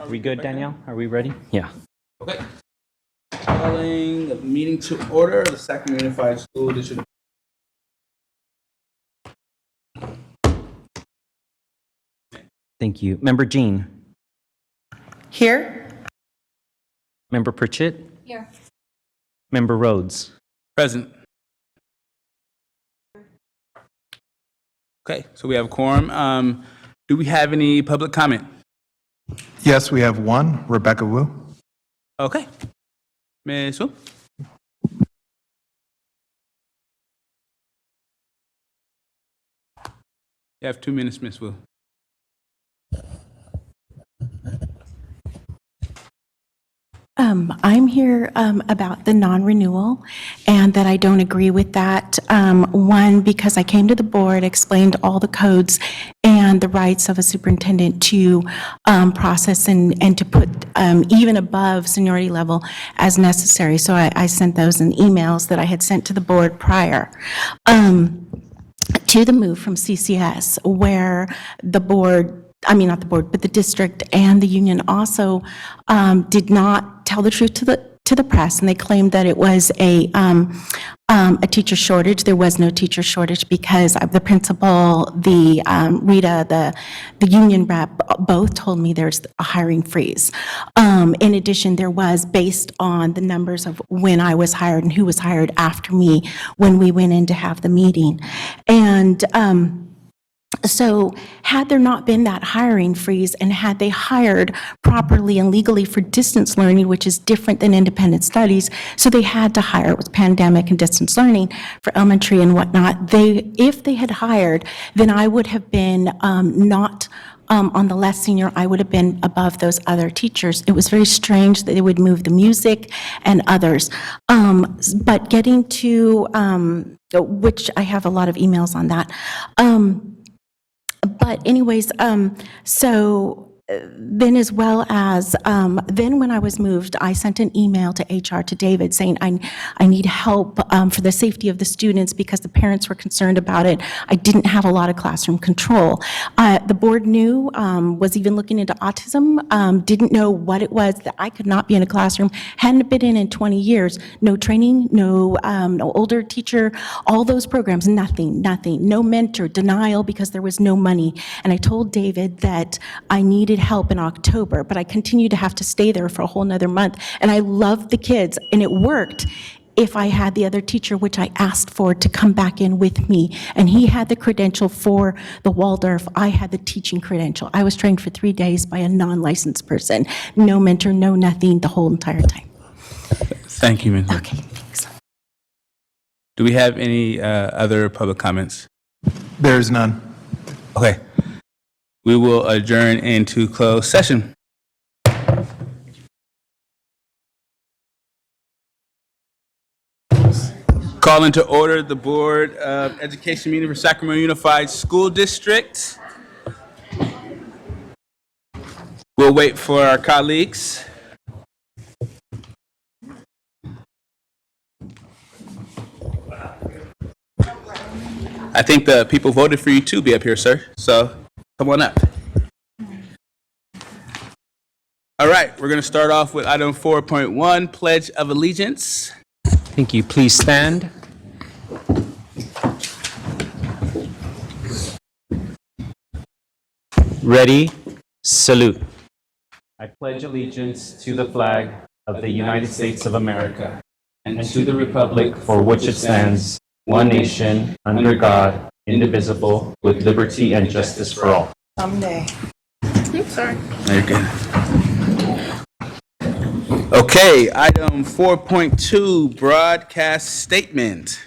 Are we good, Danielle? Are we ready? Yeah. Okay. Calling the meeting to order, the Sacramento Unified School District. Thank you. Member Jean. Here. Member Pritchett. Here. Member Rhodes. Present. Okay, so we have a quorum. Do we have any public comment? Yes, we have one, Rebecca Wu. Okay. Ms. Wu? You have 2 minutes, Ms. Wu. I'm here about the non-renewal and that I don't agree with that. One, because I came to the board, explained all the codes and the rights of a superintendent to process and to put even above seniority level as necessary. So I sent those in emails that I had sent to the board prior. To the move from CCS, where the board, I mean, not the board, but the district and the union also did not tell the truth to the press, and they claimed that it was a teacher shortage. There was no teacher shortage because the principal, the Rita, the union rep, both told me there's a hiring freeze. In addition, there was, based on the numbers of when I was hired and who was hired after me when we went in to have the meeting. And so had there not been that hiring freeze and had they hired properly and legally for distance learning, which is different than independent studies, so they had to hire with pandemic and distance learning for elementary and whatnot, if they had hired, then I would have been not on the less senior, I would have been above those other teachers. It was very strange that they would move the music and others. But getting to, which I have a lot of emails on that. But anyways, so then as well as, then when I was moved, I sent an email to HR, to David, saying I need help for the safety of the students because the parents were concerned about it. I didn't have a lot of classroom control. The board knew, was even looking into autism, didn't know what it was, that I could not be in a classroom, hadn't been in 20 years, no training, no older teacher, all those programs, nothing, no mentor, denial because there was no money. And I told David that I needed help in October, but I continued to have to stay there for a whole nother month. And I loved the kids, and it worked if I had the other teacher, which I asked for, to come back in with me. And he had the credential for the Waldorf. I had the teaching credential. I was trained for 3 days by a non-licensed person. No mentor, no nothing, the whole entire time. Thank you, Ms. Wu. Okay, thanks. Do we have any other public comments? There's none. Okay. We will adjourn into closed session. Call into order the Board of Education meeting for Sacramento Unified School District. We'll wait for our colleagues. I think the people voted for you to be up here, sir. So come on up. All right, we're going to start off with item 4.1, Pledge of Allegiance. Thank you. Please stand. Ready? Salute. I pledge allegiance to the flag of the United States of America and to the republic for which it stands, one nation, under God, indivisible, with liberty and justice for all. Someday. Sorry. You're good. Okay, item 4.2, broadcast statement.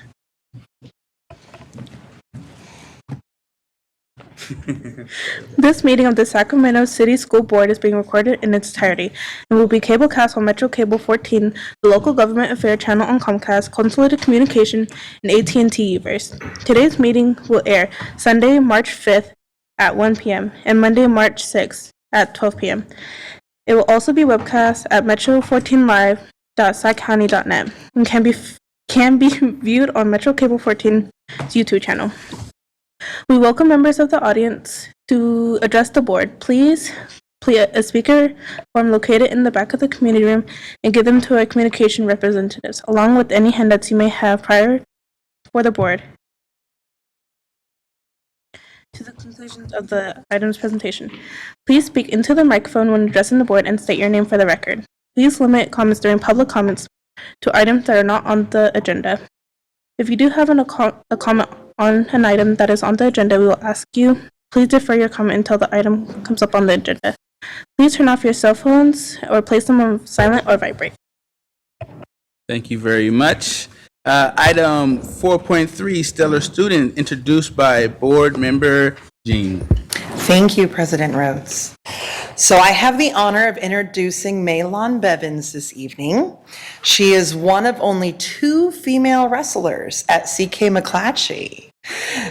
This meeting of the Sacramento City School Board is being recorded in its entirety and will be cablecast on Metro Cable 14, the local government affair channel on Comcast, Consolidated Communication, and AT&T Uverse. Today's meeting will air Sunday, March 5th at 1 p.m. and Monday, March 6th at 12 p.m. It will also be webcast at metro14live.saccounty.net and can be viewed on Metro Cable 14's YouTube channel. We welcome members of the audience to address the board. Please a speaker form located in the back of the community room and give them to our communication representatives, along with any handouts you may have prior for the board. To the conclusion of the item's presentation, please speak into the microphone when addressing the board and state your name for the record. Please limit comments during public comments to items that are not on the agenda. If you do have a comment on an item that is on the agenda, we will ask you, please defer your comment until the item comes up on the agenda. Please turn off your cell phones or place them on silent or vibrate. Thank you very much. Item 4.3, Stellar Student, introduced by Board Member Jean. Thank you, President Rhodes. So I have the honor of introducing Maylon Bevins this evening. She is one of only 2 female wrestlers at CK McClatchy.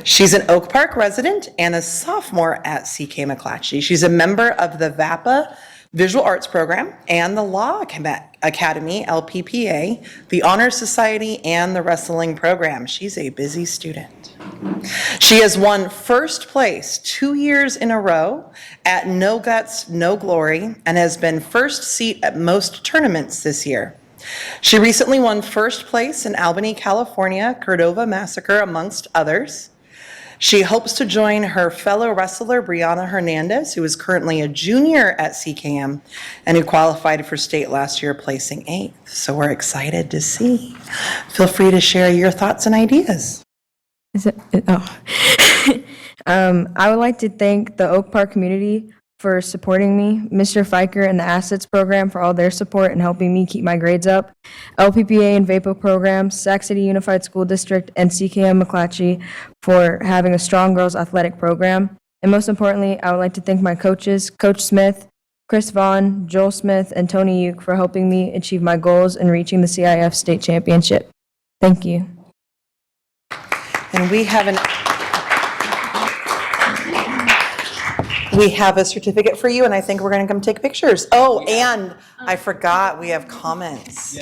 She's an Oak Park resident and a sophomore at CK McClatchy. She's a member of the VAPA Visual Arts Program and the Law Academy, LPPA, the Honor Society, and the Wrestling Program. She's a busy student. She has won first place 2 years in a row at No Guts, No Glory, and has been first seat at most tournaments this year. She recently won first place in Albany, California, Cordova Massacre, amongst others. She hopes to join her fellow wrestler, Brianna Hernandez, who is currently a junior at CKM and who qualified for state last year, placing 8th. So we're excited to see. Feel free to share your thoughts and ideas. I would like to thank the Oak Park community for supporting me, Mr. Fiker and the Assets Program for all their support and helping me keep my grades up, LPPA and VAPO programs, Sac City Unified School District, and CKM McClatchy for having a strong girls athletic program. And most importantly, I would like to thank my coaches, Coach Smith, Chris Vaughn, Joel Smith, and Tony Uke for helping me achieve my goals in reaching the CIF state championship. Thank you. And we have a certificate for you, and I think we're going to come take pictures. Oh, and I forgot, we have comments.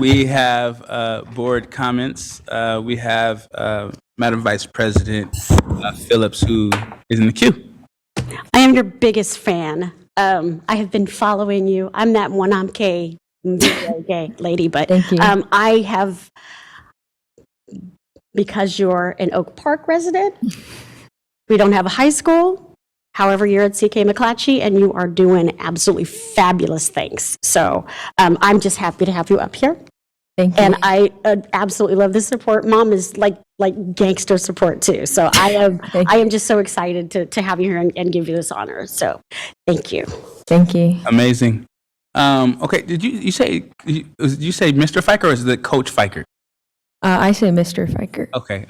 We have board comments. We have Madam Vice President Phillips, who is in the queue. I am your biggest fan. I have been following you. I'm that one, I'm gay lady, but Thank you. I have, because you're an Oak Park resident, we don't have a high school. However, you're at CK McClatchy and you are doing absolutely fabulous things. So I'm just happy to have you up here. Thank you. And I absolutely love the support. Mom is like gangster support too. So I am just so excited to have you here and give you this honor. So thank you. Thank you. Amazing. Okay, did you say Mr. Fiker or is it Coach Fiker? I say Mr. Fiker. Okay,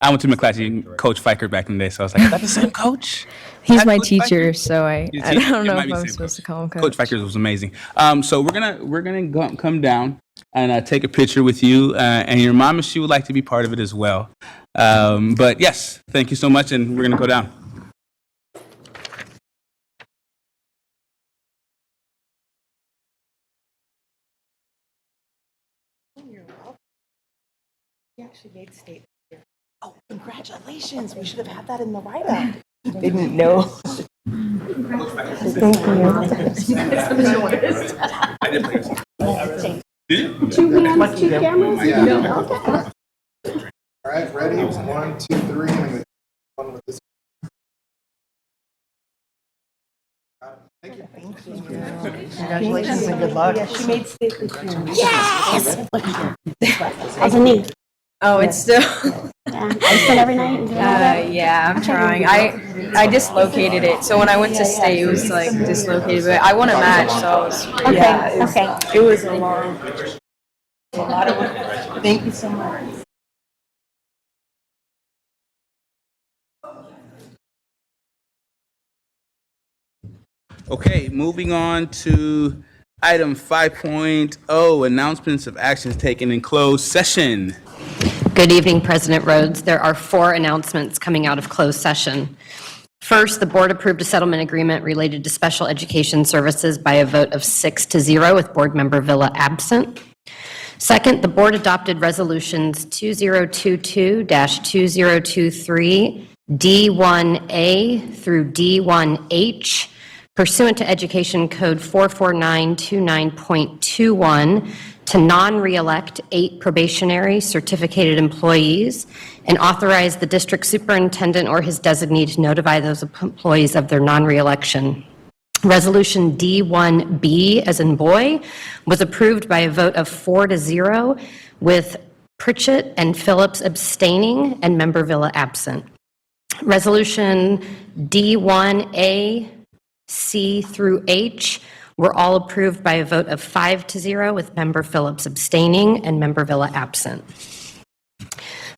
I went to McClatchy and Coach Fiker back in the day, so I was like, is that the same coach? He's That my Coach teacher, Fiker? so I It don't know might if be the I'm same supposed to call him Coach coach. Fiker was amazing. So we're gonna come down and take a picture with you and your mom if she would like to be part of it as well. But yes, thank you so much, and we're gonna go down. He actually made state here. Oh, congratulations. We should have had that in the write-up. Didn't know. Thank you. Two hands, two cameras? All right, ready? 1, 2, 3. I'm going to one with this. Thank you. Congratulations and good luck. Yes! How's the knee? Oh, it's still. Yeah. Are you still every night? Yeah, I'm trying. I dislocated it, so when I went to state, it was like dislocated. But I won a match, so I was, Okay. it was a lot of work. Thank you so much. Okay, moving on to item 5.0, announcements of actions taken in closed session. Good evening, President Rhodes. There are 4 announcements coming out of closed session. First, the board approved a settlement agreement related to special education services by a vote of 6-0 with board member Villa absent. Second, the board adopted resolutions 2022-2023, D1A through D1H, pursuant to Education Code 44929.21 to non-reelect 8 probationary certificated employees and authorize the district superintendent or his designee to notify those employees of their non-reelection. Resolution D1B, as in boy, was approved by a vote of 4-0, with Pritchett and Phillips abstaining and Member Villa absent. Resolution D1A, C through H were all approved by a vote of 5-0, with Member Phillips abstaining and Member Villa absent.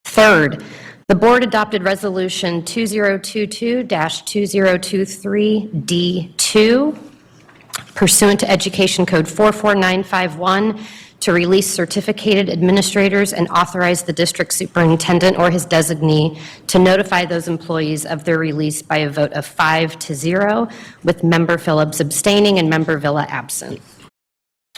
Third, the board adopted Resolution 2022-2023D2 pursuant to Education Code 44951 to release certificated administrators and authorize the district superintendent or his designee to notify those employees of their release by a vote of 5-0, with Member Phillips abstaining and Member Villa absent.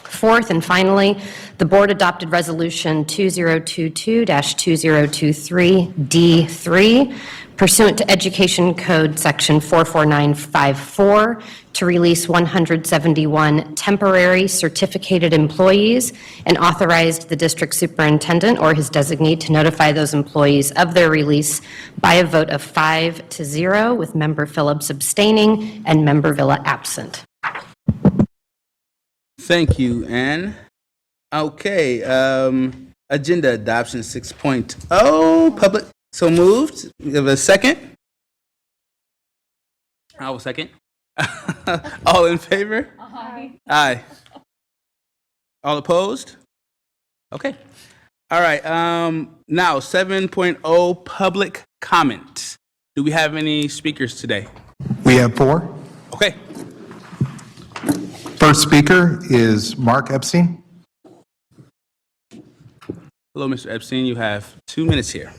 Fourth and finally, the board adopted Resolution 2022-2023D3 pursuant to Education Code Section 44954 to release 171 temporary certificated employees and authorized the district superintendent or his designee to notify those employees of their release by a vote of 5-0, with Member Phillips abstaining and Member Villa absent. Thank you, Ann. Okay, agenda adoption 6.0, public, so moved. You have a second? I will second. All in favor? Aye. Aye. All opposed? Okay. All right, now 7.0, public comment. Do we have any speakers today? We have 4. Okay. First speaker is Mark Epstein. Hello, Mr. Epstein. You have 2 minutes here.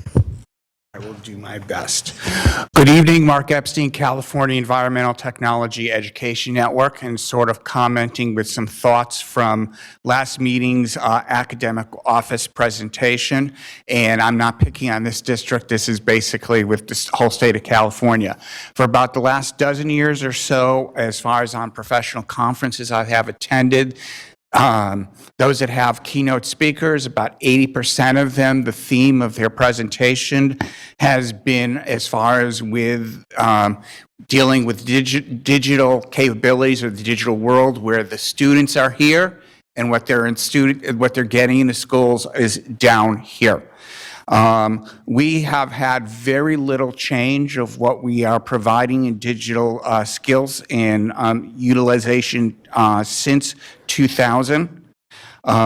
I will do my best. Good evening, Mark Epstein, California Environmental Technology Education Network, and sort of commenting with some thoughts from last meeting's academic office presentation. And I'm not picking on this district. This is basically with the whole state of California. For about the last dozen years or so, as far as on professional conferences I have attended, those that have keynote speakers, about 80% of them, the theme of their presentation has been as far as with dealing with digital capabilities of the digital world, where the students are here and what they're getting in the schools is down here. We have had very little change of what we are providing in digital skills and utilization since 2000.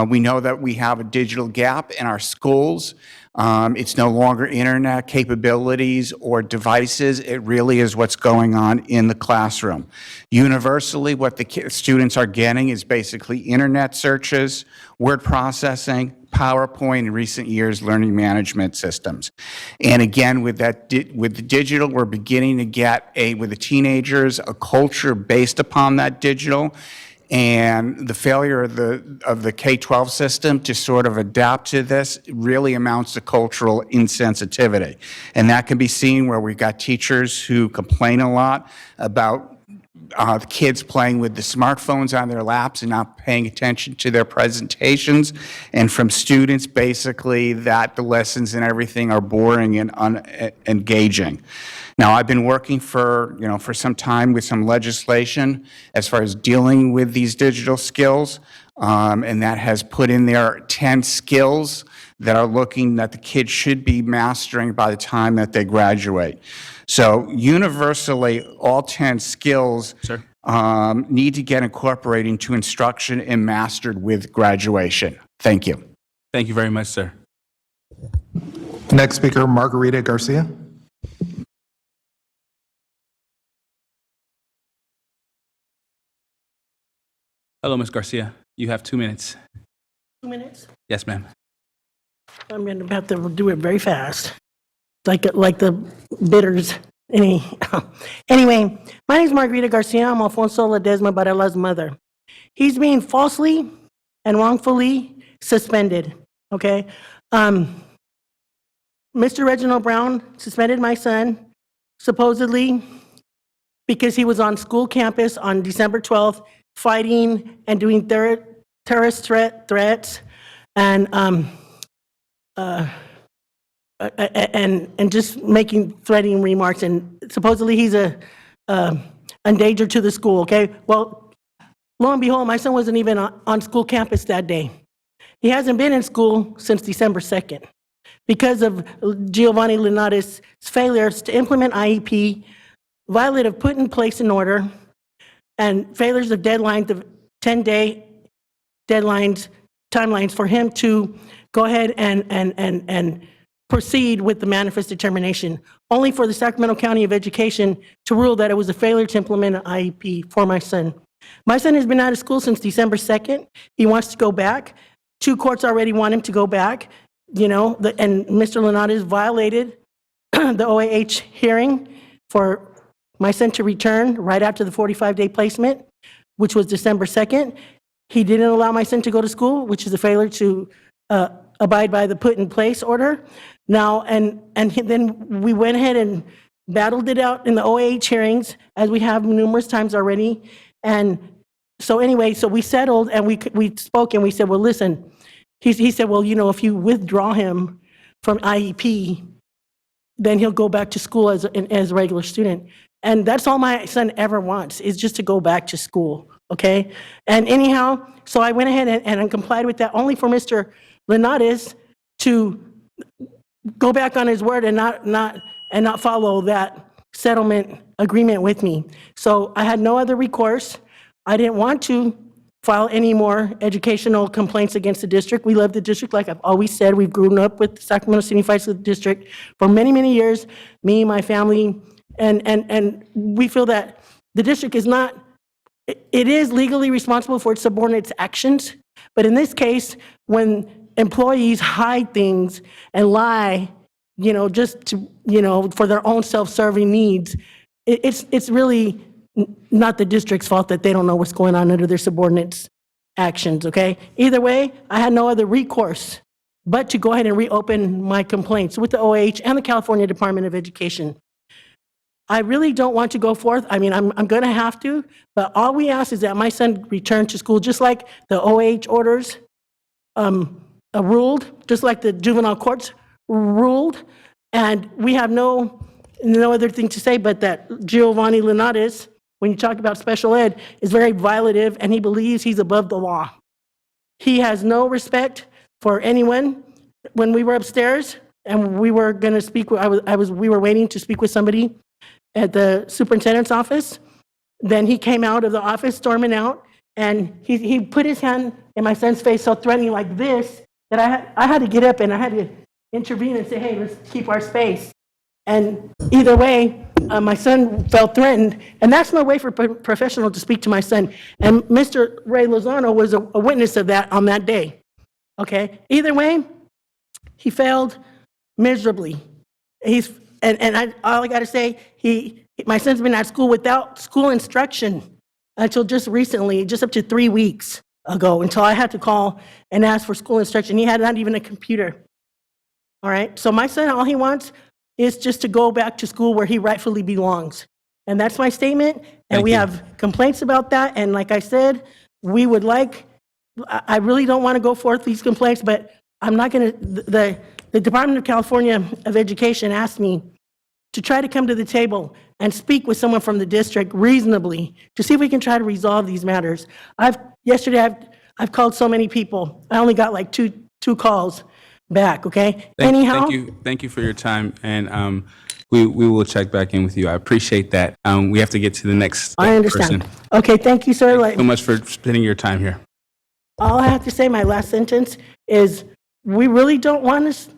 We know that we have a digital gap in our schools. It's no longer internet capabilities or devices. It really is what's going on in the classroom. Universally, what the students are getting is basically internet searches, word processing, PowerPoint, in recent years, learning management systems. And again, with that, with the digital, we're beginning to get with the teenagers, a culture based upon that digital. And the failure of the K-12 system to sort of adapt to this really amounts to cultural insensitivity. And that can be seen where we've got teachers who complain a lot about the kids playing with the smartphones on their laps and not paying attention to their presentations, and from students basically that the lessons and everything are boring and unengaging. Now, I've been working for some time with some legislation as far as dealing with these digital skills, and that has put in there 10 skills that are looking that the kids should be mastering by the time that they graduate. So universally, all 10 skills need to get incorporated into instruction and mastered with graduation. Thank you. Thank you very much, sir. Next speaker, Margarita Garcia. Hello, Ms. Garcia. You have 2 minutes. 2 minutes? Yes, ma'am. I'm going to have to do it very fast, like the bidders. Anyway, my name is Margarita Garcia. I'm Alfonso Ledesma Varela's mother. He's being falsely and wrongfully suspended, okay? Mr. Reginald Brown suspended my son, supposedly because he was on school campus on December 12th, fighting and doing terrorist threats and just making threatening remarks. And supposedly he's a danger to the school. Okay, well, lo and behold, my son wasn't even on school campus that day. He hasn't been in school since December 2nd because of Giovanni Linares' failures to implement IEP, violation of put in place an order, and failures of deadlines of 10-day deadlines, timelines for him to go ahead and proceed with the manifest determination, only for the Sacramento County of Education to rule that it was a failure to implement an IEP for my son. My son has been out of school since December 2nd. He wants to go back. 2 courts already want him to go back, you know, and Mr. Linares violated the OAH hearing for my son to return right after the 45-day placement, which was December 2nd. He didn't allow my son to go to school, which is a failure to abide by the put in place order. Now, and then we went ahead and battled it out in the OAH hearings, as we have numerous times already. And so anyway, so we settled and we spoke and we said, well, listen, he said, well, you know, if you withdraw him from IEP, then he'll go back to school as a regular student. And that's all my son ever wants, is just to go back to school, okay? And anyhow, so I went ahead and I complied with that, only for Mr. Linares to go back on his word and not follow that settlement agreement with me. So I had no other recourse. I didn't want to file any more educational complaints against the district. We love the district, like I've always said. We've grown up with the Sacramento City Unified School District for many, many years, me, my family, and we feel that the district is not, it is legally responsible for its subordinates' actions, but in this case, when employees hide things and lie, you know, just to, you know, for their own self-serving needs, it's really not the district's fault that they don't know what's going on under their subordinates' actions, okay? Either way, I had no other recourse but to go ahead and reopen my complaints with the OAH and the California Department of Education. I really don't want to go forth. I mean, I'm going to have to, but all we ask is that my son return to school, just like the OAH orders ruled, just like the juvenile courts ruled, and we have no other thing to say but that Giovanni Linares, when you talk about special ed, is very violative, and he believes he's above the law. He has no respect for anyone. When we were upstairs and we were going to speak, we were waiting to speak with somebody at the superintendent's office. Then he came out of the office, storming out, and he put his hand in my son's face, so threatening like this, that I had to get up and I had to intervene and say, hey, let's keep our space. And either way, my son felt threatened, and that's no way for a professional to speak to my son. And Mr. Ray Lozano was a witness of that on that day, okay? Either way, he failed miserably. All I gotta say, my son's been at school without school instruction until just recently, just up to 3 weeks ago, until I had to call and ask for school instruction. He had not even a computer, all right? So my son, all he wants is just to go back to school where he rightfully belongs. And that's my statement, and we have complaints about that, and like I said, we would like, I really don't want to go forth these complaints, but I'm not gonna, the Department of California of Education asked me to try to come to the table and speak with someone from the district reasonably to see if we can try to resolve these matters. Yesterday I've called so many people. I only got like two calls back, okay? Anyhow. Thank you for your time, and we will check back in with you. I appreciate that. We have to get to the next I understand. person. Okay, thank you, sir. Thank you so much for spending your time here. All I have to say, my last sentence, is we really don't want to,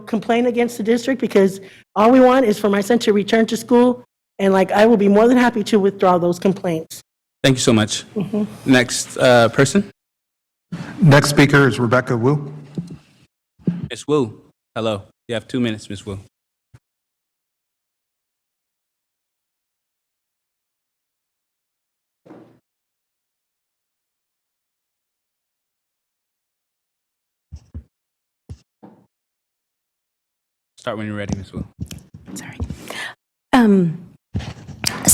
complain against the district, because all we want is for my son to return to school, and I will be more than happy to withdraw those complaints. Thank you so much. Next person. Next speaker is Rebecca Wu. Ms. Wu, hello. You have 2 minutes, Ms. Wu. Start when you're ready, Ms. Wu. Sorry.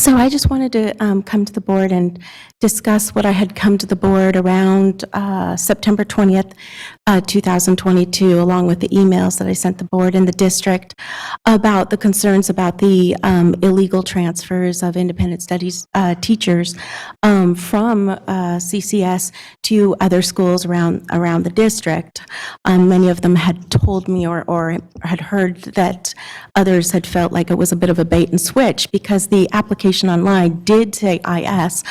So I just wanted to come to the board and discuss what I had come to the board around September 20th, 2022, along with the emails that I sent the board and the district about the concerns about the illegal transfers of independent studies teachers from CCS to other schools around the district. Many of them had told me or had heard that others had felt like it was a bit of a bait and switch because the application online did say IS.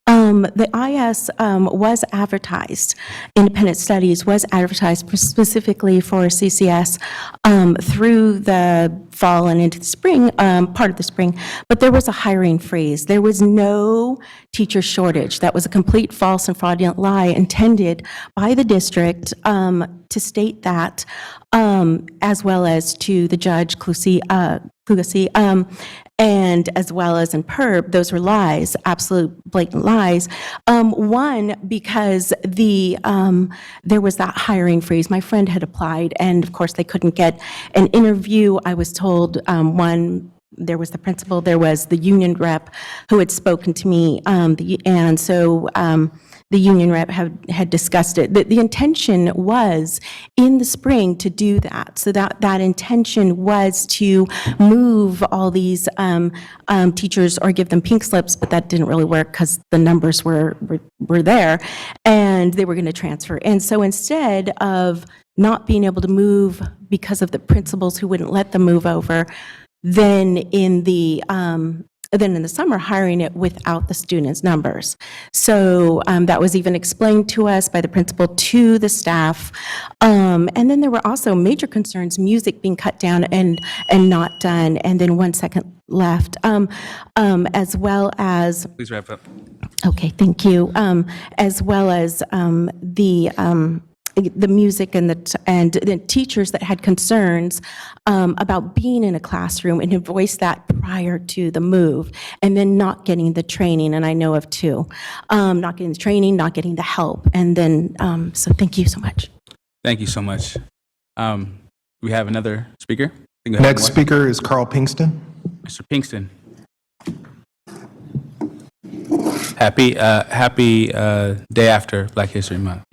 The IS was advertised, independent studies was advertised specifically for CCS through the fall and into the spring, part of the spring, but there was a hiring freeze. There was no teacher shortage. That was a complete false and fraudulent lie intended by the district to state that, as well as to the judge, Klusi, and as well as in PERB, those were lies, absolute blatant lies. One, because there was that hiring freeze. My friend had applied, and of course, they couldn't get an interview. I was told, there was the principal, there was the union rep who had spoken to me, and so the union rep had discussed it. The intention was in the spring to do that. So that intention was to move all these teachers or give them pink slips, but that didn't really work because the numbers were there, and they were going to transfer. And so instead of not being able to move because of the principals who wouldn't let them move over, then in the summer, hiring it without the students' numbers. So that was even explained to us by the principal to the staff. And then there were also major concerns, music being cut down and not done. And then 1 second left, as well as. Please wrap up. Okay, thank you. As well as the music and the teachers that had concerns about being in a classroom and had voiced that prior to the move, and then not getting the training, and I know of two, not getting the training, not getting the help, and then, so thank you so much. Thank you so much. We have another speaker. Next speaker is Carl Pinkston. Mr. Pinkston. Happy day after Black History Month.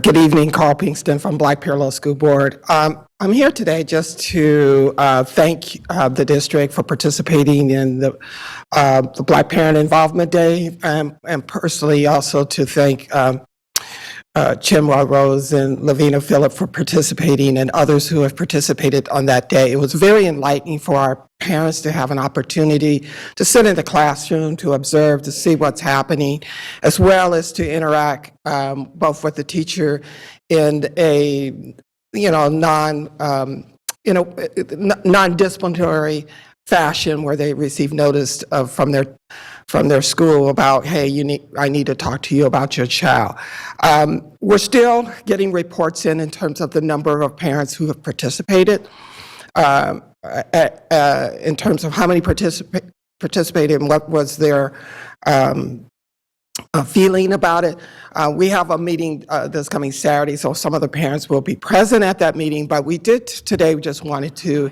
Good evening, Carl Pinkston from Black Parallel School Board. I'm here today just to thank the district for participating in the Black Parent Involvement Day, and personally also to thank Chimwa Rose and Lavina Phillip for participating and others who have participated on that day. It was very enlightening for our parents to have an opportunity to sit in the classroom, to observe, to see what's happening, as well as to interact both with the teacher in a non-disciplinary fashion where they receive notice from their school about, hey, I need to talk to you about your child. We're still getting reports in terms of the number of parents who have participated, in terms of how many participated and what was their feeling about it. We have a meeting this coming Saturday, so some of the parents will be present at that meeting, but we just wanted to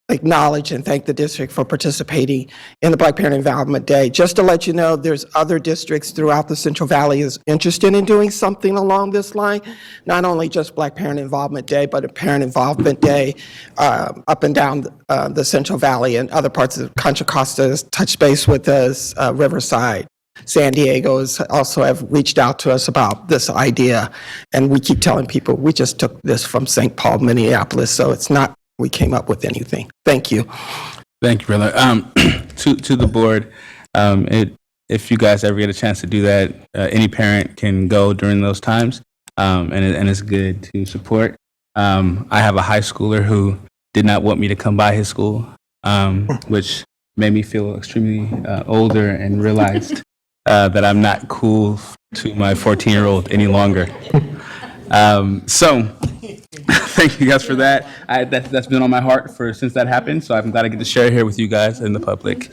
acknowledge and thank the district for participating in the Black Parent Involvement Day. Just to let you know, there's other districts throughout the Central Valley is interested in doing something along this line, not only just Black Parent Involvement Day, but a Parent Involvement Day up and down the Central Valley, and other parts of Contra Costa has touched base with us, Riverside. San Diego also have reached out to us about this idea, and we keep telling people we just took this from St. Paul, Minneapolis, so it's not we came up with anything. Thank you. Thank you, brother. To the board, if you guys ever get a chance to do that, any parent can go during those times, and it's good to support. I have a high schooler who did not want me to come by his school, which made me feel extremely older and realized that I'm not cool to my 14-year-old any longer. So thank you guys for that. That's been on my heart since that happened, so I'm glad I get to share it here with you guys in the public.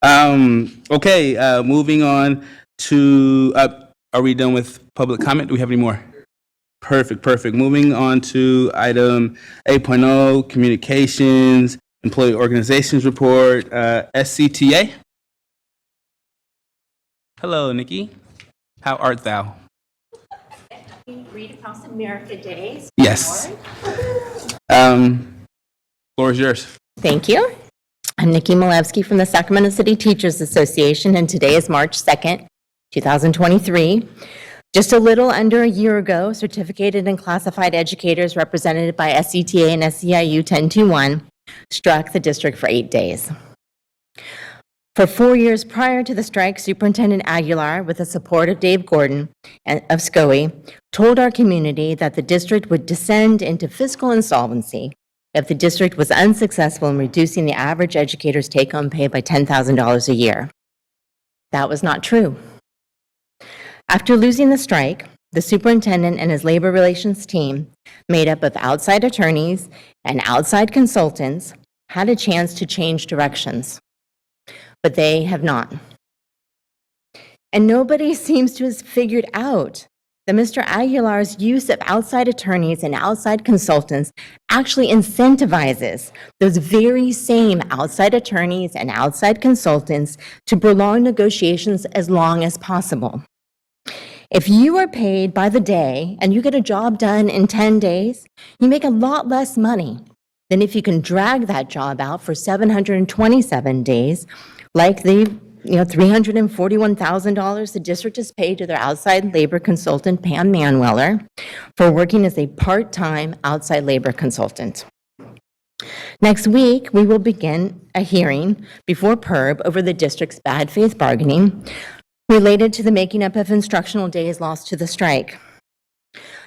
Okay, moving on to, are we done with public comment? Do we have any more? Perfect. Moving on to item 8.0, communications, Employee Organizations Report, SCTA. Hello, Nikki. How art thou? Read Across America Days. Yes. Floor is yours. Thank you. I'm Nikki Malevsky from the Sacramento City Teachers Association, and today is March 2nd, 2023. Just a little under a year ago, certificated and classified educators represented by SCTA and SEIU 1021 struck the district for 8 days. For 4 years prior to the strike, Superintendent Aguilar, with the support of Dave Gordon of SCOE, told our community that the district would descend into fiscal insolvency if the district was unsuccessful in reducing the average educator's take-home pay by $10,000 a year. That was not true. After losing the strike, the superintendent and his labor relations team, made up of outside attorneys and outside consultants, had a chance to change directions. But they have not. And nobody seems to have figured out that Mr. Aguilar's use of outside attorneys and outside consultants actually incentivizes those very same outside attorneys and outside consultants to prolong negotiations as long as possible. If you are paid by the day and you get a job done in 10 days, you make a lot less money than if you can drag that job out for 727 days, like the $341,000 the district has paid to their outside labor consultant, Pam Manweller, for working as a part-time outside labor consultant. Next week, we will begin a hearing before PERB over the district's bad faith bargaining related to the making up of instructional days lost to the strike.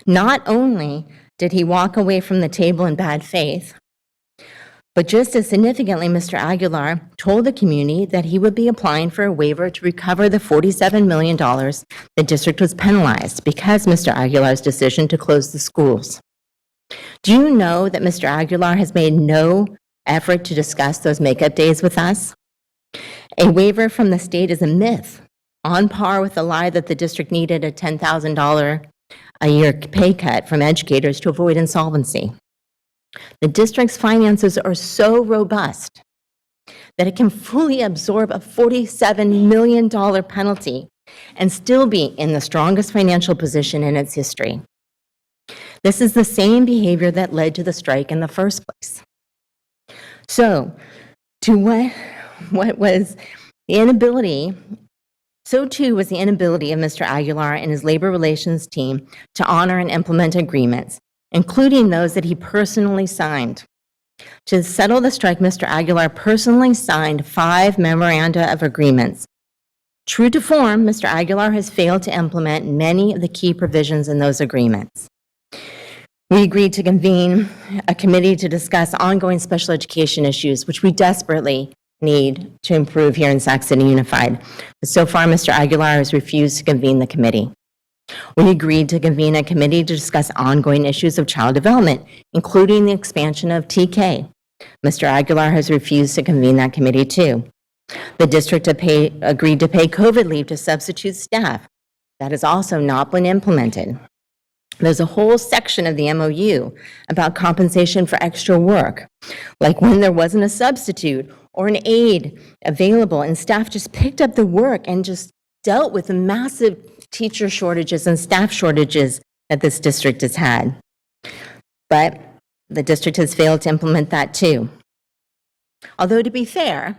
Not only did he walk away from the table in bad faith, but just as significantly, Mr. Aguilar told the community that he would be applying for a waiver to recover the $47 million the district was penalized because Mr. Aguilar's decision to close the schools. Do you know that Mr. Aguilar has made no effort to discuss those makeup days with us? A waiver from the state is a myth, on par with the lie that the district needed a $10,000 a year pay cut from educators to avoid insolvency. The district's finances are so robust that it can fully absorb a $47 million penalty and still be in the strongest financial position in its history. This is the same behavior that led to the strike in the first place. So, to what was the inability, so too was the inability of Mr. Aguilar and his labor relations team to honor and implement agreements, including those that he personally signed. To settle the strike, Mr. Aguilar personally signed 5 memoranda of agreements. True to form, Mr. Aguilar has failed to implement many of the key provisions in those agreements. We agreed to convene a committee to discuss ongoing special education issues, which we desperately need to improve here in Sac City Unified. But so far, Mr. Aguilar has refused to convene the committee. We agreed to convene a committee to discuss ongoing issues of child development, including the expansion of TK. Mr. Aguilar has refused to convene that committee too. The district agreed to pay COVID leave to substitute staff. That has also not been implemented. There's a whole section of the MOU about compensation for extra work, like when there wasn't a substitute or an aide available and staff just picked up the work and just dealt with the massive teacher shortages and staff shortages that this district has had. But the district has failed to implement that too. Although, to be fair,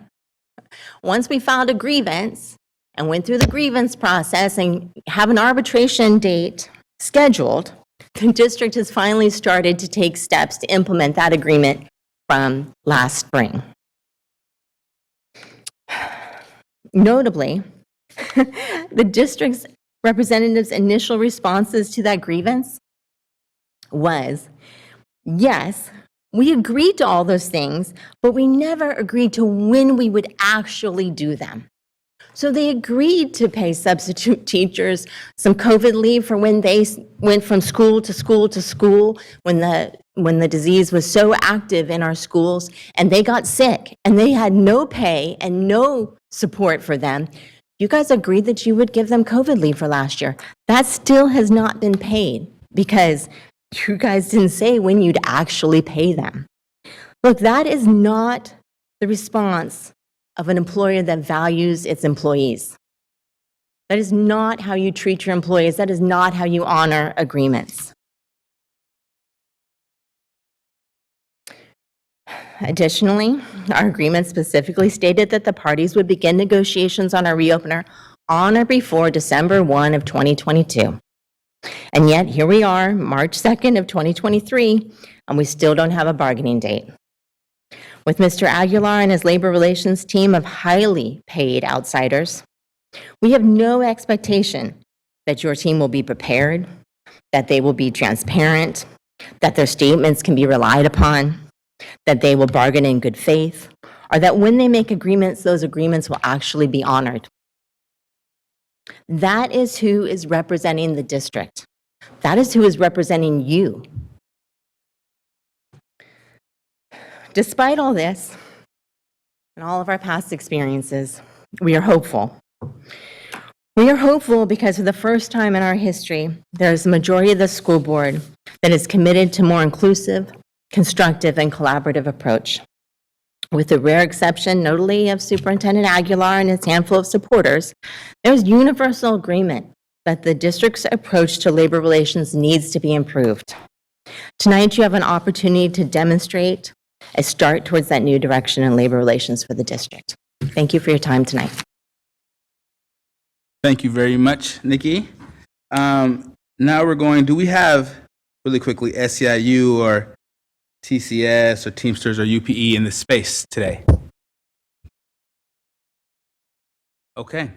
once we filed a grievance and went through the grievance process and have an arbitration date scheduled, the district has finally started to take steps to implement that agreement from last spring. Notably, the district's representatives' initial responses to that grievance was, yes, we agreed to all those things, but we never agreed to when we would actually do them. So they agreed to pay substitute teachers some COVID leave for when they went from school to school to school, when the disease was so active in our schools, and they got sick, and they had no pay and no support for them. You guys agreed that you would give them COVID leave for last year. That still has not been paid because you guys didn't say when you'd actually pay them. Look, that is not the response of an employer that values its employees. That is not how you treat your employees. That is not how you honor agreements. Additionally, our agreement specifically stated that the parties would begin negotiations on a reopener on or before December 1 of 2022. And yet, here we are, March 2nd of 2023, and we still don't have a bargaining date. With Mr. Aguilar and his labor relations team of highly paid outsiders, we have no expectation that your team will be prepared, that they will be transparent, that their statements can be relied upon, that they will bargain in good faith, or that when they make agreements, those agreements will actually be honored. That is who is representing the district. That is who is representing you. Despite all this and all of our past experiences, we are hopeful. We are hopeful because for the first time in our history, there's a majority of the school board that is committed to more inclusive, constructive, and collaborative approach. With the rare exception, notably, of Superintendent Aguilar and his handful of supporters, there's universal agreement that the district's approach to labor relations needs to be improved. Tonight, you have an opportunity to demonstrate a start towards that new direction in labor relations for the district. Thank you for your time tonight. Thank you very much, Nikki. Now we're going, do we have, really quickly, SEIU or TCS or Teamsters or UPE in the space today? Okay.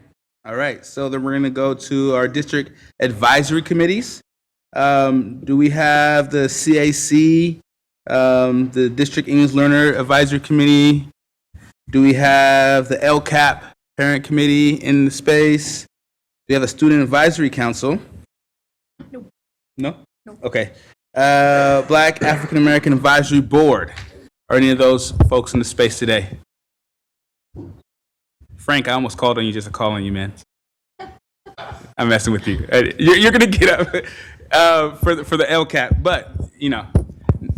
All right. So then we're going to go to our district advisory committees. Do we have the CAC, the District English Learner Advisory Committee? Do we have the LCAP Parent Committee in the space? Do we have a Student Advisory Council? No. No? No. Okay. Black African American Advisory Board. Are any of those folks in the space today? Frank, I almost called on you just to call on you, man. I'm messing with you. You're going to get up for the LCAP, but, you know,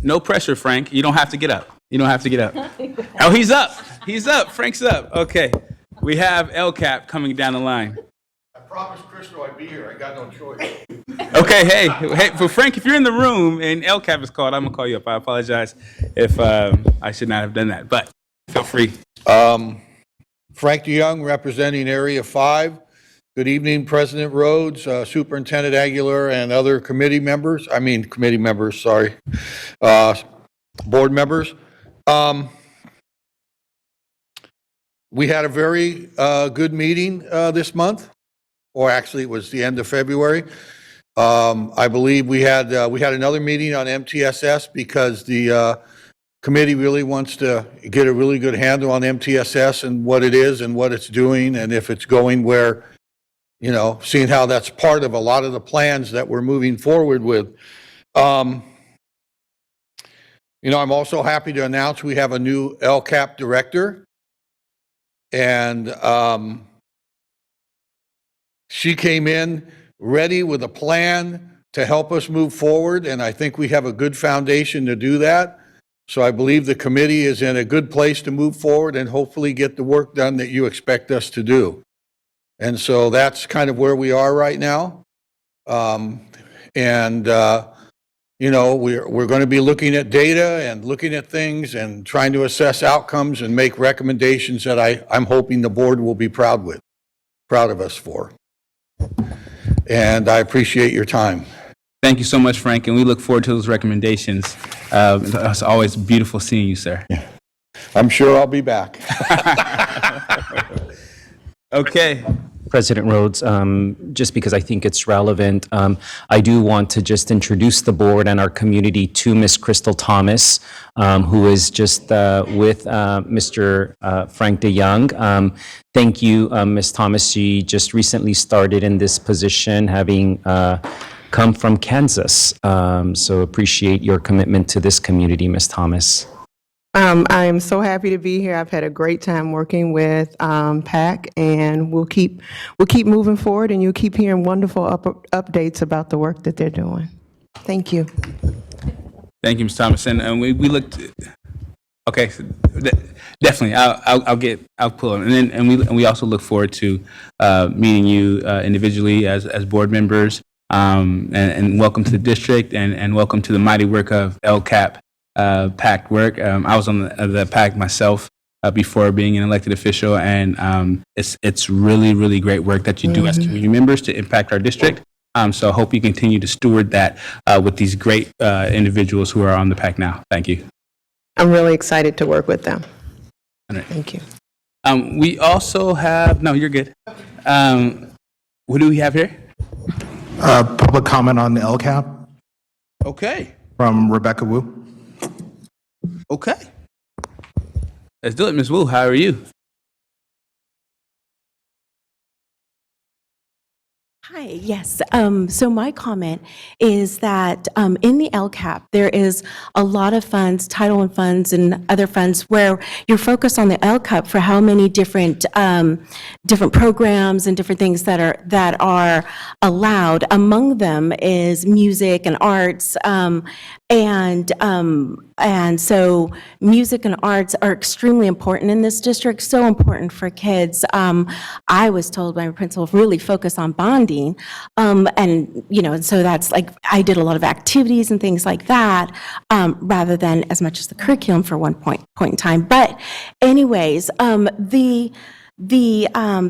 no pressure, Frank. You don't have to get up. You don't have to get up. Oh, he's up. He's up. Frank's up. Okay. We have LCAP coming down the line. I promised Crystal I'd be here. I got no choice. Okay, hey, for Frank, if you're in the room and LCAP is called, I'm going to call you up. I apologize if I should not have done that, but feel free. Frank DeYoung, representing Area 5. Good evening, President Rhodes, Superintendent Aguilar, and other committee members. Board members. We had a very good meeting this month, or actually it was the end of February. I believe we had another meeting on MTSS because the committee really wants to get a really good handle on MTSS and what it is and what it's doing and if it's going where, you know, seeing how that's part of a lot of the plans that we're moving forward with. You know, I'm also happy to announce we have a new LCAP director. And she came in ready with a plan to help us move forward, and I think we have a good foundation to do that. So I believe the committee is in a good place to move forward and hopefully get the work done that you expect us to do. And so that's kind of where we are right now. You know, we're going to be looking at data and looking at things and trying to assess outcomes and make recommendations that I'm hoping the board will be proud of us for. And I appreciate your time. Thank you so much, Frank, and we look forward to those recommendations. It's always beautiful seeing you, sir. Yeah. I'm sure I'll be back. Okay. President Rhodes, just because I think it's relevant, I do want to just introduce the board and our community to Ms. Crystal Thomas, who is just with Mr. Frank DeYoung. Thank you, Ms. Thomas. She just recently started in this position, having come from Kansas. So appreciate your commitment to this community, Ms. Thomas. I'm so happy to be here. I've had a great time working with PAC, and we'll keep moving forward, and you'll keep hearing wonderful updates about the work that they're doing. Thank you. Thank you, Ms. Thomas. And we looked. Okay, definitely. I'll pull it, and we also look forward to meeting you individually as board members. And welcome to the district, and welcome to the mighty work of LCAP PAC work. I was on the PAC myself before being an elected official, and it's really great work that you do as community members to impact our district. So I hope you continue to steward that with these great individuals who are on the PAC now. Thank you. I'm really excited to work with them. All right. Thank you. We also have, no, you're good. What do we have here? Public comment on the LCAP Okay. from Rebecca Wu. Okay. Let's do it, Ms. Wu. How are you? Hi, yes. So my comment is that in the LCAP, there is a lot of funds, Title I funds and other funds where you're focused on the LCAP for how many different different programs and different things that are allowed. Among them is music and arts, and so music and arts are extremely important in this district, so important for kids. I was told by my principal, really focus on bonding. And, you know, and so that's like, I did a lot of activities and things like that, rather than as much as the curriculum for one point in time. But anyways, the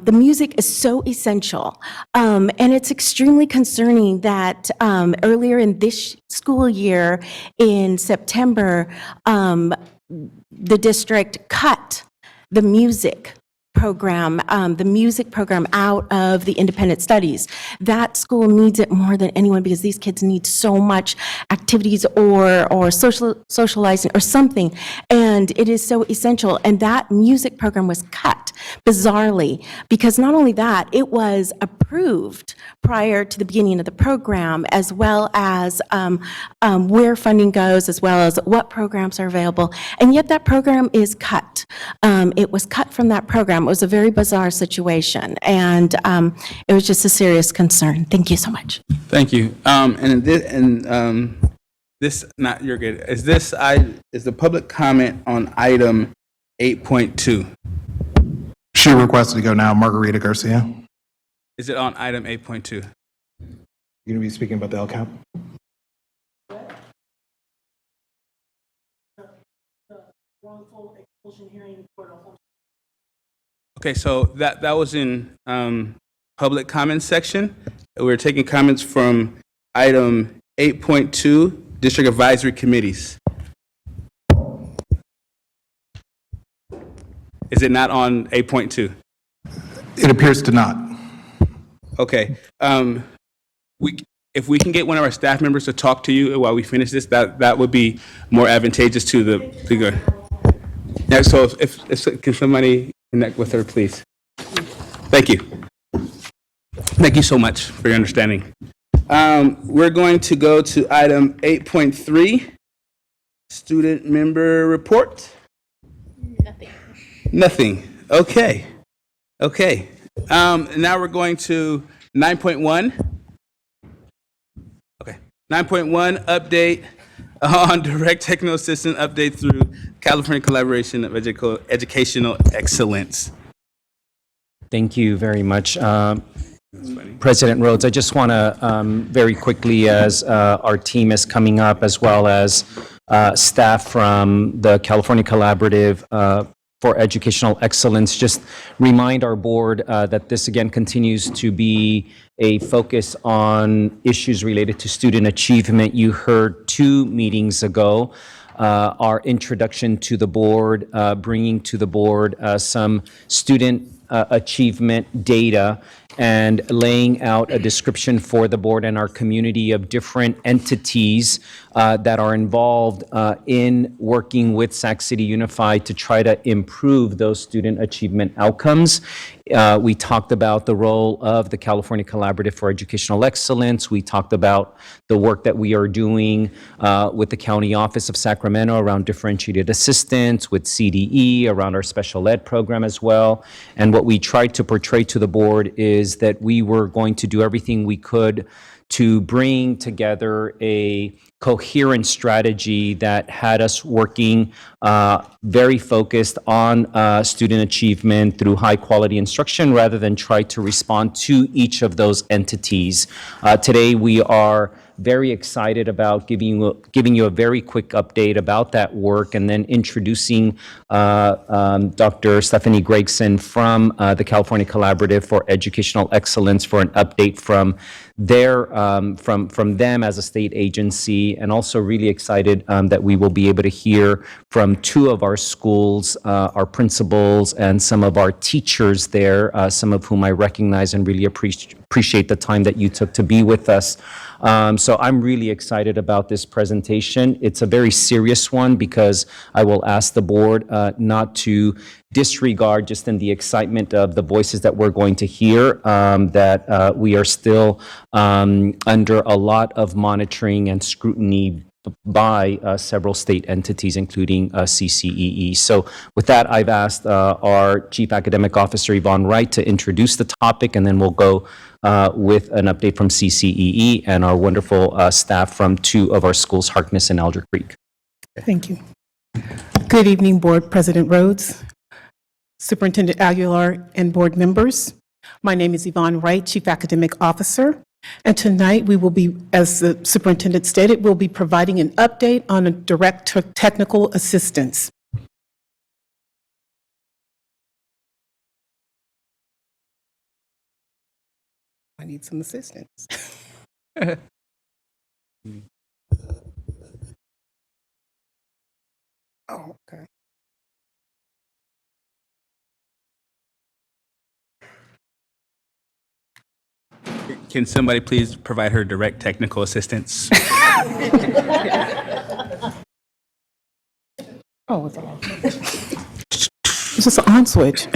music is so essential, and it's extremely concerning that earlier in this school year, in September, the district cut the music program out of the independent studies. That school needs it more than anyone because these kids need so much activities or socializing or something, and it is so essential. And that music program was cut bizarrely because not only that, it was approved prior to the beginning of the program, as well as where funding goes, as well as what programs are available, and yet that program is cut. It was cut from that program. It was a very bizarre situation, and it was just a serious concern. Thank you so much. Thank you. This, not, you're good. Is the public comment on item 8.2? She requested to go now, Margarita Garcia. Is it on item 8.2? You're going to be speaking about the LCAP? Okay, so that was in public comments section. We're taking comments from item 8.2, district advisory committees. Is it not on 8.2? It appears to not. Okay. If we can get one of our staff members to talk to you while we finish this, that would be more advantageous to the good. Yeah, so if can somebody connect with her, please? Thank you. Thank you so much for your understanding. We're going to go to item 8.3, student member report. Nothing. Okay. Now we're going to 9.1. Okay. 9.1, update on direct technical assistance update through California Collaboration of Educational Excellence. Thank you very much. President Rhodes, I just want to very quickly, as our team is coming up, as well as staff from the California Collaborative for Educational Excellence, just remind our board that this again continues to be a focus on issues related to student achievement. You heard 2 meetings ago our introduction to the board, bringing to the board some student achievement data and laying out a description for the board and our community of different entities that are involved in working with Sac City Unified to try to improve those student achievement outcomes. We talked about the role of the California Collaborative for Educational Excellence. We talked about the work that we are doing with the County Office of Sacramento around differentiated assistance, with CDE around our special ed program as well. And what we tried to portray to the board is that we were going to do everything we could to bring together a coherent strategy that had us working very focused on student achievement through high-quality instruction rather than try to respond to each of those entities. Today, we are very excited about giving you a very quick update about that work and then introducing Dr. Stephanie Gregson from the California Collaborative for Educational Excellence for an update from from them as a state agency, and also really excited that we will be able to hear from two of our schools, our principals, and some of our teachers there, some of whom I recognize and really appreciate the time that you took to be with us. So I'm really excited about this presentation. It's a very serious one because I will ask the board not to disregard, just in the excitement of the voices that we're going to hear, that we are still under a lot of monitoring and scrutiny by several state entities, including CCEE. So with that, I've asked our Chief Academic Officer, Yvonne Wright, to introduce the topic, and then we'll go with an update from CCEE and our wonderful staff from two of our schools, Harkness and Elder Creek. Thank you. Good evening, Board President Rhodes, Superintendent Aguilar, and board members. My name is Yvonne Wright, Chief Academic Officer. And tonight we will be, as the superintendent stated, we'll be providing an update on a direct technical assistance. I need some assistance. Oh, okay. Can somebody please provide her direct technical assistance? Oh, it's on. It's just an on switch.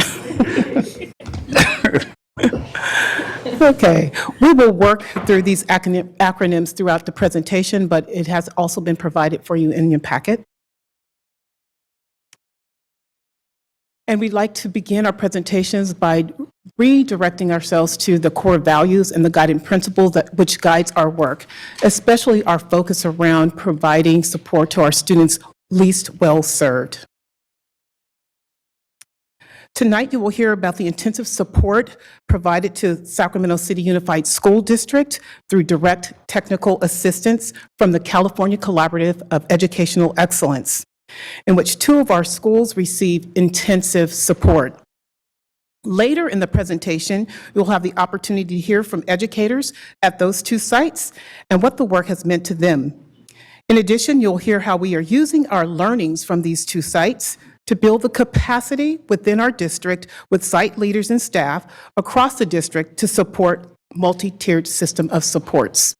Okay, we will work through these acronyms throughout the presentation, but it has also been provided for you in your packet. And we'd like to begin our presentations by redirecting ourselves to the core values and the guiding principles which guides our work, especially our focus around providing support to our students least well served. Tonight, you will hear about the intensive support provided to Sacramento City Unified School District through direct technical assistance from the California Collaborative of Educational Excellence, in which two of our schools receive intensive support. Later in the presentation, you'll have the opportunity to hear from educators at those two sites and what the work has meant to them. In addition, you'll hear how we are using our learnings from these two sites to build the capacity within our district with site leaders and staff across the district to support multi-tiered system of supports.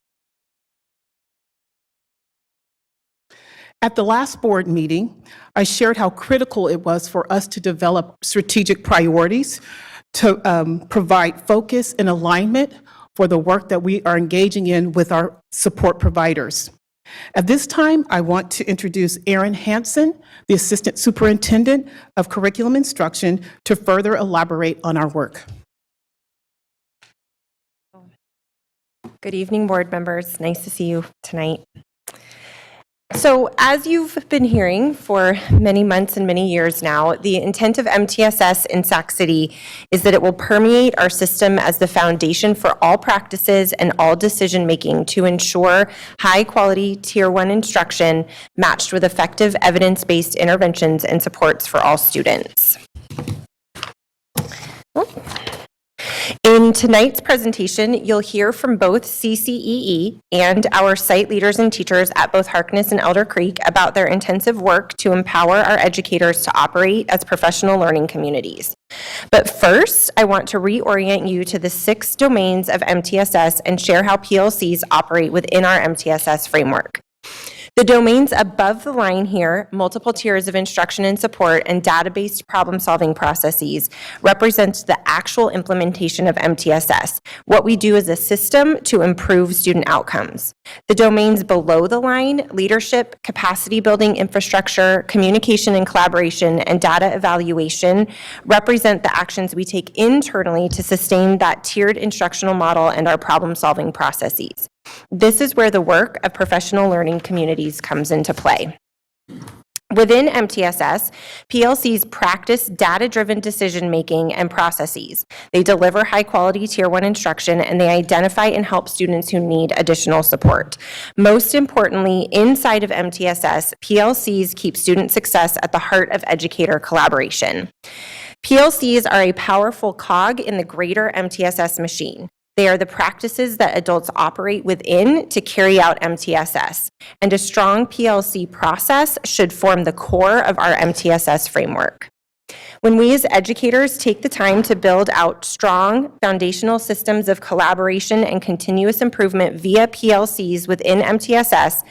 At the last board meeting, I shared how critical it was for us to develop strategic priorities to provide focus and alignment for the work that we are engaging in with our support providers. At this time, I want to introduce Erin Hansen, the Assistant Superintendent of Curriculum Instruction, to further elaborate on our work. Good evening, board members. Nice to see you tonight. So as you've been hearing for many months and many years now, the intent of MTSS in Sac City is that it will permeate our system as the foundation for all practices and all decision-making to ensure high-quality Tier 1 instruction matched with effective evidence-based interventions and supports for all students. In tonight's presentation, you'll hear from both CCEE and our site leaders and teachers at both Harkness and Elder Creek about their intensive work to empower our educators to operate as professional learning communities. But first, I want to reorient you to the 6 domains of MTSS and share how PLCs operate within our MTSS framework. The domains above the line here, multiple tiers of instruction and support and data-based problem-solving processes, represent the actual implementation of MTSS, what we do as a system to improve student outcomes. The domains below the line, leadership, capacity building infrastructure, communication and collaboration, and data evaluation, represent the actions we take internally to sustain that tiered instructional model and our problem-solving processes. This is where the work of professional learning communities comes into play. Within MTSS, PLCs practice data-driven decision-making and processes. They deliver high-quality Tier 1 instruction, and they identify and help students who need additional support. Most importantly, inside of MTSS, PLCs keep student success at the heart of educator collaboration. PLCs are a powerful cog in the greater MTSS machine. They are the practices that adults operate within to carry out MTSS, and a strong PLC process should form the core of our MTSS framework. When we as educators take the time to build out strong foundational systems of collaboration and continuous improvement via PLCs within MTSS,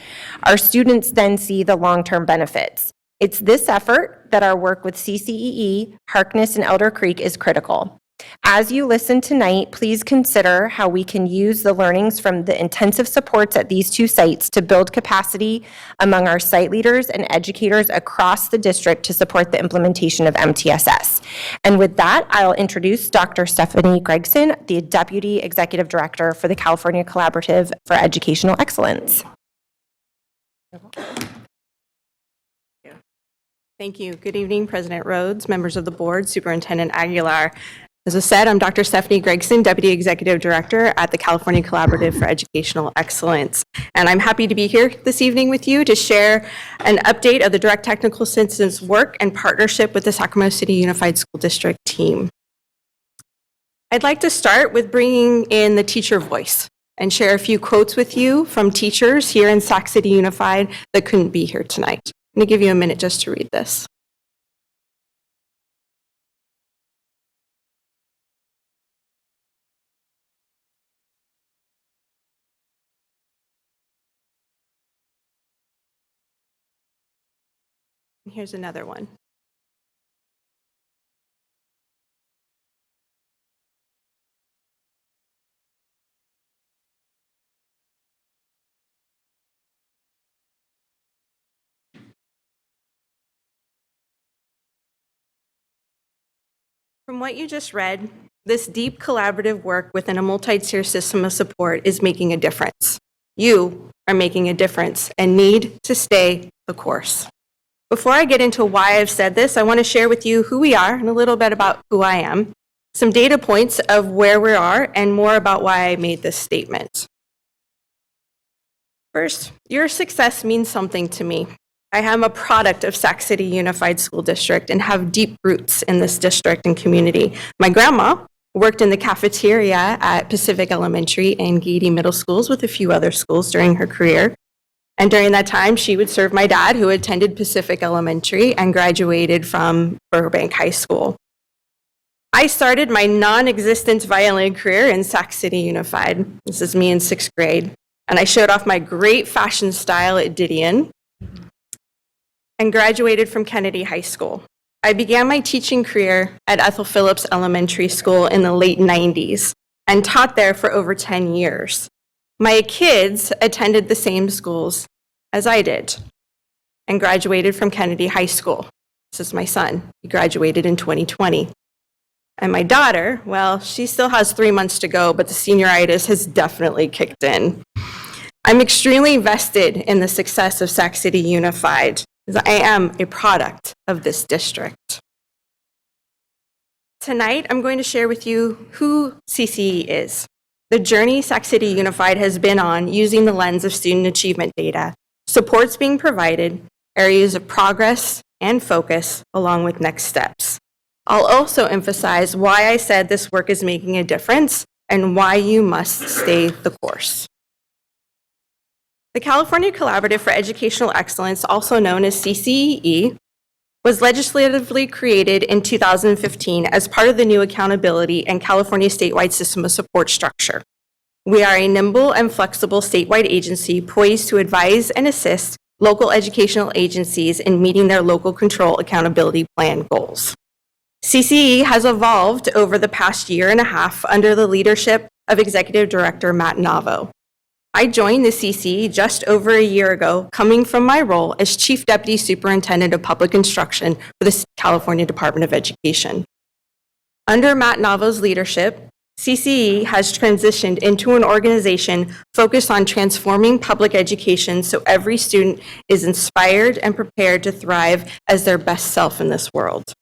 our students then see the long-term benefits. It's this effort that our work with CCEE, Harkness, and Elder Creek is critical. As you listen tonight, please consider how we can use the learnings from the intensive supports at these two sites to build capacity among our site leaders and educators across the district to support the implementation of MTSS. And with that, I'll introduce Dr. Stephanie Gregson, the Deputy Executive Director for the California Collaborative for Educational Excellence. Thank you. Good evening, President Rhodes, members of the board, Superintendent Aguilar. As I said, I'm Dr. Stephanie Gregson, Deputy Executive Director at the California Collaborative for Educational Excellence. And I'm happy to be here this evening with you to share an update of the direct technical assistance work and partnership with the Sacramento City Unified School District team. I'd like to start with bringing in the teacher voice and share a few quotes with you from teachers here in Sac City Unified that couldn't be here tonight. I'm going to give you a minute just to read this. And here's another one. From what you just read, this deep collaborative work within a multi-tier system of support is making a difference. You are making a difference and need to stay the course. Before I get into why I've said this, I want to share with you who we are and a little bit about who I am, some data points of where we are, and more about why I made this statement. First, your success means something to me. I am a product of Sac City Unified School District and have deep roots in this district and community. My grandma worked in the cafeteria at Pacific Elementary and Gaiety Middle Schools with a few other schools during her career. And during that time, she would serve my dad, who attended Pacific Elementary and graduated from Burbank High School. I started my non-existent violin career in Sac City Unified. This is me in 6th grade. And I showed off my great fashion style at Didion and graduated from Kennedy High School. I began my teaching career at Ethel Phillips Elementary School in the late 90s and taught there for over 10 years. My kids attended the same schools as I did and graduated from Kennedy High School. This is my son. He graduated in 2020. And my daughter, well, she still has 3 months to go, but the senioritis has definitely kicked in. I'm extremely vested in the success of Sac City Unified, as I am a product of this district. Tonight, I'm going to share with you who CCE is, the journey Sac City Unified has been on using the lens of student achievement data, supports being provided, areas of progress and focus, along with next steps. I'll also emphasize why I said this work is making a difference and why you must stay the course. The California Collaborative for Educational Excellence, also known as CCEE, was legislatively created in 2015 as part of the new accountability and California statewide system of support structure. We are a nimble and flexible statewide agency poised to advise and assist local educational agencies in meeting their local control accountability plan goals. CCE has evolved over the past year and a half under the leadership of Executive Director Matt Navo. I joined the CCE just over a year ago, coming from my role as Chief Deputy Superintendent of Public Instruction for the California Department of Education. Under Matt Navo's leadership, CCE has transitioned into an organization focused on transforming public education so every student is inspired and prepared to thrive as their best self in this world.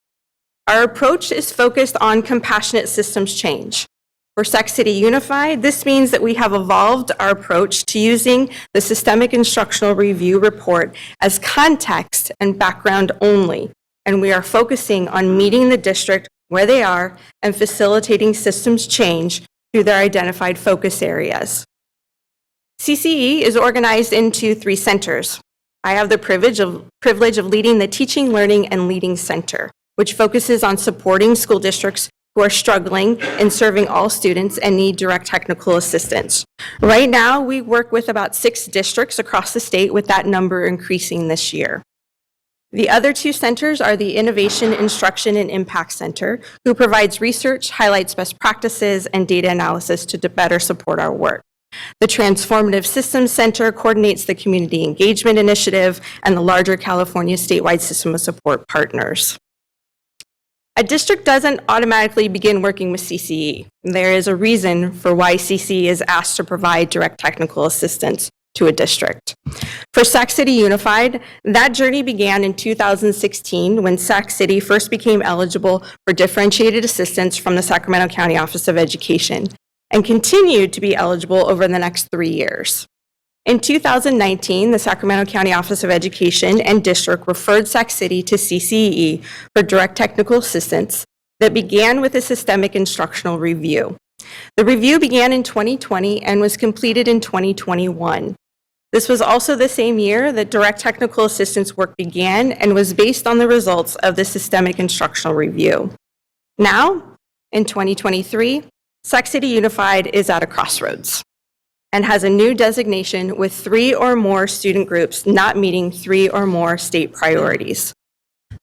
Our approach is focused on compassionate systems change. For Sac City Unified, this means that we have evolved our approach to using the Systemic Instructional Review report as context and background only, and we are focusing on meeting the district where they are and facilitating systems change through their identified focus areas. CCE is organized into 3 centers. I have the privilege of leading the Teaching, Learning, and Leading Center, which focuses on supporting school districts who are struggling in serving all students and need direct technical assistance. Right now, we work with about 6 districts across the state, with that number increasing this year. The other 2 centers are the Innovation, Instruction, and Impact Center, who provides research, highlights best practices, and data analysis to better support our work. The Transformative Systems Center coordinates the Community Engagement Initiative and the larger California statewide system of support partners. A district doesn't automatically begin working with CCE. There is a reason for why CCE is asked to provide direct technical assistance to a district. For Sac City Unified, that journey began in 2016 when Sac City first became eligible for differentiated assistance from the Sacramento County Office of Education and continued to be eligible over the next 3 years. In 2019, the Sacramento County Office of Education and District referred Sac City to CCE for direct technical assistance that began with a systemic instructional review. The review began in 2020 and was completed in 2021. This was also the same year that direct technical assistance work began and was based on the results of the systemic instructional review. Now, in 2023, Sac City Unified is at a crossroads and has a new designation with 3 or more student groups not meeting 3 or more state priorities.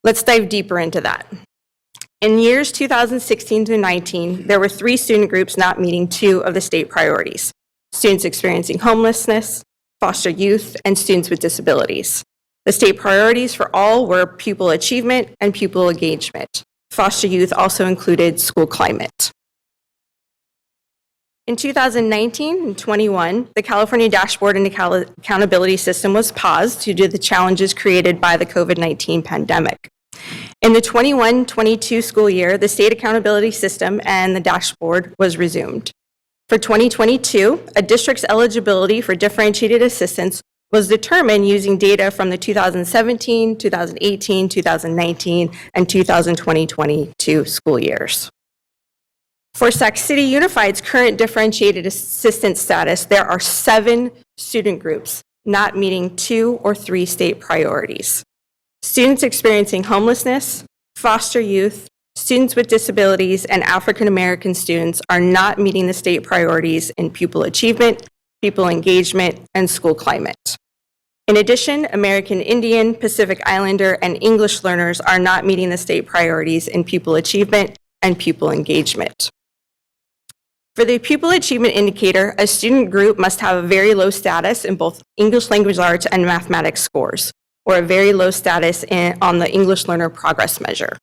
Let's dive deeper into that. In years 2016 to 19, there were 3 student groups not meeting 2 of the state priorities: students experiencing homelessness, foster youth, and students with disabilities. The state priorities for all were pupil achievement and pupil engagement. Foster youth also included school climate. In 2019 and 21, the California Dashboard and Accountability System was paused due to the challenges created by the COVID-19 pandemic. In the 21-22 school year, the state accountability system and the dashboard was resumed. For 2022, a district's eligibility for differentiated assistance was determined using data from the 2017, 2018, 2019, and 2020-22 school years. For Sac City Unified's current differentiated assistance status, there are 7 student groups not meeting 2 or 3 state priorities: students experiencing homelessness, foster youth, students with disabilities, and African American students are not meeting the state priorities in pupil achievement, pupil engagement, and school climate. In addition, American Indian, Pacific Islander, and English learners are not meeting the state priorities in pupil achievement and pupil engagement. For the pupil achievement indicator, a student group must have a very low status in both English language arts and mathematics scores, or a very low status on the English learner progress measure.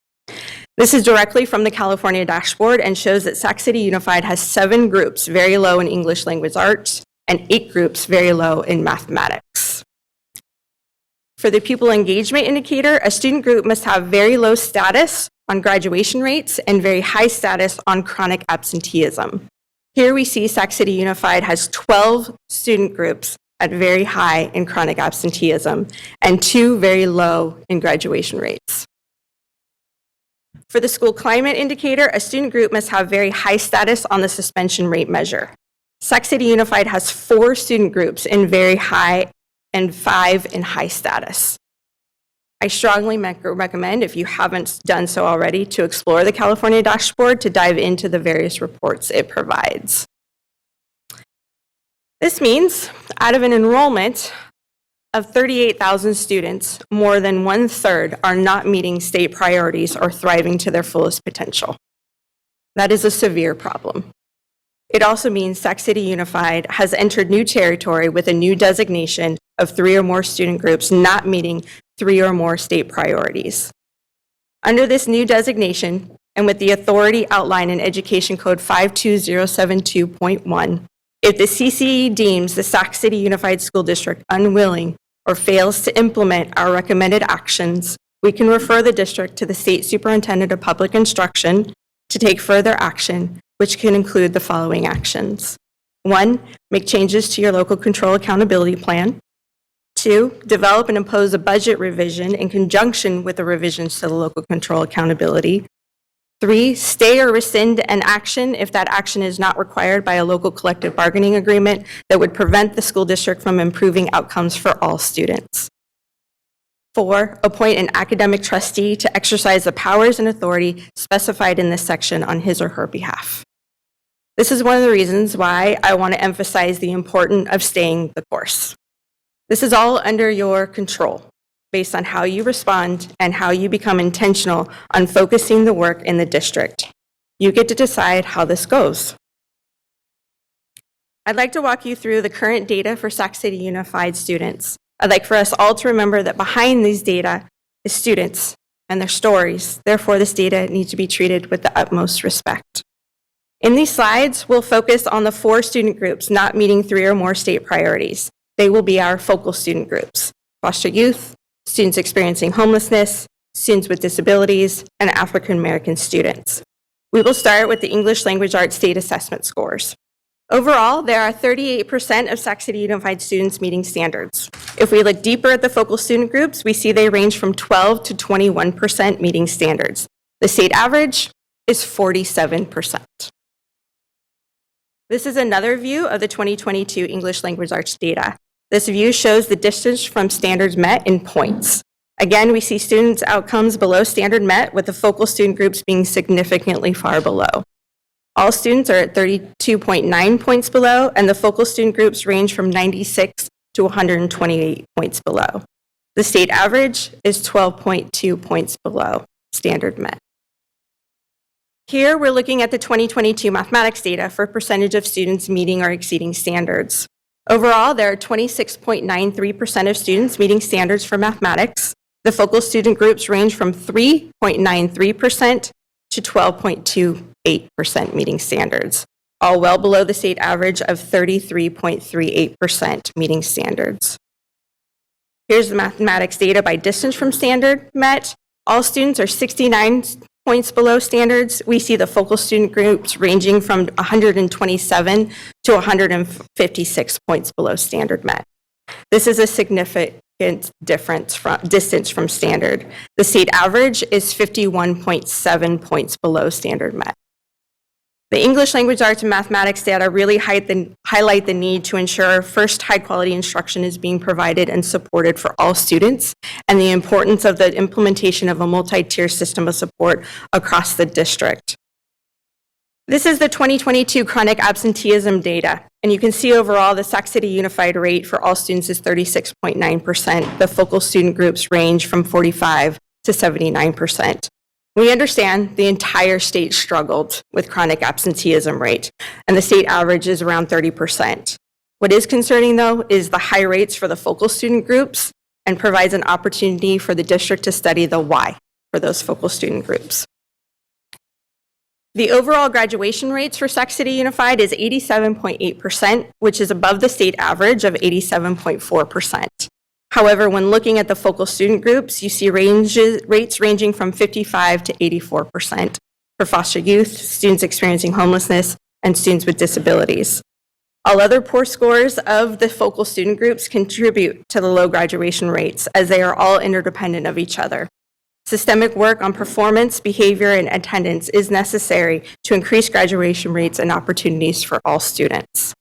This is directly from the California Dashboard and shows that Sac City Unified has 7 groups very low in English language arts and 8 groups very low in mathematics. For the pupil engagement indicator, a student group must have very low status on graduation rates and very high status on chronic absenteeism. Here we see Sac City Unified has 12 student groups at very high in chronic absenteeism and 2 very low in graduation rates. For the school climate indicator, a student group must have very high status on the suspension rate measure. Sac City Unified has 4 student groups in very high and 5 in high status. I strongly recommend, if you haven't done so already, to explore the California Dashboard to dive into the various reports it provides. This means, out of an enrollment of 38,000 students, more than 1/3 are not meeting state priorities or thriving to their fullest potential. That is a severe problem. It also means Sac City Unified has entered new territory with a new designation of 3 or more student groups not meeting 3 or more state priorities. Under this new designation, and with the authority outlined in Education Code 52072.1, if the CCE deems the Sac City Unified School District unwilling or fails to implement our recommended actions, we can refer the district to the State Superintendent of Public Instruction to take further action, which can include the following actions. 1, make changes to your local control accountability plan. 2, develop and impose a budget revision in conjunction with the revisions to the local control accountability. 3, stay or rescind an action if that action is not required by a local collective bargaining agreement that would prevent the school district from improving outcomes for all students. 4, appoint an academic trustee to exercise the powers and authority specified in this section on his or her behalf. This is one of the reasons why I want to emphasize the importance of staying the course. This is all under your control, based on how you respond and how you become intentional on focusing the work in the district. You get to decide how this goes. I'd like to walk you through the current data for Sac City Unified students. I'd like for us all to remember that behind these data is students and their stories. Therefore, this data needs to be treated with the utmost respect. In these slides, we'll focus on the 4 student groups not meeting 3 or more state priorities. They will be our focal student groups: foster youth, students experiencing homelessness, students with disabilities, and African American students. We will start with the English Language Arts State Assessment scores. Overall, there are 38% of Sac City Unified students meeting standards. If we look deeper at the focal student groups, we see they range from 12 to 21% meeting standards. The state average is 47%. This is another view of the 2022 English Language Arts data. This view shows the distance from standards met in points. Again, we see students' outcomes below standard met, with the focal student groups being significantly far below. All students are at 32.9 points below, and the focal student groups range from 96 to 128 points below. The state average is 12.2 points below standard met. Here, we're looking at the 2022 mathematics data for percentage of students meeting or exceeding standards. Overall, there are 26.93% of students meeting standards for mathematics. The focal student groups range from 3.93% to 12.28% meeting standards, all well below the state average of 33.38% meeting standards. Here's the mathematics data by distance from standard met. All students are 69 points below standards. We see the focal student groups ranging from 127 to 156 points below standard met. This is a significant distance from standard. The state average is 51.7 points below standard met. The English Language Arts and Mathematics data really highlight the need to ensure first high-quality instruction is being provided and supported for all students, and the importance of the implementation of a multi-tier system of support across the district. This is the 2022 chronic absenteeism data, and you can see overall the Sac City Unified rate for all students is 36.9%. The focal student groups range from 45 to 79%. We understand the entire state struggled with chronic absenteeism rate, and the state average is around 30%. What is concerning, though, is the high rates for the focal student groups, and provides an opportunity for the district to study the why for those focal student groups. The overall graduation rates for Sac City Unified is 87.8%, which is above the state average of 87.4%. However, when looking at the focal student groups, you see rates ranging from 55 to 84% for foster youth, students experiencing homelessness, and students with disabilities. All other poor scores of the focal student groups contribute to the low graduation rates, as they are all interdependent of each other. Systemic work on performance, behavior, and attendance is necessary to increase graduation rates and opportunities for all students.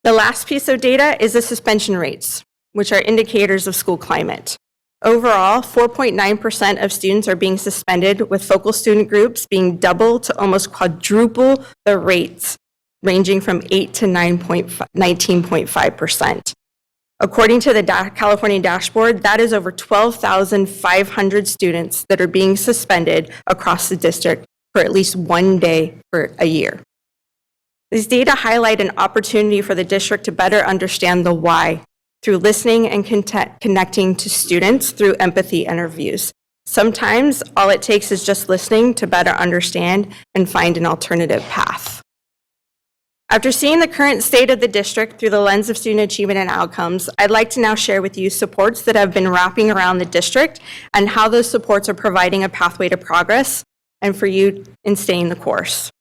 The last piece of data is the suspension rates, which are indicators of school climate. Overall, 4.9% of students are being suspended, with focal student groups being double to almost quadruple the rates, ranging from 8 to 19.5%. According to the California dashboard, that is over 12,500 students that are being suspended across the district for at least one day for a year. These data highlight an opportunity for the district to better understand the why through listening and connecting to students through empathy interviews. Sometimes all it takes is just listening to better understand and find an alternative path. After seeing the current state of the district through the lens of student achievement and outcomes, I'd like to now share with you supports that have been wrapping around the district and how those supports are providing a pathway to progress and for you in staying the course.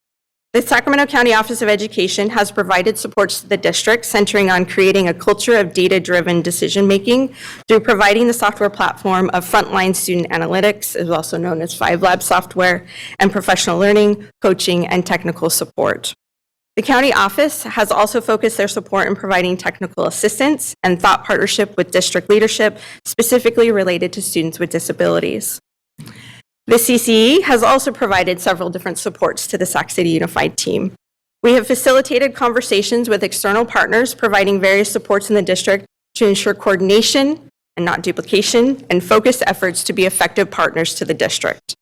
The Sacramento County Office of Education has provided supports to the district centering on creating a culture of data-driven decision-making through providing the software platform of Frontline Student Analytics, is also known as 5Lab software, and professional learning, coaching, and technical support. The county office has also focused their support in providing technical assistance and thought partnership with district leadership, specifically related to students with disabilities. The CCE has also provided several different supports to the Sac City Unified team. We have facilitated conversations with external partners, providing various supports in the district to ensure coordination and not duplication, and focused efforts to be effective partners to the district.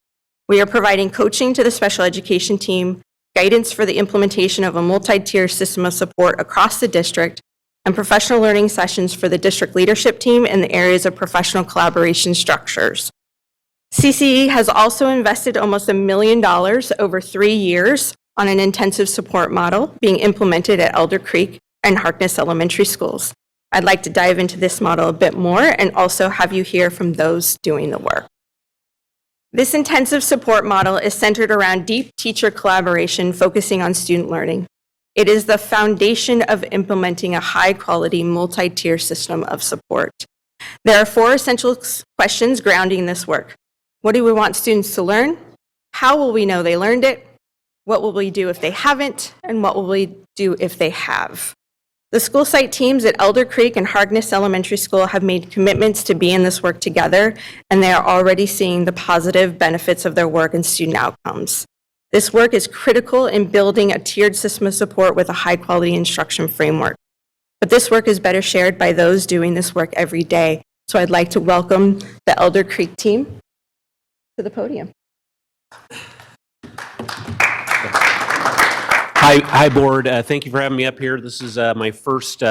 We are providing coaching to the special education team, guidance for the implementation of a multi-tier system of support across the district, and professional learning sessions for the district leadership team in the areas of professional collaboration structures. CCE has also invested almost $1 million over 3 years on an intensive support model being implemented at Elder Creek and Harkness Elementary Schools. I'd like to dive into this model a bit more and also have you hear from those doing the work. This intensive support model is centered around deep teacher collaboration focusing on student learning. It is the foundation of implementing a high-quality multi-tier system of support. There are 4 essential questions grounding this work. What do we want students to learn? How will we know they learned it? What will we do if they haven't? And what will we do if they have? The school site teams at Elder Creek and Harkness Elementary School have made commitments to be in this work together, and they are already seeing the positive benefits of their work and student outcomes. This work is critical in building a tiered system of support with a high-quality instruction framework. But this work is better shared by those doing this work every day. So I'd like to welcome the Elder Creek team to the podium. Hi, board. Thank you for having me up here. This is my first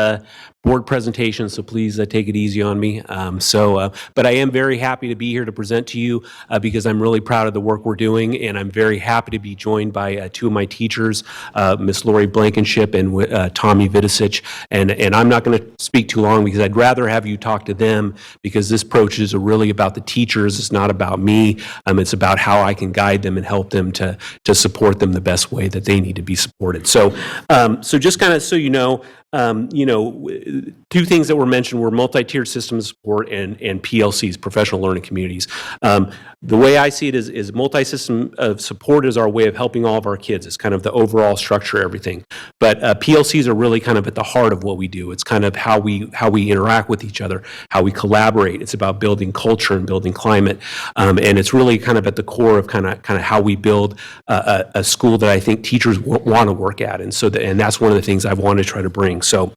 board presentation, so please take it easy on me. But I am very happy to be here to present to you because I'm really proud of the work we're doing, and I'm very happy to be joined by 2 of my teachers, Miss Lori Blankenship and Tommy Vidicic. And I'm not going to speak too long because I'd rather have you talk to them, because this approach is really about the teachers. It's not about me. It's about how I can guide them and help them to support them the best way that they need to be supported. So just kind of so you know, 2 things that were mentioned were multi-tiered systems of support and PLCs, professional learning communities. The way I see it is multi-system of support is our way of helping all of our kids. It's kind of the overall structure of everything. But PLCs are really kind of at the heart of what we do. It's kind of how we interact with each other, how we collaborate. It's about building culture and building climate. And it's really kind of at the core of kind of how we build a school that I think teachers want to work at. And that's one of the things I want to try to bring. So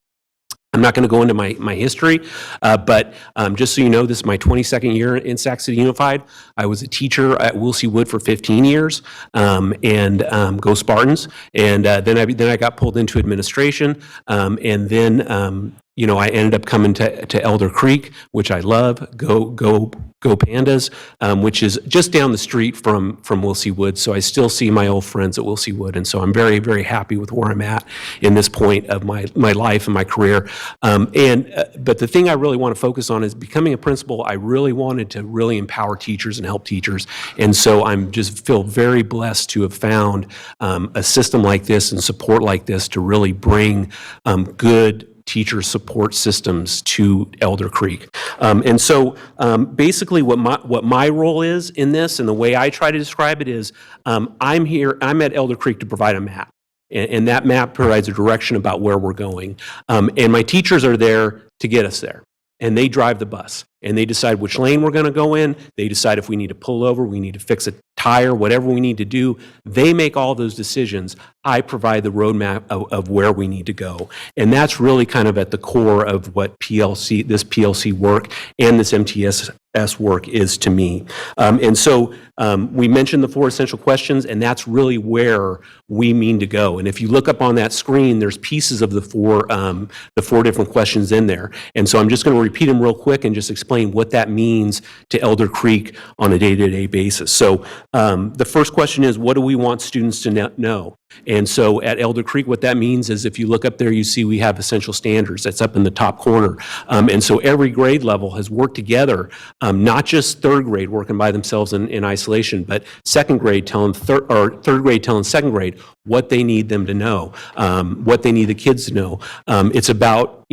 I'm not going to go into my history, but just so you know, this is my 22nd year in Sac City Unified. I was a teacher at Wilsey Wood for 15 years, and go Spartans. And then I got pulled into administration, and then I ended up coming to Elder Creek, which I love. Go Pandas, which is just down the street from Wilsey Wood. So I still see my old friends at Wilsey Wood, and so I'm very, very happy with where I'm at in this point of my life and my career. But the thing I really want to focus on is becoming a principal. I really wanted to really empower teachers and help teachers, and so I'm just feel very blessed to have found a system like this and support like this to really bring good teacher support systems to Elder Creek. And so basically what my role is in this, and the way I try to describe it is, I'm at Elder Creek to provide a map. And that map provides a direction about where we're going. And my teachers are there to get us there. And they drive the bus. And they decide which lane we're going to go in. They decide if we need to pull over, we need to fix a tire, whatever we need to do. They make all those decisions. I provide the roadmap of where we need to go. And that's really kind of at the core of what this PLC work and this MTSS work is to me. And so we mentioned the 4 essential questions, and that's really where we mean to go. And if you look up on that screen, there's pieces of the four different questions in there. And so I'm just going to repeat them real quick and just explain what that means to Elder Creek on a day-to-day basis. So the first question is, what do we want students to know? And so at Elder Creek, what that means is if you look up there, you see we have essential standards. That's up in the top corner. And so every grade level has worked together, not just third grade working by themselves in isolation, but second grade telling third grade telling second grade what they need them to know, what they need the kids to know. It's about,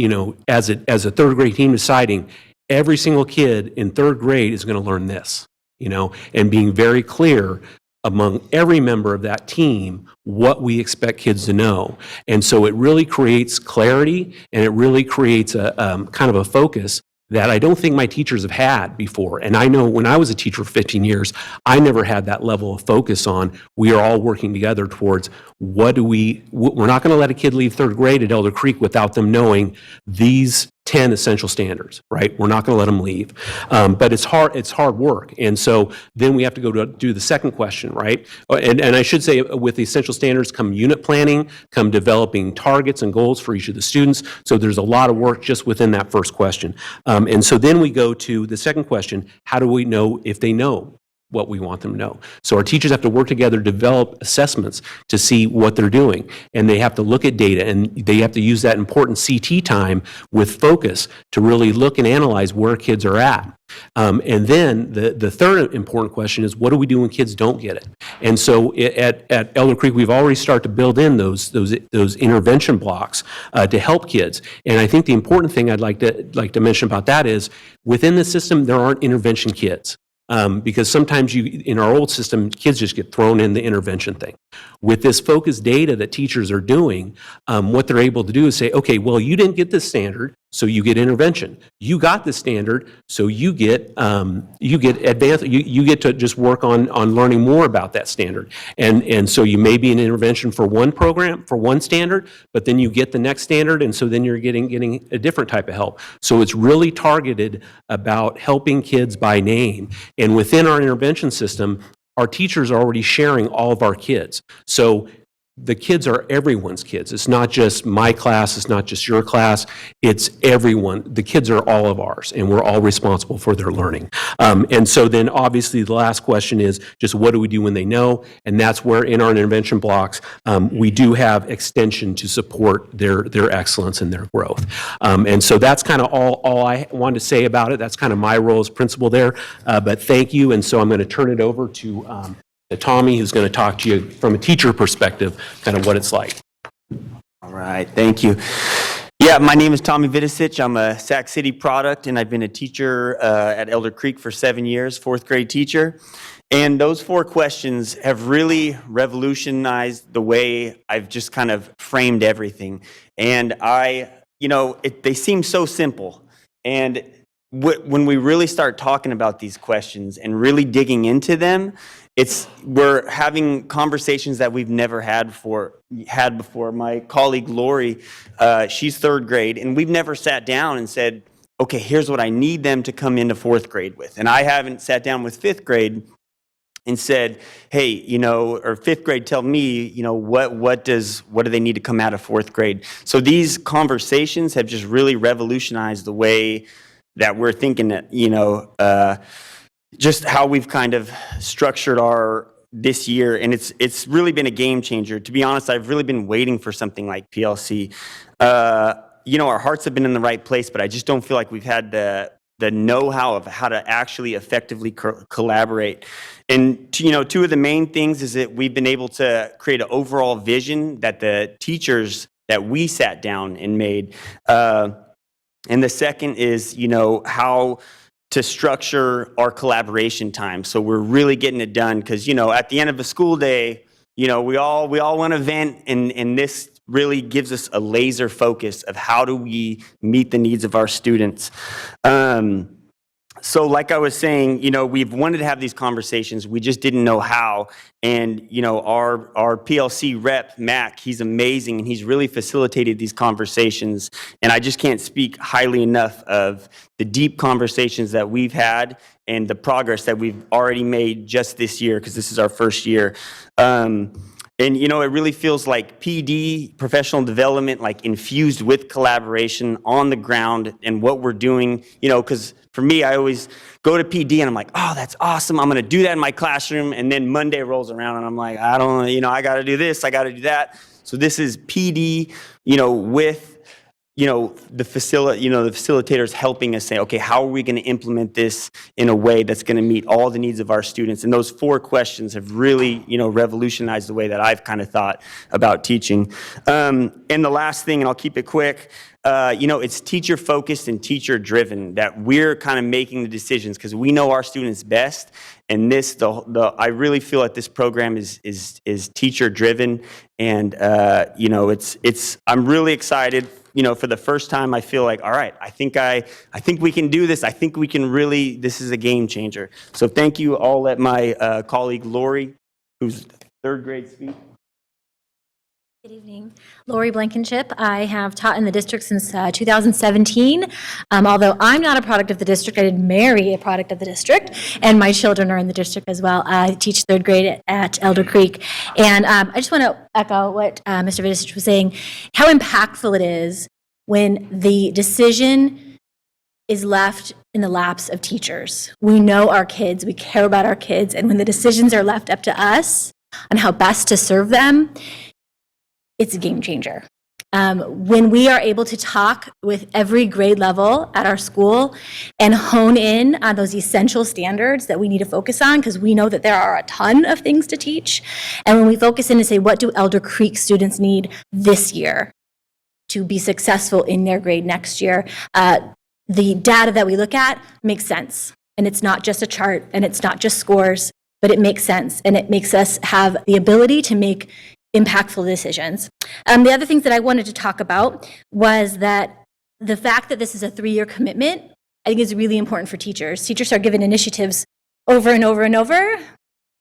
as a third grade team deciding every single kid in third grade is going to learn this, and being very clear among every member of that team what we expect kids to know. And so it really creates clarity, and it really creates a kind of a focus that I don't think my teachers have had before. And I know when I was a teacher for 15 years, I never had that level of focus on, we are all working together towards we're not going to let a kid leave third grade at Elder Creek without them knowing these 10 essential standards, right? We're not going to let them leave. But it's hard work. And so then we have to go to do the second question, right? And I should say with the essential standards come unit planning, come developing targets and goals for each of the students. So there's a lot of work just within that first question. And so then we go to the second question, how do we know if they know what we want them to know? So our teachers have to work together to develop assessments to see what they're doing. And they have to look at data, and they have to use that important CT time with focus to really look and analyze where kids are at. And then the third important question is, what do we do when kids don't get it? And so at Elder Creek, we've already started to build in those intervention blocks to help kids. And I think the important thing I'd like to mention about that is, within the system, there aren't intervention kids. Because sometimes in our old system, kids just get thrown in the intervention thing. With this focused data that teachers are doing, what they're able to do is say, okay, well, you didn't get this standard, so you get intervention. You got the standard, so you get advanced. You get to just work on learning more about that standard. And so you may be an intervention for one program, for one standard, but then you get the next standard, and so then you're getting a different type of help. So it's really targeted about helping kids by name. And within our intervention system, our teachers are already sharing all of our kids. So the kids are everyone's kids. It's not just my class, it's not just your class, it's everyone. The kids are all of ours, and we're all responsible for their learning. And so then obviously the last question is just, what do we do when they know? And that's where in our intervention blocks, we do have extension to support their excellence and their growth. And so that's kind of all I wanted to say about it. That's kind of my role as principal there. But thank you. And so I'm going to turn it over to Tommy, who's going to talk to you from a teacher perspective, kind of what it's like. All right, thank you. Yeah, my name is Tommy Vidicic. I'm a Sac City product, and I've been a teacher at Elder Creek for 7 years, fourth grade teacher. And those 4 questions have really revolutionized the way I've just kind of framed everything. And they seem so simple. And when we really start talking about these questions and really digging into them, we're having conversations that we've never had before. My colleague Lori, she's third grade, and we've never sat down and said, okay, here's what I need them to come into fourth grade with. And I haven't sat down with fifth grade and said, hey, or fifth grade, tell me, what do they need to come out of fourth grade? So these conversations have just really revolutionized the way that we're thinking that, just how we've kind of structured this year, and it's really been a game changer. To be honest, I've really been waiting for something like PLC. Our hearts have been in the right place, but I just don't feel like we've had the know-how of how to actually effectively collaborate. And two of the main things is that we've been able to create an overall vision that the teachers that we sat down and made. And the second is, how to structure our collaboration time. So we're really getting it done because, at the end of a school day, we all want to vent, and this really gives us a laser focus of how do we meet the needs of our students. So like I was saying, we've wanted to have these conversations. We just didn't know how. And, our PLC rep, Mac, he's amazing, and he's really facilitated these conversations. And I just can't speak highly enough of the deep conversations that we've had and the progress that we've already made just this year, because this is our first year. And, it really feels like PD, professional development, like infused with collaboration on the ground and what we're doing, because for me, I always go to PD and I'm like, oh, that's awesome. I'm going to do that in my classroom. And then Monday rolls around and I'm like, I don't, I got to do this. I got to do that. So this is PD, with the facilitators helping us say, okay, how are we going to implement this in a way that's going to meet all the needs of our students? And those 4 questions have really, revolutionized the way that I've kind of thought about teaching. And the last thing, and I'll keep it quick, it's teacher focused and teacher driven, that we're kind of making the decisions because we know our students best. And I really feel like this program is teacher driven, and I'm really excited. For the first time, I feel like, all right, I think we can do this. I think we can really. This is a game changer. So thank you. I'll let my colleague Lori, who's 3rd grade, speak. Good evening. Lori Blankenship. I have taught in the district since 2017. Although I'm not a product of the district, I did marry a product of the district, and my children are in the district as well. I teach 3rd grade at Elder Creek. And I just want to echo what Mr. Vidicich was saying, how impactful it is when the decision is left in the laps of teachers. We know our kids, we care about our kids, and when the decisions are left up to us on how best to serve them, it's a game changer. When we are able to talk with every grade level at our school and hone in on those essential standards that we need to focus on, because we know that there are a ton of things to teach, and when we focus in and say, what do Elder Creek students need this year to be successful in their grade next year, the data that we look at makes sense. And it's not just a chart, and it's not just scores, but it makes sense, and it makes us have the ability to make impactful decisions. The other things that I wanted to talk about was that the fact that this is a 3-year commitment, I think is really important for teachers. Teachers are given initiatives over and over and over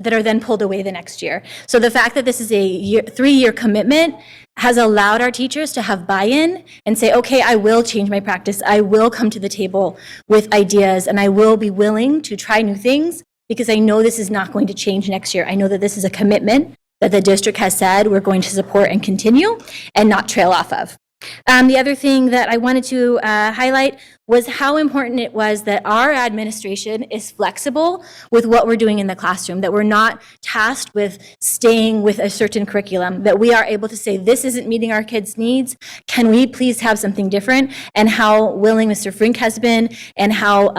that are then pulled away the next year. So the fact that this is a 3-year commitment has allowed our teachers to have buy-in and say, okay, I will change my practice. I will come to the table with ideas, and I will be willing to try new things because I know this is not going to change next year. I know that this is a commitment that the district has said we're going to support and continue and not trail off of. The other thing that I wanted to highlight was how important it was that our administration is flexible with what we're doing in the classroom, that we're not tasked with staying with a certain curriculum, that we are able to say, this isn't meeting our kids' needs. Can we please have something different? And how willing Mr. Frink has been, and how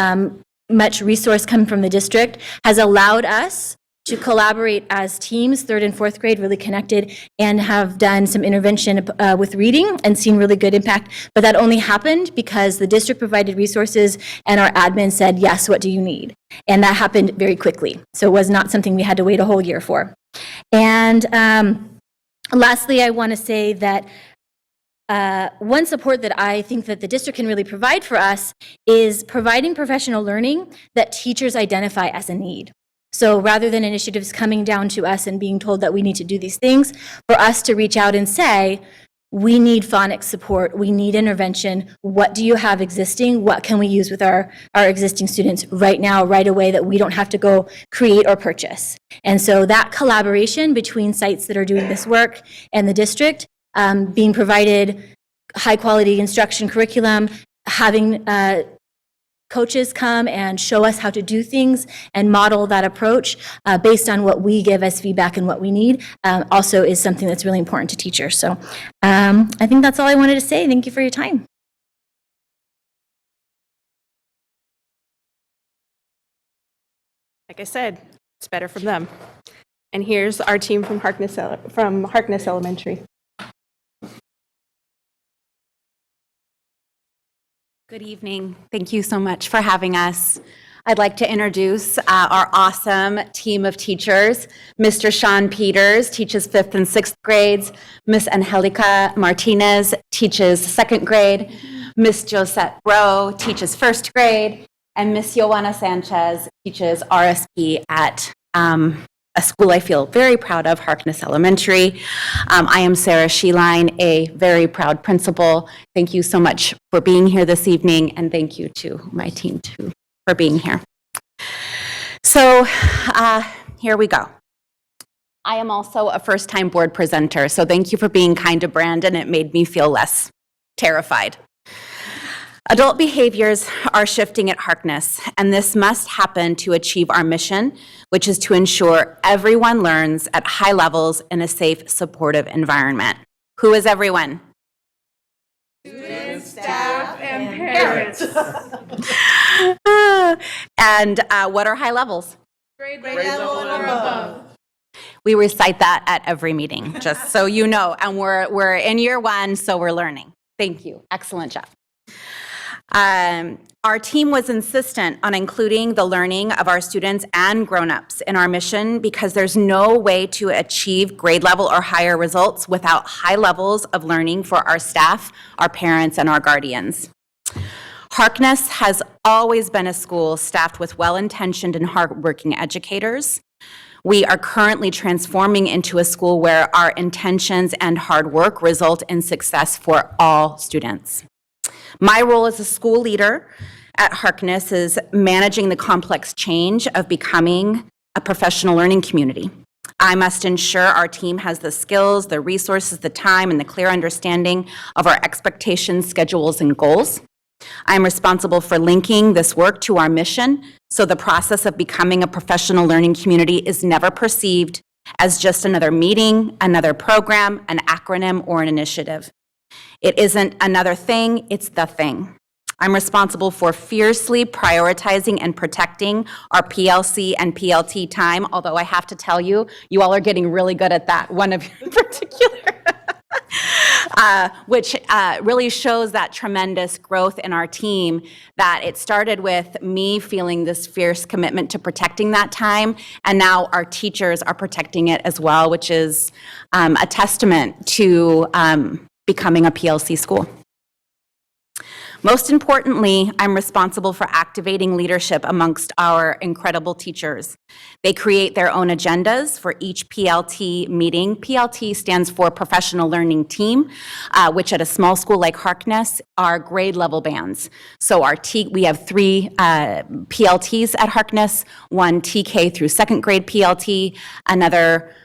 much resource coming from the district has allowed us to collaborate as teams, 3rd and 4th grade, really connected, and have done some intervention with reading and seen really good impact. But that only happened because the district provided resources and our admin said, yes, what do you need? And that happened very quickly. So it was not something we had to wait a whole year for. And lastly, I want to say that one support that I think that the district can really provide for us is providing professional learning that teachers identify as a need. So rather than initiatives coming down to us and being told that we need to do these things, for us to reach out and say, we need phonics support, we need intervention, what do you have existing, what can we use with our existing students right now, right away, that we don't have to go create or purchase. And so that collaboration between sites that are doing this work and the district, being provided high quality instruction curriculum, having coaches come and show us how to do things and model that approach based on what we give as feedback and what we need, also is something that's really important to teachers. So I think that's all I wanted to say. Thank you for your time. Like I said, it's better from them. And here's our team from Harkness Elementary. Good evening. Thank you so much for having us. I'd like to introduce our awesome team of teachers. Mr. Sean Peters teaches 5th and 6th grades. Miss Angelica Martinez teaches 2nd grade. Miss Josette Rowe teaches 1st grade. And Miss Joanna Sanchez teaches RSP at a school I feel very proud of, Harkness Elementary. I am Sarah Sheline, a very proud principal. Thank you so much for being here this evening, and thank you to my team too for being here. So here we go. I am also a first-time board presenter, so thank you for being kind to Brandon. It made me feel less terrified. Adult behaviors are shifting at Harkness, and this must happen to achieve our mission, which is to ensure everyone learns at high levels in a safe, supportive environment. Who is everyone? Students, staff, and parents. And what are high levels? Grade level and above. We recite that at every meeting, just so you know. And we're in year one, so we're learning. Thank you. Excellent job. Our team was insistent on including the learning of our students and grown-ups in our mission because there's no way to achieve grade level or higher results without high levels of learning for our staff, our parents, and our guardians. Harkness has always been a school staffed with well-intentioned and hardworking educators. We are currently transforming into a school where our intentions and hard work result in success for all students. My role as a school leader at Harkness is managing the complex change of becoming a professional learning community. I must ensure our team has the skills, the resources, the time, and the clear understanding of our expectations, schedules, and goals. I'm responsible for linking this work to our mission, so the process of becoming a professional learning community is never perceived as just another meeting, another program, an acronym, or an initiative. It isn't another thing, it's the thing. I'm responsible for fiercely prioritizing and protecting our PLC and PLT time, although I have to tell you, you all are getting really good at that, one of you in particular. Which really shows that tremendous growth in our team, that it started with me feeling this fierce commitment to protecting that time, and now our teachers are protecting it as well, which is a testament to becoming a PLC school. Most importantly, I'm responsible for activating leadership amongst our incredible teachers. They create their own agendas for each PLT meeting. PLT stands for Professional Learning Team, which at a small school like Harkness are grade level bands. So we have 3 PLTs at Harkness, one TK through 2nd grade PLT, another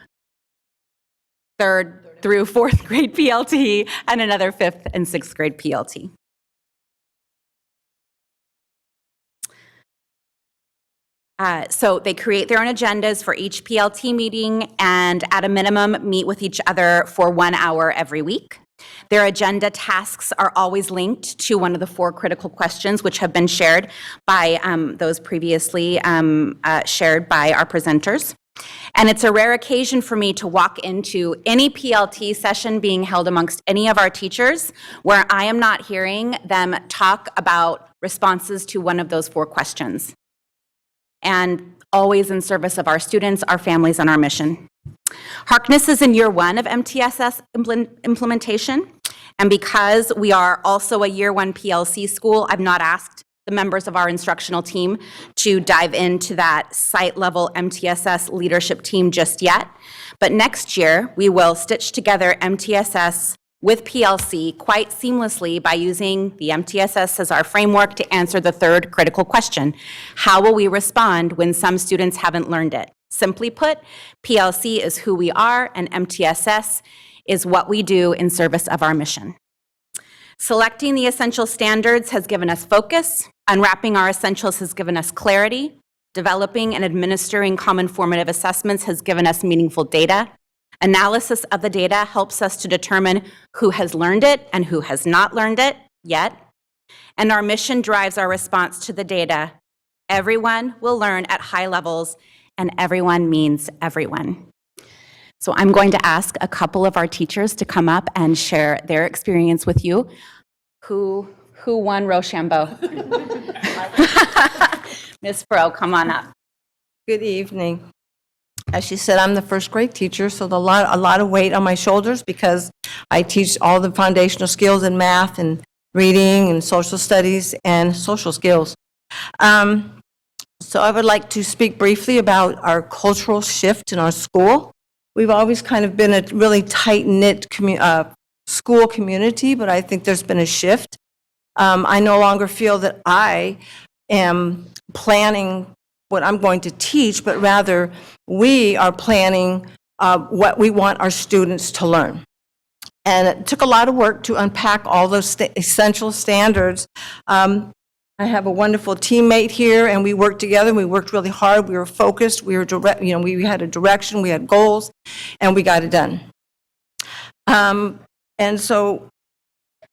3rd through 4th grade PLT, and another 5th and 6th grade PLT. So they create their own agendas for each PLT meeting and at a minimum meet with each other for 1 hour every week. Their agenda tasks are always linked to one of the 4 critical questions which have been shared by those previously shared by our presenters. And it's a rare occasion for me to walk into any PLT session being held amongst any of our teachers where I am not hearing them talk about responses to one of those 4 questions. And always in service of our students, our families, and our mission. Harkness is in year 1 of MTSS implementation, and because we are also a year 1 PLC school, I've not asked the members of our instructional team to dive into that site-level MTSS leadership team just yet. But next year, we will stitch together MTSS with PLC quite seamlessly by using the MTSS as our framework to answer the 3rd critical question. How will we respond when some students haven't learned it? Simply put, PLC is who we are, and MTSS is what we do in service of our mission. Selecting the essential standards has given us focus. Unwrapping our essentials has given us clarity. Developing and administering common formative assessments has given us meaningful data. Analysis of the data helps us to determine who has learned it and who has not learned it yet. And our mission drives our response to the data. Everyone will learn at high levels, and everyone means everyone. So I'm going to ask a couple of our teachers to come up and share their experience with you. Who won Rochambeau? Miss Fro, come on up. Good evening. As she said, I'm the 1st grade teacher, so a lot of weight on my shoulders because I teach all the foundational skills in math and reading and social studies and social skills. So I would like to speak briefly about our cultural shift in our school. We've always kind of been a really tight-knit school community, but I think there's been a shift. I no longer feel that I am planning what I'm going to teach, but rather we are planning what we want our students to learn. And it took a lot of work to unpack all those essential standards. I have a wonderful teammate here, and we worked together. We worked really hard. We were focused. We were direct. We had a direction. We had goals, and we got it done. And so,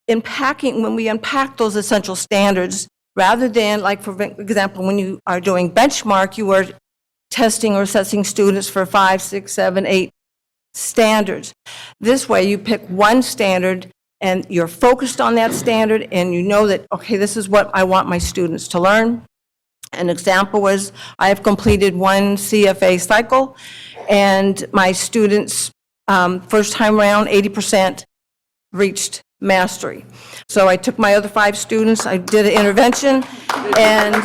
when we unpack those essential standards, rather than, like, for example, when you are doing benchmark, you are testing or assessing students for 5, 6, 7, 8 standards. This way, you pick one standard and you're focused on that standard, and you know that, okay, this is what I want my students to learn. An example was I have completed one CFA cycle, and my students, first time around, 80% reached mastery. So I took my other 5 students, I did an intervention, and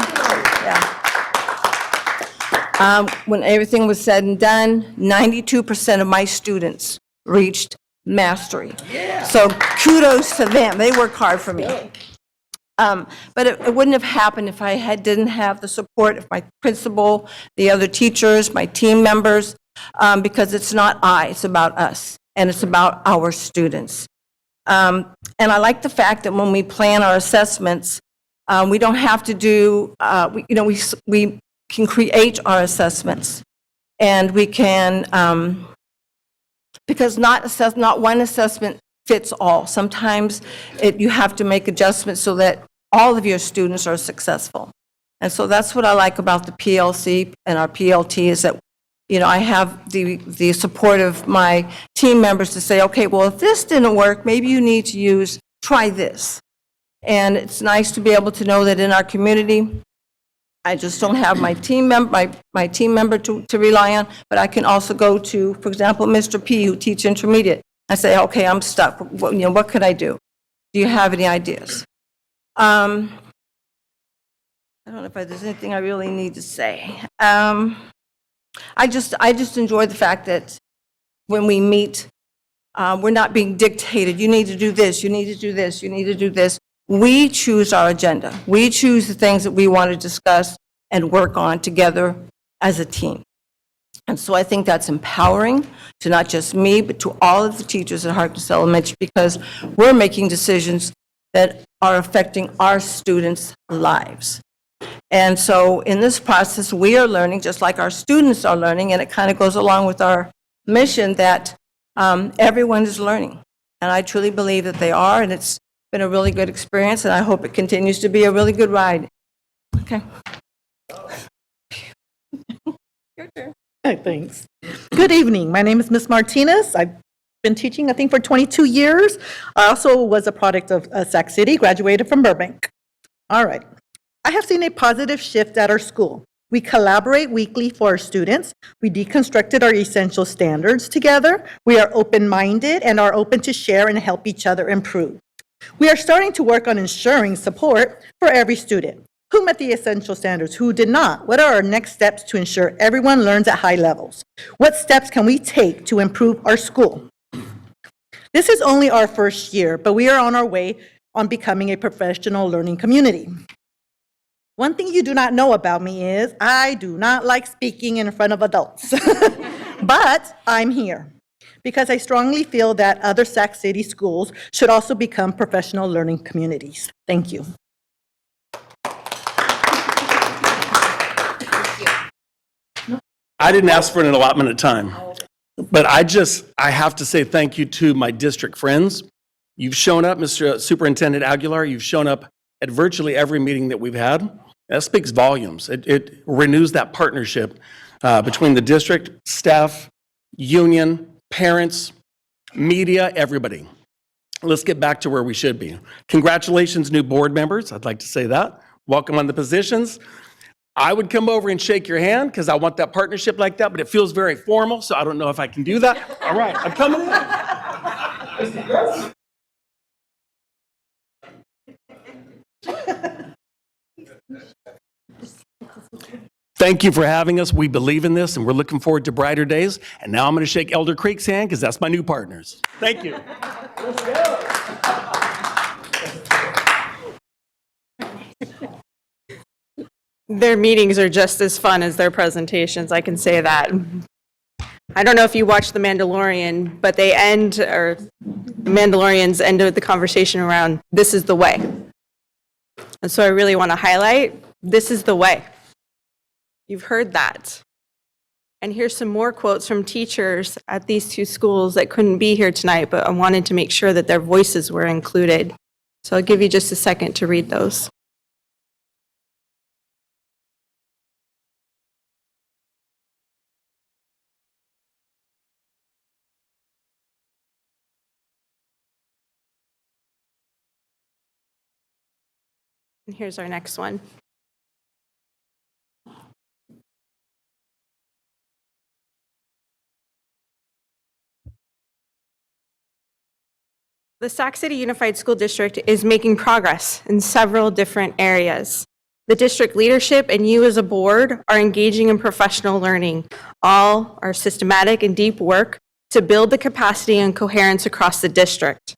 when everything was said and done, 92% of my students reached mastery. So kudos to them. They worked hard for me. But it wouldn't have happened if I didn't have the support of my principal, the other teachers, my team members, because it's not it's about us, and it's about our students. And I like the fact that when we plan our assessments, we don't have to do, we can create our assessments, and we can, because not one assessment fits all. Sometimes you have to make adjustments so that all of your students are successful. And so that's what I like about the PLC and our PLT is that, I have the support of my team members to say, okay, well, if this didn't work, maybe you need to try this. And it's nice to be able to know that in our community, I just don't have my team member to rely on, but I can also go to, for example, Mr. P, who teaches intermediate. I say, okay, I'm stuck. What could I do? Do you have any ideas? I don't know if there's anything I really need to say. I just enjoy the fact that when we meet, we're not being dictated. You need to do this. You need to do this. You need to do this. We choose our agenda. We choose the things that we want to discuss and work on together as a team. And so I think that's empowering to not just me, but to all of the teachers at Harkness Elementary, because we're making decisions that are affecting our students' lives. And so in this process, we are learning just like our students are learning, and it kind of goes along with our mission that everyone is learning. And I truly believe that they are, and it's been a really good experience, and I hope it continues to be a really good ride. Okay. Your turn. Thanks. Good evening. My name is Ms. Martinez. I've been teaching, I think, for 22 years. I also was a product of Sac City, graduated from Burbank. All right. I have seen a positive shift at our school. We collaborate weekly for our students. We deconstructed our essential standards together. We are open-minded and are open to share and help each other improve. We are starting to work on ensuring support for every student. Who met the essential standards? Who did not? What are our next steps to ensure everyone learns at high levels? What steps can we take to improve our school? This is only our first year, but we are on our way on becoming a professional learning community. One thing you do not know about me is I do not like speaking in front of adults, but I'm here because I strongly feel that other Sac City schools should also become professional learning communities. Thank you. I didn't ask for an allotment of time, but I have to say thank you to my district friends. You've shown up, Mr. Superintendent Aguilar, you've shown up at virtually every meeting that we've had. That speaks volumes. It renews that partnership between the district, staff, union, parents, media, everybody. Let's get back to where we should be. Congratulations, new board members. I'd like to say that. Welcome on the positions. I would come over and shake your hand because I want that partnership like that, but it feels very formal, so I don't know if I can do that. All right, I'm coming in. Thank you for having us. We believe in this, and we're looking forward to brighter days. And now I'm going to shake Elder Creek's hand because that's my new partners. Thank you. Let's go. Their meetings are just as fun as their presentations, I can say that. I don't know if you watched The Mandalorian, but the Mandalorians ended the conversation around, this is the way. And so I really want to highlight, this is the way. You've heard that. And here's some more quotes from teachers at these two schools that couldn't be here tonight, but I wanted to make sure that their voices were included. So I'll give you just a second to read those. And here's our next one. The Sac City Unified School District is making progress in several different areas. The district leadership and you as a board are engaging in professional learning. All are systematic and deep work to build the capacity and coherence across the district.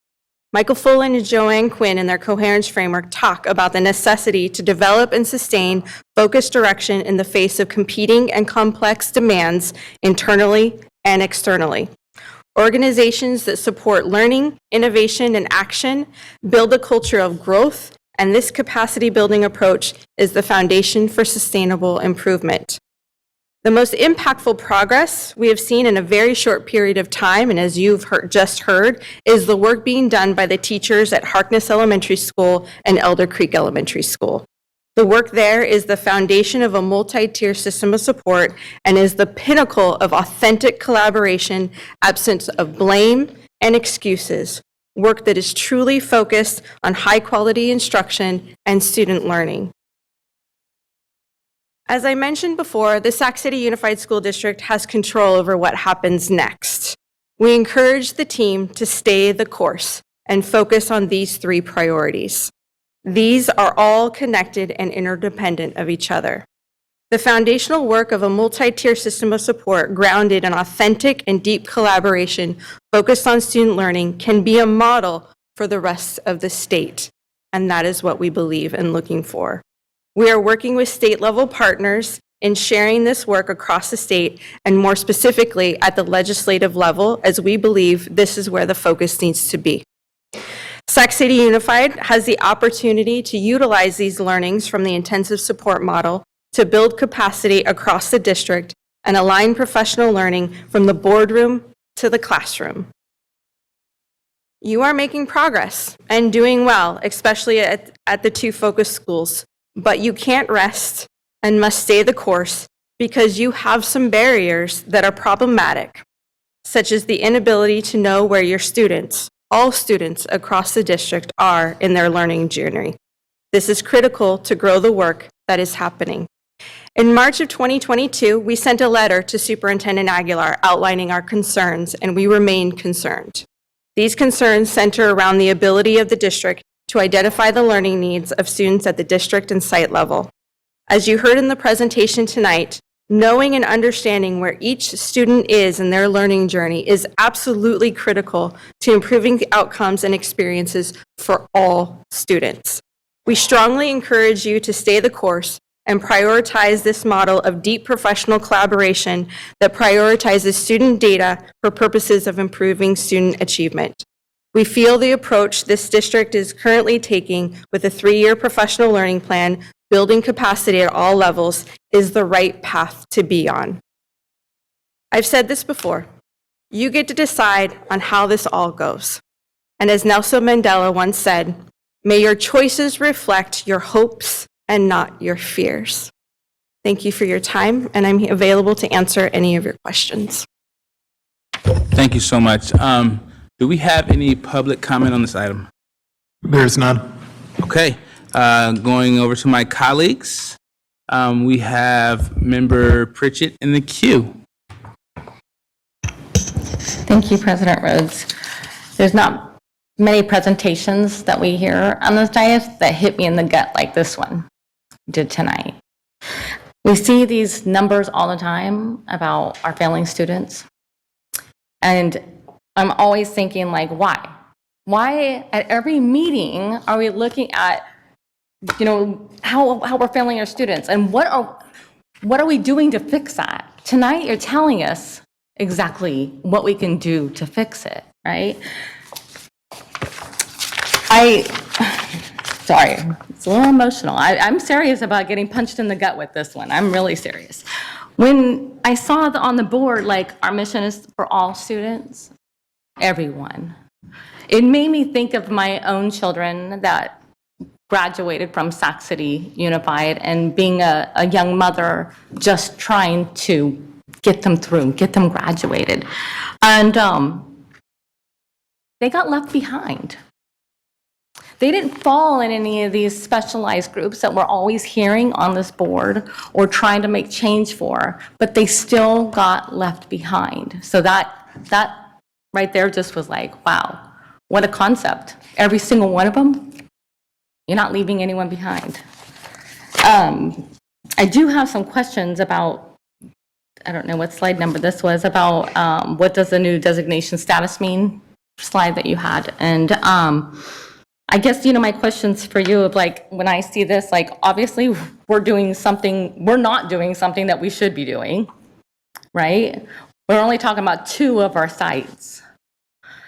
Michael Fullen and Joanne Quinn in their coherence framework talk about the necessity to develop and sustain focused direction in the face of competing and complex demands internally and externally. Organizations that support learning, innovation, and action build a culture of growth, and this capacity building approach is the foundation for sustainable improvement. The most impactful progress we have seen in a very short period of time, and as you've just heard, is the work being done by the teachers at Harkness Elementary School and Elder Creek Elementary School. The work there is the foundation of a multi-tier system of support and is the pinnacle of authentic collaboration, absence of blame and excuses, work that is truly focused on high-quality instruction and student learning. As I mentioned before, the Sac City Unified School District has control over what happens next. We encourage the team to stay the course and focus on these three priorities. These are all connected and interdependent of each other. The foundational work of a multi-tier system of support grounded in authentic and deep collaboration focused on student learning can be a model for the rest of the state, and that is what we believe in looking for. We are working with state-level partners in sharing this work across the state and more specifically at the legislative level, as we believe this is where the focus needs to be. Sac City Unified has the opportunity to utilize these learnings from the intensive support model to build capacity across the district and align professional learning from the boardroom to the classroom. You are making progress and doing well, especially at the two focus schools. But you can't rest and must stay the course because you have some barriers that are problematic, such as the inability to know where your students, all students across the district, are in their learning journey. This is critical to grow the work that is happening. In March of 2022, we sent a letter to Superintendent Aguilar outlining our concerns, and we remain concerned. These concerns center around the ability of the district to identify the learning needs of students at the district and site level. As you heard in the presentation tonight, knowing and understanding where each student is in their learning journey is absolutely critical to improving the outcomes and experiences for all students. We strongly encourage you to stay the course and prioritize this model of deep professional collaboration that prioritizes student data for purposes of improving student achievement. We feel the approach this district is currently taking with a 3-year professional learning plan, building capacity at all levels, is the right path to be on. I've said this before, you get to decide on how this all goes. And as Nelson Mandela once said, may your choices reflect your hopes and not your fears. Thank you for your time, and I'm available to answer any of your questions. Thank you so much. Do we have any public comment on this item? There's none. Okay, going over to my colleagues. We have Member Pritchett in the queue. Thank you, President Rhodes. There's not many presentations that we hear on this dais that hit me in the gut like this one did tonight. We see these numbers all the time about our failing students. And I'm always thinking, like, why? Why at every meeting are we looking at, how we're failing our students? And what are we doing to fix that? Tonight, you're telling us exactly what we can do to fix it, right? Sorry, it's a little emotional. I'm serious about getting punched in the gut with this one. I'm really serious. When I saw on the board, like, our mission is for all students, everyone, it made me think of my own children that graduated from Sac City Unified and being a young mother just trying to get them through, get them graduated. And they got left behind. They didn't fall in any of these specialized groups that we're always hearing on this board or trying to make change for, but they still got left behind. So that right there just was like, wow, what a concept. Every single one of them, you're not leaving anyone behind. I do have some questions about, I don't know what slide number this was, about what does the new designation status mean, slide that you had. And I guess, my questions for you of, like, when I see this, like, obviously we're not doing something that we should be doing, right? We're only talking about 2 of our sites.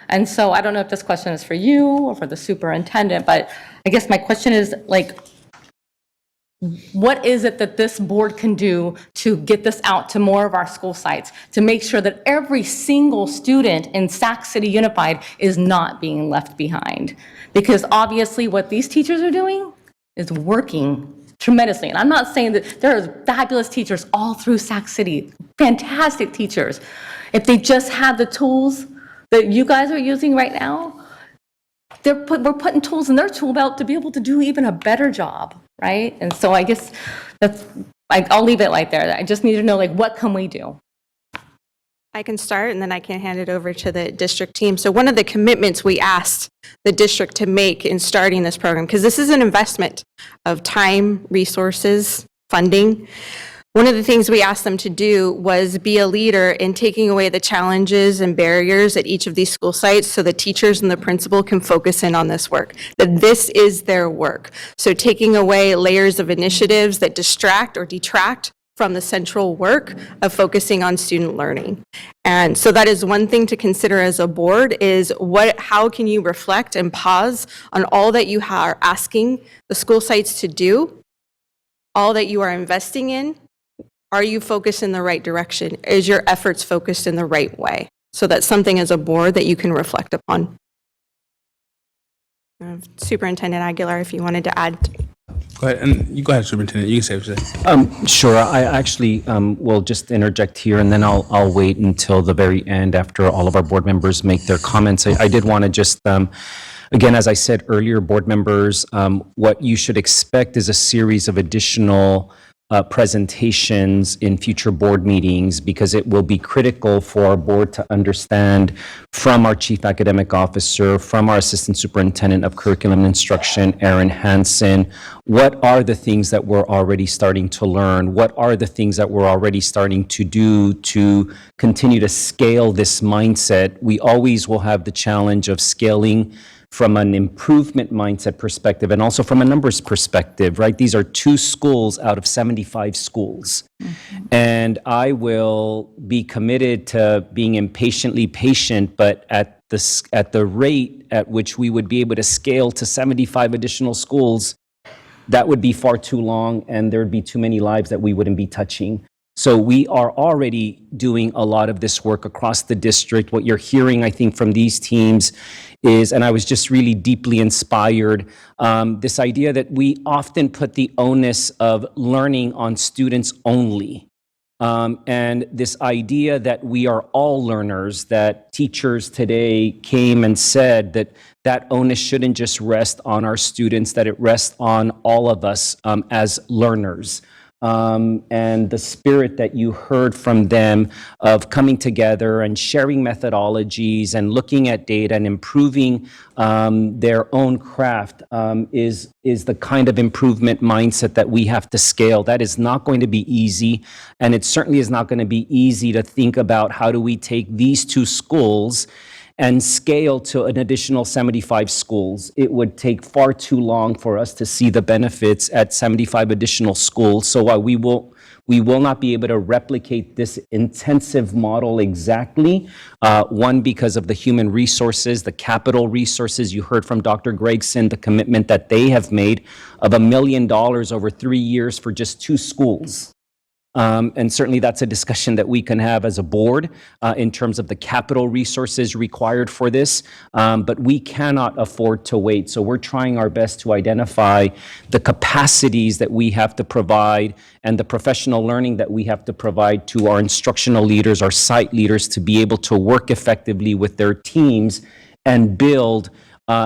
And so I don't know if this question is for you or for the superintendent, but I guess my question is, like, what is it that this board can do to get this out to more of our school sites, to make sure that every single student in Sac City Unified is not being left behind? Because obviously what these teachers are doing is working tremendously. And I'm not saying that there are fabulous teachers all through Sac City, fantastic teachers. If they just had the tools that you guys are using right now, we're putting tools in their tool belt to be able to do even a better job, right? And so I guess I'll leave it right there. I just need to know, like, what can we do? I can start, and then I can hand it over to the district team. So one of the commitments we asked the district to make in starting this program, because this is an investment of time, resources, funding. One of the things we asked them to do was be a leader in taking away the challenges and barriers at each of these school sites so the teachers and the principal can focus in on this work, that this is their work. So taking away layers of initiatives that distract or detract from the central work of focusing on student learning. And so that is one thing to consider as a board, is how can you reflect and pause on all that you are asking the school sites to do, all that you are investing in. Are you focused in the right direction? Is your efforts focused in the right way? So that's something as a board that you can reflect upon. Superintendent Aguilar, if you wanted to add. Go ahead, and you go ahead, Superintendent. You can say what you say. Sure. I actually will just interject here, and then I'll wait until the very end after all of our board members make their comments. I did want to just, again, as I said earlier, board members, what you should expect is a series of additional presentations in future board meetings, because it will be critical for our board to understand from our chief academic officer, from our assistant superintendent of curriculum and instruction, Erin Hansen, what are the things that we're already starting to learn? What are the things that we're already starting to do to continue to scale this mindset? We always will have the challenge of scaling from an improvement mindset perspective and also from a numbers perspective, right? These are 2 schools out of 75 schools. And I will be committed to being impatiently patient, but at the rate at which we would be able to scale to 75 additional schools, that would be far too long, and there'd be too many lives that we wouldn't be touching. So we are already doing a lot of this work across the district. What you're hearing, I think, from these teams is, and I was just really deeply inspired, this idea that we often put the onus of learning on students only. And this idea that we are all learners, that teachers today came and said that onus shouldn't just rest on our students, that it rests on all of us as learners. and the spirit that you heard from them of coming together and sharing methodologies and looking at data and improving their own craft is the kind of improvement mindset that we have to scale. That is not going to be easy, and it certainly is not going to be easy to think about how do we take these two schools and scale to an additional 75 schools. It would take far too long for us to see the benefits at 75 additional schools. So while we will not be able to replicate this intensive model exactly, one, because of the human resources, the capital resources. You heard from Dr. Gregson, the commitment that they have made of $1 million over 3 years for just 2 schools. And certainly that's a discussion that we can have as a board in terms of the capital resources required for this, but we cannot afford to wait. So we're trying our best to identify the capacities that we have to provide and the professional learning that we have to provide to our instructional leaders, our site leaders, to be able to work effectively with their teams and build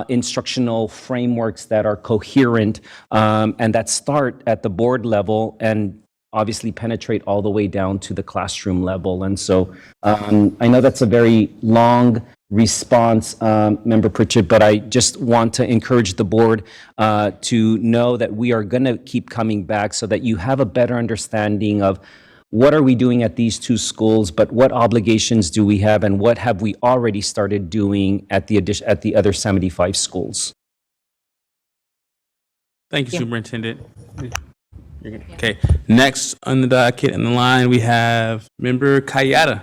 instructional frameworks that are coherent and that start at the board level and obviously penetrate all the way down to the classroom level. And so I know that's a very long response, Member Pritchett, but I just want to encourage the board to know that we are going to keep coming back so that you have a better understanding of what are we doing at these 2 schools, but what obligations do we have and what have we already started doing at the other 75 schools. Thank you, Superintendent. You're good. Okay, next on the docket in the line, we have Member Kayada.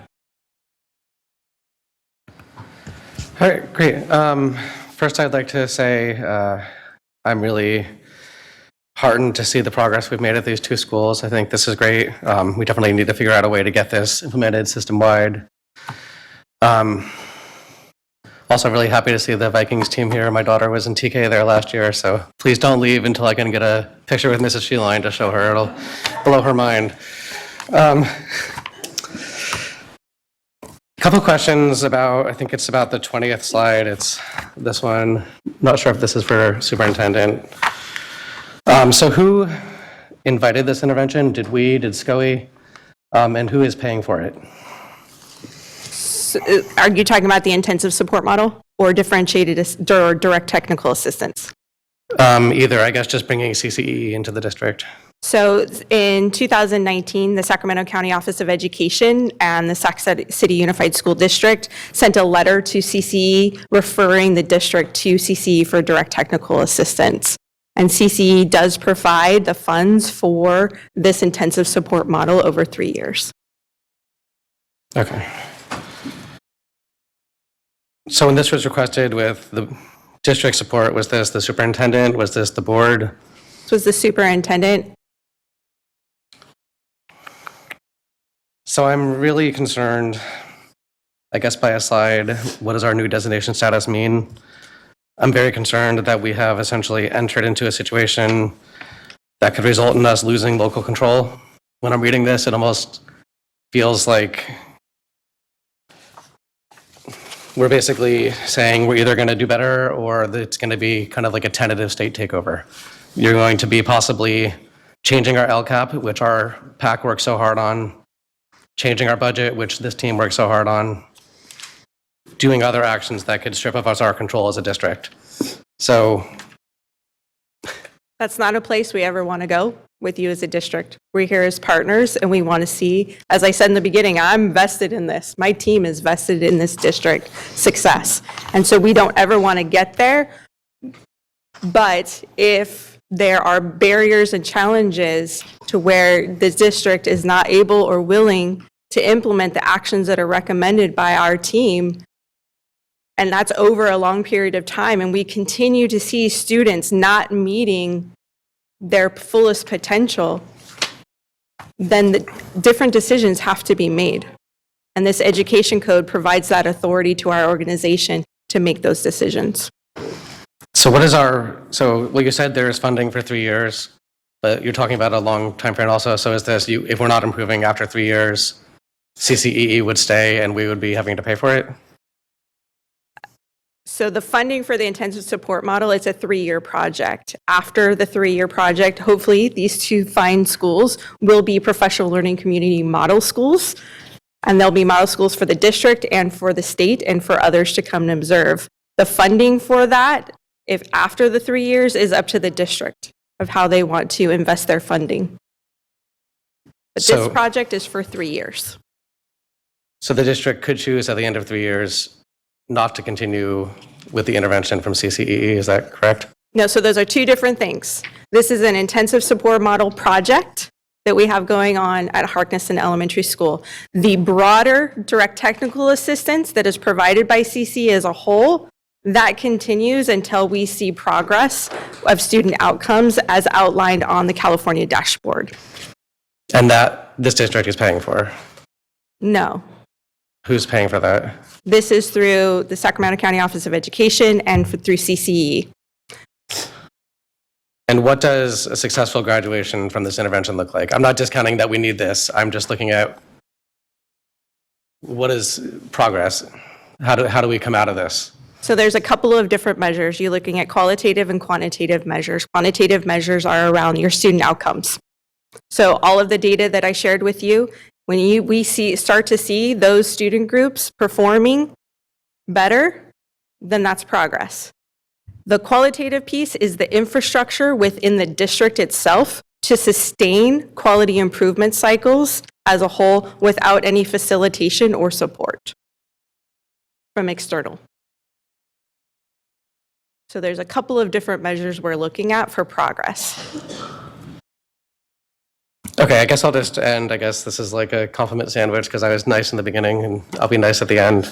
All right, great. First, I'd like to say I'm really heartened to see the progress we've made at these 2 schools. I think this is great. We definitely need to figure out a way to get this implemented system-wide. Also, really happy to see the Vikings team here. My daughter was in TK there last year, so please don't leave until I can get a picture with Mrs. Sheline to show her. It'll blow her mind. Couple questions about, I think it's about the 20th slide. It's this one. Not sure if this is for Superintendent. So who invited this intervention? Did we, did SCOE? And who is paying for it? Are you talking about the intensive support model or differentiated or direct technical assistance? Either, I guess, just bringing CCE into the district. So in 2019, the Sacramento County Office of Education and the Sac City Unified School District sent a letter to CCE referring the district to CCE for direct technical assistance. And CCE does provide the funds for this intensive support model over 3 years. Okay. So when this was requested with the district support, was this the superintendent? Was this the board? This was the superintendent. So I'm really concerned, I guess by a slide, what does our new designation status mean? I'm very concerned that we have essentially entered into a situation that could result in us losing local control. When I'm reading this, it almost feels like we're basically saying we're either going to do better or it's going to be kind of like a tentative state takeover. You're going to be possibly changing our LCAP, which our PAC works so hard on, changing our budget, which this team works so hard on, doing other actions that could strip us our control as a district. So That's not a place we ever want to go with you as a district. We're here as partners and we want to see, as I said in the beginning, I'm vested in this. My team is vested in this district success. And so we don't ever want to get there. But if there are barriers and challenges to where the district is not able or willing to implement the actions that are recommended by our team, and that's over a long period of time, and we continue to see students not meeting their fullest potential, then the different decisions have to be made. And this education code provides that authority to our organization to make those decisions. So what is so well, you said there is funding for 3 years, but you're talking about a long time frame also. So is this, if we're not improving after 3 years, CCEE would stay and we would be having to pay for it? So the funding for the intensive support model, it's a 3-year project. After the 3-year project, hopefully these 2 fine schools will be professional learning community model schools. And they'll be model schools for the district and for the state and for others to come and observe. The funding for that, if after the 3 years, is up to the district of how they want to invest their funding. But this project is for 3 years. So the district could choose at the end of 3 years not to continue with the intervention from CCEE, is that correct? No, so those are 2 different things. This is an intensive support model project that we have going on at Harkness Elementary School. The broader direct technical assistance that is provided by CCEE as a whole, that continues until we see progress of student outcomes as outlined on the California dashboard. And that this district is paying for? No. Who's paying for that? This is through the Sacramento County Office of Education and through CCEE. And what does a successful graduation from this intervention look like? I'm not discounting that we need this. I'm just looking at what is progress? How do we come out of this? So there's a couple of different measures. You're looking at qualitative and quantitative measures. Quantitative measures are around your student outcomes. So all of the data that I shared with you, when we start to see those student groups performing better, then that's progress. The qualitative piece is the infrastructure within the district itself to sustain quality improvement cycles as a whole without any facilitation or support from external. So there's a couple of different measures we're looking at for progress. Okay, I guess I'll just end. I guess this is like a compliment sandwich because I was nice in the beginning and I'll be nice at the end.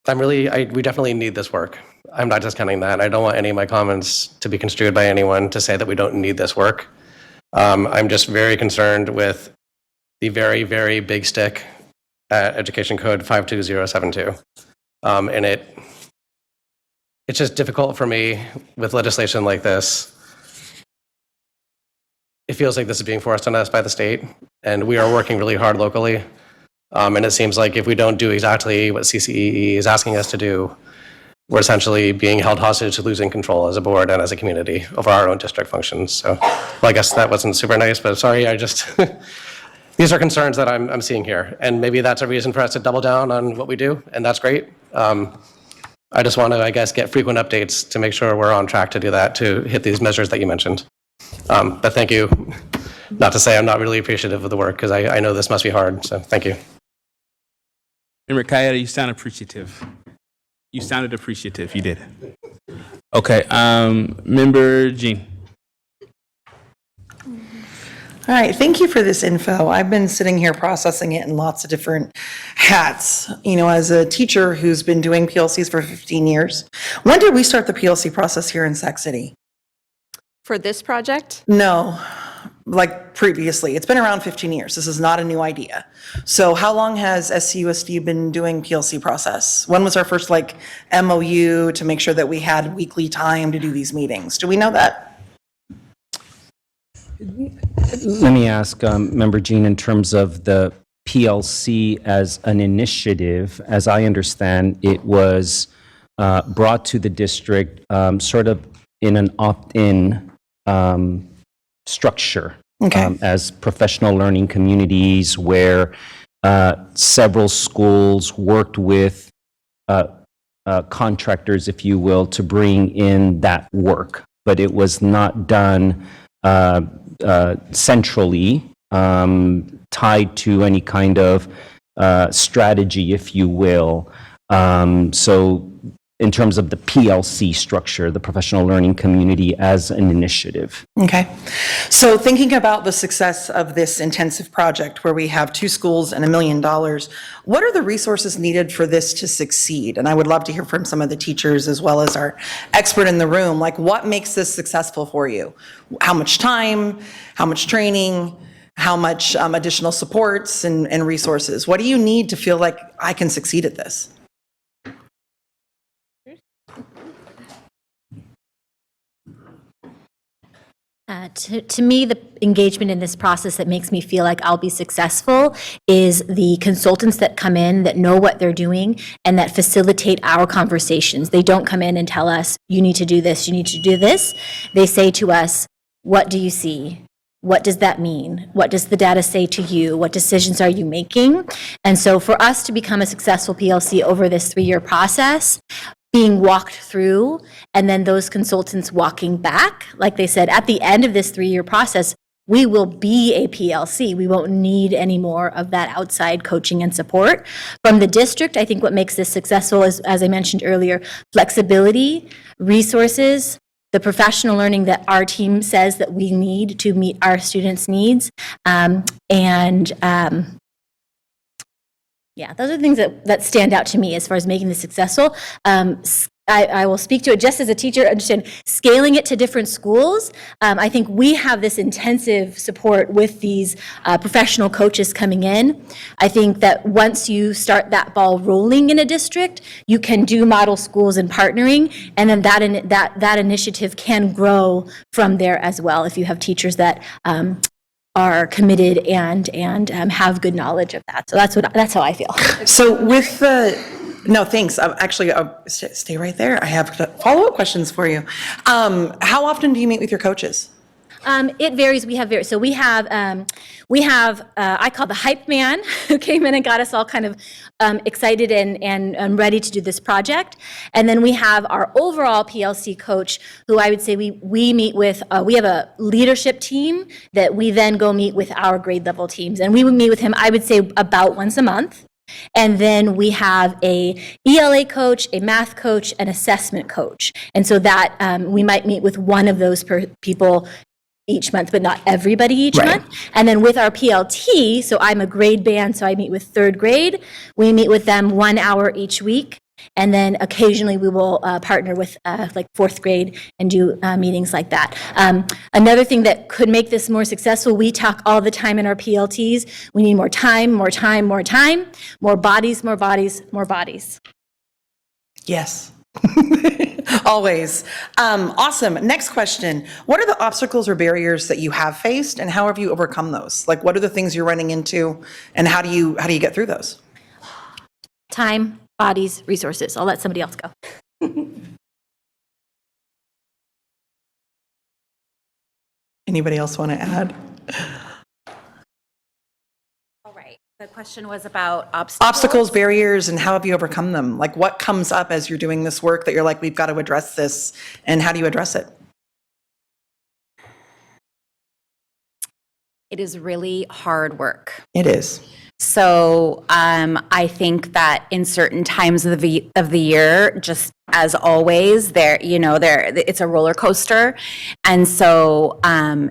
We definitely need this work. I'm not discounting that. I don't want any of my comments to be construed by anyone to say that we don't need this work. I'm just very concerned with the very, very big stick at Education Code 52072. And it's just difficult for me with legislation like this. It feels like this is being forced on us by the state, and we are working really hard locally. And it seems like if we don't do exactly what CCEE is asking us to do, we're essentially being held hostage to losing control as a board and as a community over our own district functions. So, well, I guess that wasn't super nice, but sorry, these are concerns that I'm seeing here. And maybe that's a reason for us to double down on what we do, and that's great. I just want to, I guess, get frequent updates to make sure we're on track to do that, to hit these measures that you mentioned. But thank you. Not to say I'm not really appreciative of the work, because I know this must be hard, so thank you. Member Kayeda, you sound appreciative. You sounded appreciative. You did. Okay. Member Jean. All right, thank you for this info. I've been sitting here processing it in lots of different hats. You know, as a teacher who's been doing PLCs for 15 years, when did we start the PLC process here in Sac City? For this project? No, like previously. It's been around 15 years. This is not a new idea. So how long has SCUSD been doing PLC process? When was our first MOU to make sure that we had weekly time to do these meetings? Do we know that? Let me ask Member Jean, in terms of the PLC as an initiative, as I understand, it was brought to the district sort of in an opt-in structure. Okay. As professional learning communities where several schools worked with contractors, if you will, to bring in that work. But it was not done centrally, tied to any kind of strategy, if you will. So in terms of the PLC structure, the professional learning community as an initiative. Okay. So thinking about the success of this intensive project where we have 2 schools and $1 million, what are the resources needed for this to succeed? And I would love to hear from some of the teachers as well as our expert in the room, what makes this successful for you? How much time, how much training, how much additional supports and resources? What do you need to feel like I can succeed at this? To me, the engagement in this process that makes me feel like I'll be successful is the consultants that come in that know what they're doing and that facilitate our conversations. They don't come in and tell us, you need to do this, you need to do this. They say to us, what do you see? What does that mean? What does the data say to you? What decisions are you making? And so for us to become a successful PLC over this 3-year process, being walked through, and then those consultants walking back. Like they said, at the end of this 3-year process, we will be a PLC. We won't need any more of that outside coaching and support. From the district, I think what makes this successful is, as I mentioned earlier, flexibility, resources, the professional learning that our team says that we need to meet our students' needs, yeah, those are the things that stand out to me as far as making this successful. I will speak to it just as a teacher, understand scaling it to different schools. I think we have this intensive support with these professional coaches coming in. I think that once you start that ball rolling in a district, you can do model schools and partnering, and then that initiative can grow from there as well if you have teachers that are committed and have good knowledge of that. So that's how I feel. So with the, no, thanks. Actually, stay right there. I have follow-up questions for you. How often do you meet with your coaches? It varies. We have so we have I call the hype man who came in and got us all kind of excited and ready to do this project. And then we have our overall PLC coach who I would say we meet with. We have a leadership team that we then go meet with our grade level teams, and we would meet with him, I would say, about once a month. And then we have a ELA coach, a math coach, an assessment coach. And so that we might meet with one of those people each month, but not everybody each month. And then with our PLT, so I'm a grade band, so I meet with 3rd grade. We meet with them 1 hour each week. And then occasionally we will partner with like 4th grade and do meetings like that. Another thing that could make this more successful, we talk all the time in our PLTs, we need more time, more time, more time, more bodies, more bodies, more bodies. Yes. Always. Awesome. Next question. What are the obstacles or barriers that you have faced, and how have you overcome those? Like, what are the things you're running into, and how do you get through those? Time, bodies, resources. I'll let somebody else go. Anybody else want to add? All right. The question was about obstacles. Obstacles, barriers, and how have you overcome them? Like, what comes up as you're doing this work that you're like, we've got to address this, and how do you address it? It is really hard work. It is. So I think that in certain times of the year, just as always, it's a roller coaster, and so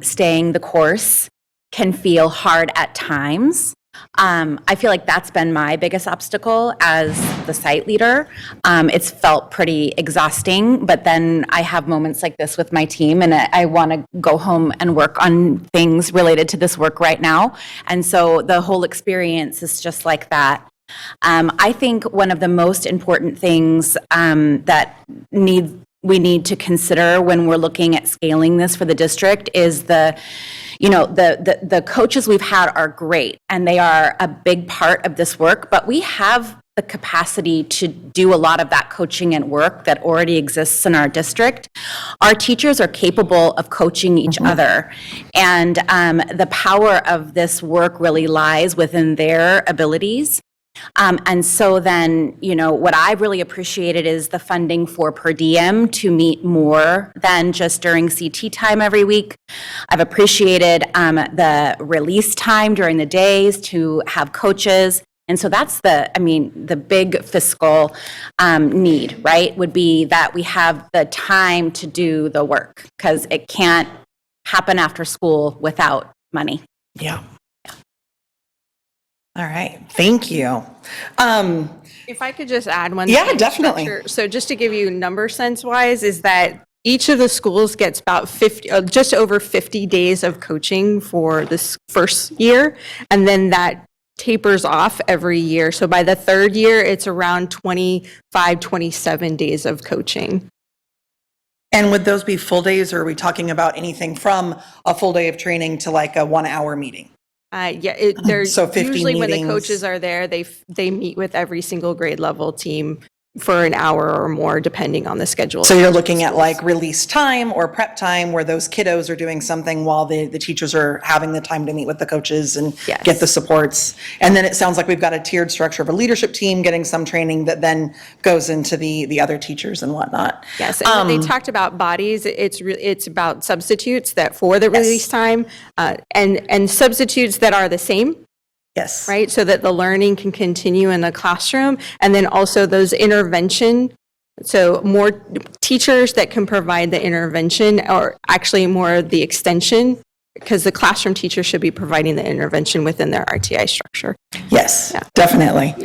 staying the course can feel hard at times. I feel like that's been my biggest obstacle as the site leader. It's felt pretty exhausting, but then I have moments like this with my team, and I want to go home and work on things related to this work right now. And so the whole experience is just like that. I think one of the most important things that we need to consider when we're looking at scaling this for the district is the coaches we've had are great, and they are a big part of this work, but we have the capacity to do a lot of that coaching and work that already exists in our district. Our teachers are capable of coaching each other, and the power of this work really lies within their abilities. And so then, what I've really appreciated is the funding for per diem to meet more than just during CT time every week. I've appreciated the release time during the days to have coaches. And so that's the big fiscal need, right, would be that we have the time to do the work, because it can't happen after school without money. Yeah. All right. Thank you. If I could just add one Yeah, thing. definitely. So just to give you number sense wise, is that each of the schools gets about just over 50 days of coaching for this first year, and then that tapers off every year. So by the 3rd year, it's around 25, 27 days of coaching. And would those be full days, or are we talking about anything from a full day of training to like a 1-hour meeting? Yeah, they're So 15 usually when the meetings. coaches are there, they meet with every single grade level team for an hour or more, depending on the schedule. So you're looking at like release time or prep time where those kiddos are doing something while the teachers are having the time to meet with the coaches and get the supports. And then it sounds like we've got a tiered structure of a leadership team getting some training that then goes into the other teachers and whatnot. Yes, and when they talked about bodies, it's about substitutes that for the release time, and substitutes that are the same. Yes. Right, so that the learning can continue in the classroom, and then also those intervention, so more teachers that can provide the intervention, or actually more of the extension, because the classroom teacher should be providing the intervention within their RTI structure. Yes, definitely.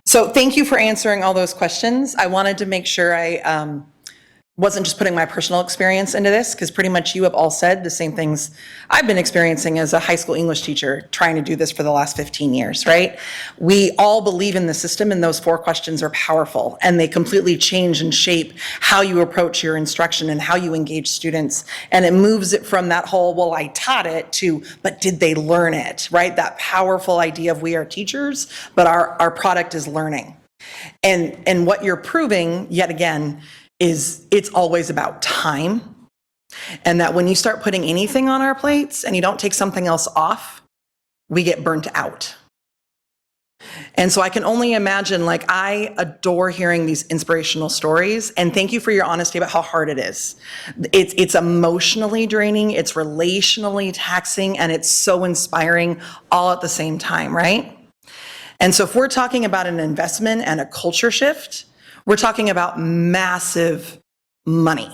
So thank you for answering all those questions. I wanted to make sure I wasn't just putting my personal experience into this, because pretty much you have all said the same things I've been experiencing as a high school English teacher trying to do this for the last 15 years, right? We all believe in the system, and those 4 questions are powerful, and they completely change and shape how you approach your instruction and how you engage students. And it moves it from that whole, well, I taught it, to, but did they learn it, right? That powerful idea of we are teachers, but our product is learning. And what you're proving, yet again, is it's always about time, and that when you start putting anything on our plates and you don't take something else off, we get burnt out. And so I can only imagine, like, I adore hearing these inspirational stories, and thank you for your honesty about how hard it is. It's emotionally draining, it's relationally taxing, and it's so inspiring all at the same time, right? And so if we're talking about an investment and a culture shift, we're talking about massive money.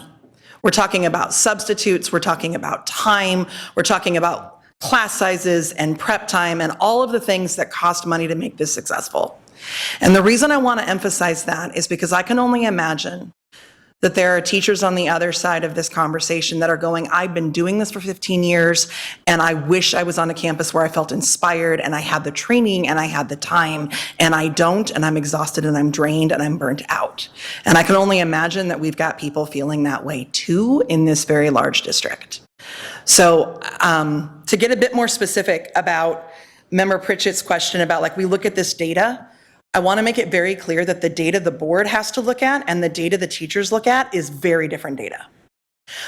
We're talking about substitutes, we're talking about time, we're talking about class sizes and prep time and all of the things that cost money to make this successful. And the reason I want to emphasize that is because I can only imagine that there are teachers on the other side of this conversation that are going, I've been doing this for 15 years, and I wish I was on a campus where I felt inspired and I had the training and I had the time, and I don't, and I'm exhausted and I'm drained and I'm burnt out. And I can only imagine that we've got people feeling that way too in this very large district. So to get a bit more specific about Member Pritchett's question about, like, we look at this data, I want to make it very clear that the data the board has to look at and the data the teachers look at is very different data.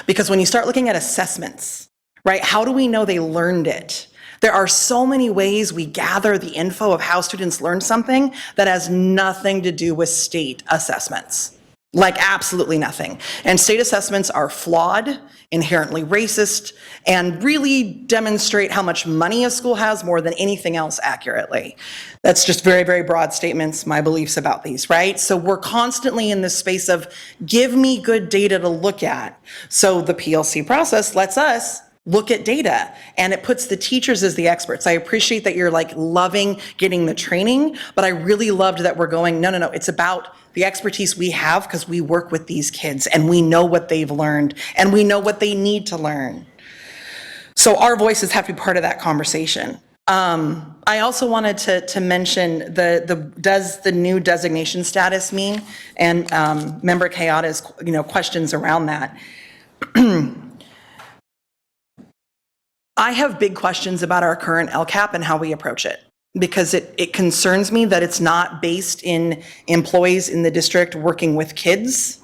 Because when you start looking at assessments, right, how do we know they learned it? There are so many ways we gather the info of how students learn something that has nothing to do with state assessments. Like, absolutely nothing. And state assessments are flawed, inherently racist, and really demonstrate how much money a school has more than anything else accurately. That's just very, very broad statements, my beliefs about these, right? So we're constantly in this space of, give me good data to look at. So the PLC process lets us look at data, and it puts the teachers as the experts. I appreciate that you're, like, loving getting the training, but I really loved that we're going, no, it's about the expertise we have because we work with these kids and we know what they've learned and we know what they need to learn. So our voices have to be part of that conversation. I also wanted to mention does the new designation status mean, and Member Kayada's questions around that. I have big questions about our current LCAP and how we approach it, because it concerns me that it's not based in employees in the district working with kids.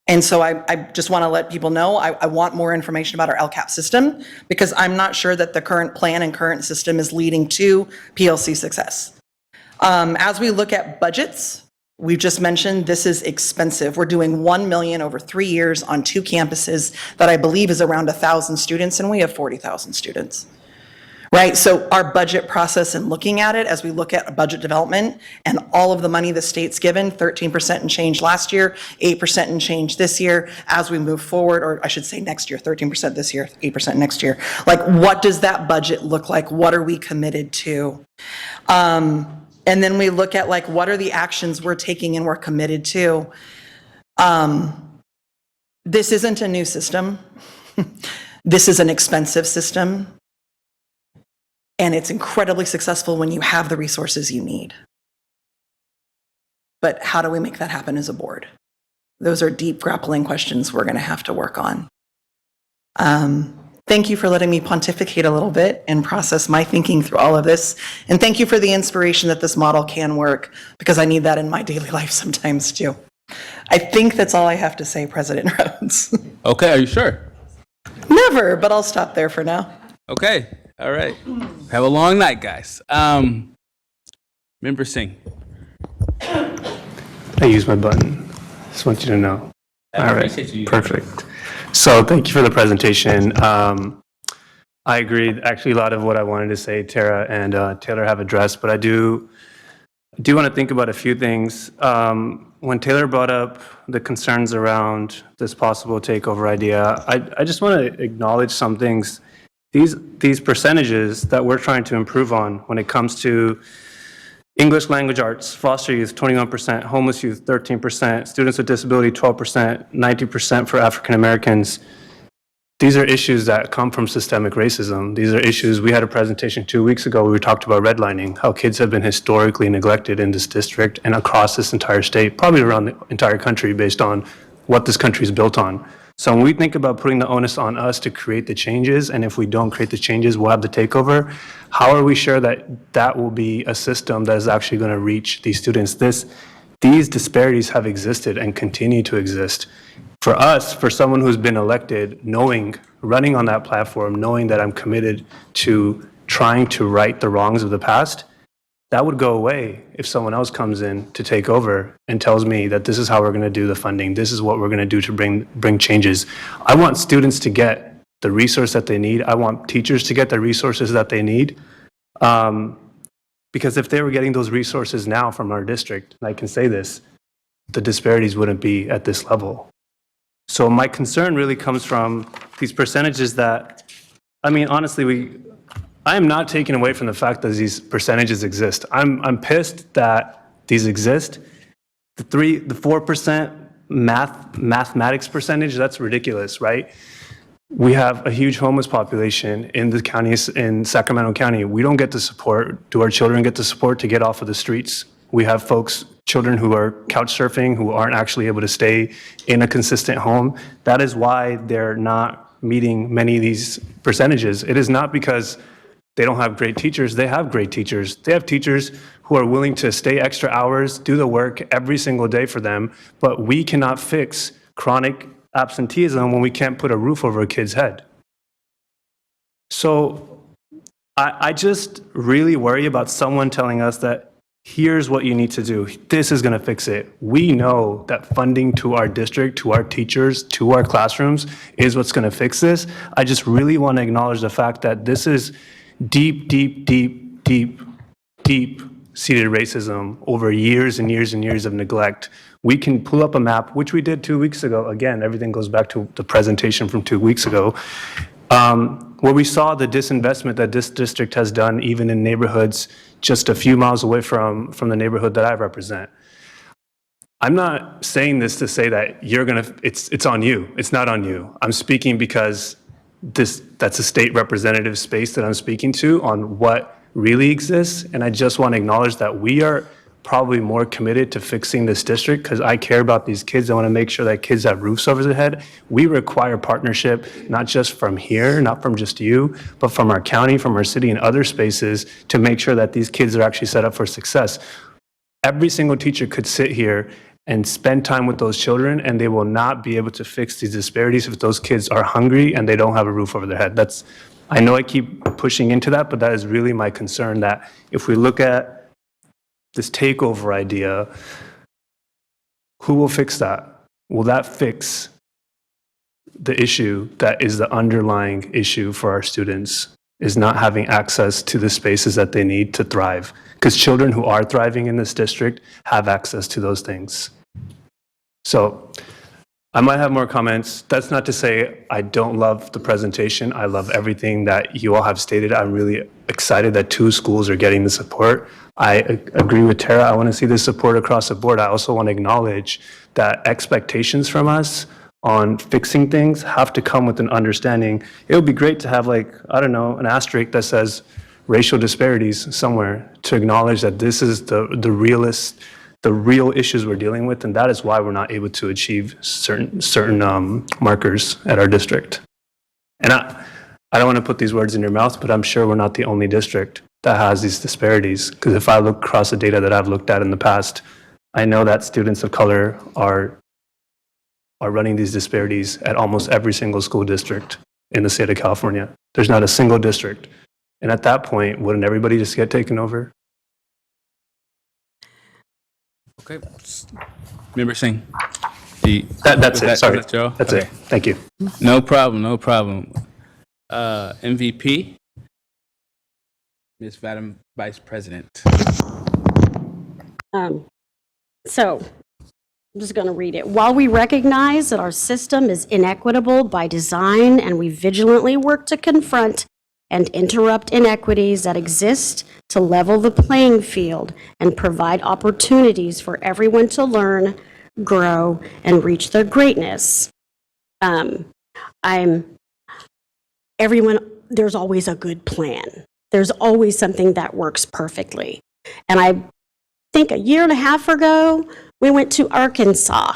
And so I just want to let people know I want more information about our LCAP system, because I'm not sure that the current plan and current system is leading to PLC success. As we look at budgets, we've just mentioned this is expensive. We're doing $1 million over 3 years on 2 campuses that I believe is around 1,000 students, and we have 40,000 students. Right, so our budget process and looking at it as we look at budget development and all of the money the state's given, 13% and change last year, 8% and change this year, as we move forward, or I should say next year, 13% this year, 8% next year. Like, what does that budget look like? What are we committed to? And then we look at, like, what are the actions we're taking and we're committed to? This isn't a new system. This is an expensive system. And it's incredibly successful when you have the resources you need. But how do we make that happen as a board? Those are deep grappling questions we're going to have to work on. Thank you for letting me pontificate a little bit and process my thinking through all of this. And thank you for the inspiration that this model can work, because I need that in my daily life sometimes too. I think that's all I have to say, President Rhodes. Okay, are you sure? Never, but I'll stop there for now. Okay, all right. Have a long night, guys. Member Singh. I use my button. Just want you to know. I All right, appreciate you. perfect. So thank you for the presentation. I agree. Actually, a lot of what I wanted to say, Tara and Taylor have addressed, but I do want to think about a few things. When Taylor brought up the concerns around this possible takeover idea, I just want to acknowledge some things. These percentages that we're trying to improve on when it comes to English language arts, foster youth 21%, homeless youth 13%, students with disability 12%, 90% for African Americans. These are issues that come from systemic racism. These are issues, we had a presentation 2 weeks ago where we talked about redlining, how kids have been historically neglected in this district and across this entire state, probably around the entire country based on what this country is built on. So when we think about putting the onus on us to create the changes, and if we don't create the changes, we'll have the takeover, how are we sure that that will be a system that is actually going to reach these students? These disparities have existed and continue to exist. For us, for someone who's been elected, running on that platform, knowing that I'm committed to trying to right the wrongs of the past, that would go away if someone else comes in to take over and tells me that this is how we're going to do the funding, this is what we're going to do to bring changes. I want students to get the resource that they need. I want teachers to get the resources that they need. Because if they were getting those resources now from our district, and I can say this, the disparities wouldn't be at this level. So my concern really comes from these percentages that, I mean, honestly, I am not taking away from the fact that these percentages exist. I'm pissed that these exist. The 4% mathematics percentage, that's ridiculous, right? We have a huge homeless population in the counties, in Sacramento County. We don't get the support. Do our children get the support to get off of the streets? We have children who are couch surfing, who aren't actually able to stay in a consistent home. That is why they're not meeting many of these percentages. It is not because they don't have great teachers. They have great teachers. They have teachers who are willing to stay extra hours, do the work every single day for them, but we cannot fix chronic absenteeism when we can't put a roof over a kid's head. So I just really worry about someone telling us that here's what you need to do. This is going to fix it. We know that funding to our district, to our teachers, to our classrooms is what's going to fix this. I just really want to acknowledge the fact that this is deep seated racism over years and years and years of neglect. We can pull up a map, which we did 2 weeks ago. Again, everything goes back to the presentation from 2 weeks ago, where we saw the disinvestment that this district has done even in neighborhoods just a few miles away from the neighborhood that I represent. I'm not saying this to say that it's on you. It's not on you. I'm speaking because that's a state representative space that I'm speaking to on what really exists. And I just want to acknowledge that we are probably more committed to fixing this district because I care about these kids. I want to make sure that kids have roofs over their head. We require partnership, not just from here, not from just you, but from our county, from our city and other spaces to make sure that these kids are actually set up for success. Every single teacher could sit here and spend time with those children, and they will not be able to fix these disparities if those kids are hungry and they don't have a roof over their head. I know I keep pushing into that, but that is really my concern, that if we look at this takeover idea, who will fix that? Will that fix the issue that is the underlying issue for our students, is not having access to the spaces that they need to thrive? Because children who are thriving in this district have access to those things. So I might have more comments. That's not to say I don't love the presentation. I love everything that you all have stated. I'm really excited that 2 schools are getting the support. I agree with Tara. I want to see this support across the board. I also want to acknowledge that expectations from us on fixing things have to come with an understanding. It would be great to have, like, I don't know, an asterisk that says racial disparities somewhere to acknowledge that this is the realist the real issues we're dealing with, and that is why we're not able to achieve certain markers at our district. And I don't want to put these words in your mouth, but I'm sure we're not the only district that has these disparities. Because if I look across the data that I've looked at in the past, I know that students of color are running these disparities at almost every single school district in the state of California. There's not a single district. And at that point, wouldn't everybody just get taken over? Okay. Member Singh. That's it. Sorry. That's all? That's it. Thank you. No problem, no problem. MVP, Ms. Madam Vice President. So, I'm just going to read it. While we recognize that our system is inequitable by design and we vigilantly work to confront and interrupt inequities that exist to level the playing field and provide opportunities for everyone to learn, grow, and reach their greatness, there's always a good plan. There's always something that works perfectly. And I think a year and a half ago, we went to Arkansas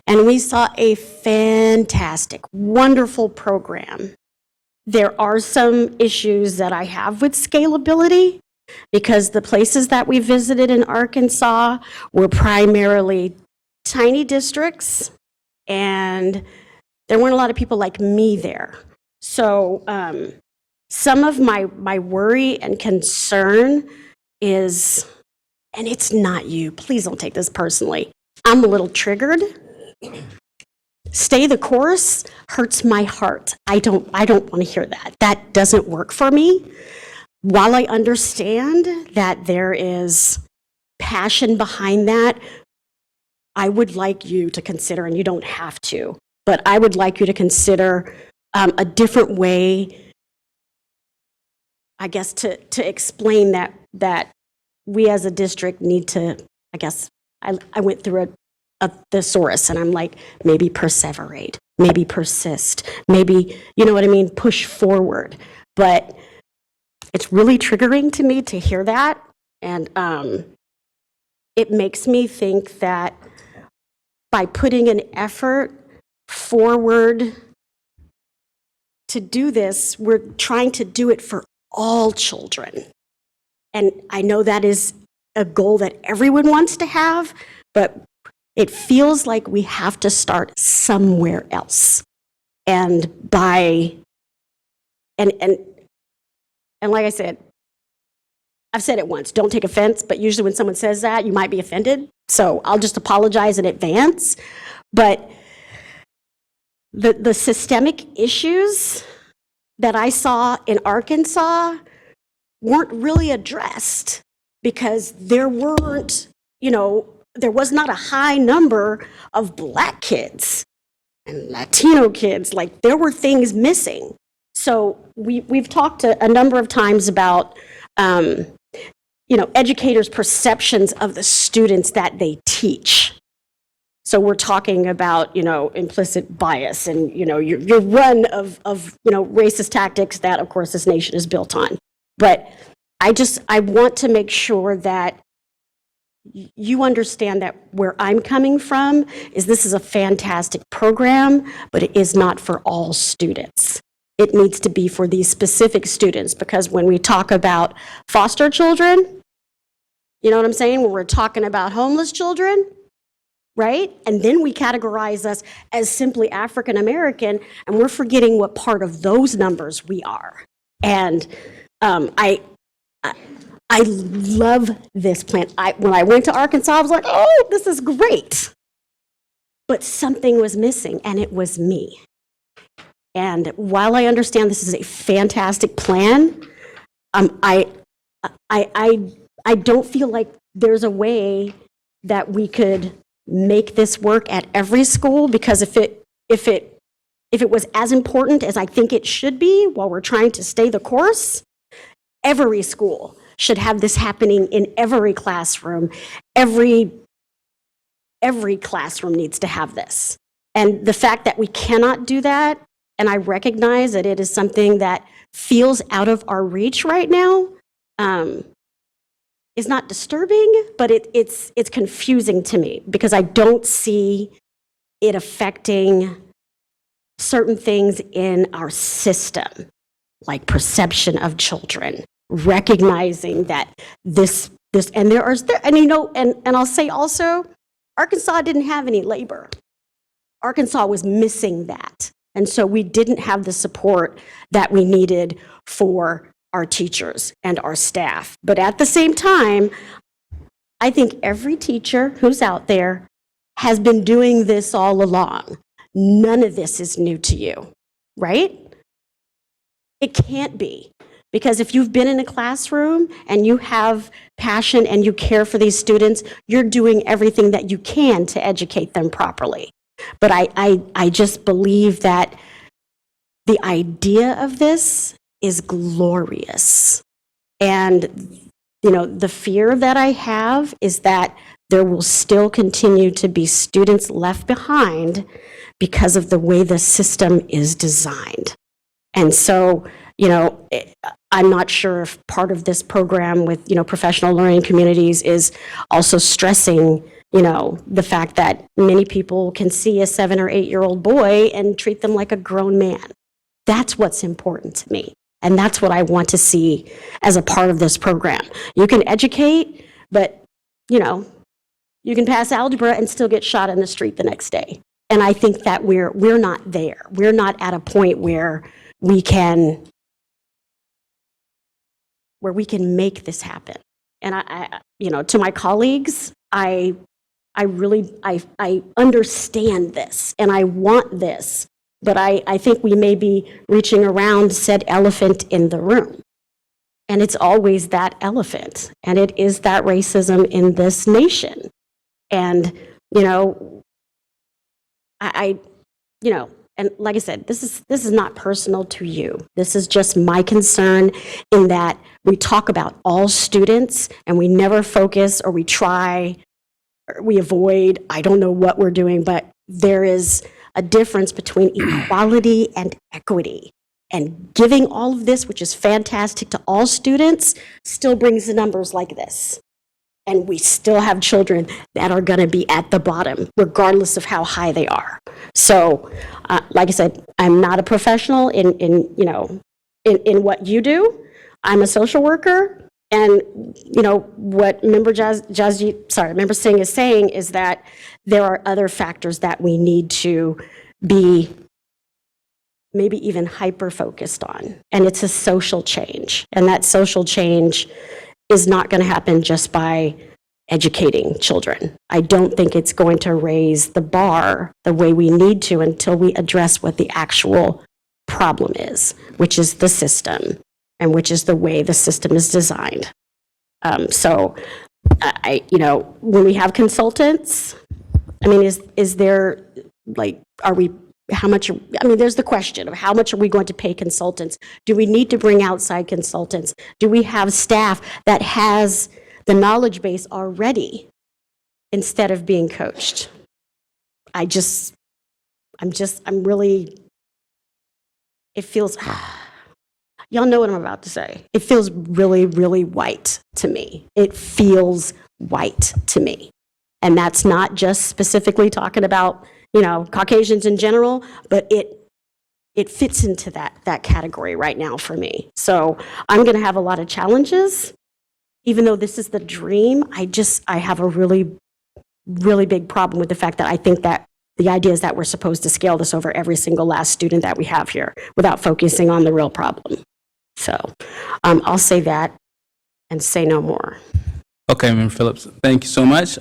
and we saw a fantastic, wonderful program. There are some issues that I have with scalability because the places that we visited in Arkansas were primarily tiny districts and there weren't a lot of people like me there. So some of my worry and concern is, and it's not you, please don't take this personally, I'm a little triggered. Stay the course hurts my heart. I don't want to hear that. That doesn't work for me. While I understand that there is passion behind that, I would like you to consider, and you don't have to, but I would like you to consider a different way, I guess, to explain that we as a district need to, I guess, I went through a thesaurus and I'm like, maybe perseverate, maybe persist, maybe, you know what I mean, push forward. But it's really triggering to me to hear that. And it makes me think that by putting an effort forward to do this, we're trying to do it for all children. And I know that is a goal that everyone wants to have, but it feels like we have to start somewhere else. And like I said, I've said it once, don't take offense, but usually when someone says that, you might be offended. So I'll just apologize in advance. But the systemic issues that I saw in Arkansas weren't really addressed because there weren't, there was not a high number of Black kids and Latino kids. Like, there were things missing. So we've talked a number of times about, educators' perceptions of the students that they teach. So we're talking about, implicit bias and, your run of racist tactics that, of course, this nation is built on. But I want to make sure that you understand that where I'm coming from is this is a fantastic program, but it is not for all students. It needs to be for these specific students, because when we talk about foster children, you know what I'm saying? When we're talking about homeless children, right? And then we categorize us as simply African American, and we're forgetting what part of those numbers we are. And I love this plan. When I went to Arkansas, I was like, oh, this is great. But something was missing, and it was me. And while I understand this is a fantastic plan, I don't feel like there's a way that we could make this work at every school, because if it was as important as I think it should be while we're trying to stay the course, every school should have this happening in every classroom. Every classroom needs to have this. And the fact that we cannot do that, and I recognize that it is something that feels out of our reach right now, is not disturbing, but it's confusing to me because I don't see it affecting certain things in our system, like perception of children, recognizing that this, and and I'll say also, Arkansas didn't have any labor. Arkansas was missing that. And so we didn't have the support that we needed for our teachers and our staff. But at the same time, I think every teacher who's out there has been doing this all along. None of this is new to you, right? It can't be. Because if you've been in a classroom and you have passion and you care for these students, you're doing everything that you can to educate them properly. But I just believe that the idea of this is glorious. And, the fear that I have is that there will still continue to be students left behind because of the way the system is designed. And so, I'm not sure if part of this program with, professional learning communities is also stressing, the fact that many people can see a 7 or 8-year-old boy and treat them like a grown man. That's what's important to me. And that's what I want to see as a part of this program. You can educate, but, you can pass algebra and still get shot in the street the next day. And I think that we're not there. We're not at a point where we can make this happen. And I to my colleagues, I understand this and I want this, but I think we may be reaching around said elephant in the room. And it's always that elephant, and it is that racism in this nation. And, and like I said, this is not personal to you. This is just my concern in that we talk about all students and we never focus, or we try, or we avoid, I don't know what we're doing, but there is a difference between equality and equity. And giving all of this, which is fantastic, to all students still brings the numbers like this. And we still have children that are going to be at the bottom, regardless of how high they are. So, like I said, I'm not a professional in what you do. I'm a social worker, and what Member Member Singh is saying is that there are other factors that we need to be maybe even hyper-focused on, and it's a social change, and that social change is not going to happen just by educating children. I don't think it's going to raise the bar the way we need to until we address what the actual problem is, which is the system, and which is the way the system is designed. So, when we have consultants, is there, how much, there's the question of how much are we going to pay consultants? Do we need to bring outside consultants? Do we have staff that has the knowledge base already instead of being coached? I'm really, it feels, y'all know what I'm about to say. It feels really, really white to me. It feels white to me. And that's not just specifically talking about Caucasians in general, but it fits into that category right now for me. So I'm going to have a lot of challenges. Even though this is the dream, I have a really, really big problem with the fact that I think that the idea is that we're supposed to scale this over every single last student that we have here without focusing on the real problem. So I'll say that and say no more. Okay, Member Phillips, thank you so much.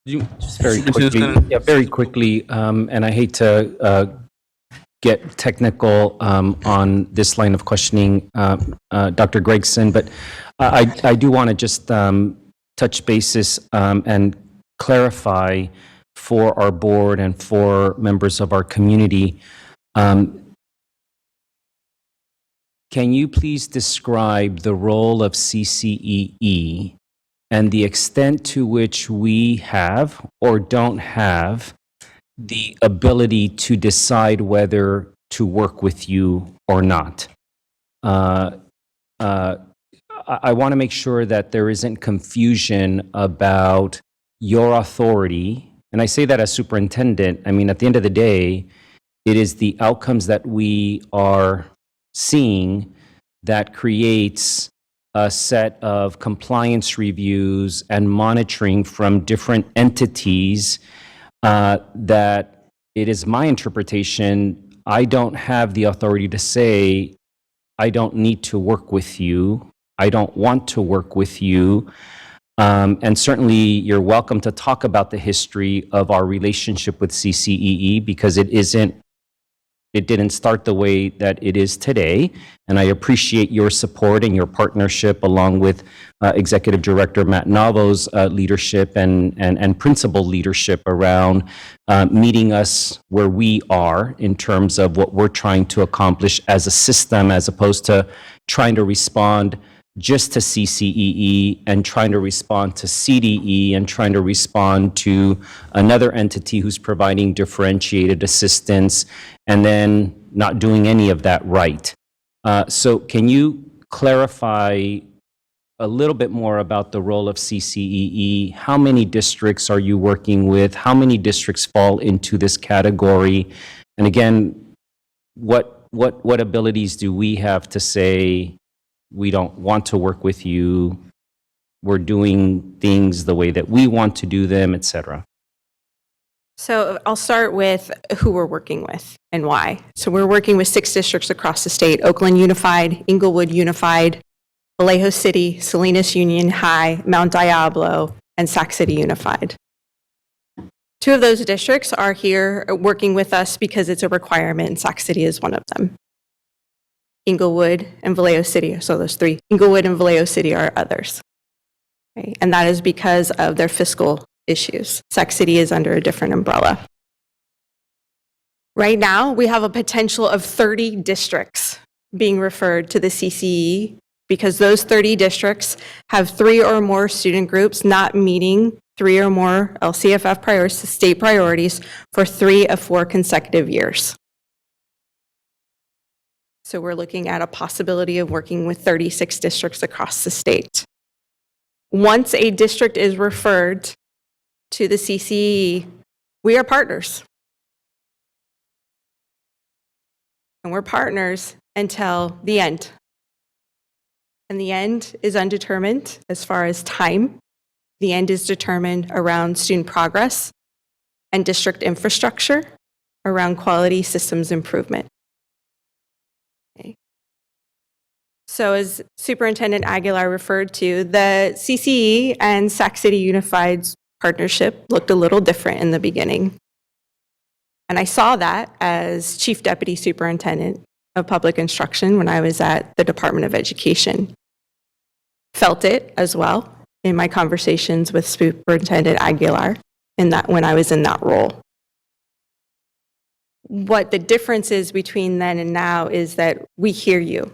Just very quickly, and I hate to get technical on this line of questioning, Dr. Gregson, but I do want to just touch bases and clarify for our board and for members of our community. Can you please describe the role of CCEE and the extent to which we have or don't have the ability to decide whether to work with you or not? I want to make sure that there isn't confusion about your authority. And I say that as superintendent. I mean, at the end of the day, it is the outcomes that we are seeing that creates a set of compliance reviews and monitoring from different entities that it is my interpretation, I don't have the authority to say, I don't need to work with you. I don't want to work with you. And certainly you're welcome to talk about the history of our relationship with CCEE because it didn't start the way that it is today. And I appreciate your support and your partnership along with Executive Director Matt Navo's leadership and principal leadership around meeting us where we are in terms of what we're trying to accomplish as a system, as opposed to trying to respond just to CCEE and trying to respond to CDE and trying to respond to another entity who's providing differentiated assistance and then not doing any of that right. So can you clarify a little bit more about the role of CCEE? How many districts are you working with? How many districts fall into this category? And again, what abilities do we have to say, we don't want to work with you, we're doing things the way that we want to do them, et cetera? So I'll start with who we're working with and why. So we're working with 6 districts across the state: Oakland Unified, Inglewood Unified, Vallejo City, Salinas Union High, Mount Diablo, and Sac City Unified. 2 of those districts are here working with us because it's a requirement, and Sac City is one of them. Inglewood and Vallejo City, so those 3. Inglewood and Vallejo City are others. Okay? And that is because of their fiscal issues. Sac City is under a different umbrella. Right now, we have a potential of 30 districts being referred to the CCE because those 30 districts have 3 or more student groups not meeting 3 or more LCFF priorities, state priorities, for 3 of 4 consecutive years. So we're looking at a possibility of working with 36 districts across the state. Once a district is referred to the CCE, we are partners. And we're partners until the end. And the end is undetermined as far as time. The end is determined around student progress and district infrastructure around quality systems improvement. Okay. So as Superintendent Aguilar referred to, the CCE and Sac City Unified's partnership looked a little different in the beginning. And I saw that as Chief Deputy Superintendent of Public Instruction when I was at the Department of Education. Felt it as well in my conversations with Superintendent Aguilar when I was in that role. What the difference is between then and now is that we hear you.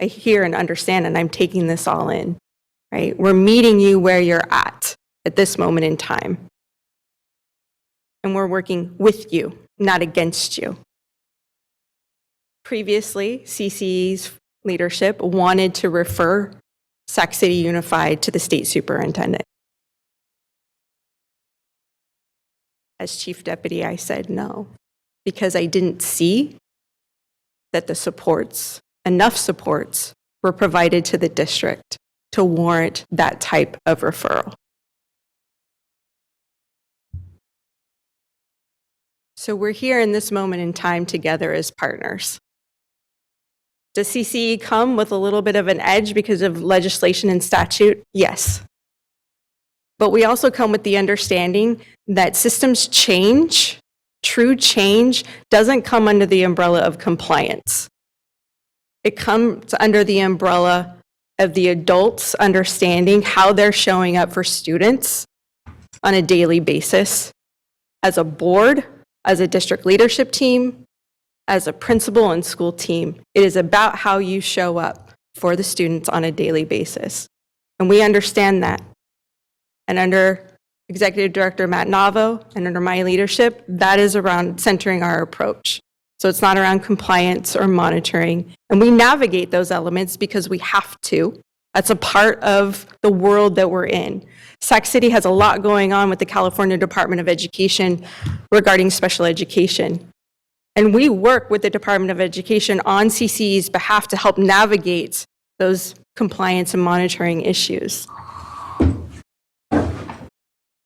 I hear and understand, and I'm taking this all in, right? We're meeting you where you're at this moment in time. And we're working with you, not against you. Previously, CCE's leadership wanted to refer Sac City Unified to the state superintendent. As chief deputy, I said no, because I didn't see that the supports, enough supports, were provided to the district to warrant that type of referral. So we're here in this moment in time together as partners. Does CCE come with a little bit of an edge because of legislation and statute? Yes. But we also come with the understanding that systems change, true change, doesn't come under the umbrella of compliance. It comes under the umbrella of the adults understanding how they're showing up for students on a daily basis, as a board, as a district leadership team, as a principal and school team. It is about how you show up for the students on a daily basis. And we understand that. And under Executive Director Matt Navo and under my leadership, that is around centering our approach. So it's not around compliance or monitoring. And we navigate those elements because we have to That's a part of the world that we're in. Sac City has a lot going on with the California Department of Education regarding special education. And we work with the Department of Education on CCE's behalf to help navigate those compliance and monitoring issues.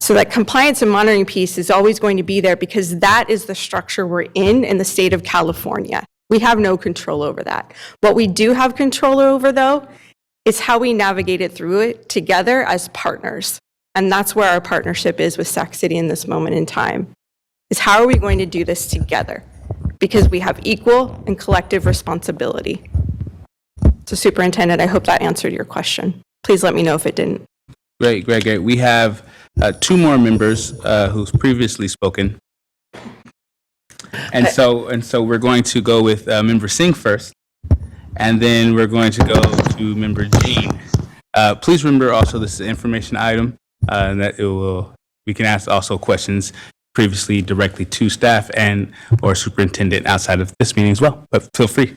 So that compliance and monitoring piece is always going to be there because that is the structure we're in the state of California. We have no control over that. What we do have control over, though, is how we navigate it through it together as partners. And that's where our partnership is with Sac City in this moment in time, is how are we going to do this together? Because we have equal and collective responsibility. So Superintendent, I hope that answered your question. Please let me know if it didn't. Great. We have two more members who's previously spoken. And so we're going to go with Member Singh first, and then we're going to go to Member Jean. Please remember also this is an information item, and that we can ask also questions previously directly to staff and or superintendent outside of this meeting as well, but feel free.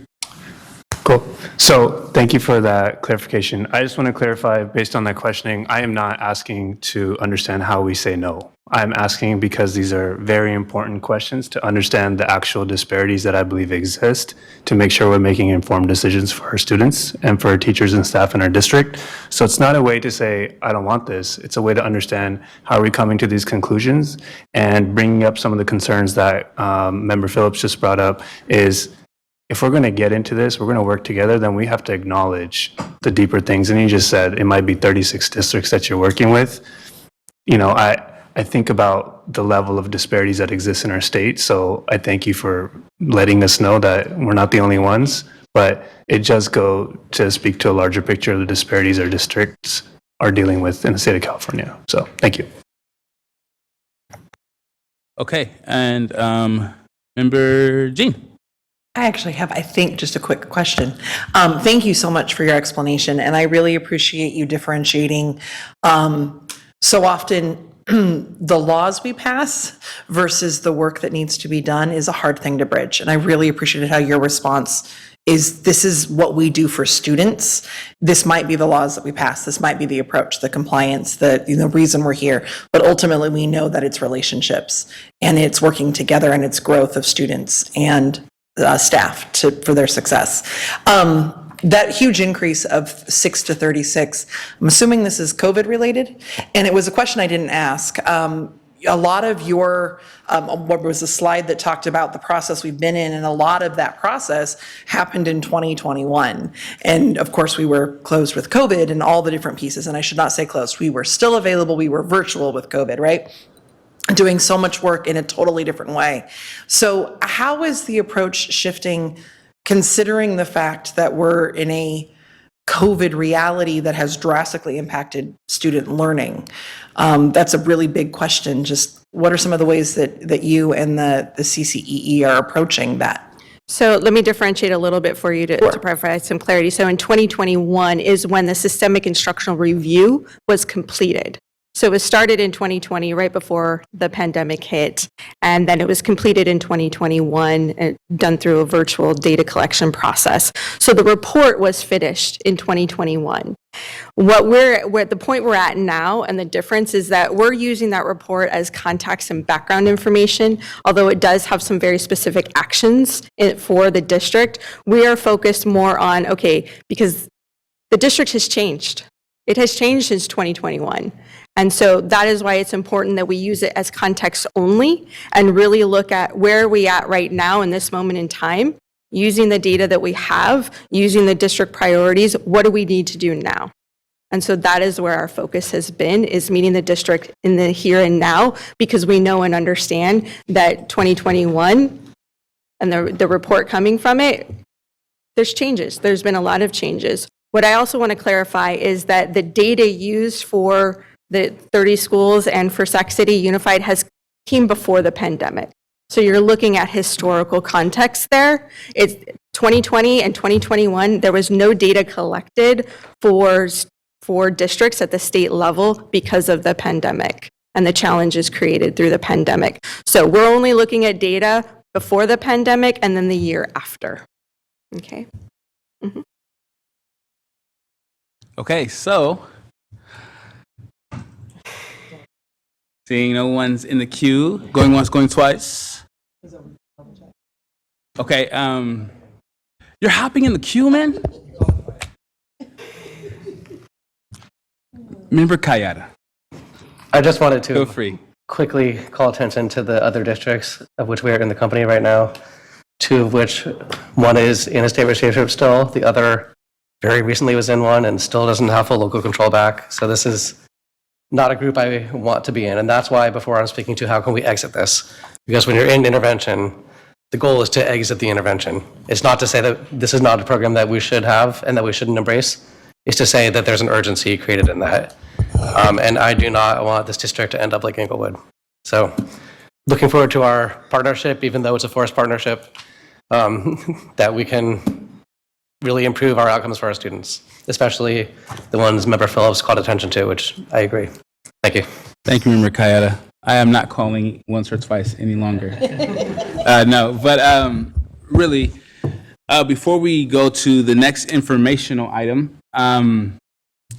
Cool. So thank you for that clarification. I just want to clarify, based on that questioning, I am not asking to understand how we say no. I'm asking because these are very important questions to understand the actual disparities that I believe exist to make sure we're making informed decisions for our students and for our teachers and staff in our district. So it's not a way to say, I don't want this. It's a way to understand how are we coming to these conclusions and bringing up some of the concerns that Member Phillips just brought up is, if we're going to get into this, we're going to work together, then we have to acknowledge the deeper things. And you just said it might be 36 districts that you're working with. You know, I think about the level of disparities that exist in our state. So I thank you for letting us know that we're not the only ones, but it does go to speak to a larger picture of the disparities our districts are dealing with in the state of California. So thank you. Okay, and Member Jean. I actually have, I think, just a quick question. Thank you so much for your explanation, and I really appreciate you differentiating so often the laws we pass versus the work that needs to be done is a hard thing to bridge. And I really appreciated how your response is, this is what we do for students. This might be the laws that we pass. This might be the approach, the compliance, the reason we're here. But ultimately, we know that it's relationships and it's working together and it's growth of students and staff for their success. That huge increase of 6 to 36, I'm assuming this is COVID related, and it was a question I didn't ask. A lot of your, what was a slide that talked about the process we've been in, and a lot of that process happened in 2021. And of course, we were closed with COVID and all the different pieces, and I should not say closed. We were still available, we were virtual with COVID, right? Doing so much work in a totally different way. So how is the approach shifting, considering the fact that we're in a COVID reality that has drastically impacted student learning? That's a really big question. Just what are some of the ways that you and the CCEE are approaching that? So let me differentiate a little bit for you to provide some clarity. So in 2021 is when the systemic instructional review was completed. So it was started in 2020, right before the pandemic hit, and then it was completed in 2021, done through a virtual data collection process. So the report was finished in 2021. We're at the point we're at now, and the difference is that we're using that report as context and background information, although it does have some very specific actions for the district. We are focused more on, okay, because the district has changed. It has changed since 2021. And so that is why it's important that we use it as context only and really look at where are we at right now in this moment in time, using the data that we have, using the district priorities, what do we need to do now? And so that is where our focus has been, is meeting the district in the here and now, because we know and understand that 2021 and the report coming from it, there's changes. There's been a lot of changes. What I also want to clarify is that the data used for the 30 schools and for Sac City Unified came before the pandemic. So you're looking at historical context there. It's 2020 and 2021, there was no data collected for districts at the state level because of the pandemic and the challenges created through the pandemic. So we're only looking at data before the pandemic and then the year after. Okay. Mm-hmm. Okay, so seeing no one's in the queue, going once, going twice. Okay, you're hopping in the queue, man? Member Kayada. I just wanted to Feel free. quickly call attention to the other districts of which we are in the company right now, two of which, one is in a state receivership still, the other very recently was in one and still doesn't have full local control back. So this is not a group I want to be in. And that's why before I'm speaking to how can we exit this? Because when you're in intervention, the goal is to exit the intervention. It's not to say that this is not a program that we should have and that we shouldn't embrace. It's to say that there's an urgency created in that. And I do not want this district to end up like Inglewood. So looking forward to our partnership, even though it's a forced partnership, that we can really improve our outcomes for our students, especially the ones Member Phillips called attention to, which I agree. Thank you. Thank you, Member Kayada. I am not calling once or twice any longer. No, but really, before we go to the next informational item, I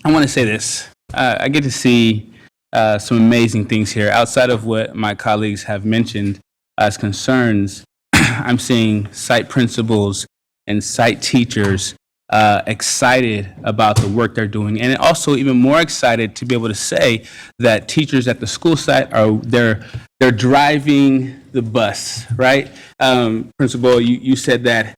want to say this. I get to see some amazing things here. Outside of what my colleagues have mentioned as concerns, I'm seeing site principals and site teachers excited about the work they're doing, and also even more excited to be able to say that teachers at the school site they're driving the bus, right? Principal, you said that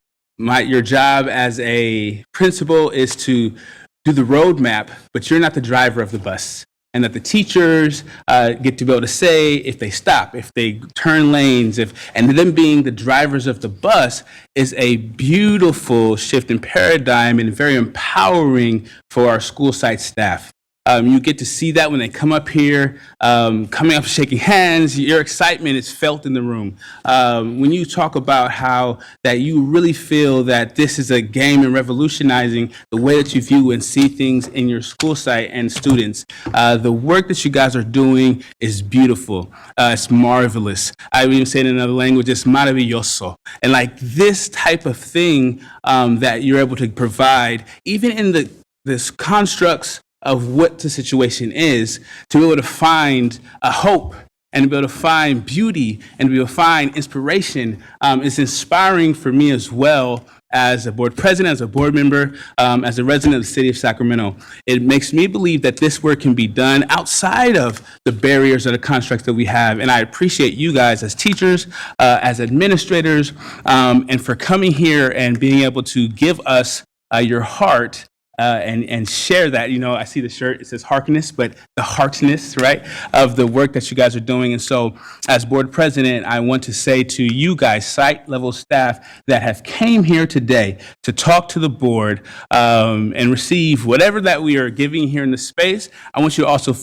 your job as a principal is to do the roadmap, but you're not the driver of the bus. And that the teachers get to be able to say if they stop, if they turn lanes, and them being the drivers of the bus is a beautiful shift in paradigm and very empowering for our school site staff. You get to see that when they come up here, coming up, shaking hands, your excitement is felt in the room. When you talk about how that you really feel that this is a game and revolutionizing the way that you view and see things in your school site and students. The work that you guys are doing is beautiful. It's marvelous. I would even say it in another language, it's maravilloso. And like this type of thing that you're able to provide, even in this constructs of what the situation is, to be able to find a hope and to be able to find beauty and to be able to find inspiration is inspiring for me as well as a board president, as a board member, as a resident of the city of Sacramento. It makes me believe that this work can be done outside of the barriers or the constructs that we have. And I appreciate you guys as teachers, as administrators, and for coming here and being able to give us your heart and share that. You know, I see the shirt, it says heartness, but the heartness, right, of the work that you guys are doing. And so as board president, I want to say to you guys, site level staff that have came here today to talk to the board and receive whatever that we are giving here in the space, I want you to also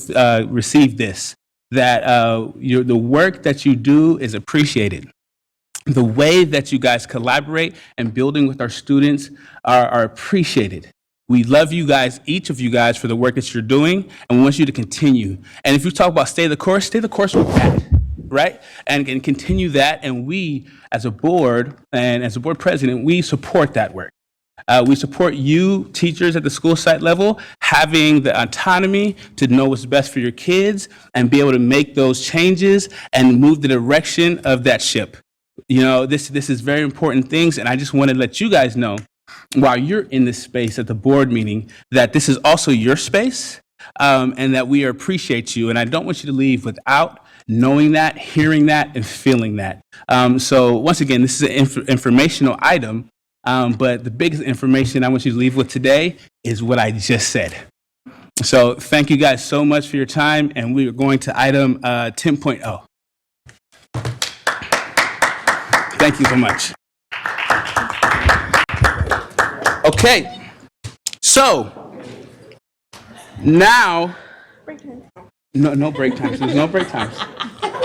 receive this, that the work that you do is appreciated. The way that you guys collaborate and building with our students are appreciated. We love you guys, each of you guys, for the work that you're doing, and we want you to continue. And if you talk about stay the course with that, right? And continue that. And we, as a board and as a board president, we support that work. We support you, teachers at the school site level, having the autonomy to know what's best for your kids and be able to make those changes and move the direction of that ship. You know, this is very important things, and I just want to let you guys know, while you're in this space at the board meeting, that this is also your space, and that we appreciate you. And I don't want you to leave without knowing that, hearing that, and feeling that. So once again, this is an informational item, but the biggest information I want you to leave with today is what I just said. So thank you guys so much for your time, and we are going to item 10.0. Thank you so much. Okay, so now, no break times. There's no break times.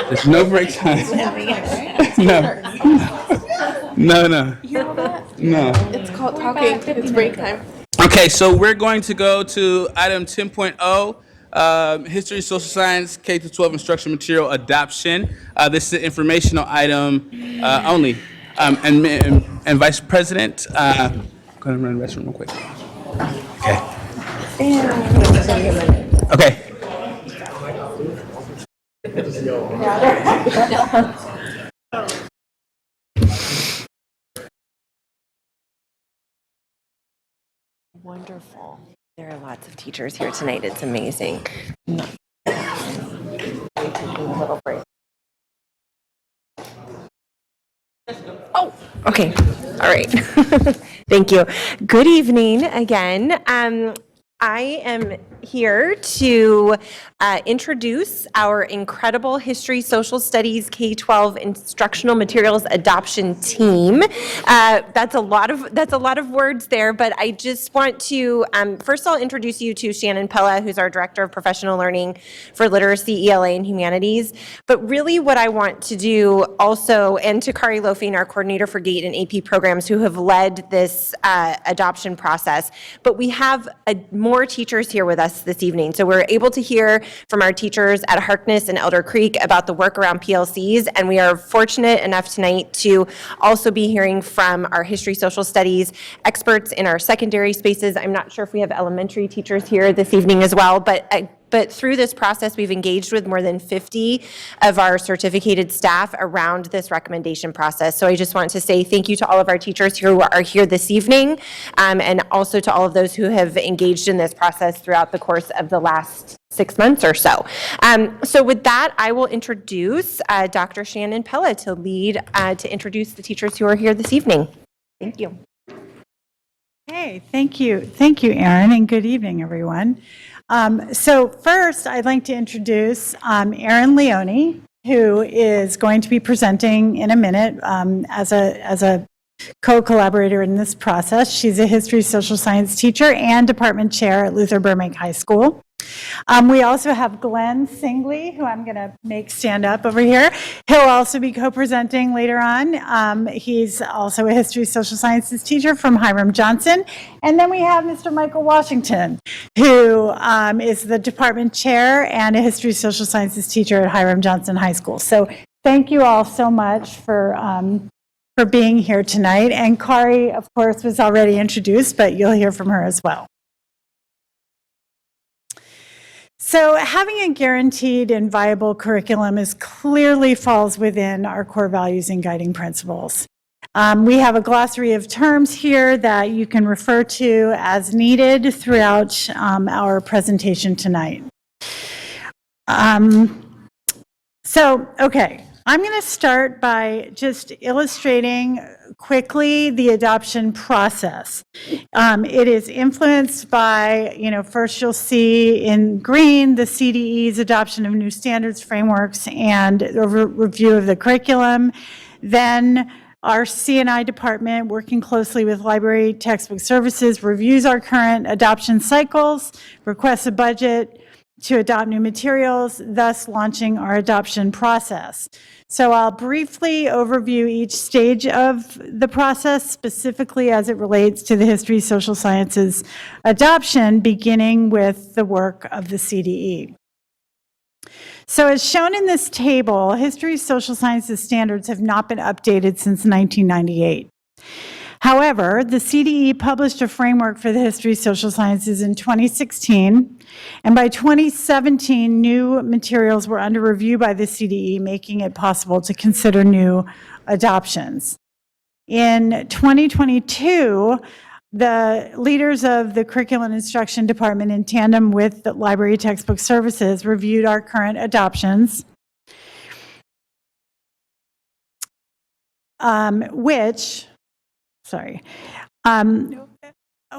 There's no break times. No. It's called talking. It's break time. Okay, so we're going to go to item 10.0, history, social science, K-12 instructional material adoption. This is an informational item only. And Vice President, go ahead and run the restroom real quick. Okay. Okay. Wonderful. There are lots of teachers here tonight. It's amazing. Oh, okay. All right. Thank you. Good evening again. I am here to introduce our incredible History Social Studies K-12 instructional materials adoption team. That's a lot of words there, but I just want to first I'll introduce you to Shannon Pella, who's our Director of Professional Learning for Literacy, ELA, and Humanities. But really what I want to do also, and to Kari Loafing, our coordinator for GATE and AP programs, who have led this adoption process. But we have more teachers here with us this evening. So we're able to hear from our teachers at Harkness and Elder Creek about the work around PLCs, and we are fortunate enough tonight to also be hearing from our history social studies experts in our secondary spaces. I'm not sure if we have elementary teachers here this evening as well, but through this process, we've engaged with more than 50 of our certificated staff around this recommendation process. So I just want to say thank you to all of our teachers who are here this evening, and also to all of those who have engaged in this process throughout the course of the last 6 months or so. So with that, I will introduce Dr. Shannon Pella to introduce the teachers who are here this evening. Thank you. Hey, thank you. Thank you, Erin, and good evening, everyone. So first, I'd like to introduce Erin Leone, who is going to be presenting in a minute as a co-collaborator in this process. She's a history social science teacher and department chair at Luther Burbank High School. We also have Glenn Singley, who I'm going to make stand up over here. He'll also be co-presenting later on. He's also a history social sciences teacher from Hiram Johnson. And then we have Mr. Michael Washington, who is the department chair and a history social sciences teacher at Hiram Johnson High School. So thank you all so much for being here tonight. And Kari, of course, was already introduced, but you'll hear from her as well. So having a guaranteed and viable curriculum clearly falls within our core values and guiding principles. We have a glossary of terms here that you can refer to as needed throughout our presentation tonight. Okay, I'm going to start by just illustrating quickly the adoption process. It is influenced by, first you'll see in green the CDE's adoption of new standards, frameworks, and a review of the curriculum. Then our C&I department, working closely with library textbook services, reviews our current adoption cycles, requests a budget to adopt new materials, thus launching our adoption process. So I'll briefly overview each stage of the process, specifically as it relates to the history social sciences adoption, beginning with the work of the CDE. So as shown in this table, history social sciences standards have not been updated since 1998. However, the CDE published a framework for the history social sciences in 2016, and by 2017, new materials were under review by the CDE, making it possible to consider new adoptions. In 2022, the leaders of the Curriculum and Instruction Department, in tandem with the Library Textbook Services, reviewed our current adoptions,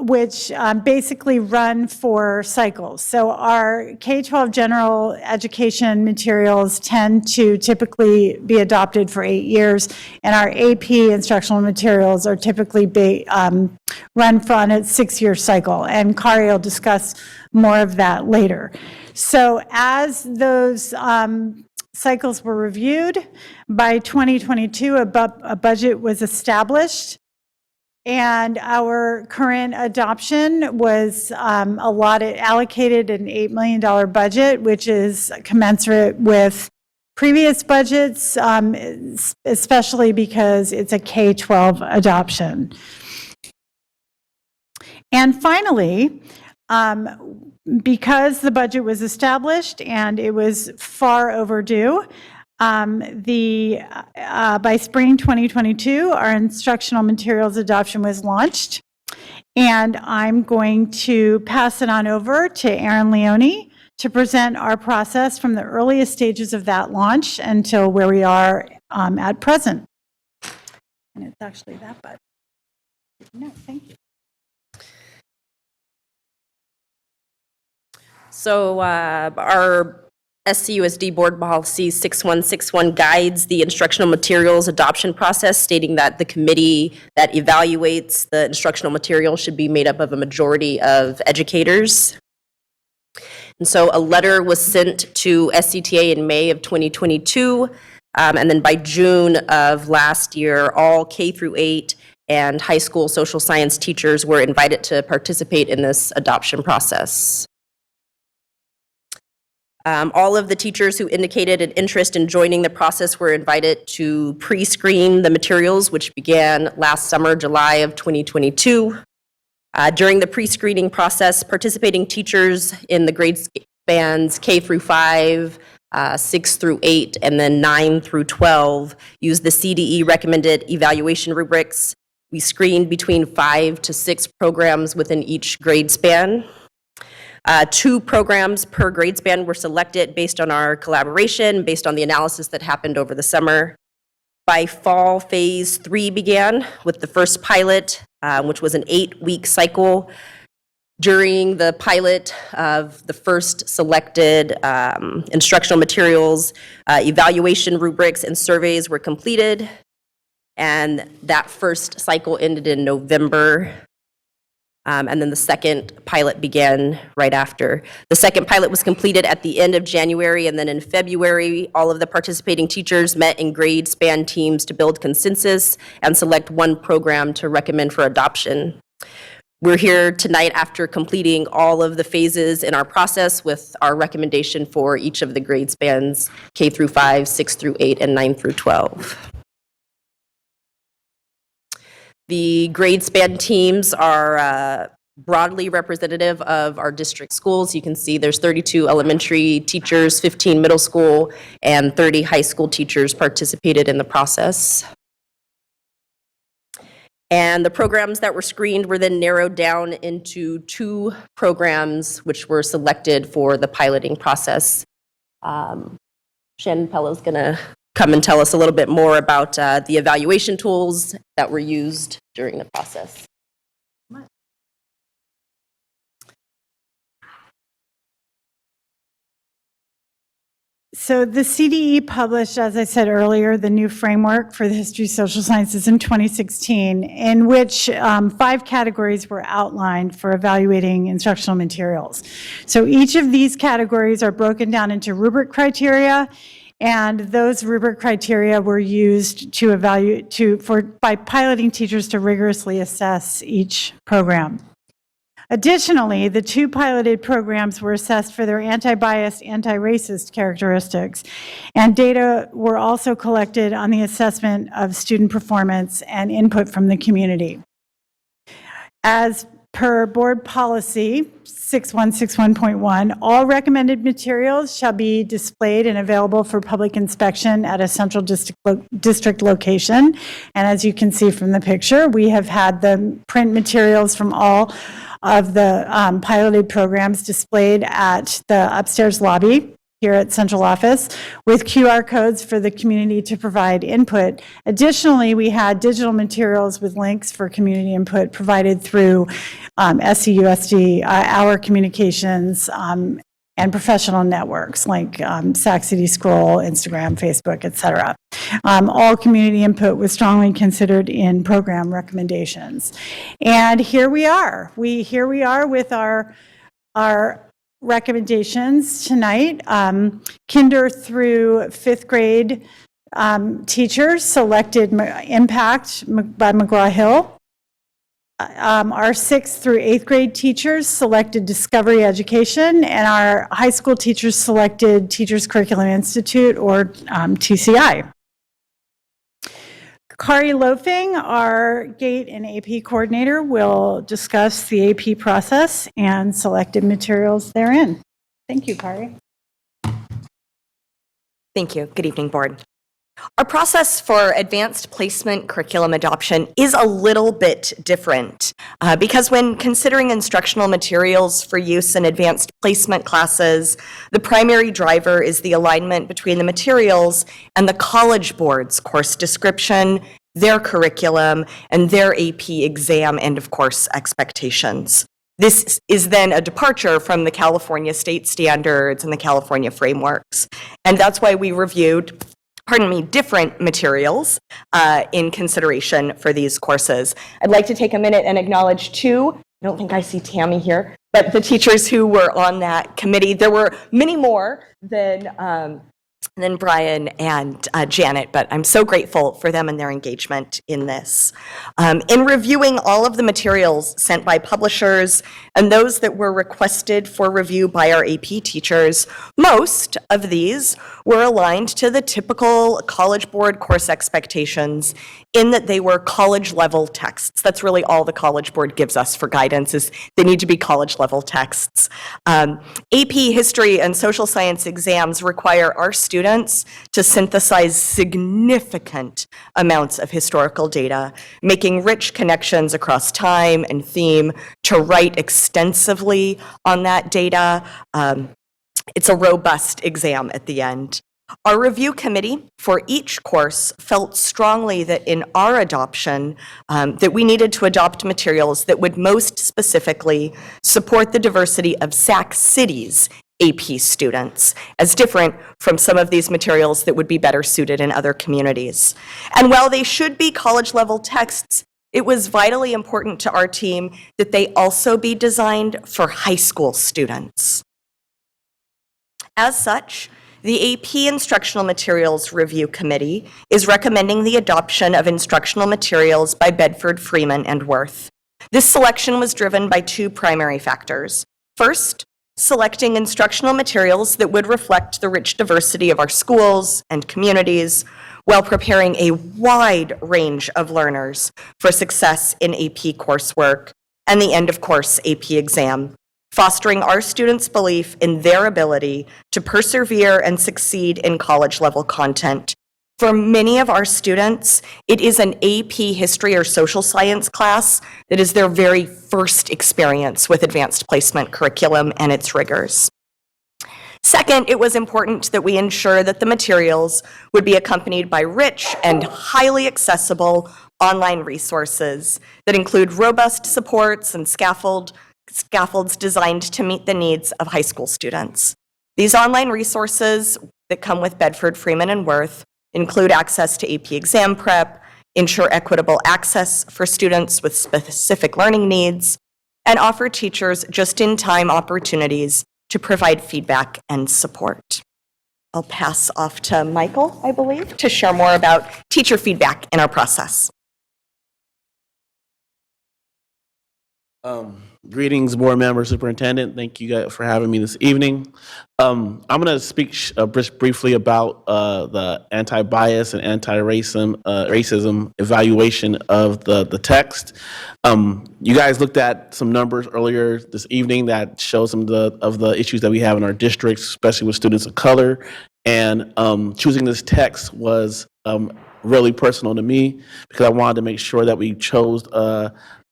which basically run for cycles. So our K-12 general education materials tend to typically be adopted for 8 years, and our AP instructional materials are typically run for on a 6-year cycle, and Kari will discuss more of that later. So as those cycles were reviewed, by 2022, a budget was established, and our current adoption was allocated an $8 million budget, which is commensurate with previous budgets, especially because it's a K-12 adoption. And finally, Because the budget was established and it was far overdue, by spring 2022, our instructional materials adoption was launched. And I'm going to pass it on over to Erin Leone to present our process from the earliest stages of that launch until where we are at present. And it's actually that button. No, thank you. So our SCUSD Board Policy 6161 guides the instructional materials adoption process, stating that the committee that evaluates the instructional material should be made up of a majority of educators. And so a letter was sent to SCTA in May of 2022, and then by June of last year, all K through 8 and high school social science teachers were invited to participate in this adoption process. All of the teachers who indicated an interest in joining the process were invited to pre-screen the materials, which began last summer, July of 2022. During the pre-screening process, participating teachers in the grade spans K through 5, 6 through 8, and then 9 through 12 used the CDE recommended evaluation rubrics. We screened between 5 to 6 programs within each grade span. 2 programs per grade span were selected based on our collaboration, based on the analysis that happened over the summer. By fall, phase 3 began with the first pilot, which was an 8-week cycle. During the pilot of the first selected instructional materials, evaluation rubrics and surveys were completed, and that first cycle ended in November. And then the second pilot began right after. The second pilot was completed at the end of January, and then in February, all of the participating teachers met in grade span teams to build consensus and select one program to recommend for adoption. We're here tonight after completing all of the phases in our process with our recommendation for each of the grade spans, K through 5, 6 through 8, and 9 through 12. The grade span teams are broadly representative of our district schools. You can see there's 32 elementary teachers, 15 middle school, and 30 high school teachers participated in the process. And the programs that were screened were then narrowed down into 2 programs which were selected for the piloting process. Shannon Pello's going to come and tell us a little bit more about the evaluation tools that were used during the process. So the CDE published, as I said earlier, the new framework for the history of social sciences in 2016, in which 5 categories were outlined for evaluating instructional materials. So each of these categories are broken down into rubric criteria, and those rubric criteria were used to evaluate by piloting teachers to rigorously assess each program. Additionally, the 2 piloted programs were assessed for their anti-biased, anti-racist characteristics, and data were also collected on the assessment of student performance and input from the community. As per board policy 6161.1, all recommended materials shall be displayed and available for public inspection at a central district location. And as you can see from the picture, we have had the print materials from all of the piloted programs displayed at the upstairs lobby here at central office with QR codes for the community to provide input. Additionally, we had digital materials with links for community input provided through SCUSD, our communications, and professional networks like Sac City Scroll, Instagram, Facebook, et cetera. All community input was strongly considered in program recommendations. And here we are. Here we are with our recommendations tonight. Kinder through 5th grade teachers selected Impact by McGraw-Hill. Our 6th through 8th grade teachers selected Discovery Education, and our high school teachers selected Teachers Curriculum Institute, or TCI. Kari Loafing, our GATE and AP coordinator, will discuss the AP process and selected materials therein. Thank you, Kari. Thank you. Good evening, board. Our process for advanced placement curriculum adoption is a little bit different because when considering instructional materials for use in advanced placement classes, the primary driver is the alignment between the materials and the College Board's course description, their curriculum, and their AP exam, and of course, expectations. This is then a departure from the California state standards and the California frameworks. And that's why we reviewed different materials in consideration for these courses. I'd like to take a minute and acknowledge two, I don't think I see Tammy here, but the teachers who were on that committee. There were many more than Brian and Janet, but I'm so grateful for them and their engagement in this. In reviewing all of the materials sent by publishers and those that were requested for review by our AP teachers, most of these were aligned to the typical College Board course expectations in that they were college-level texts. That's really all the College Board gives us for guidance, is they need to be college-level texts. AP History and Social Science exams require our students to synthesize significant amounts of historical data, making rich connections across time and theme, to write extensively on that data. It's a robust exam at the end. Our review committee for each course felt strongly that in our adoption, that we needed to adopt materials that would most specifically support the diversity of Sac City's AP students, as different from some of these materials that would be better suited in other communities. And while they should be college-level texts, it was vitally important to our team that they also be designed for high school students. As such, the AP Instructional Materials Review Committee is recommending the adoption of instructional materials by Bedford, Freeman, and Worth. This selection was driven by two primary factors. First, selecting instructional materials that would reflect the rich diversity of our schools and communities while preparing a wide range of learners for success in AP coursework and the end-of-course AP exam, fostering our students' belief in their ability to persevere and succeed in college-level content. For many of our students, it is an AP history or social science class that is their very first experience with advanced placement curriculum and its rigors. Second, it was important that we ensure that the materials would be accompanied by rich and highly accessible online resources that include robust supports and scaffolds designed to meet the needs of high school students. These online resources that come with Bedford, Freeman, and Worth include access to AP exam prep, ensure equitable access for students with specific learning needs, and offer teachers just-in-time opportunities to provide feedback and support. I'll pass off to Michael, I believe, to share more about teacher feedback in our process. Greetings, board member, superintendent. Thank you guys for having me this evening. I'm going to speak briefly about the anti-bias and anti-racism evaluation of the text. You guys looked at some numbers earlier this evening that show some of the issues that we have in our districts, especially with students of color. And choosing this text was really personal to me because I wanted to make sure that we chose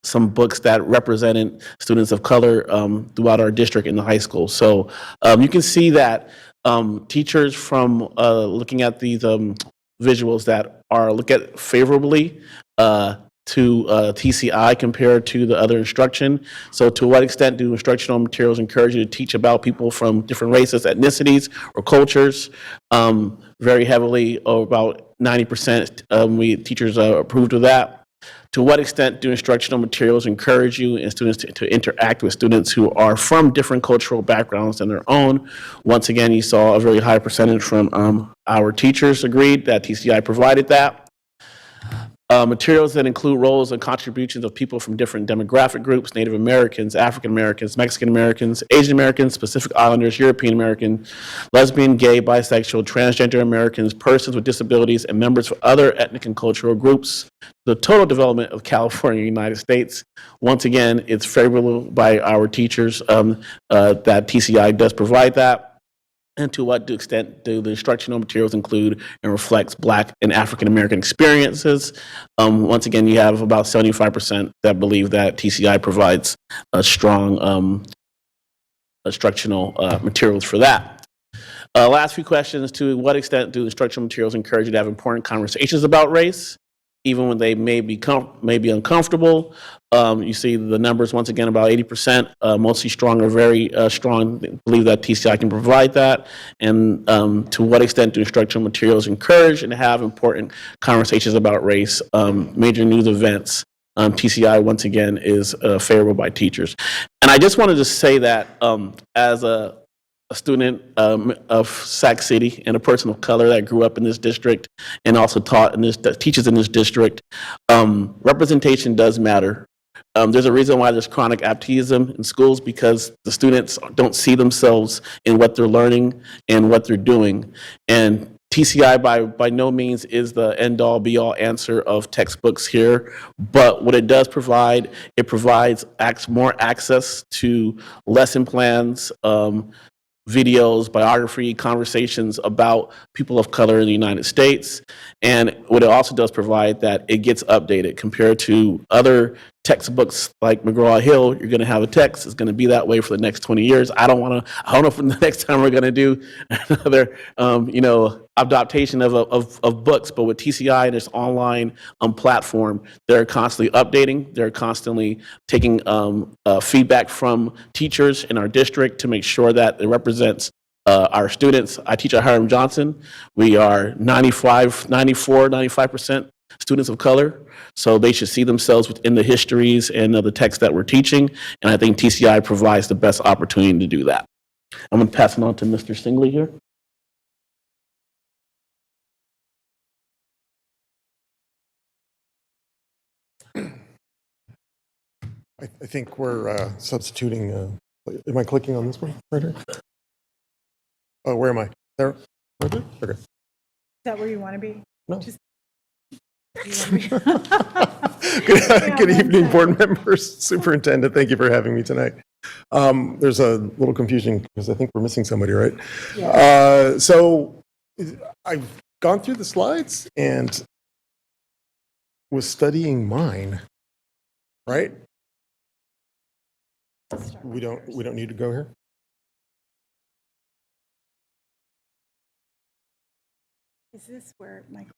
some books that represented students of color throughout our district in the high school. So you can see that teachers from looking at these visuals that are look at favorably to TCI compared to the other instruction. So to what extent do instructional materials encourage you to teach about people from different races, ethnicities, or cultures? Very heavily, or about 90% teachers approved of that. To what extent do instructional materials encourage you and students to interact with students who are from different cultural backgrounds than their own? Once again, you saw a very high percentage from our teachers agreed that TCI provided that. Materials that include roles and contributions of people from different demographic groups: Native Americans, African Americans, Mexican Americans, Asian Americans, Pacific Islanders, European American, lesbian, gay, bisexual, transgender Americans, persons with disabilities, and members of other ethnic and cultural groups. The total development of California, United States. Once again, it's favorable by our teachers that TCI does provide that. And to what extent do the instructional materials include and reflects Black and African American experiences? Once again, you have about 75% that believe that TCI provides a strong instructional materials for that. Last few questions: to what extent do instructional materials encourage you to have important conversations about race, even when they may be uncomfortable? You see the numbers, once again, about 80%, mostly strong or very strong, believe that TCI can provide that. And to what extent do instructional materials encourage and have important conversations about race, major news events? TCI, once again, is favorable by teachers. And I just wanted to say that as a student of Sac City and a person of color that grew up in this district and also teaches in this district, representation does matter. There's a reason why there's chronic absenteeism in schools, because the students don't see themselves in what they're learning and what they're doing. And TCI by no means is the end-all be-all answer of textbooks here, but what it does provide, it provides more access to lesson plans, videos, biography, conversations about people of color in the United States. And what it also does provide, that it gets updated compared to other textbooks like McGraw-Hill. You're going to have a text, it's going to be that way for the next 20 years. I don't know if the next time we're going to do another, adaptation of books, but with TCI and its online platform, they're constantly updating, they're constantly taking feedback from teachers in our district to make sure that it represents our students. I teach at Hiram Johnson. We are 95% students of color, so they should see themselves within the histories and the text that we're teaching, and I think TCI provides the best opportunity to do that. I'm going to pass it on to Mr. Stingley here. I think we're substituting. Am I clicking on this one right here? Oh, where am I? There? Right there? Okay. Is that where you want to be? No. Just- Good evening, board members, superintendent. Thank you for having me tonight. There's a little confusion because I think we're missing somebody, right? Yeah. So I've gone through the slides and was studying mine, right? We don't need to go here. Is this where Michael?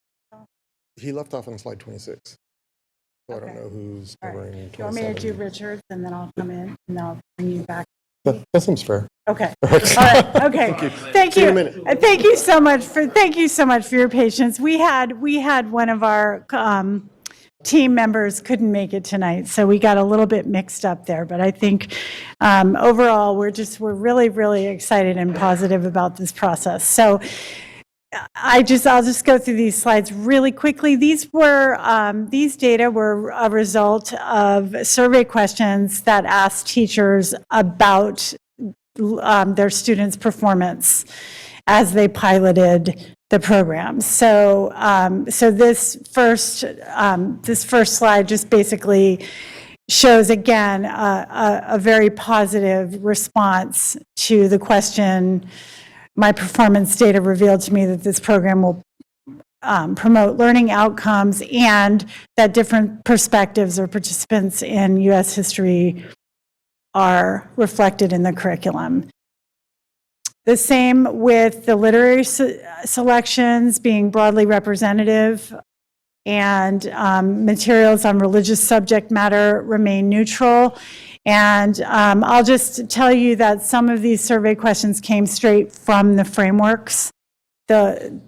He left off on slide 26. So I don't know who's All right. covering. Do you want me to do Richards, and then I'll come in and I'll bring you back? That seems fair. Okay. All right. Okay. Thank See you you. in a minute. Thank you so much for your patience. We had one of our team members couldn't make it tonight, so we got a little bit mixed up there. But I think overall, we're really, really excited and positive about this process. So I'll just go through these slides really quickly. These data were a result of survey questions that asked teachers about their students' performance as they piloted the program. So this first slide just basically shows again a very positive response to the question. My performance data revealed to me that this program will promote learning outcomes and that different perspectives or participants in U.S. history are reflected in the curriculum. The same with the literary selections being broadly representative, and materials on religious subject matter remain neutral. And I'll just tell you that some of these survey questions came straight from the frameworks. The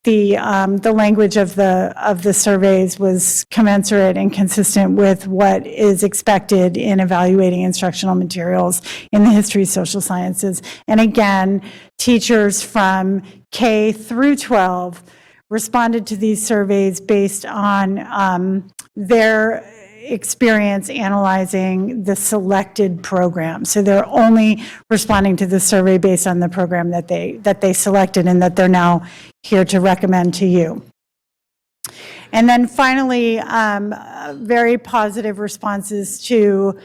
language of the surveys was commensurate and consistent with what is expected in evaluating instructional materials in the history, social sciences. And again, teachers from K through 12 responded to these surveys based on their experience analyzing the selected program. So they're only responding to the survey based on the program that they selected and that they're now here to recommend to you. And then finally, very positive responses to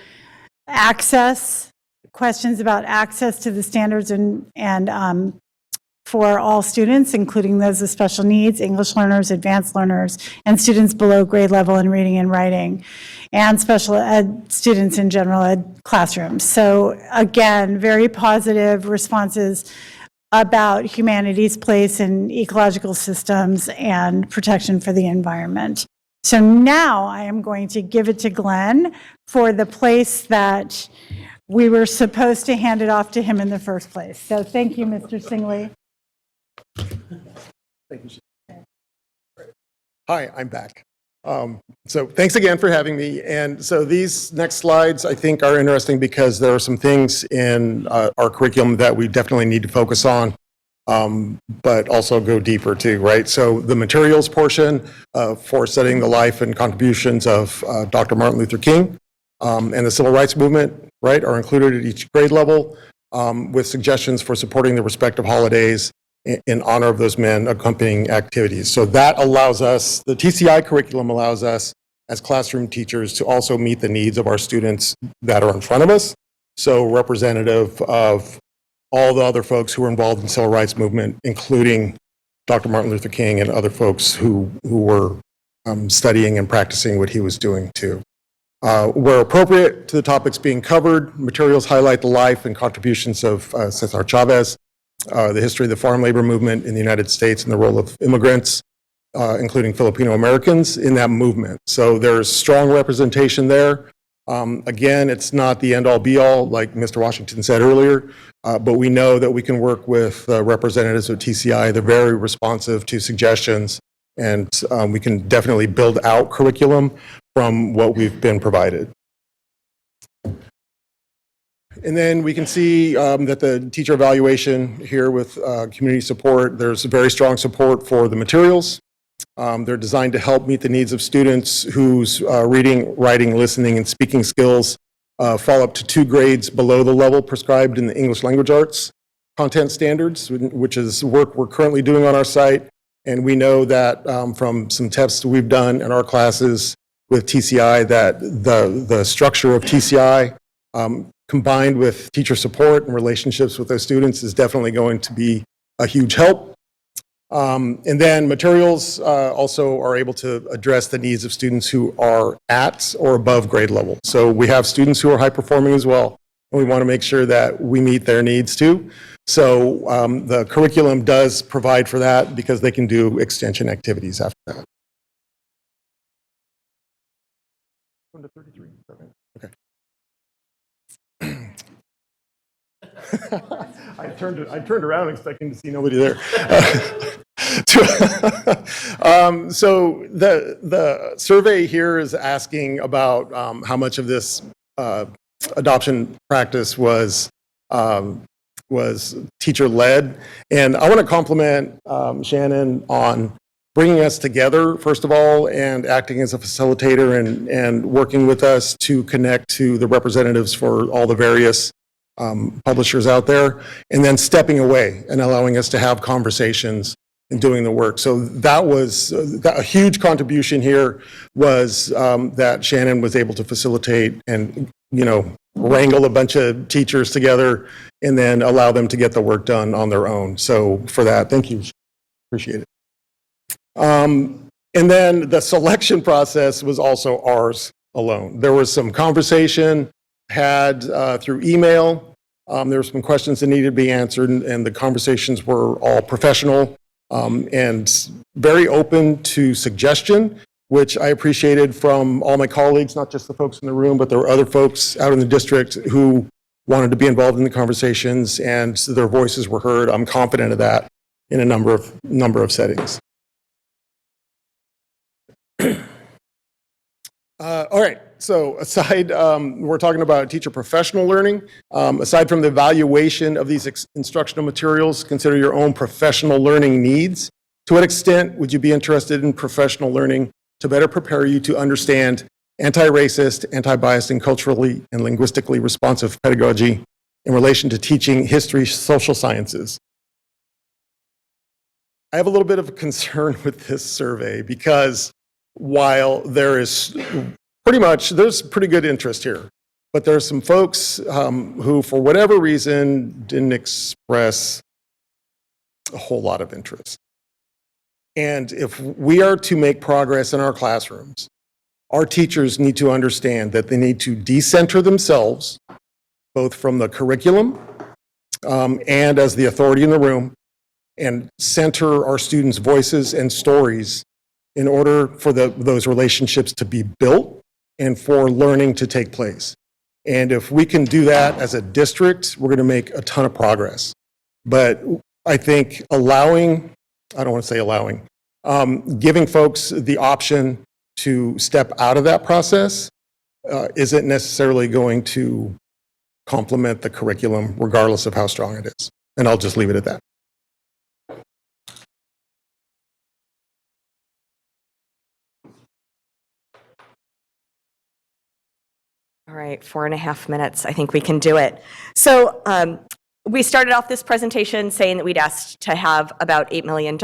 access, questions about access to the standards and for all students, including those with special needs, English learners, advanced learners, and students below grade level in reading and writing, and special ed students in general ed classrooms. So again, very positive responses about humanity's place in ecological systems and protection for the environment. So now I am going to give it to Glenn for the place that we were supposed to hand it off to him in the first place. So thank you, Mr. Singley. Thank you. Hi, I'm back. So thanks again for having me. And so these next slides, I think, are interesting because there are some things in our curriculum that we definitely need to focus on, but also go deeper too, right? So the materials portion for studying the life and contributions of Dr. Martin Luther King and the civil rights movement, right, are included at each grade level with suggestions for supporting the respective holidays in honor of those men, accompanying activities. So that allows us, the TCI curriculum allows us as classroom teachers to also meet the needs of our students that are in front of us. So representative of all the other folks who were involved in the civil rights movement, including Dr. Martin Luther King and other folks who were studying and practicing what he was doing too. Where appropriate to the topics being covered, materials highlight the life and contributions of Cesar Chavez, the history of the farm labor movement in the United States and the role of immigrants, including Filipino Americans, in that movement. So there's strong representation there. Again, it's not the end-all be-all, like Mr. Washington said earlier, but we know that we can work with representatives of TCI. They're very responsive to suggestions, and we can definitely build out curriculum from what we've been provided. And then we can see that the teacher evaluation here with community support, there's very strong support for the materials. They're designed to help meet the needs of students whose reading, writing, listening, and speaking skills fall up to 2 grades below the level prescribed in the English language arts content standards, which is work we're currently doing on our site. And we know that from some tests we've done in our classes with TCI that the structure of TCI combined with teacher support and relationships with those students is definitely going to be a huge help. And then materials also are able to address the needs of students who are at or above grade level. So we have students who are high performing as well, and we want to make sure that we meet their needs too. So the curriculum does provide for that because they can do extension activities after that. 1 to 33, okay. I turned around expecting to see nobody there. So the survey here is asking about how much of this adoption practice was teacher-led. And I want to compliment Shannon on bringing us together, first of all, and acting as a facilitator and working with us to connect to the representatives for all the various publishers out there, and then stepping away and allowing us to have conversations and doing the work. So that was a huge contribution here was that Shannon was able to facilitate and, wrangle a bunch of teachers together and then allow them to get the work done on their own. So for that, thank you. Appreciate it. And then the selection process was also ours alone. There was some conversation had through email. There were some questions that needed to be answered, and the conversations were all professional and very open to suggestion, which I appreciated from all my colleagues, not just the folks in the room, but there were other folks out in the district who wanted to be involved in the conversations, and their voices were heard. I'm confident of that in a number of settings. All right, so aside, we're talking about teacher professional learning. Aside from the evaluation of these instructional materials, consider your own professional learning needs To what extent would you be interested in professional learning to better prepare you to understand anti-racist, anti-biased, and culturally and linguistically responsive pedagogy in relation to teaching history, social sciences? I have a little bit of a concern with this survey because while there's pretty good interest here, but there are some folks who, for whatever reason, didn't express a whole lot of interest. And if we are to make progress in our classrooms, our teachers need to understand that they need to decenter themselves, both from the curriculum and as the authority in the room, and center our students' voices and stories in order for those relationships to be built and for learning to take place. And if we can do that as a district, we're going to make a ton of progress. But I think giving folks the option to step out of that process isn't necessarily going to complement the curriculum, regardless of how strong it is. And I'll just leave it at that. All right, 4.5 minutes. I think we can do it. So we started off this presentation saying that we'd asked to have about $8 million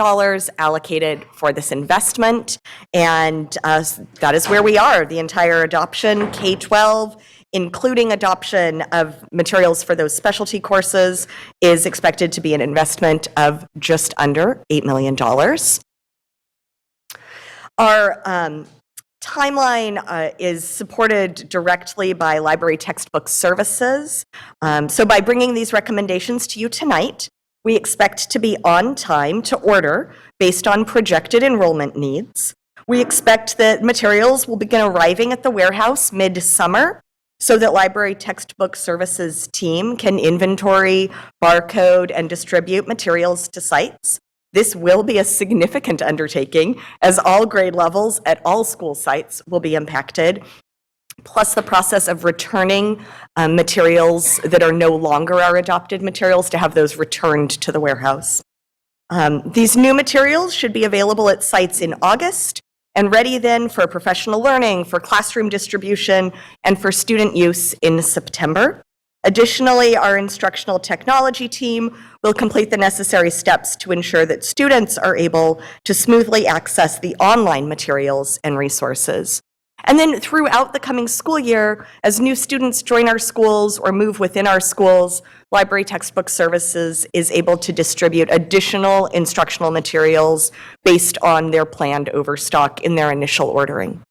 allocated for this investment, and that is where we are. The entire adoption, K-12, including adoption of materials for those specialty courses, is expected to be an investment of just under $8 million. Our timeline is supported directly by Library Textbook Services. So by bringing these recommendations to you tonight, we expect to be on time to order based on projected enrollment needs. We expect that materials will begin arriving at the warehouse mid-summer so that Library Textbook Services team can inventory, barcode, and distribute materials to sites. This will be a significant undertaking, as all grade levels at all school sites will be impacted, plus the process of returning materials that are no longer our adopted materials to have those returned to the warehouse. These new materials should be available at sites in August and ready then for professional learning, for classroom distribution, and for student use in September. Additionally, our instructional technology team will complete the necessary steps to ensure that students are able to smoothly access the online materials and resources. And then throughout the coming school year, as new students join our schools or move within our schools, Library Textbook Services is able to distribute additional instructional materials based on their planned overstock in their initial ordering.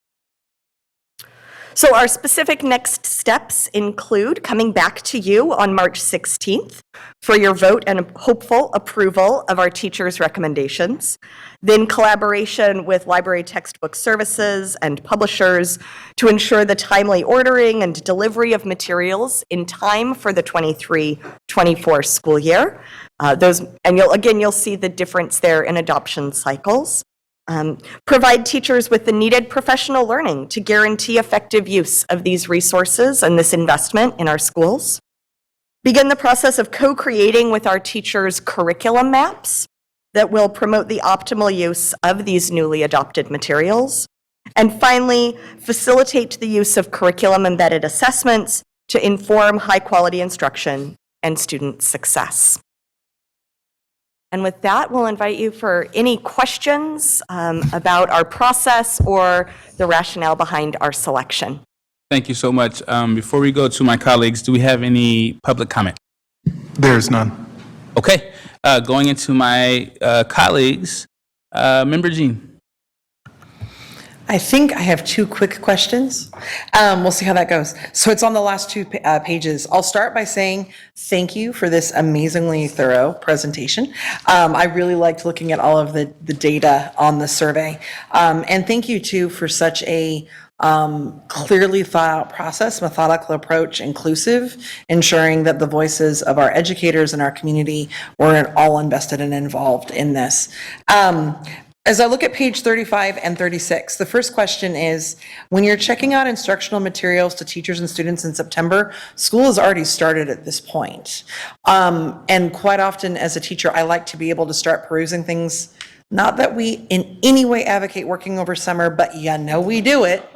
So our specific next steps include coming back to you on March 16th for your vote and hopeful approval of our teachers' recommendations, then collaboration with Library Textbook Services and publishers to ensure the timely ordering and delivery of materials in time for the 23-24 school year. You'll see the difference there in adoption cycles. Provide teachers with the needed professional learning to guarantee effective use of these resources and this investment in our schools. Begin the process of co-creating with our teachers curriculum maps that will promote the optimal use of these newly adopted materials. And finally, facilitate the use of curriculum-embedded assessments to inform high-quality instruction and student success. And with that, we'll invite you for any questions about our process or the rationale behind our selection. Thank you so much. Before we go to my colleagues, do we have any public comment? There is none. Okay, going into my colleagues, Member Jean. I think I have 2 quick questions. We'll see how that goes. So it's on the last 2 pages. I'll start by saying thank you for this amazingly thorough presentation. I really liked looking at all of the data on the survey. And thank you too for such a clearly thought out process, methodical approach, inclusive, ensuring that the voices of our educators and our community were all invested and involved in this. As I look at page 35 and 36, the first question is, when you're checking out instructional materials to teachers and students in September, school has already started at this point. And quite often as a teacher, I like to be able to start perusing things Not that we in any way advocate working over summer, but you know we do it.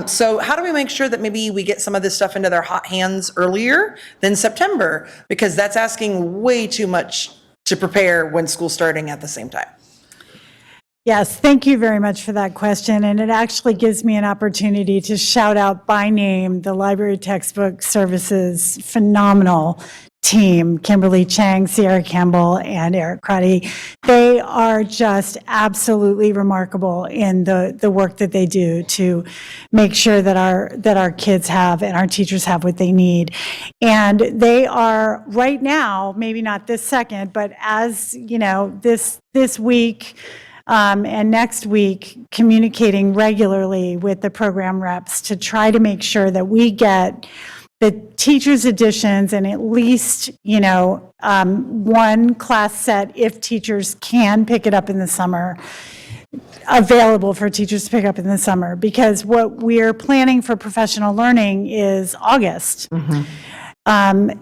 So how do we make sure that maybe we get some of this stuff into their hot hands earlier than September? Because that's asking way too much to prepare when school's starting at the same time. Yes, thank you very much for that question. And it actually gives me an opportunity to shout out by name the Library Textbook Services phenomenal team, Kimberly Chang, Sierra Campbell, and Eric Crotty. They are just absolutely remarkable in the work that they do to make sure that our kids have and our teachers have what they need. And they are right now, maybe not this second, but as you know, this week, and next week, communicating regularly with the program reps to try to make sure that we get the teachers' editions and at least, one class set, if teachers can pick it up in the summer, available for teachers to pick up in the summer. Because what we're planning for professional learning is August.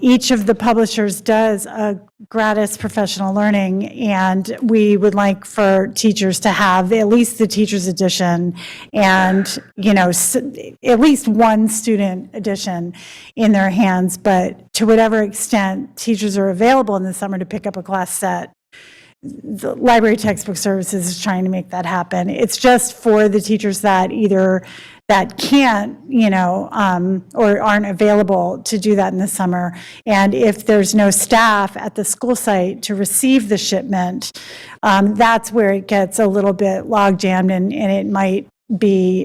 Each of the publishers does a gratis professional learning, and we would like for teachers to have at least the teacher's edition and, at least one student edition in their hands. But to whatever extent teachers are available in the summer to pick up a class set, the Library Textbook Services is trying to make that happen. It's just for the teachers that can't, or aren't available to do that in the summer. And if there's no staff at the school site to receive the shipment, that's where it gets a little bit log jammed, and it might be,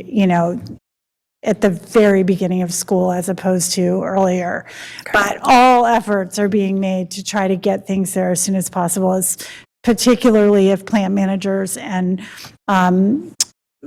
at the very beginning of school as opposed to earlier. But all efforts are being made to try to get things there as soon as possible, particularly if plant managers and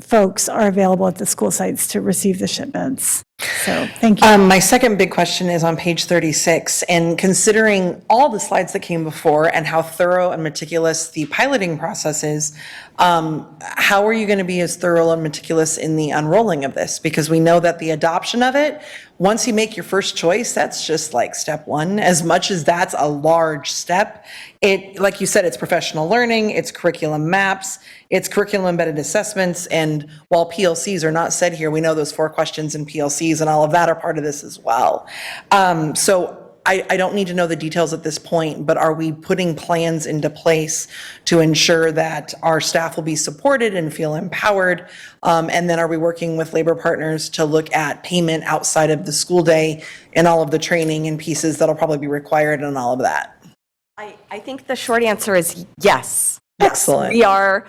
folks are available at the school sites to receive the shipments. So thank you. My second big question is on page 36, and considering all the slides that came before and how thorough and meticulous the piloting process is, how are you going to be as thorough and meticulous in the unrolling of this? Because we know that the adoption of it, once you make your first choice, that's just like step one. As much as that's a large step, like you said, it's professional learning, it's curriculum maps, it's curriculum embedded assessments, and while PLCs are not said here, we know those 4 questions in PLCs and all of that are part of this as well. So I don't need to know the details at this point, but are we putting plans into place to ensure that our staff will be supported and feel empowered? And then are we working with labor partners to look at payment outside of the school day and all of the training and pieces that'll probably be required and all of that? I think the short answer is yes. Excellent. We are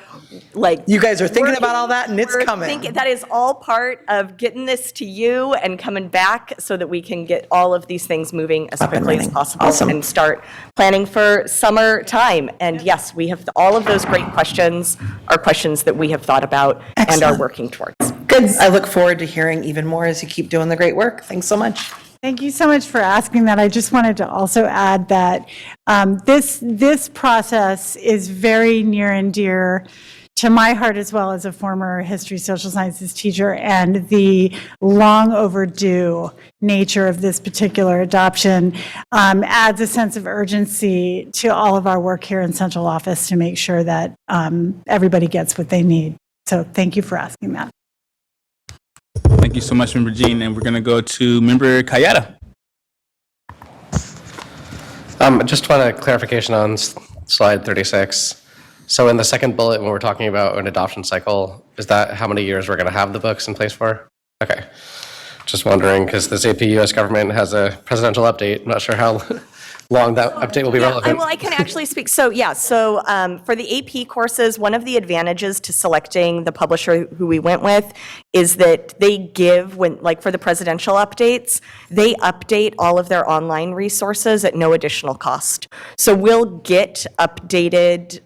you guys are thinking about all that, and it's coming. That is all part of getting this to you and coming back so that we can get all of these things moving as quickly as possible and start planning for summer time. And yes, we have all of those great questions are questions that we have thought about and are working towards. Good. I look forward to hearing even more as you keep doing the great work. Thanks so much. Thank you so much for asking that. I just wanted to also add that this process is very near and dear to my heart as well as a former history social sciences teacher, and the long overdue nature of this particular adoption adds a sense of urgency to all of our work here in central office to make sure that everybody gets what they need. So thank you for asking that. Thank you so much, Member Jean. And we're going to go to Member Kayada. Just want a clarification on slide 36. So in the second bullet, when we're talking about an adoption cycle, is that how many years we're going to have the books in place for? Okay. Just wondering, because this AP US government has a presidential update. I'm not sure how long that update will be relevant. Well, I can actually speak. So for the AP courses, one of the advantages to selecting the publisher who we went with is that they give, for the presidential updates, they update all of their online resources at no additional cost. So we'll get updated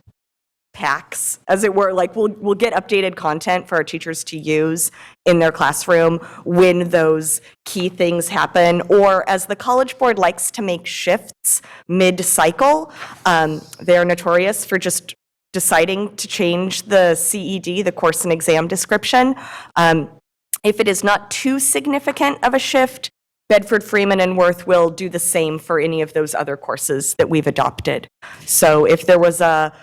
packs, as it were, we'll get updated content for our teachers to use in their classroom when those key things happen, or as the College Board likes to make shifts mid-cycle, they're notorious for just deciding to change the CED, the course and exam description. If it is not too significant of a shift, Bedford, Freeman, and Worth will do the same for any of those other courses that we've adopted. So if there was a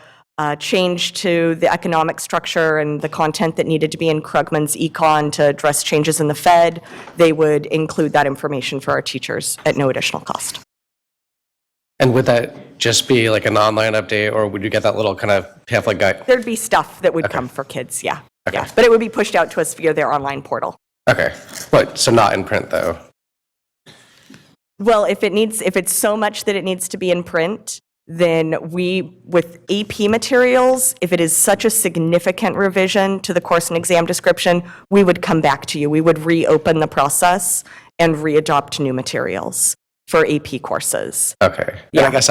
change to the economic structure and the content that needed to be in Krugman's econ to address changes in the Fed, they would include that information for our teachers at no additional cost. And would that just be like an online update, or would you get that little kind of pamphlet guide? There'd be stuff that would come for kids, yeah. Yeah, but it would be pushed out to us via their online portal. Okay, but, so not in print, though? Well, if it's so much that it needs to be in print, then with AP materials, if it is such a significant revision to the course and exam description, we would come back to you. We would reopen the process and readopt new materials for AP courses. Okay. Yeah. And I guess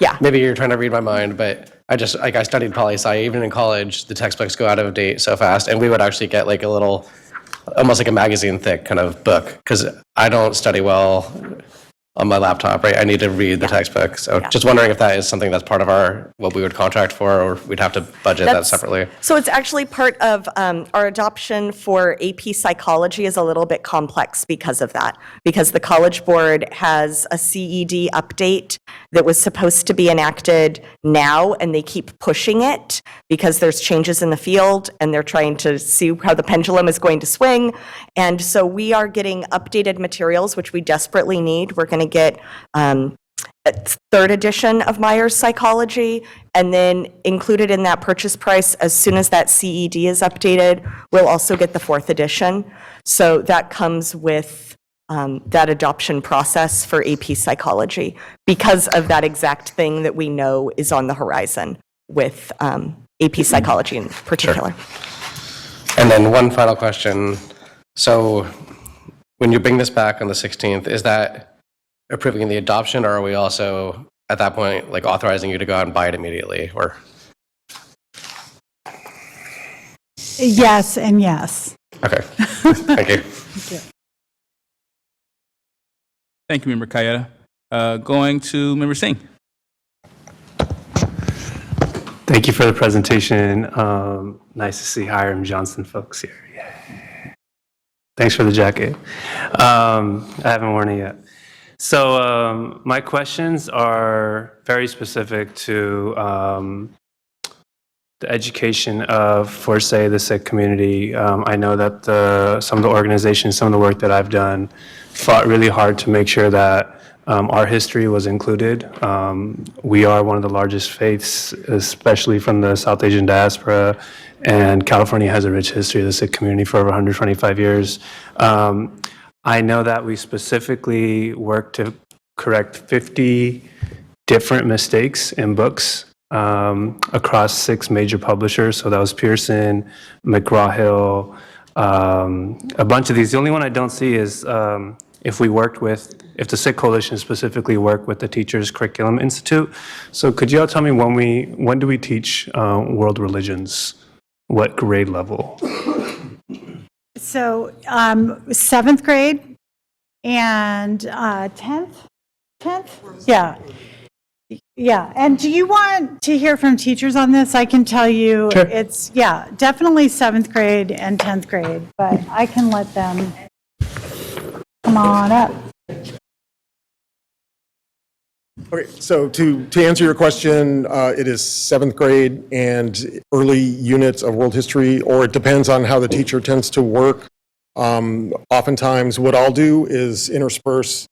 Yeah. maybe you're trying to read my mind, but I studied poli-sci. Even in college, the textbooks go out of date so fast, and we would actually get like a little, almost like a magazine thick kind of book, because I don't study well on my laptop, right? I need to read the textbook. So just wondering if that is something that's part of what we would contract for, or we'd have to budget that separately. So it's actually part of our adoption for AP psychology is a little bit complex because of that. Because the College Board has a CED update that was supposed to be enacted now, and they keep pushing it because there's changes in the field and they're trying to see how the pendulum is going to swing. And so we are getting updated materials, which we desperately need. We're going to get a third edition of Myers Psychology, and then included in that purchase price, as soon as that CED is updated, we'll also get the fourth edition. So that comes with that adoption process for AP Psychology because of that exact thing that we know is on the horizon with AP Psychology in particular. Sure. And then one final question. So when you bring this back on the 16th, is that approving the adoption, or are we also at that point like authorizing you to go out and buy it immediately? Or Yes and yes. okay, thank you. Thank you, Member Kayeda. Going to Member Singh. Thank you for the presentation. Nice to see Hiram Johnson folks here. Yeah. Thanks for the jacket. I haven't worn it yet. So my questions are very specific to the education of, for say, the Sikh community. I know that some of the organizations, some of the work that I've done, fought really hard to make sure that our history was included. We are one of the largest faiths, especially from the South Asian diaspora, and California has a rich history of the Sikh community for over 125 years. I know that we specifically worked to correct 50 different mistakes in books across 6 major publishers. So that was Pearson, McGraw-Hill, a bunch of these. The only one I don't see is if the Sikh Coalition specifically worked with the Teachers Curriculum Institute. So could you all tell me when do we teach world religions? What grade level? So 7th grade and 10th? 10th? Yeah. Yeah. And do you want to hear from teachers on this? I can tell you it's, definitely 7th grade and 10th grade, but I can let them come on up. Okay, so to answer your question, it is 7th grade and early units of world history, or it depends on how the teacher tends to work. Oftentimes, what I'll do is intersperse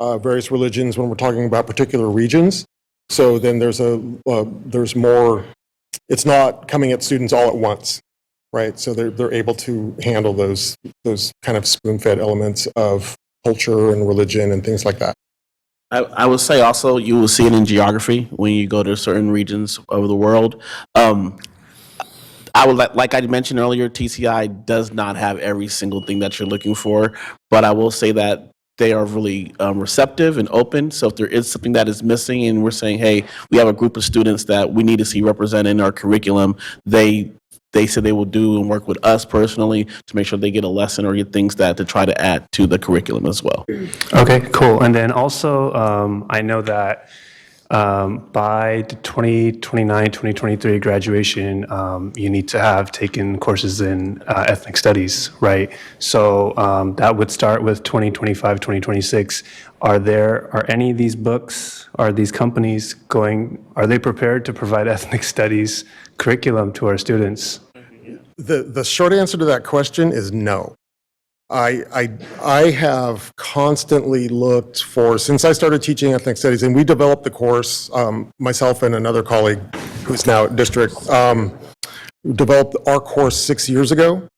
various religions when we're talking about particular regions. So then there's more, it's not coming at students all at once, right? So they're able to handle those kind of spoon-fed elements of culture and religion and things like that. I would say also you will see it in geography when you go to certain regions of the world. I would like I mentioned earlier, TCI does not have every single thing that you're looking for, but I will say that they are really receptive and open. So if there is something that is missing and we're saying, hey, we have a group of students that we need to see represented in our curriculum, they said they will do and work with us personally to make sure they get a lesson or get things to try to add to the curriculum as well. Okay, cool. And then also, I know that By the 2029, 2023 graduation, you need to have taken courses in ethnic studies, right? So that would start with 2025, 2026. Are any of these books, are these companies are they prepared to provide ethnic studies curriculum to our students? The short answer to that question is no. I have constantly looked for, since I started teaching ethnic studies, and we developed the course, myself and another colleague who's now at district, developed our course 6 years ago.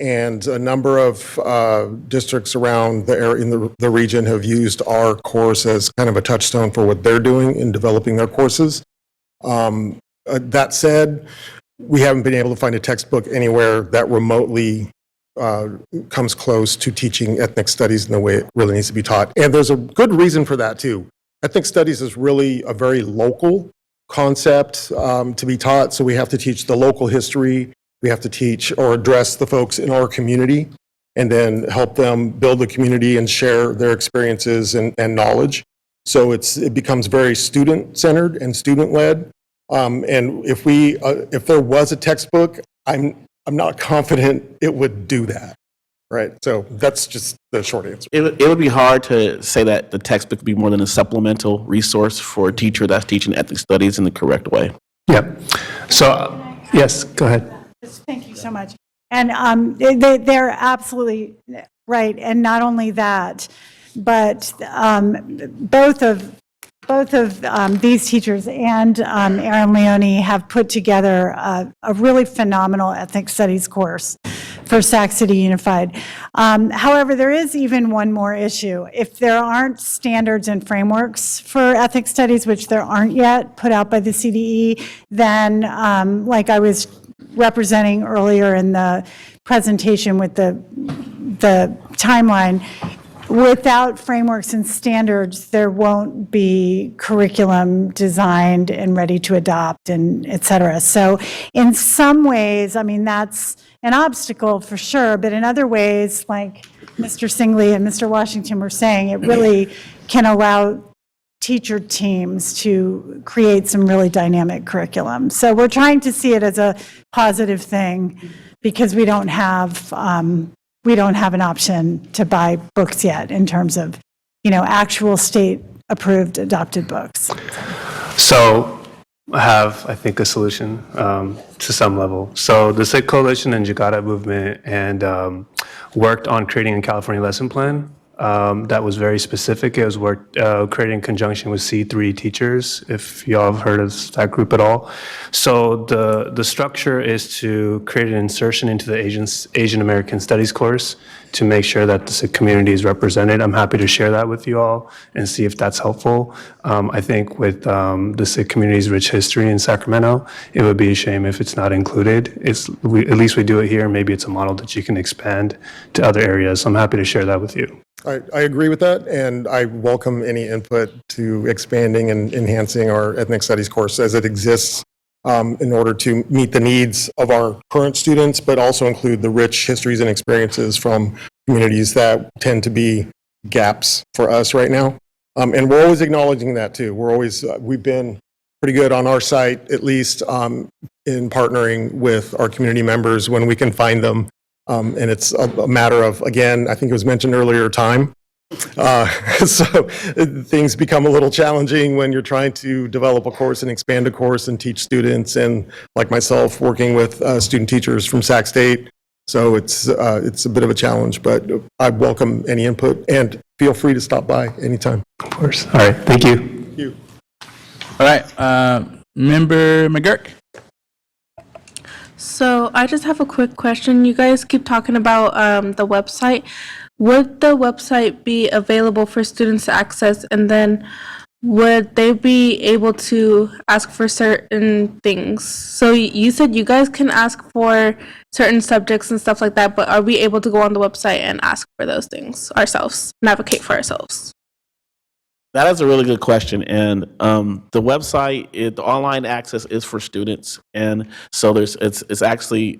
And a number of districts around the area, in the region have used our course as kind of a touchstone for what they're doing in developing their courses. That said, we haven't been able to find a textbook anywhere that remotely comes close to teaching ethnic studies in the way it really needs to be taught. And there's a good reason for that, too. Ethnic studies is really a very local concept to be taught, so we have to teach the local history. We have to teach or address the folks in our community and then help them build the community and share their experiences and knowledge. So it becomes very student-centered and student-led. And if there was a textbook, I'm not confident it would do that, right? So that's just the short answer. It would be hard to say that the textbook would be more than a supplemental resource for a teacher that's teaching ethnic studies in the correct way. Yeah. So, yes, go ahead. Thank you so much. And they're absolutely right. And not only that, but both of these teachers and Erin Leone have put together a really phenomenal ethnic studies course for Sac City Unified. However, there is even one more issue. If there aren't standards and frameworks for ethnic studies, which there aren't yet put out by the CDE, then like I was representing earlier in the presentation with the timeline, without frameworks and standards, there won't be curriculum designed and ready to adopt and et cetera. So in some ways, I mean, that's an obstacle for sure, but in other ways, like Mr. Singley and Mr. Washington were saying, it really can allow teacher teams to create some really dynamic curriculum. So we're trying to see it as a positive thing because we don't have an option to buy books yet in terms of, actual state-approved adopted books. So I have, I think, a solution to some level. So the Sikh Coalition and Jakarta movement and worked on creating a California lesson plan that was very specific. It was created in conjunction with C3 teachers, if y'all have heard of that group at all. So the structure is to create an insertion into the Asian American Studies course to make sure that the Sikh community is represented. I'm happy to share that with you all and see if that's helpful. I think with the Sikh community's rich history in Sacramento, it would be a shame if it's not included. At least we do it here. Maybe it's a model that you can expand to other areas. So I'm happy to share that with you. I agree with that, and I welcome any input to expanding and enhancing our ethnic studies course as it exists in order to meet the needs of our current students, but also include the rich histories and experiences from communities that tend to be gaps for us right now. And we're always acknowledging that too. We've been pretty good on our site, at least in partnering with our community members when we can find them. And it's a matter of, again, I think it was mentioned earlier, time. So things become a little challenging when you're trying to develop a course and expand a course and teach students, and like myself, working with student teachers from Sac State. So it's a bit of a challenge, but I welcome any input, and feel free to stop by anytime. Of course. All right. Thank you. Thank you. All right. Member McGurk. So I just have a quick question. You guys keep talking about the website. Would the website be available for students to access, and then would they be able to ask for certain things? So you said you guys can ask for certain subjects and stuff like that, but are we able to go on the website and ask for those things ourselves and advocate for ourselves? That is a really good question, and the website, the online access is for students, and so it's actually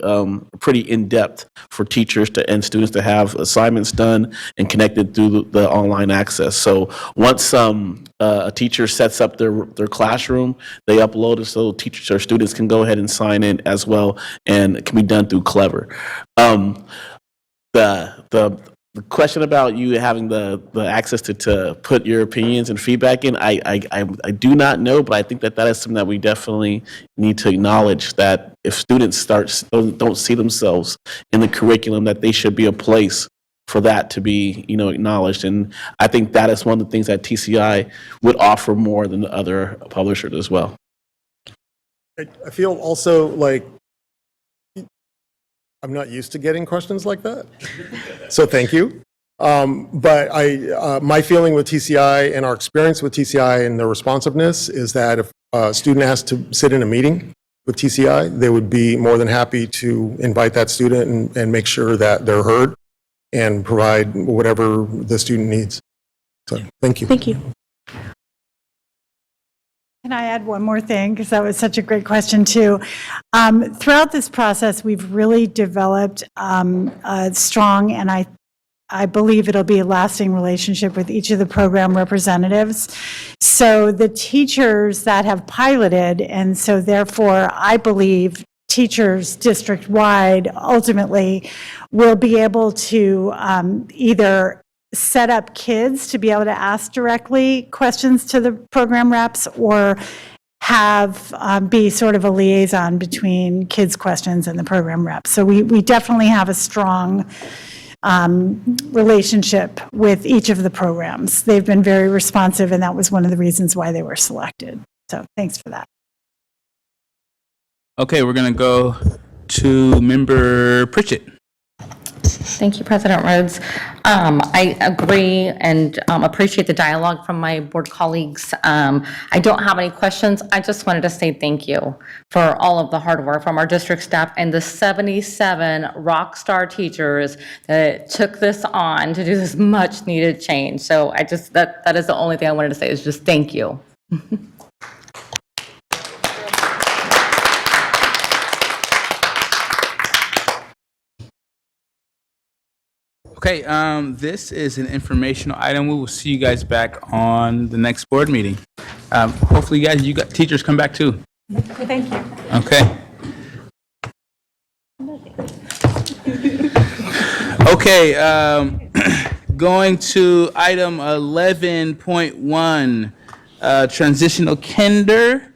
pretty in depth for teachers and students to have assignments done and connected through the online access. So once a teacher sets up their classroom, they upload it so teachers or students can go ahead and sign in as well, and it can be done through Clever. The question about you having the access to put your opinions and feedback in, I do not know, but I think that is something that we definitely need to acknowledge, that if students don't see themselves in the curriculum, that they should be a place for that to be, acknowledged. And I think that is one of the things that TCI would offer more than the other publishers as well. I feel also like I'm not used to getting questions like that, so thank you. But my feeling with TCI and our experience with TCI and their responsiveness is that if a student has to sit in a meeting with TCI, they would be more than happy to invite that student and make sure that they're heard and provide whatever the student needs. So thank you. Thank you. Can I add one more thing? Because that was such a great question, too. Throughout this process, we've really developed a strong, and I believe it'll be a lasting relationship with each of the program representatives. So the teachers that have piloted, and so therefore, I believe teachers district-wide ultimately will be able to either set up kids to be able to ask directly questions to the program reps, or have be sort of a liaison between kids' questions and the program reps. So we definitely have a strong relationship with each of the programs. They've been very responsive, and that was one of the reasons why they were selected. So thanks for that. Okay, we're going to go to Member Pritchett. Thank you, President Rhodes. I agree and appreciate the dialogue from my board colleagues. I don't have any questions. I just wanted to say thank you for all of the hard work from our district staff and the 77 rock star teachers that took this on to do this much needed change. So I just, that is the only thing I wanted to say, is just thank you. Okay, this is an informational item. We will see you guys back on the next board meeting. Hopefully, you got teachers come back too. Thank you. Okay. Okay, going to item 11.1, transitional kinder.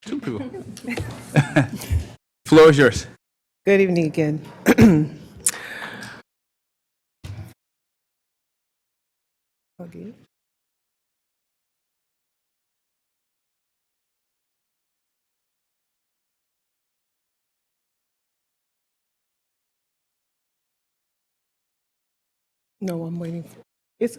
Two people. Floor is yours. Good evening again. Okay. No, I'm waiting for it's.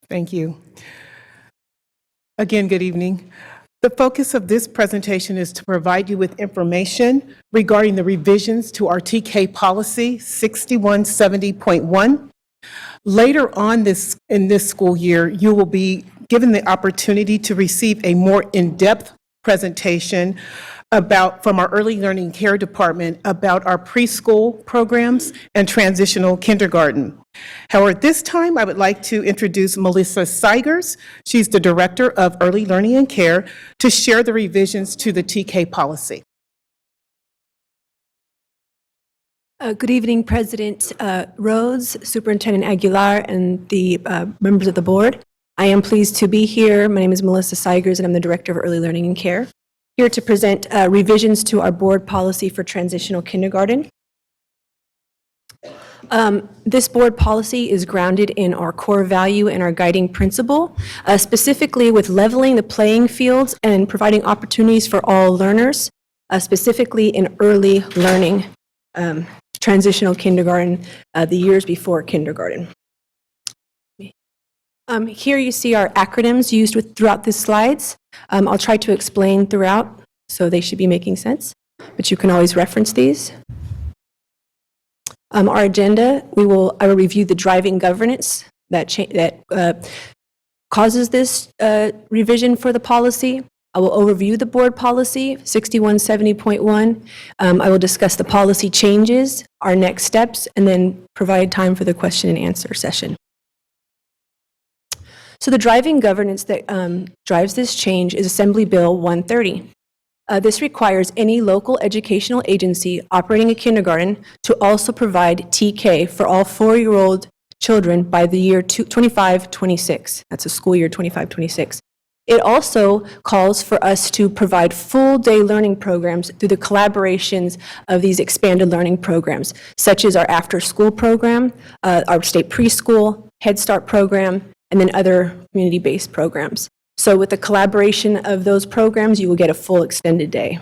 Thank you. Again, good evening. The focus of this presentation is to provide you with information regarding the revisions to our TK policy 6170.1. Later on in this school year, you will be given the opportunity to receive a more in-depth presentation from our early learning care department about our preschool programs and transitional kindergarten. However, at this time, I would like to introduce Melissa Seigers. She's the Director of Early Learning and Care, to share the revisions to the TK policy. Good evening, President Rhodes, Superintendent Aguilar, and the members of the board. I am pleased to be here. My name is Melissa Seigers, and I'm the Director of Early Learning and Care, here to present revisions to our board policy for transitional kindergarten. This board policy is grounded in our core value and our guiding principle, specifically with leveling the playing fields and providing opportunities for all learners. specifically in early learning, transitional kindergarten, the years before kindergarten. Here you see our acronyms used throughout the slides. I'll try to explain throughout, so they should be making sense, but you can always reference these. Our agenda, I will review the driving governance that causes this revision for the policy. I will overview the board policy, 6170.1. I will discuss the policy changes, our next steps, and then provide time for the question and answer session. So the driving governance that drives this change is Assembly Bill 130. This requires any local educational agency operating a kindergarten to also provide TK for all 4-year-old children by the year 25-26. That's a school year 25-26. It also calls for us to provide full-day learning programs through the collaborations of these expanded learning programs, such as our after-school program, our state preschool, Head Start program, and then other community-based programs. So with the collaboration of those programs, you will get a full extended day.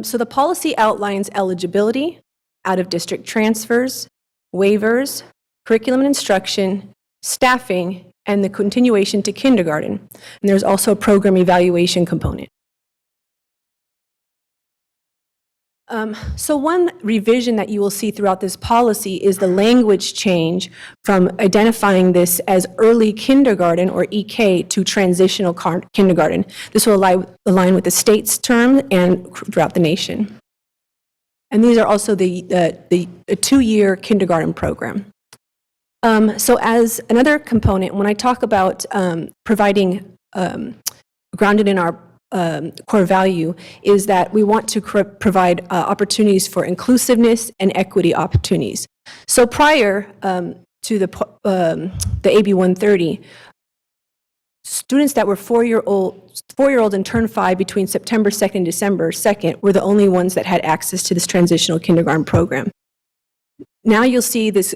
So the policy outlines eligibility, out-of-district transfers, waivers, curriculum and instruction, staffing, and the continuation to kindergarten. And there's also a program evaluation component. So one revision that you will see throughout this policy is the language change from identifying this as early kindergarten, or EK, to transitional kindergarten. This will align with the state's term and throughout the nation. And these are also the 2-year kindergarten program. So as another component, when I talk about providing grounded in our core value, is that we want to provide opportunities for inclusiveness and equity opportunities. So prior to the AB 130, students that were 4-year-old and turned 5 between September 2nd and December 2nd were the only ones that had access to this transitional kindergarten program. Now you'll see this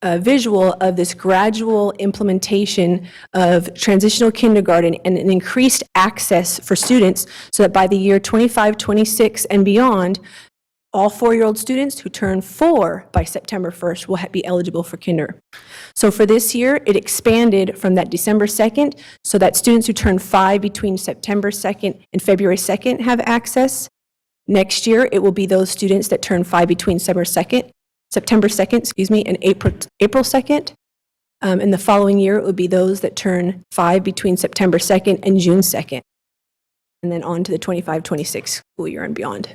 visual of this gradual implementation of transitional kindergarten and an increased access for students, so that by the year 25-26 and beyond, all 4-year-old students who turn 4 by September 1st will be eligible for kinder. So for this year, it expanded from that December 2nd, so that students who turn 5 between September 2nd and February 2nd have access. Next year, it will be those students that turn 5 between September 2nd, and April 2nd. And the following year, it would be those that turn 5 between September 2nd and June 2nd. And then on to the 25-26 school year and beyond.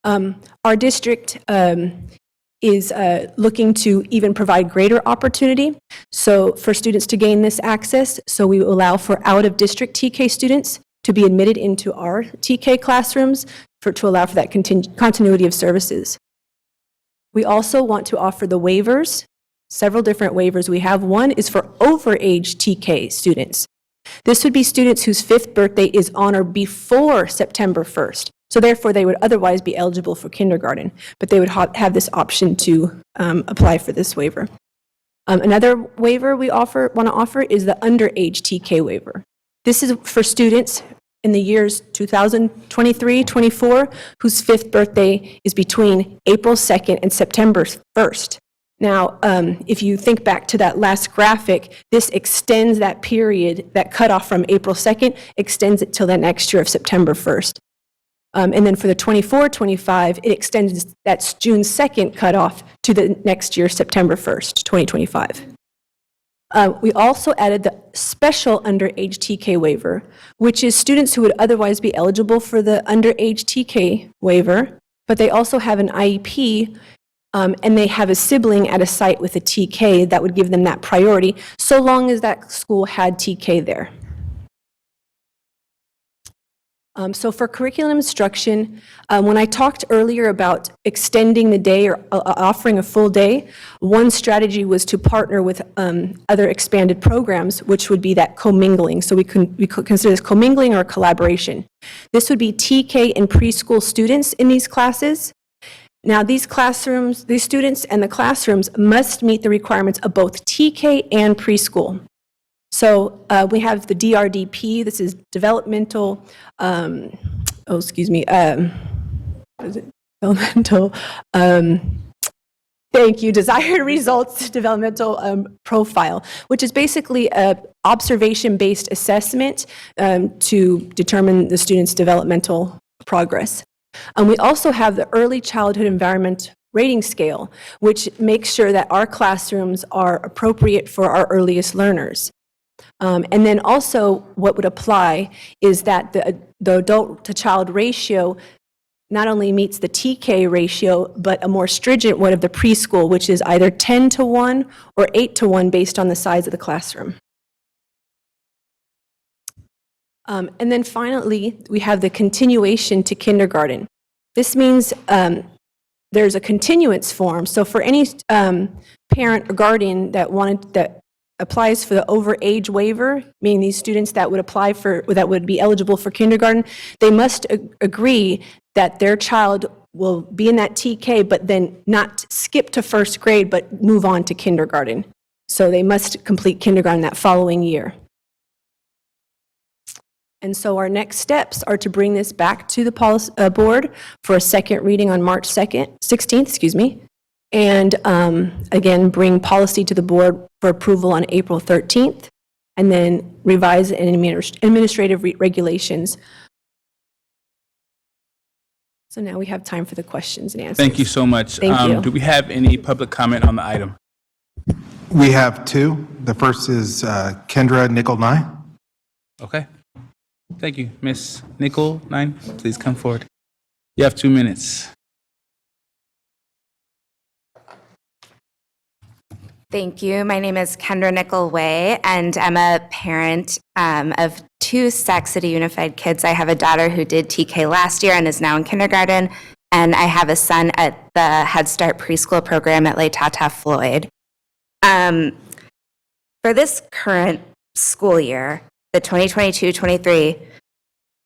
Our district is looking to even provide greater opportunity for students to gain this access. So we will allow for out-of-district TK students to be admitted into our TK classrooms to allow for that continuity of services. We also want to offer the waivers, several different waivers we have. One is for overage TK students. This would be students whose 5th birthday is on or before September 1st. So therefore, they would otherwise be eligible for kindergarten, but they would have this option to apply for this waiver. Another waiver we want to offer is the underage TK waiver. This is for students in the years 2023-24 whose 5th birthday is between April 2nd and September 1st. Now, if you think back to that last graphic, this extends that period, that cutoff from April 2nd, extends it till the next year of September 1st. And then for the 24-25, it extends that June 2nd cutoff to the next year, September 1st, 2025. We also added the special underage TK waiver, which is students who would otherwise be eligible for the underage TK waiver, but they also have an IEP, and they have a sibling at a site with a TK that would give them that priority, so long as that school had TK there. So for curriculum instruction, when I talked earlier about extending the day or offering a full day, one strategy was to partner with other expanded programs, which would be that commingling. So we could consider this commingling or collaboration. This would be TK and preschool students in these classes. Now these students and the classrooms must meet the requirements of both TK and preschool. So we have the DRDP, this is developmental, what is it? Developmental, thank you, desired results developmental profile, which is basically a observation-based assessment to determine the student's developmental progress. And we also have the early childhood environment rating scale, which makes sure that our classrooms are appropriate for our earliest learners. And then also what would apply is that the adult to child ratio not only meets the TK ratio, but a more stringent one of the preschool, which is either 10-to-1 or 8-to-1 based on the size of the classroom. And then finally, we have the continuation to kindergarten. This means there's a continuance form. So for any parent or guardian that applies for the overage waiver, meaning these students that would be eligible for kindergarten, they must agree that their child will be in that TK, but then not skip to first grade, but move on to kindergarten. So they must complete kindergarten that following year. And so our next steps are to bring this back to the policy board for a second reading on March 16th, and again, bring policy to the board for approval on April 13th, and then revise administrative regulations. So now we have time for the questions and answers. Thank you so much. Thank you. Do we have any public comment on the item? We have two. The first is Kendra Nickel-Nye. Okay. Thank you. Ms. Nickel-Nye, please come forward. You have 2 minutes. Thank you. My name is Kendra Nickel-Way, and I'm a parent of 2 Sac City Unified kids. I have a daughter who did TK last year and is now in kindergarten, and I have a son at the Head Start preschool program at Les Tata Floyd. For this current school year, the 2022-23,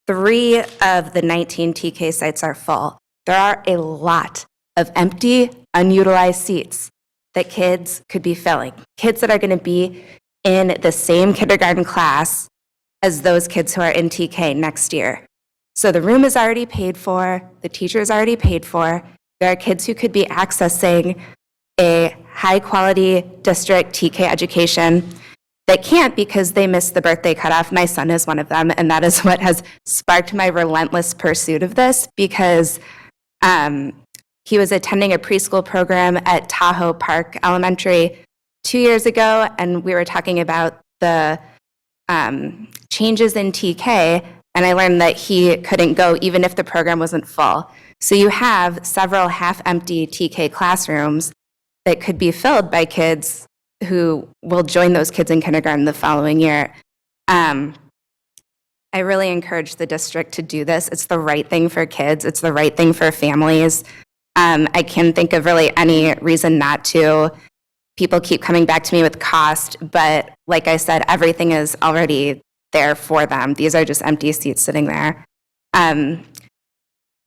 3 of the 19 TK sites are full. There are a lot of empty, unutilized seats that kids could be filling. Kids that are going to be in the same kindergarten class as those kids who are in TK next year. So the room is already paid for, the teacher is already paid for. There are kids who could be accessing a high-quality district TK education that can't because they missed the birthday cutoff. My son is one of them, and that is what has sparked my relentless pursuit of this, because he was attending a preschool program at Tahoe Park Elementary 2 years ago, and we were talking about the changes in TK, and I learned that he couldn't go even if the program wasn't full. So you have several half-empty TK classrooms that could be filled by kids who will join those kids in kindergarten the following year. I really encourage the district to do this. It's the right thing for kids. It's the right thing for families. I can't think of really any reason not to. People keep coming back to me with cost, but like I said, everything is already there for them. These are just empty seats sitting there. I'm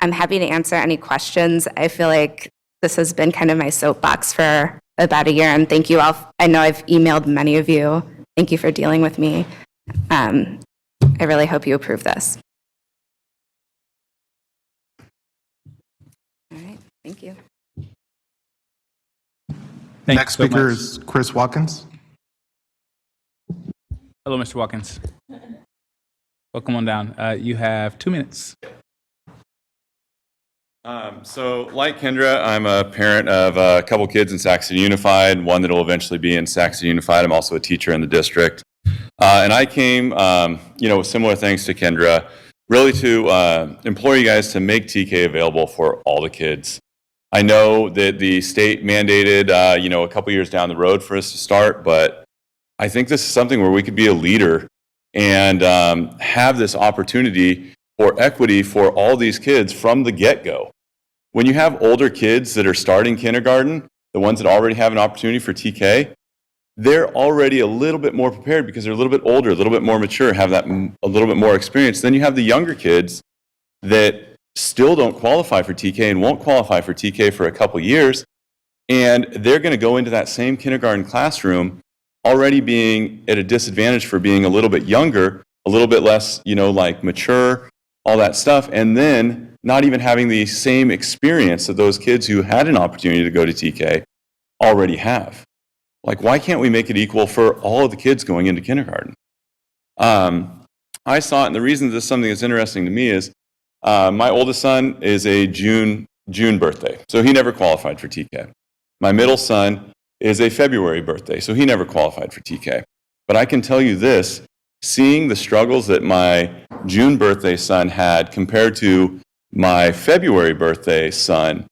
happy to answer any questions. I feel like this has been kind of my soapbox for about a year, and thank you all. I know I've emailed many of you. Thank you for dealing with me. I really hope you approve this. All right, thank you. Next speaker is Chris Watkins. Hello, Mr. Watkins. Welcome on down. You have 2 minutes. So like Kendra, I'm a parent of a couple kids in Sac City Unified, one that will eventually be in Sac City Unified. I'm also a teacher in the district. And I came, with similar things to Kendra, really to implore you guys to make TK available for all the kids. I know that the state mandated, a couple years down the road for us to start, but I think this is something where we could be a leader and have this opportunity for equity for all these kids from the get-go. When you have older kids that are starting kindergarten, the ones that already have an opportunity for TK, they're already a little bit more prepared because they're a little bit older, a little bit more mature, have that a little bit more experience. Then you have the younger kids that still don't qualify for TK and won't qualify for TK for a couple years, and they're going to go into that same kindergarten classroom already being at a disadvantage for being a little bit younger, a little bit less, like mature, all that stuff, and then not even having the same experience that those kids who had an opportunity to go to TK already have. Like, why can't we make it equal for all of the kids going into kindergarten? I saw it, and the reason this is something that's interesting to me is my oldest son is a June birthday, so he never qualified for TK. My middle son is a February birthday, so he never qualified for TK. But I can tell you this, seeing the struggles that my June birthday son had compared to my February birthday son,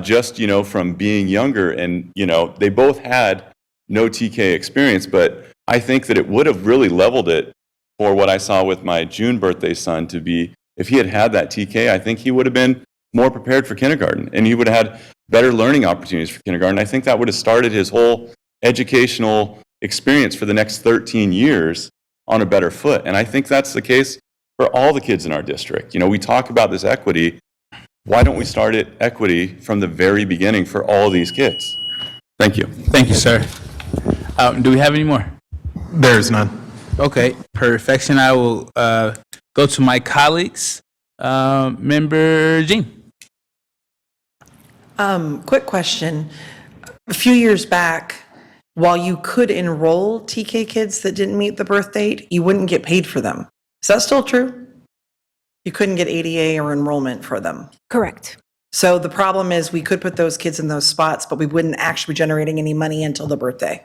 just, from being younger, and, they both had no TK experience, but I think that it would have really leveled it for what I saw with my June birthday son to be, if he had had that TK, I think he would have been more prepared for kindergarten, and he would have had better learning opportunities for kindergarten. I think that would have started his whole educational experience for the next 13 years on a better foot. And I think that's the case for all the kids in our district. We talk about this equity. Why don't we start at equity from the very beginning for all of these kids? Thank you. Thank you, sir. Do we have any more? There is none. Okay, perfection. I will go to my colleagues. Member Jean. Quick question. A few years back, while you could enroll TK kids that didn't meet the birth date, you wouldn't get paid for them. Is that still true? You couldn't get ADA or enrollment for them. Correct. So the problem is we could put those kids in those spots, but we wouldn't actually be generating any money until the birthday.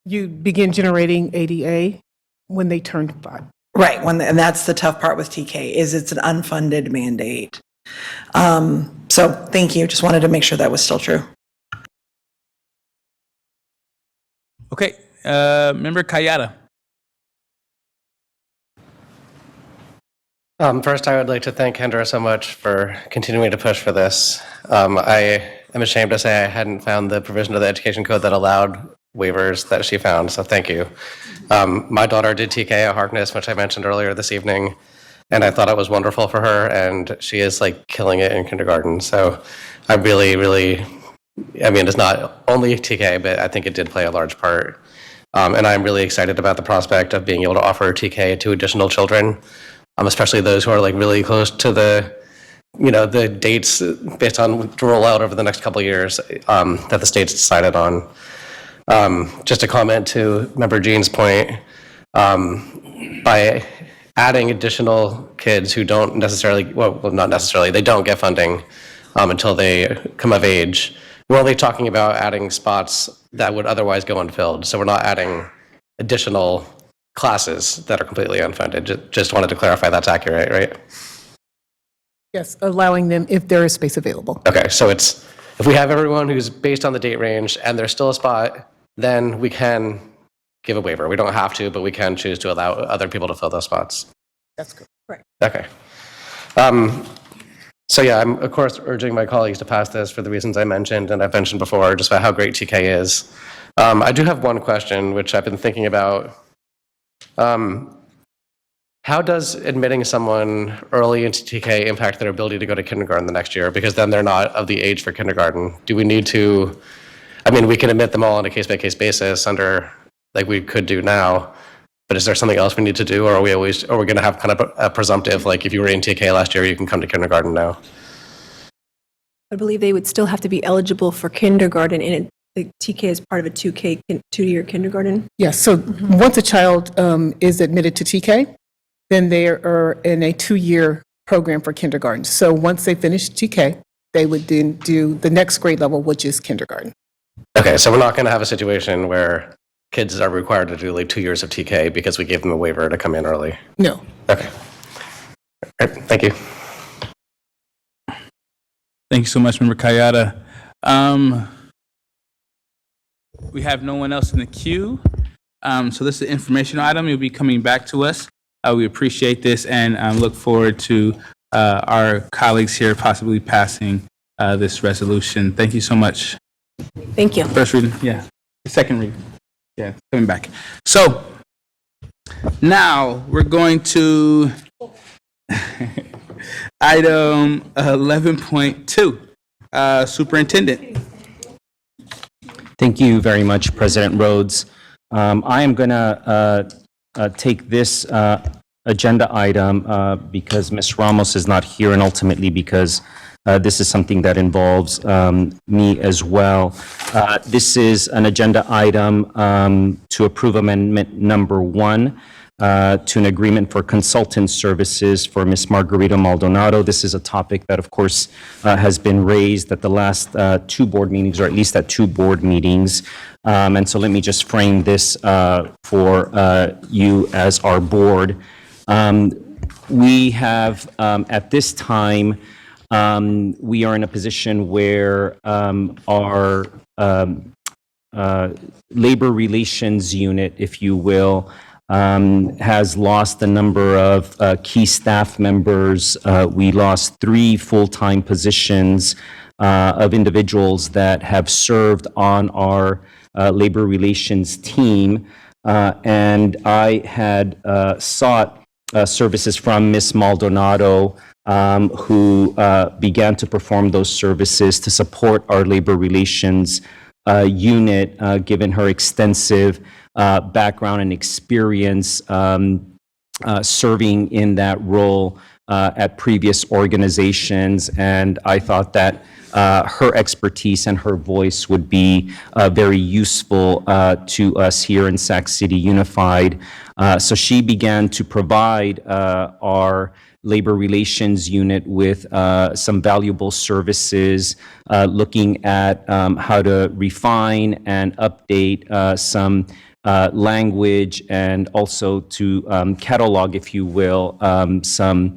You begin generating ADA when they turn 5. Right, and that's the tough part with TK, is it's an unfunded mandate. So thank you, just wanted to make sure that was still true. Okay, Member Kayada. First, I would like to thank Kendra so much for continuing to push for this. I am ashamed to say I hadn't found the provision of the education code that allowed waivers that she found, so thank you. My daughter did TK at Harkness, which I mentioned earlier this evening, and I thought it was wonderful for her, and she is like killing it in kindergarten. So I really, it's not only TK, but I think it did play a large part. And I'm really excited about the prospect of being able to offer TK to additional children, especially those who are like really close to the dates based on to roll out over the next couple of years that the state's decided on. Just a comment to Member Jean's point, by adding additional kids who don't necessarily, not necessarily, they don't get funding until they come of age, we're only talking about adding spots that would otherwise go unfilled. So we're not adding additional classes that are completely unfunded. Just wanted to clarify that's accurate, right? Yes, allowing them if there is space available. Okay, so it's, if we have everyone who's based on the date range and there's still a spot, then we can give a waiver. We don't have to, but we can choose to allow other people to fill those spots. That's good. Right. Okay. So yeah, I'm of course urging my colleagues to pass this for the reasons I mentioned and I've mentioned before, just about how great TK is. I do have one question, which I've been thinking about. How does admitting someone early into TK impact their ability to go to kindergarten the next year? Because then they're not of the age for kindergarten. Do we need to, we can admit them all on a case-by-case basis under, like we could do now, but is there something else we need to do, or are we going to have kind of a presumptive, like if you were in TK last year, you can come to kindergarten now? I believe they would still have to be eligible for kindergarten, and the TK is part of a 2-year kindergarten. Yes, so once a child is admitted to TK, then they are in a 2-year program for kindergarten. So once they finish TK, they would then do the next grade level, which is kindergarten. Okay, so we're not going to have a situation where kids are required to do like 2 years of TK because we gave them a waiver to come in early? No. Okay. All right, thank you. Thank you so much, Member Kayada. We have no one else in the queue. So this is an informational item. You'll be coming back to us. We appreciate this and look forward to our colleagues here possibly passing this resolution. Thank you so much. Thank you. First reading, yeah. Second reading, yeah, coming back. So now we're going to item 11.2, Superintendent. Thank you very much, President Rhodes. I am going to take this agenda item because Ms. Ramos is not here, and ultimately because this is something that involves me as well. This is an agenda item to approve amendment number 1 to an agreement for consultant services for Ms. Margarita Maldonado. This is a topic that, of course, has been raised at the last 2 board meetings, or at least at 2 board meetings. And so let me just frame this for you as our board. We have, at this time, we are in a position where our labor relations unit, if you will, has lost a number of key staff members. We lost 3 full-time positions of individuals that have served on our labor relations team. And I had sought services from Ms. Maldonado, who began to perform those services to support our labor relations unit, given her extensive background and experience serving in that role at previous organizations. And I thought that her expertise and her voice would be very useful to us here in Sac City Unified. So she began to provide our labor relations unit with some valuable services, looking at how to refine and update some language, and also to catalog, if you will, some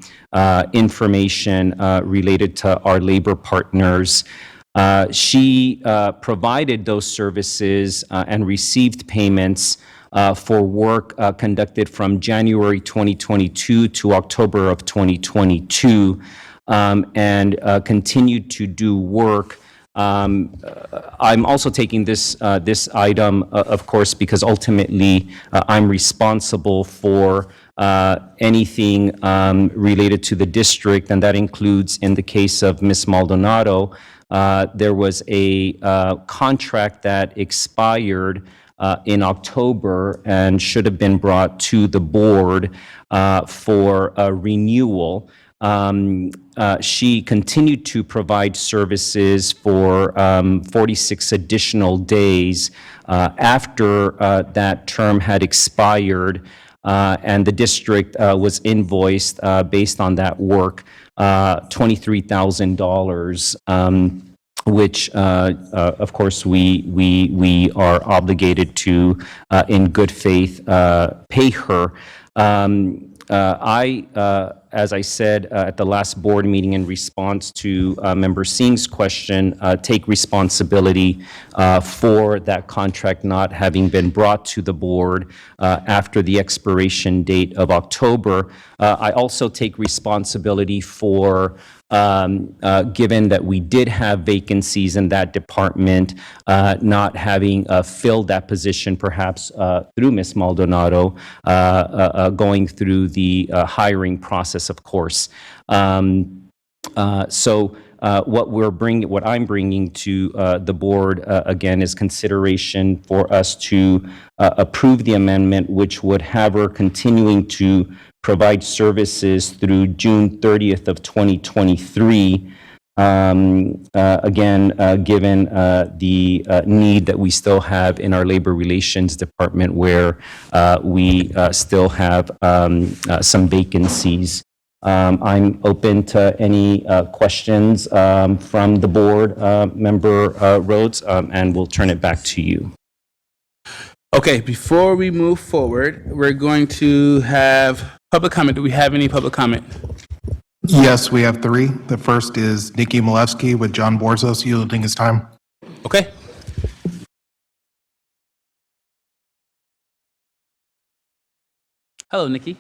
information related to our labor partners. She provided those services and received payments for work conducted from January 2022 to October of 2022, and continued to do work. I'm also taking this item, of course, because ultimately I'm responsible for anything related to the district, and that includes, in the case of Ms. Maldonado, there was a contract that expired in October and should have been brought to the board for a renewal. She continued to provide services for 46 additional days after that term had expired, and the district was invoiced based on that work $23,000, which, of course, we are obligated to, in good faith, pay her. As I said at the last board meeting in response to Member Singh's question, take responsibility for that contract not having been brought to the board after the expiration date of October. I also take responsibility for, given that we did have vacancies in that department, not having filled that position, perhaps through Ms. Maldonado, going through the hiring process, of course. So what I'm bringing to the board, again, is consideration for us to approve the amendment, which would have her continuing to provide services through June 30th of 2023. Again, given the need that we still have in our labor relations department, where we still have some vacancies. I'm open to any questions from the board, Member Rhodes, and we'll turn it back to you. Okay, before we move forward, we're going to have public comment. Do we have any public comment? Yes, we have 3. The first is Nikki Malevsky with John Borzos yielding his time. Okay. Hello, Nikki.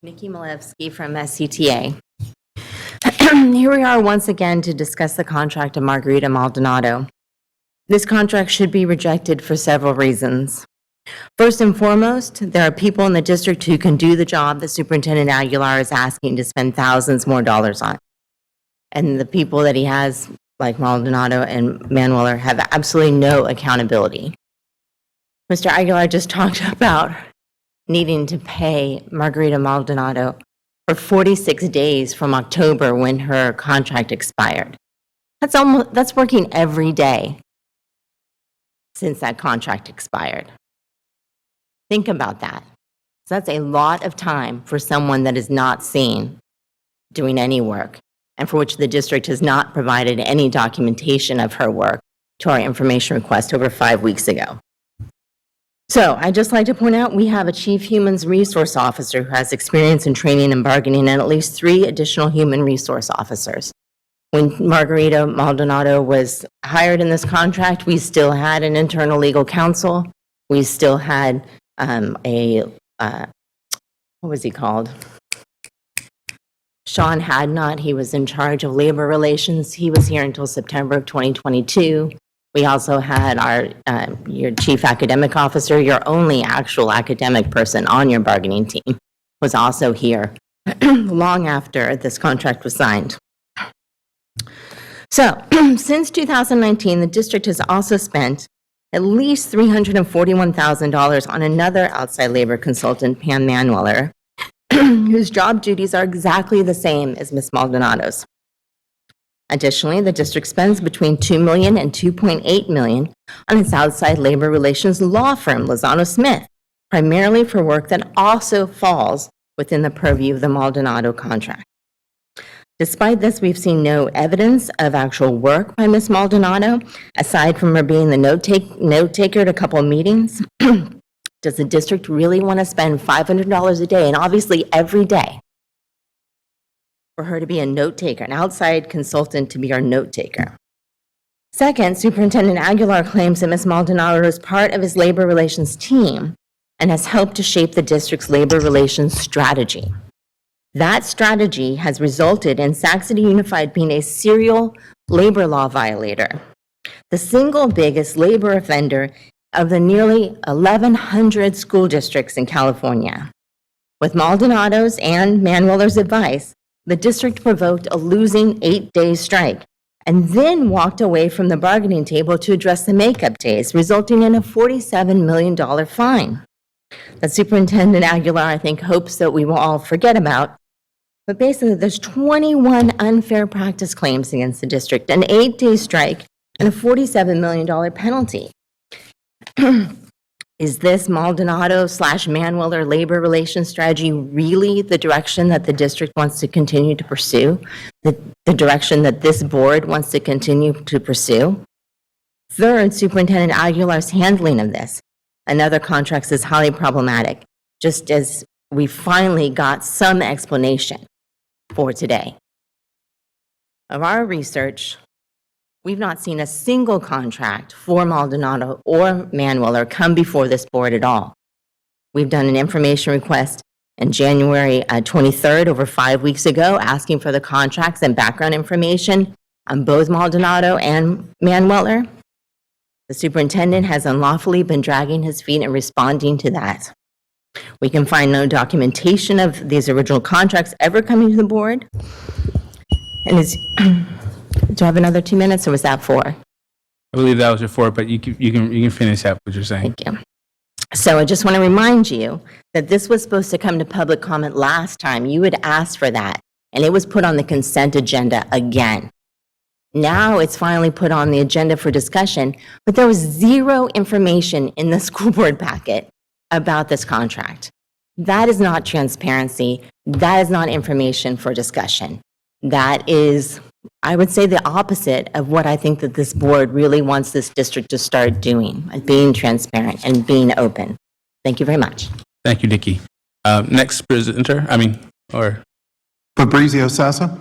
Nikki Malevsky from SCTA. Here we are once again to discuss the contract of Margarita Maldonado. This contract should be rejected for several reasons. First and foremost, there are people in the district who can do the job that Superintendent Aguilar is asking to spend thousands more dollars on. And the people that he has like Maldonado and Manueller, have absolutely no accountability. Mr. Aguilar just talked about needing to pay Margarita Maldonado for 46 days from October when her contract expired. That's working every day since that contract expired. Think about that. So that's a lot of time for someone that is not seen doing any work, and for which the district has not provided any documentation of her work to our information request over 5 weeks ago. So I'd just like to point out, we have a Chief Human Resource Officer who has experience in training and bargaining, and at least 3 additional human resource officers. When Margarita Maldonado was hired in this contract, we still had an internal legal counsel. We still had what was he called? Sean Hadnot, he was in charge of labor relations. He was here until September of 2022. We also had your chief academic officer, your only actual academic person on your bargaining team, was also here long after this contract was signed. So, since 2019, the district has also spent at least $341,000 on another outside labor consultant, Pam Manueller, whose job duties are exactly the same as Ms. Maldonado's. Additionally, the district spends between $2 million and $2.8 million on its outside labor relations law firm, Lozano Smith, primarily for work that also falls within the purview of the Maldonado contract. Despite this, we've seen no evidence of actual work by Ms. Maldonado, aside from her being the note taker at a couple of meetings. Does the district really want to spend $500 a day, and obviously every day, for her to be a note taker, an outside consultant to be our note taker? Second, Superintendent Aguilar claims that Ms. Maldonado is part of his labor relations team and has helped to shape the district's labor relations strategy. That strategy has resulted in Sac City Unified being a serial labor law violator, the single biggest labor offender of the nearly 1,100 school districts in California. With Maldonado's and Manueller's advice, the district provoked a losing 8-day strike and then walked away from the bargaining table to address the makeup days, resulting in a $47 million fine that Superintendent Aguilar, I think, hopes that we will all forget about. But basically, there's 21 unfair practice claims against the district, an 8-day strike, and a $47 million penalty. Is this Maldonado/Manueller labor relations strategy really the direction that the district wants to continue to pursue? The direction that this board wants to continue to pursue? Third, Superintendent Aguilar's handling of this and other contracts is highly problematic, just as we finally got some explanation for today. Of our research, we've not seen a single contract for Maldonado or Manueller come before this board at all. We've done an information request on January 23rd, over 5 weeks ago, asking for the contracts and background information on both Maldonado and Manueller. The superintendent has unlawfully been dragging his feet and responding to that. We can find no documentation of these original contracts ever coming to the board. And do I have another 2 minutes, or was that 4? I believe that was your 4, but you can finish up what you're saying. Thank you. So I just want to remind you that this was supposed to come to public comment last time. You had asked for that, and it was put on the consent agenda again. Now it's finally put on the agenda for discussion, but there was zero information in the school board packet about this contract. That is not transparency. That is not information for discussion. That is, I would say, the opposite of what I think that this board really wants this district to start doing, being transparent and being open. Thank you very much. Thank you, Nikki. Next presenter, Fabrizio Sasso.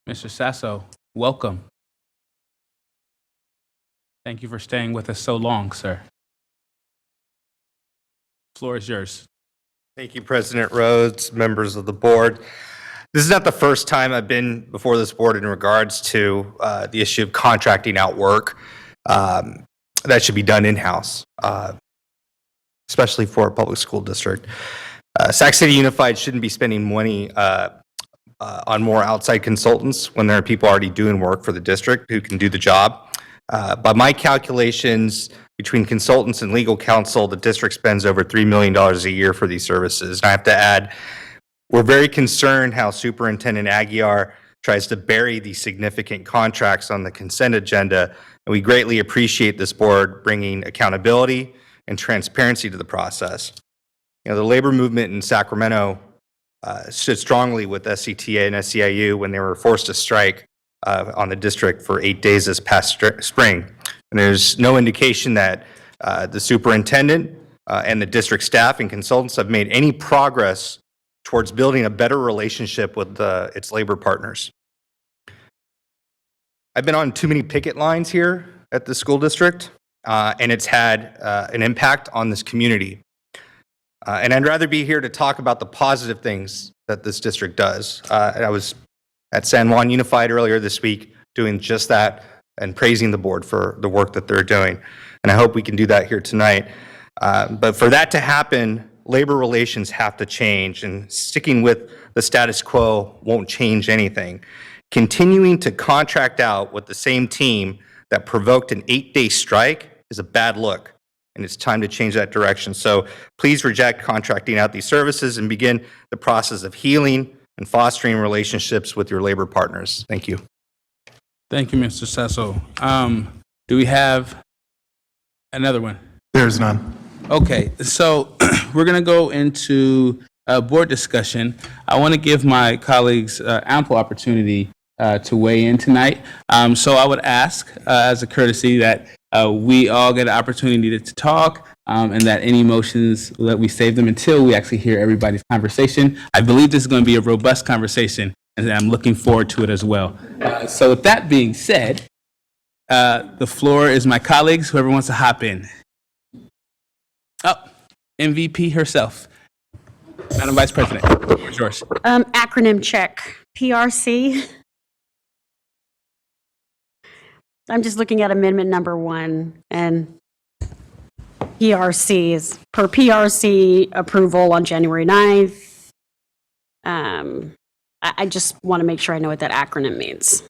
Mr. Sasso, welcome. Thank you for staying with us so long, sir. Floor is yours. Thank you, President Rhodes, members of the board. This is not the first time I've been before this board in regards to the issue of contracting out work that should be done in-house, especially for a public school district. Sac City Unified shouldn't be spending money on more outside consultants when there are people already doing work for the district who can do the job. By my calculations, between consultants and legal counsel, the district spends over $3 million a year for these services. And I have to add, we're very concerned how Superintendent Aguilar tries to bury these significant contracts on the consent agenda, and we greatly appreciate this board bringing accountability and transparency to the process. You know, the labor movement in Sacramento stood strongly with SCTA and SEIU when they were forced to strike on the district for 8 days this past spring. And there's no indication that the superintendent and the district staff and consultants have made any progress towards building a better relationship with its labor partners. I've been on too many picket lines here at the school district, and it's had an impact on this community. And I'd rather be here to talk about the positive things that this district does. I was at San Juan Unified earlier this week doing just that and praising the board for the work that they're doing. And I hope we can do that here tonight. But for that to happen, labor relations have to change, and sticking with the status quo won't change anything. Continuing to contract out with the same team that provoked an 8-day strike is a bad look, and it's time to change that direction. So please reject contracting out these services and begin the process of healing and fostering relationships with your labor partners. Thank you. Thank you, Mr. Cecil. Do we have another one? There's none. Okay, so we're going to go into a board discussion. I want to give my colleagues ample opportunity to weigh in tonight. So I would ask, as a courtesy, that we all get an opportunity to talk, and that any motions, that we save them until we actually hear everybody's conversation. I believe this is going to be a robust conversation, and I'm looking forward to it as well. So with that being said, the floor is my colleagues, whoever wants to hop in. Oh, MVP herself. Madam Vice President, the floor is yours. Acronym check. PRC. I'm just looking at amendment number 1, and PRC is per PRC approval on January 9th. I just want to make sure I know what that acronym means.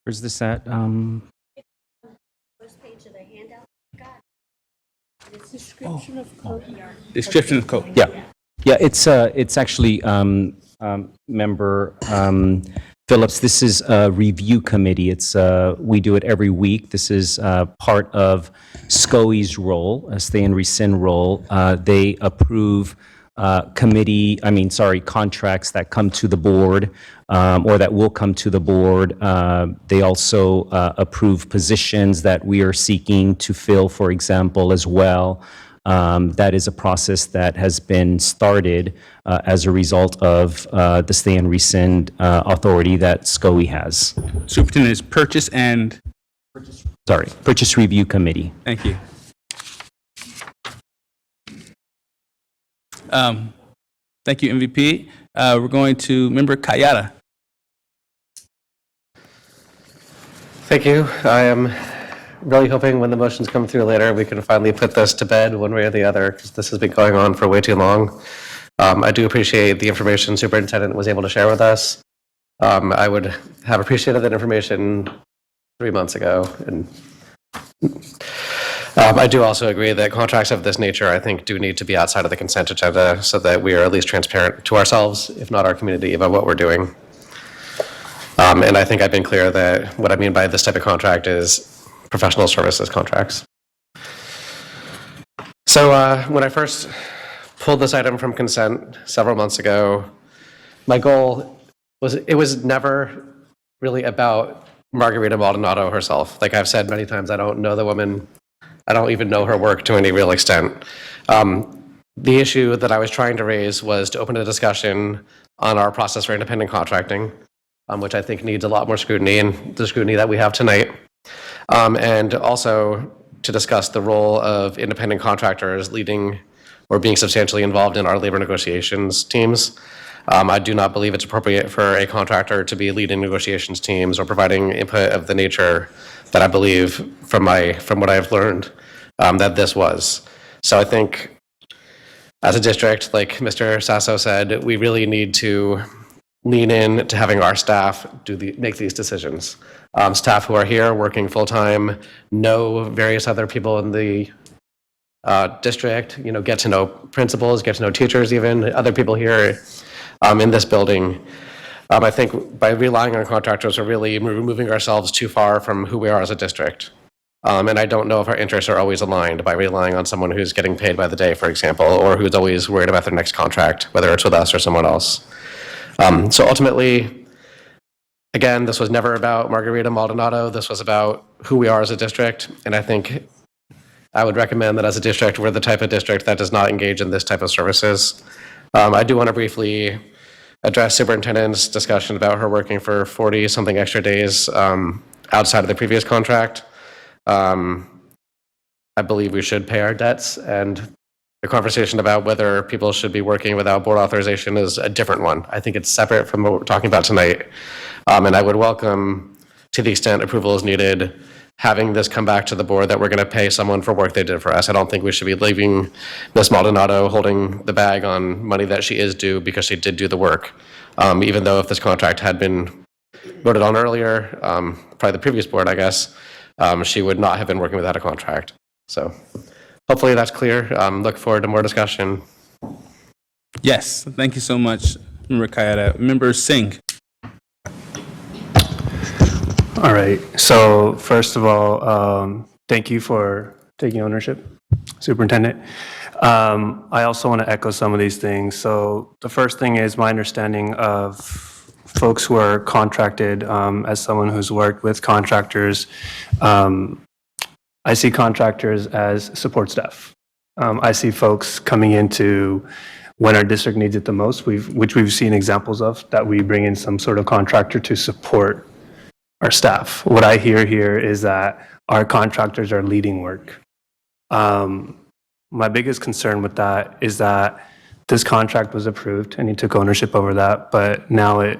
Where's this at? First page of the handout. Description of code. Description of code. Yeah. Yeah, it's actually, Member Phillips, this is a review committee. We do it every week. This is part of SCOE's role, a stay and rescind role. They approve contracts that come to the board, or that will come to the board. They also approve positions that we are seeking to fill, for example, as well. That is a process that has been started as a result of the stay and rescind authority that SCOE has. Superintendent is Purchase Review Committee. Thank you. Thank you, MVP. We're going to Member Kayada. Thank you. I am really hoping when the motions come through later, we can finally put this to bed one way or the other, because this has been going on for way too long. I do appreciate the information Superintendent was able to share with us. I would have appreciated that information 3 months ago. And I do also agree that contracts of this nature, I think, do need to be outside of the consent agenda so that we are at least transparent to ourselves, if not our community, about what we're doing. And I think I've been clear that what I mean by this type of contract is professional services contracts. So when I first pulled this item from consent several months ago, my goal was, it was never really about Margarita Maldonado herself. Like I've said many times, I don't know the woman. I don't even know her work to any real extent. The issue that I was trying to raise was to open a discussion on our process for independent contracting, which I think needs a lot more scrutiny, and the scrutiny that we have tonight. And also to discuss the role of independent contractors leading or being substantially involved in our labor negotiations teams. I do not believe it's appropriate for a contractor to be leading negotiations teams or providing input of the nature that I believe from what I've learned that this was. So I think as a district, like Mr. Sasso said, we really need to lean in to having our staff make these decisions. Staff who are here working full-time know various other people in the district, get to know principals, get to know teachers even, other people here in this building. I think by relying on contractors, we're really removing ourselves too far from who we are as a district. And I don't know if our interests are always aligned by relying on someone who's getting paid by the day, for example, or who's always worried about their next contract, whether it's with us or someone else. So ultimately, again, this was never about Margarita Maldonado. This was about who we are as a district. And I think I would recommend that as a district, we're the type of district that does not engage in this type of services. I do want to briefly address superintendent's discussion about her working for 40-something extra days outside of the previous contract. I believe we should pay our debts, and the conversation about whether people should be working without board authorization is a different one. I think it's separate from what we're talking about tonight. And I would welcome, to the extent approval is needed, having this come back to the board that we're going to pay someone for work they did for us. I don't think we should be leaving Ms. Maldonado holding the bag on money that she is due because she did do the work. Even though if this contract had been voted on earlier, probably the previous board, I guess, she would not have been working without a contract. So hopefully that's clear. Look forward to more discussion. Yes, thank you so much, Member Kayada. Member Singh. All right. So first of all, thank you for taking ownership, Superintendent. I also want to echo some of these things. So the first thing is my understanding of folks who are contracted, as someone who's worked with contractors. I see contractors as support staff. I see folks coming into when our district needs it the most, which we've seen examples of, that we bring in some sort of contractor to support our staff. What I hear here is that our contractors are leading work. My biggest concern with that is that this contract was approved and he took ownership over that, but now it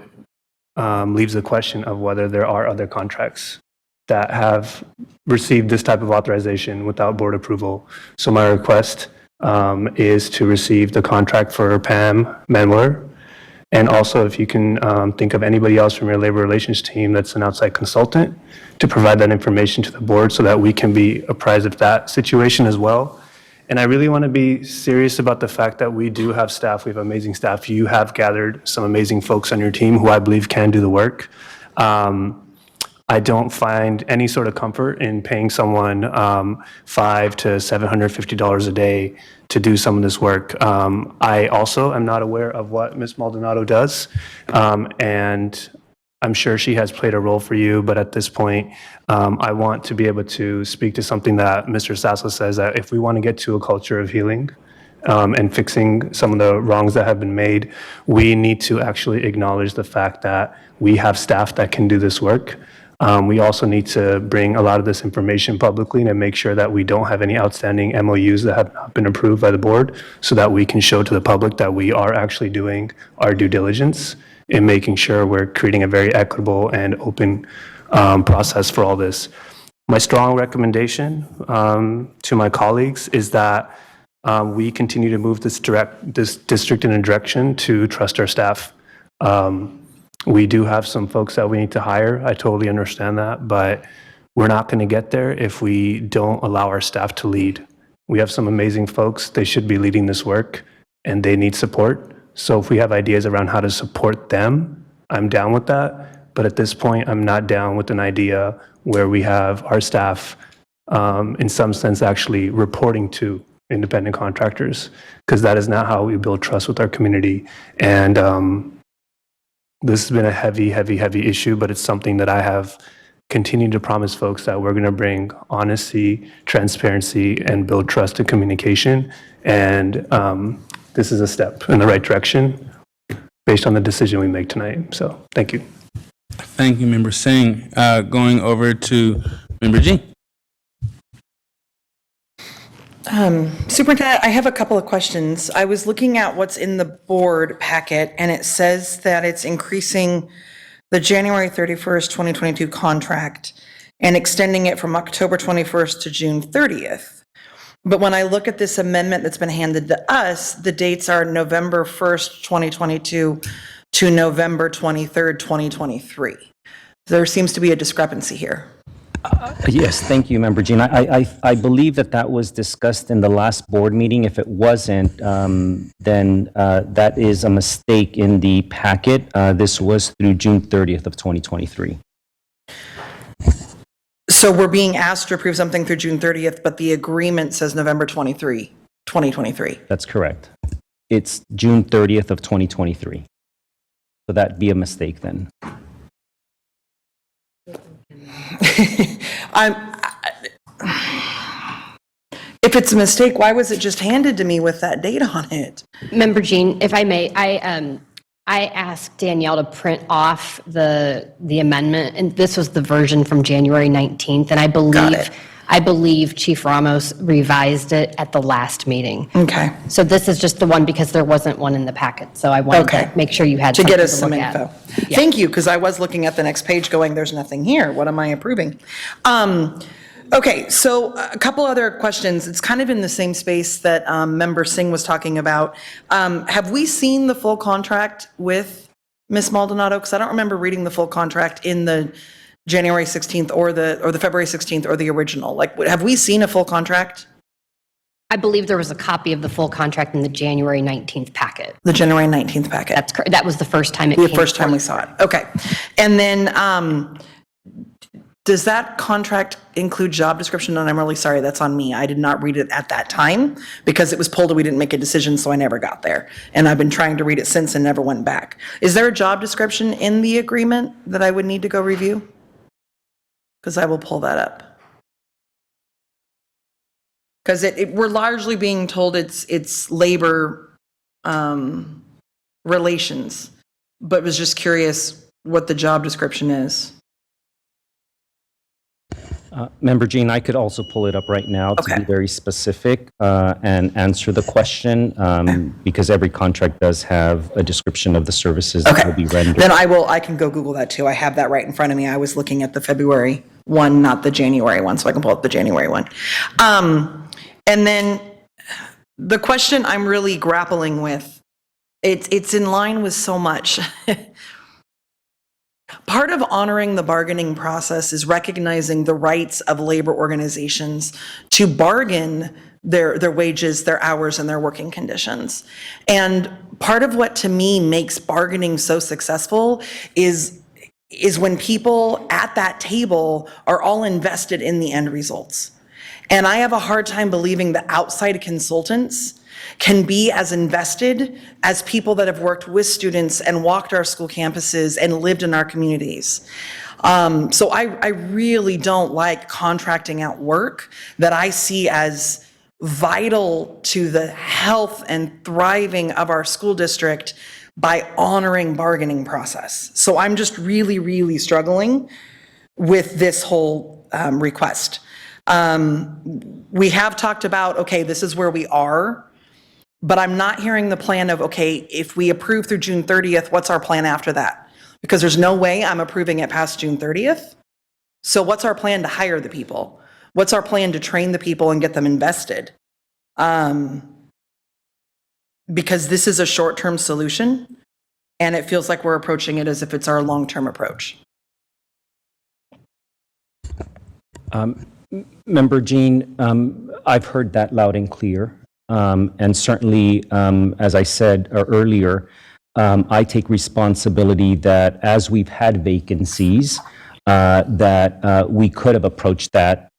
leaves the question of whether there are other contracts that have received this type of authorization without board approval. So my request is to receive the contract for Pam Manwiller. And also, if you can think of anybody else from your labor relations team that's an outside consultant, to provide that information to the board so that we can be apprised of that situation as well. And I really want to be serious about the fact that we do have staff. We have amazing staff. You have gathered some amazing folks on your team who I believe can do the work. I don't find any sort of comfort in paying someone $500 to $750 a day to do some of this work. I also am not aware of what Ms. Maldonado does, and I'm sure she has played a role for you, but at this point, I want to be able to speak to something that Mr. Sasso says, that if we want to get to a culture of healing and fixing some of the wrongs that have been made, we need to actually acknowledge the fact that we have staff that can do this work. We also need to bring a lot of this information publicly and make sure that we don't have any outstanding MOUs that have not been approved by the board, so that we can show to the public that we are actually doing our due diligence in making sure we're creating a very equitable and open process for all this. My strong recommendation to my colleagues is that we continue to move this district in a direction to trust our staff. We do have some folks that we need to hire. I totally understand that, but we're not going to get there if we don't allow our staff to lead. We have some amazing folks. They should be leading this work, and they need support. So if we have ideas around how to support them, I'm down with that. But at this point, I'm not down with an idea where we have our staff, in some sense, actually reporting to independent contractors, because that is not how we build trust with our community. And this has been a heavy, heavy, heavy issue, but it's something that I have continued to promise folks that we're going to bring honesty, transparency, and build trust and communication. And this is a step in the right direction based on the decision we make tonight. So thank you. Thank you, Member Singh. Going over to Member G. Superintendent, I have a couple of questions. I was looking at what's in the board packet, and it says that it's increasing the January 31st, 2022 contract and extending it from October 21st to June 30th. But when I look at this amendment that's been handed to us, the dates are November 1st, 2022 to November 23rd, 2023. There seems to be a discrepancy here. Yes, thank you, Member Jean. I believe that that was discussed in the last board meeting. If it wasn't, then that is a mistake in the packet. This was through June 30th of 2023. So we're being asked to approve something through June 30th, but the agreement says November 2023. That's correct. It's June 30th of 2023. So that'd be a mistake then. If it's a mistake, why was it just handed to me with that date on it? Member Jean, if I may, I asked Danielle to print off the amendment, and this was the version from January 19th, and I believe Chief Ramos revised it at the last meeting. Okay. So this is just the one because there wasn't one in the packet, so I wanted to make sure you had To get something us some look at. info. Thank you, because I was looking at the next page going, there's nothing here. What am I approving? Okay, so a couple other questions. It's kind of in the same space that Member Singh was talking about. Have we seen the full contract with Ms. Maldonado? Because I don't remember reading the full contract in the January 16th or the February 16th or the original. Like, have we seen a full contract? I believe there was a copy of the full contract in the January 19th packet. The January 19th packet? That's correct. That was the first time it The came. first time we saw it. Okay. And then, does that contract include job description? And I'm really sorry, that's on me. I did not read it at that time because it was pulled and we didn't make a decision, so I never got there. And I've been trying to read it since and never went back. Is there a job description in the agreement that I would need to go review? Because I will pull that up. Because we're largely being told it's labor relations, but was just curious what the job description is. Member Jean, I could also pull it up right now to be very specific and answer the question because every contract does have a description of the services that will be rendered. Then I can go Google that too. I have that right in front of me. I was looking at the February one, not the January one, so I can pull up the January one. And then the question I'm really grappling with, it's in line with so much. Part of honoring the bargaining process is recognizing the rights of labor organizations to bargain their wages, their hours, and their working conditions. And part of what to me makes bargaining so successful is when people at that table are all invested in the end results. And I have a hard time believing that outside consultants can be as invested as people that have worked with students and walked our school campuses and lived in our communities. So I really don't like contracting out work that I see as vital to the health and thriving of our school district by honoring bargaining process. So I'm just really, really struggling with this whole request. We have talked about, okay, this is where we are, but I'm not hearing the plan of, okay, if we approve through June 30th, what's our plan after that? Because there's no way I'm approving it past June 30th. So what's our plan to hire the people? What's our plan to train the people and get them invested? Because this is a short-term solution, and it feels like we're approaching it as if it's our long-term approach. Member Jean, I've heard that loud and clear. And certainly, as I said earlier, I take responsibility that as we've had vacancies, that we could have approached that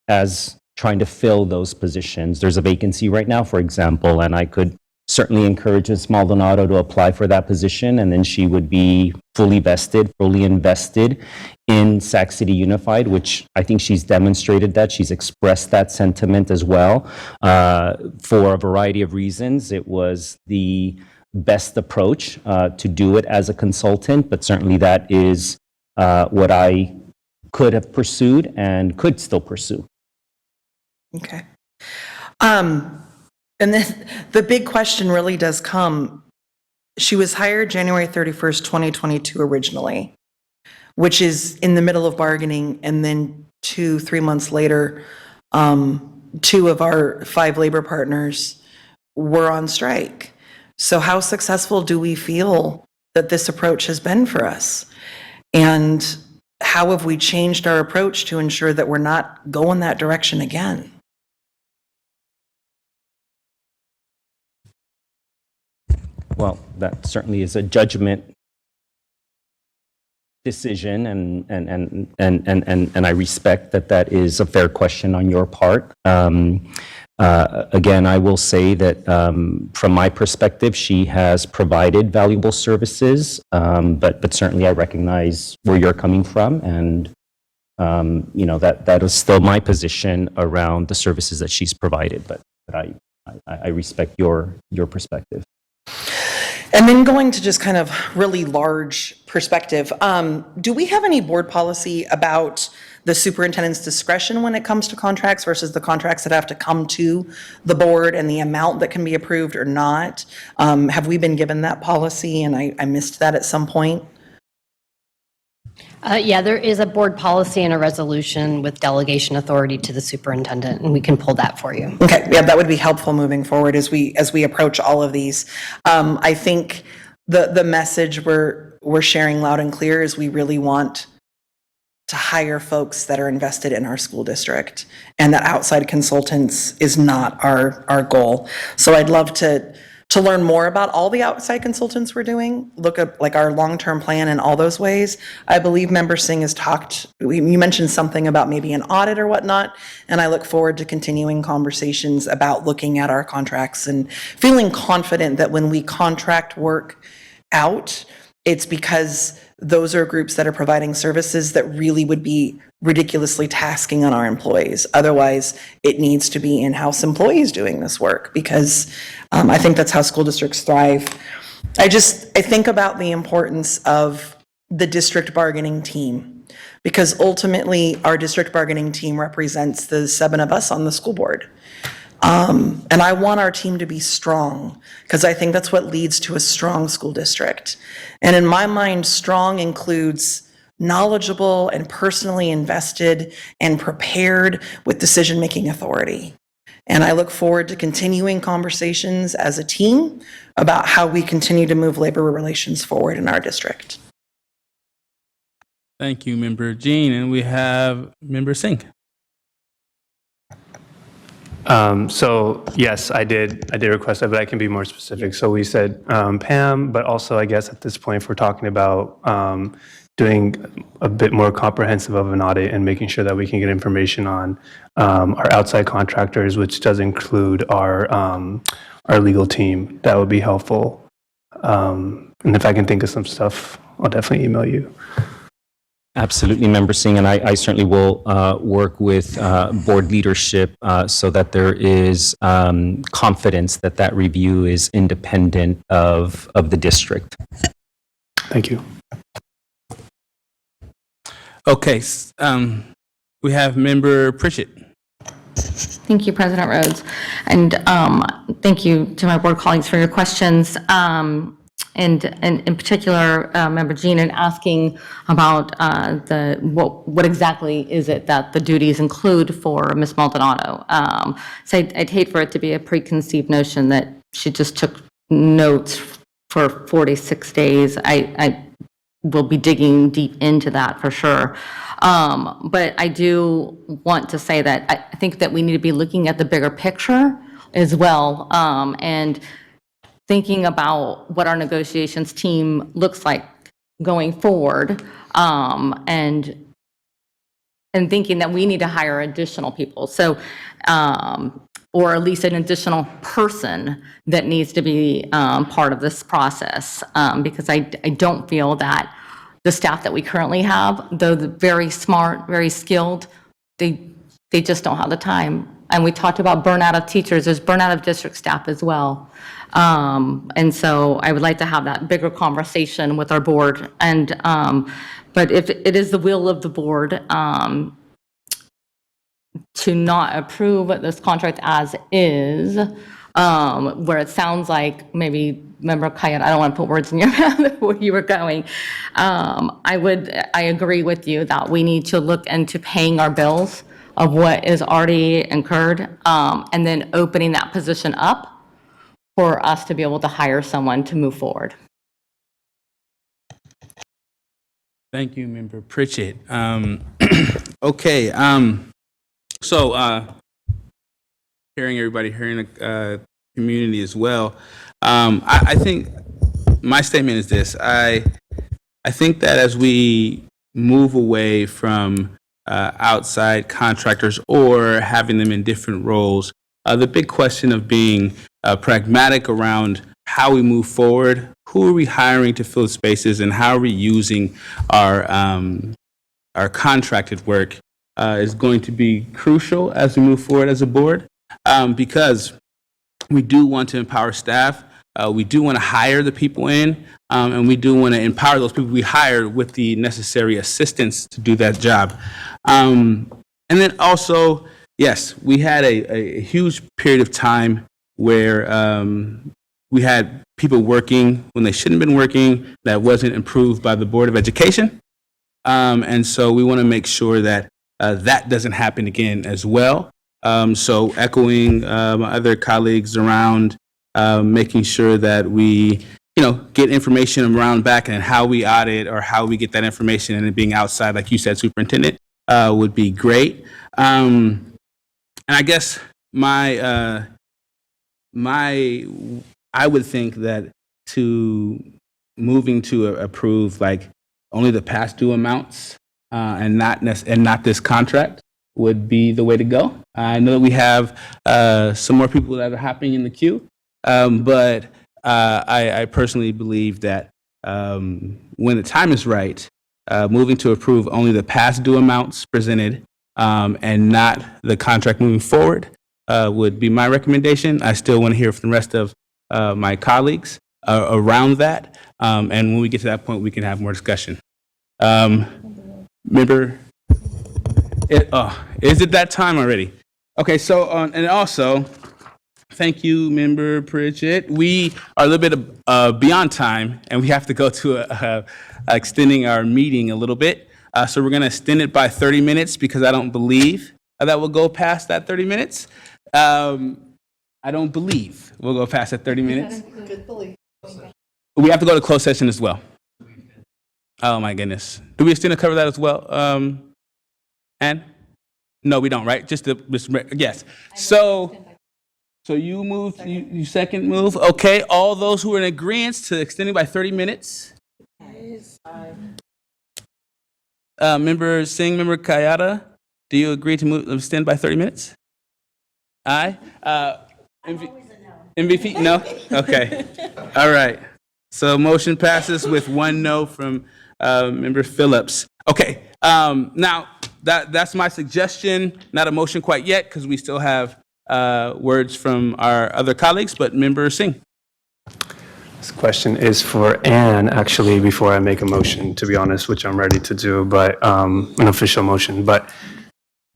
as trying to fill those positions. There's a vacancy right now, for example, and I could certainly encourage Ms. Maldonado to apply for that position, and then she would be fully vested, fully invested in Sac City Unified, which I think she's demonstrated that. She's expressed that sentiment as well. For a variety of reasons, it was the best approach to do it as a consultant, but certainly that is what I could have pursued and could still pursue. Okay. And then the big question really does come. She was hired January 31st, 2022 originally, which is in the middle of bargaining, and then 2-3 months later, 2 of our 5 labor partners were on strike. So how successful do we feel that this approach has been for us? And how have we changed our approach to ensure that we're not going that direction again? Well, that certainly is a judgment decision, and I respect that that is a fair question on your part. Again, I will say that from my perspective, she has provided valuable services, but certainly I recognize where you're coming from, and that is still my position around the services that she's provided. But I respect your perspective. And then going to just kind of really large perspective, do we have any board policy about the superintendent's discretion when it comes to contracts versus the contracts that have to come to the board and the amount that can be approved or not? Have we been given that policy and I missed that at some point? Yeah, there is a board policy and a resolution with delegation authority to the superintendent, and we can pull that for you. Okay, yeah, that would be helpful moving forward as we approach all of these. I think the message we're sharing loud and clear is we really want to hire folks that are invested in our school district, and that outside consultants is not our goal. So I'd love to learn more about all the outside consultants we're doing, look at like our long-term plan in all those ways. I believe Member Singh has you mentioned something about maybe an audit or whatnot, and I look forward to continuing conversations about looking at our contracts and feeling confident that when we contract work out, it's because those are groups that are providing services that really would be ridiculously tasking on our employees. Otherwise, it needs to be in-house employees doing this work because I think that's how school districts thrive. I think about the importance of the district bargaining team because ultimately our district bargaining team represents the 7 of us on the school board. And I want our team to be strong because I think that's what leads to a strong school district. And in my mind, strong includes knowledgeable and personally invested and prepared with decision-making authority. And I look forward to continuing conversations as a team about how we continue to move labor relations forward in our district. Thank you, Member Jean. And we have Member Singh. So yes, I did request that, but I can be more specific. So we said Pam, but also I guess at this point, if we're talking about doing a bit more comprehensive of an audit and making sure that we can get information on our outside contractors, which does include our legal team, that would be helpful. And if I can think of some stuff, I'll definitely email you. Absolutely, Member Singh, and I certainly will work with board leadership so that there is confidence that that review is independent of the district. Thank you. Okay, we have Member Pritchett. Thank you, President Rhodes. And thank you to my board colleagues for your questions. And in particular, Member Jean, in asking about what exactly is it that the duties include for Ms. Maldonado. So I'd hate for it to be a preconceived notion that she just took notes for 46 days. I will be digging deep into that for sure. But I do want to say that I think that we need to be looking at the bigger picture as well, and thinking about what our negotiations team looks like going forward, and thinking that we need to hire additional people. So, or at least an additional person that needs to be part of this process, because I don't feel that the staff that we currently have, though they're very smart, very skilled, they just don't have the time. And we talked about burnout of teachers. There's burnout of district staff as well. And so I would like to have that bigger conversation with our board. And but if it is the will of the board to not approve this contract as is, where it sounds like maybe Member Kayat, I don't want to put words in your mouth where you were going. I agree with you that we need to look into paying our bills of what is already incurred, and then opening that position up for us to be able to hire someone to move forward. Thank you, Member Pritchett. Okay, so hearing everybody, hearing the community as well, I think my statement is this. I think that as we move away from outside contractors or having them in different roles, the big question of being pragmatic around how we move forward, who are we hiring to fill spaces, and how are we using our contracted work is going to be crucial as we move forward as a board, because we do want to empower staff. We do want to hire the people in, and we do want to empower those people we hired with the necessary assistance to do that job. And then also, yes, we had a huge period of time where we had people working when they shouldn't have been working. That wasn't improved by the Board of Education. And so we want to make sure that that doesn't happen again as well. So echoing my other colleagues around making sure that we, get information around back and how we audit or how we get that information and it being outside, like you said, Superintendent, would be great. And I guess I would think that moving to approve like only the past due amounts and not this contract would be the way to go. I know that we have some more people that are hopping in the queue, but I personally believe that when the time is right, moving to approve only the past due amounts presented and not the contract moving forward would be my recommendation. I still want to hear from the rest of my colleagues around that, and when we get to that point, we can have more discussion. Member, is it that time already? Okay, so, and also, thank you, Member Pritchett. We are a little bit beyond time, and we have to go to extending our meeting a little bit. So we're going to extend it by 30 minutes because I don't believe that we'll go past that 30 minutes. I don't believe we'll go past that 30 minutes. We have to go to closed session as well. Oh my goodness. Do we extend to cover that as well? Ann? No, we don't, right? Just yes. So you move, you second move. Okay, all those who are in agreement to extending by 30 minutes. Member Singh, Member Kayada, do you agree to extend by 30 minutes? Aye. MVP? No? Okay. All right. So motion passes with one no from Member Phillips. Okay. Now, that's my suggestion. Not a motion quite yet because we still have words from our other colleagues, but Member Singh. This question is for Ann, actually, before I make a motion, to be honest, which I'm ready to do, but an official motion. But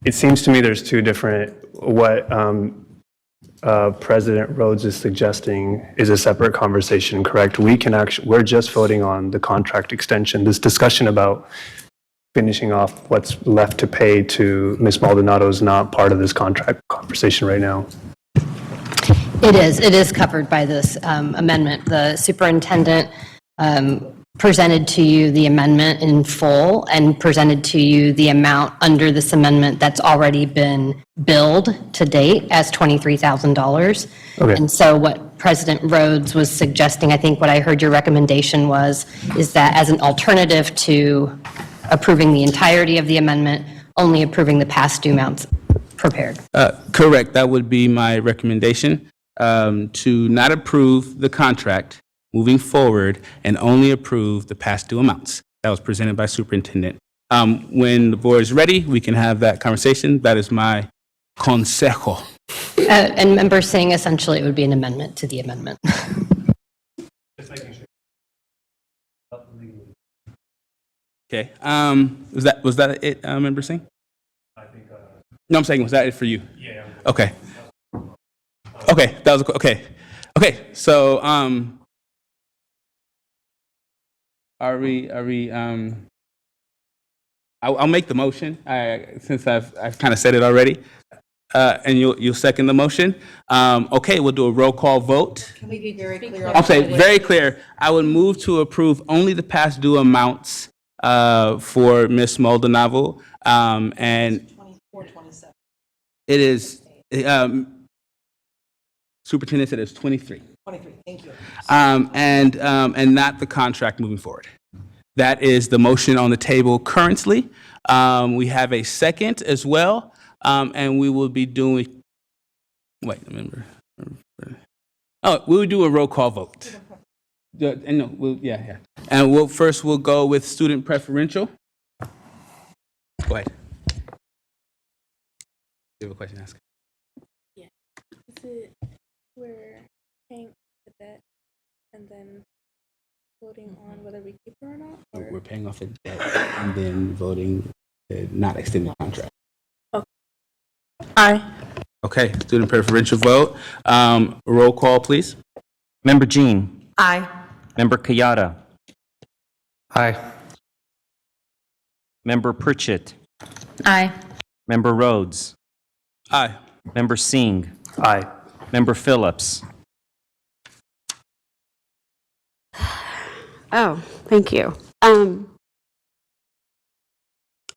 it seems to me there's two different, what President Rhodes is suggesting is a separate conversation, correct? We're just voting on the contract extension. This discussion about finishing off what's left to pay to Ms. Maldonado is not part of this contract conversation right now. It is covered by this amendment. The superintendent presented to you the amendment in full and presented to you the amount under this amendment that's already been billed to date as $23,000. Okay. And so what President Rhodes was suggesting, I think what I heard your recommendation was, is that as an alternative to approving the entirety of the amendment, only approving the past due amounts prepared. Correct. That would be my recommendation, to not approve the contract moving forward and only approve the past due amounts. That was presented by Superintendent. When the board is ready, we can have that conversation. That is my consejo. And Member Singh, essentially, it would be an amendment to the amendment. Okay. Was that it, Member Singh? I think. No, I'm saying, was that it for you? Yeah. Okay. Okay, that was okay. Okay, so are we I'll make the motion, since I've kind of said it already. And you'll second the motion? Okay, we'll do a roll call vote. Can we be very clear? I'll say very clear. I would move to approve only the past due amounts for Ms. Maldonado. And 24, 27. it is, Superintendent said it's 23. 23, thank you. And not the contract moving forward. That is the motion on the table currently. We have a second as well, and we will be doing, wait, remember. Oh, we will do a roll call vote. And no, yeah. And we'll go with student preferential. Go ahead. You have a question to ask? Yeah. Is it we're paying the debt and then voting on whether we keep it or not? Or? We're paying off the debt and then voting to not extend the contract. Okay. Aye. Okay, student preferential vote. Roll call, please. Member Jean. Aye. Member Kayada. Aye. Member Pritchett. Aye. Member Rhodes. Aye. Member Singh. Aye. Member Phillips. Oh, thank you. I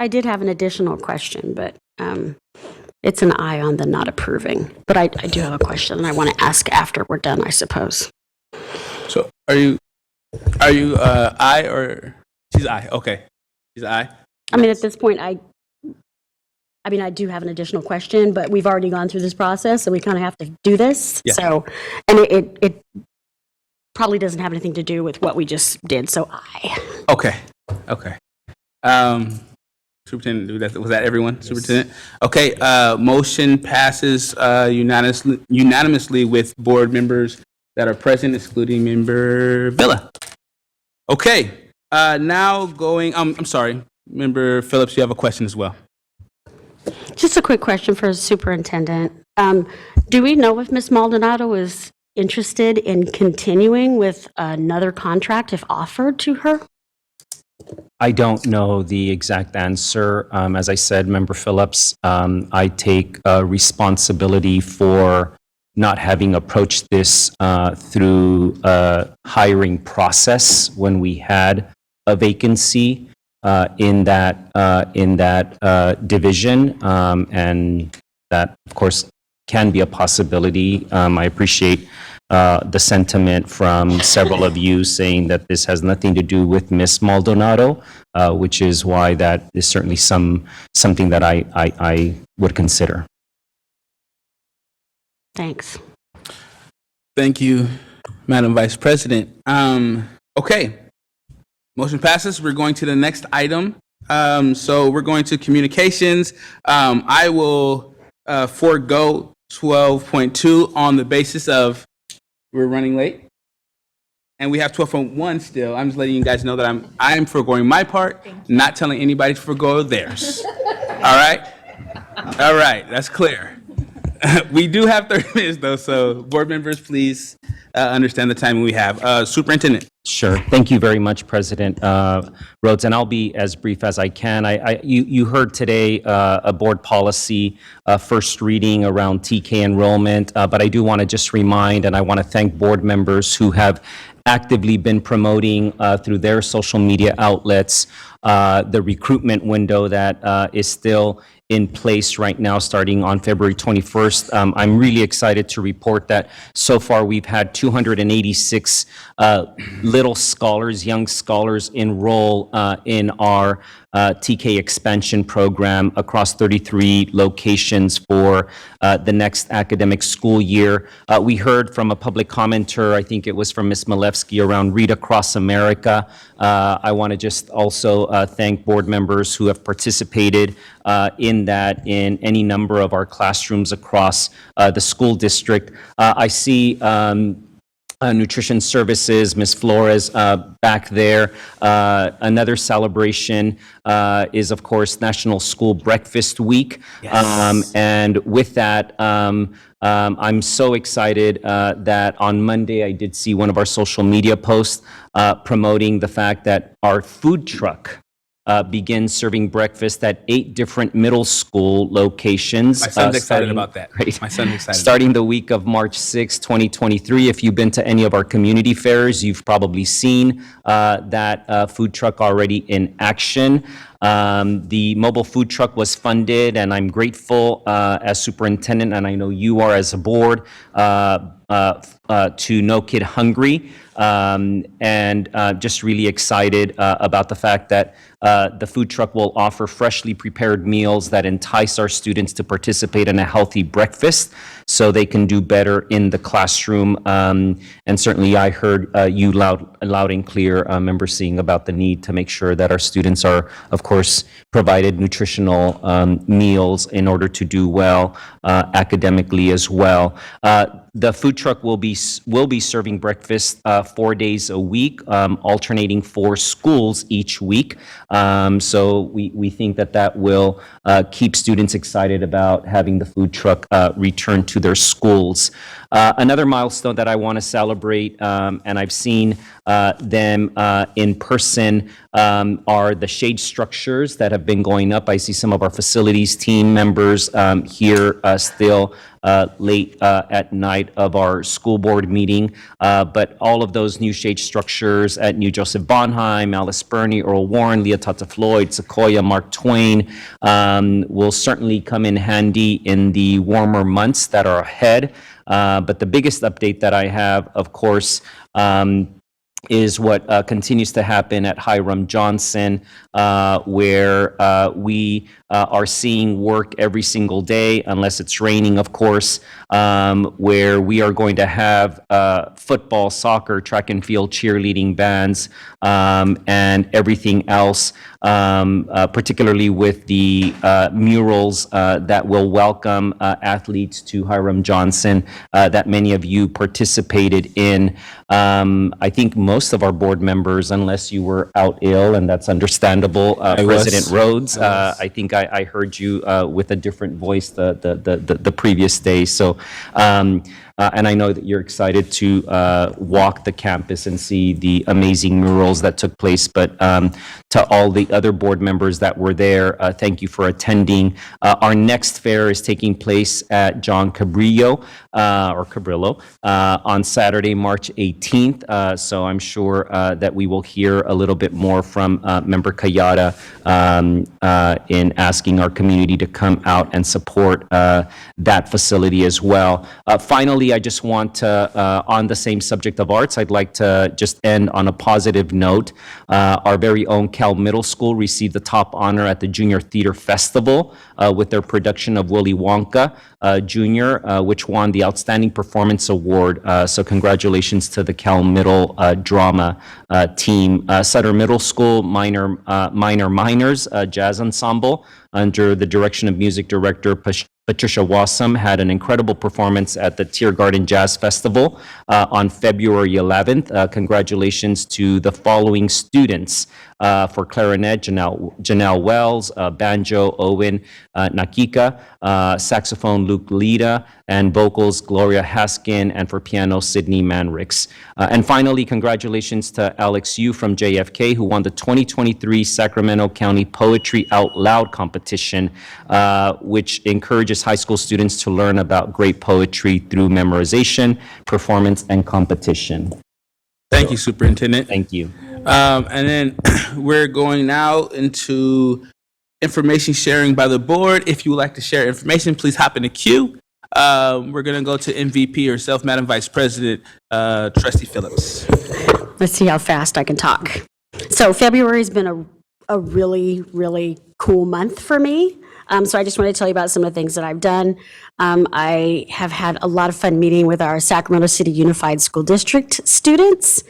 did have an additional question, but it's an aye on the not approving. But I do have a question, and I want to ask after we're done, I suppose. So are you aye or she's aye? Okay, she's aye. I mean, at this point, I do have an additional question, but we've already gone through this process, so we kind of have to do this. Yeah. So, and it probably doesn't have anything to do with what we just did, so aye. Okay. Superintendent, was that everyone? Yes. Superintendent? Okay, motion passes unanimously with board members that are present, excluding member Villa. Okay, now going, I'm sorry, member Phillips, you have a question as well. Just a quick question for the superintendent. Do we know if Ms. Maldonado is interested in continuing with another contract if offered to her? I don't know the exact answer. As I said, Member Phillips, I take responsibility for not having approached this through a hiring process when we had a vacancy in that division, and that, of course, can be a possibility. I appreciate the sentiment from several of you saying that this has nothing to do with Ms. Maldonado, which is why that is certainly something that I would consider. Thanks. Thank you, Madam Vice President. Okay, motion passes. We're going to the next item. So we're going to communications. I will forego 12.2 on the basis of we're running late, and we have 12.1 still. I'm just letting you guys know that I'm foregoing my part, not telling anybody to forego theirs. All right, that's clear. We do have 30 minutes though, so board members, please understand the timing we have. Superintendent. Sure. Thank you very much, President Rhodes, and I'll be as brief as I can. You heard today a board policy first reading around TK enrollment, but I do want to just remind, and I want to thank board members who have actively been promoting through their social media outlets the recruitment window that is still in place right now, starting on February 21st. I'm really excited to report that so far we've had 286 little scholars, young scholars enroll in our TK expansion program across 33 locations for the next academic school year. We heard from a public commenter, I think it was from Ms. Malevsky, around Read Across America. I want to just also thank board members who have participated in that in any number of our classrooms across the school district. I see Nutrition Services, Ms. Flores back there. Another celebration is, of course, National School Breakfast Week. Yes. And with that, I'm so excited that on Monday I did see one of our social media posts promoting the fact that our food truck begin serving breakfast at 8 different middle school locations. My son's excited starting- about that. Great. My son's excited. Starting the week of March 6, 2023. If you've been to any of our community fairs, you've probably seen that food truck already in action. The mobile food truck was funded, and I'm grateful as superintendent, and I know you are as a board, to No Kid Hungry, and just really excited about the fact that the food truck will offer freshly prepared meals that entice our students to participate in a healthy breakfast so they can do better in the classroom. And certainly I heard you loud and clear, Member Singh, about the need to make sure that our students are, of course, provided nutritional meals in order to do well academically as well. The food truck will be serving breakfast 4 days a week, alternating 4 schools each week. So we think that will keep students excited about having the food truck return to their schools. Another milestone that I want to celebrate, and I've seen them in person, are the shade structures that have been going up. I see some of our facilities team members here still late at night of our school board meeting. But all of those new shade structures at New Joseph Bonheim, Alice Burney, Earl Warren, Leah Tata Floyd, Sequoia, Mark Twain will certainly come in handy in the warmer months that are ahead. But the biggest update that I have, of course, is what continues to happen at Hiram Johnson, where we are seeing work every single day, unless it's raining, of course, where we are going to have football, soccer, track and field, cheerleading bands, and everything else, particularly with the murals that will welcome athletes to Hiram Johnson that many of you participated in. I think most of our board members, unless you were out ill, and that's understandable, President Rhodes, I think I heard you with a different voice the previous day. So, and I know that you're excited to walk the campus and see the amazing murals that took place. But to all the other board members that were there, thank you for attending. Our next fair is taking place at John Cabrillo, on Saturday, March 18th. So I'm sure that we will hear a little bit more from Member Kayada in asking our community to come out and support that facility as well. Finally, I just want to, on the same subject of arts, I'd like to just end on a positive note. Our very own Cal Middle School received the top honor at the Junior Theater Festival with their production of Willy Wonka Jr., which won the Outstanding Performance Award. So congratulations to the Cal Middle drama team. Sutter Middle School Minor Minors Jazz Ensemble, under the direction of music director Patricia Wassam, had an incredible performance at the Tiergarten Jazz Festival on February 11th. Congratulations to the following students: for clarinet, Janelle Wells, banjo, Owen Nakika, saxophone, Luke Lita, and vocals, Gloria Haskin, and for piano, Sydney Manrix. And finally, congratulations to Alex Yu from JFK, who won the 2023 Sacramento County Poetry Out Loud competition, which encourages high school students to learn about great poetry through memorization, performance, and competition. Thank you, Superintendent. Thank you. And then we're going now into information sharing by the board. If you would like to share information, please hop in the queue. We're going to go to MVP herself, Madam Vice President, Trustee Phillips. Let's see how fast I can talk. So February has been a really, really cool month for me. So I just want to tell you about some of the things that I've done. I have had a lot of fun meeting with our Sacramento City Unified School District students.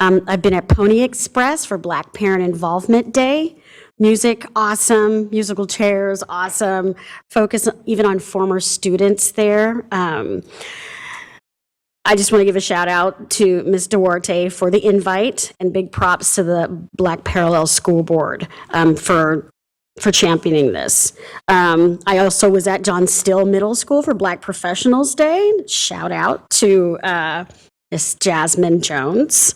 I've been at Pony Express for Black Parent Involvement Day. Music, awesome. Musical chairs, awesome. Focus even on former students there. I just want to give a shout out to Ms. Duarte for the invite, and big props to the Black Parallel School Board for championing this. I also was at John Still Middle School for Black Professionals Day. Shout out to Miss Jasmine Jones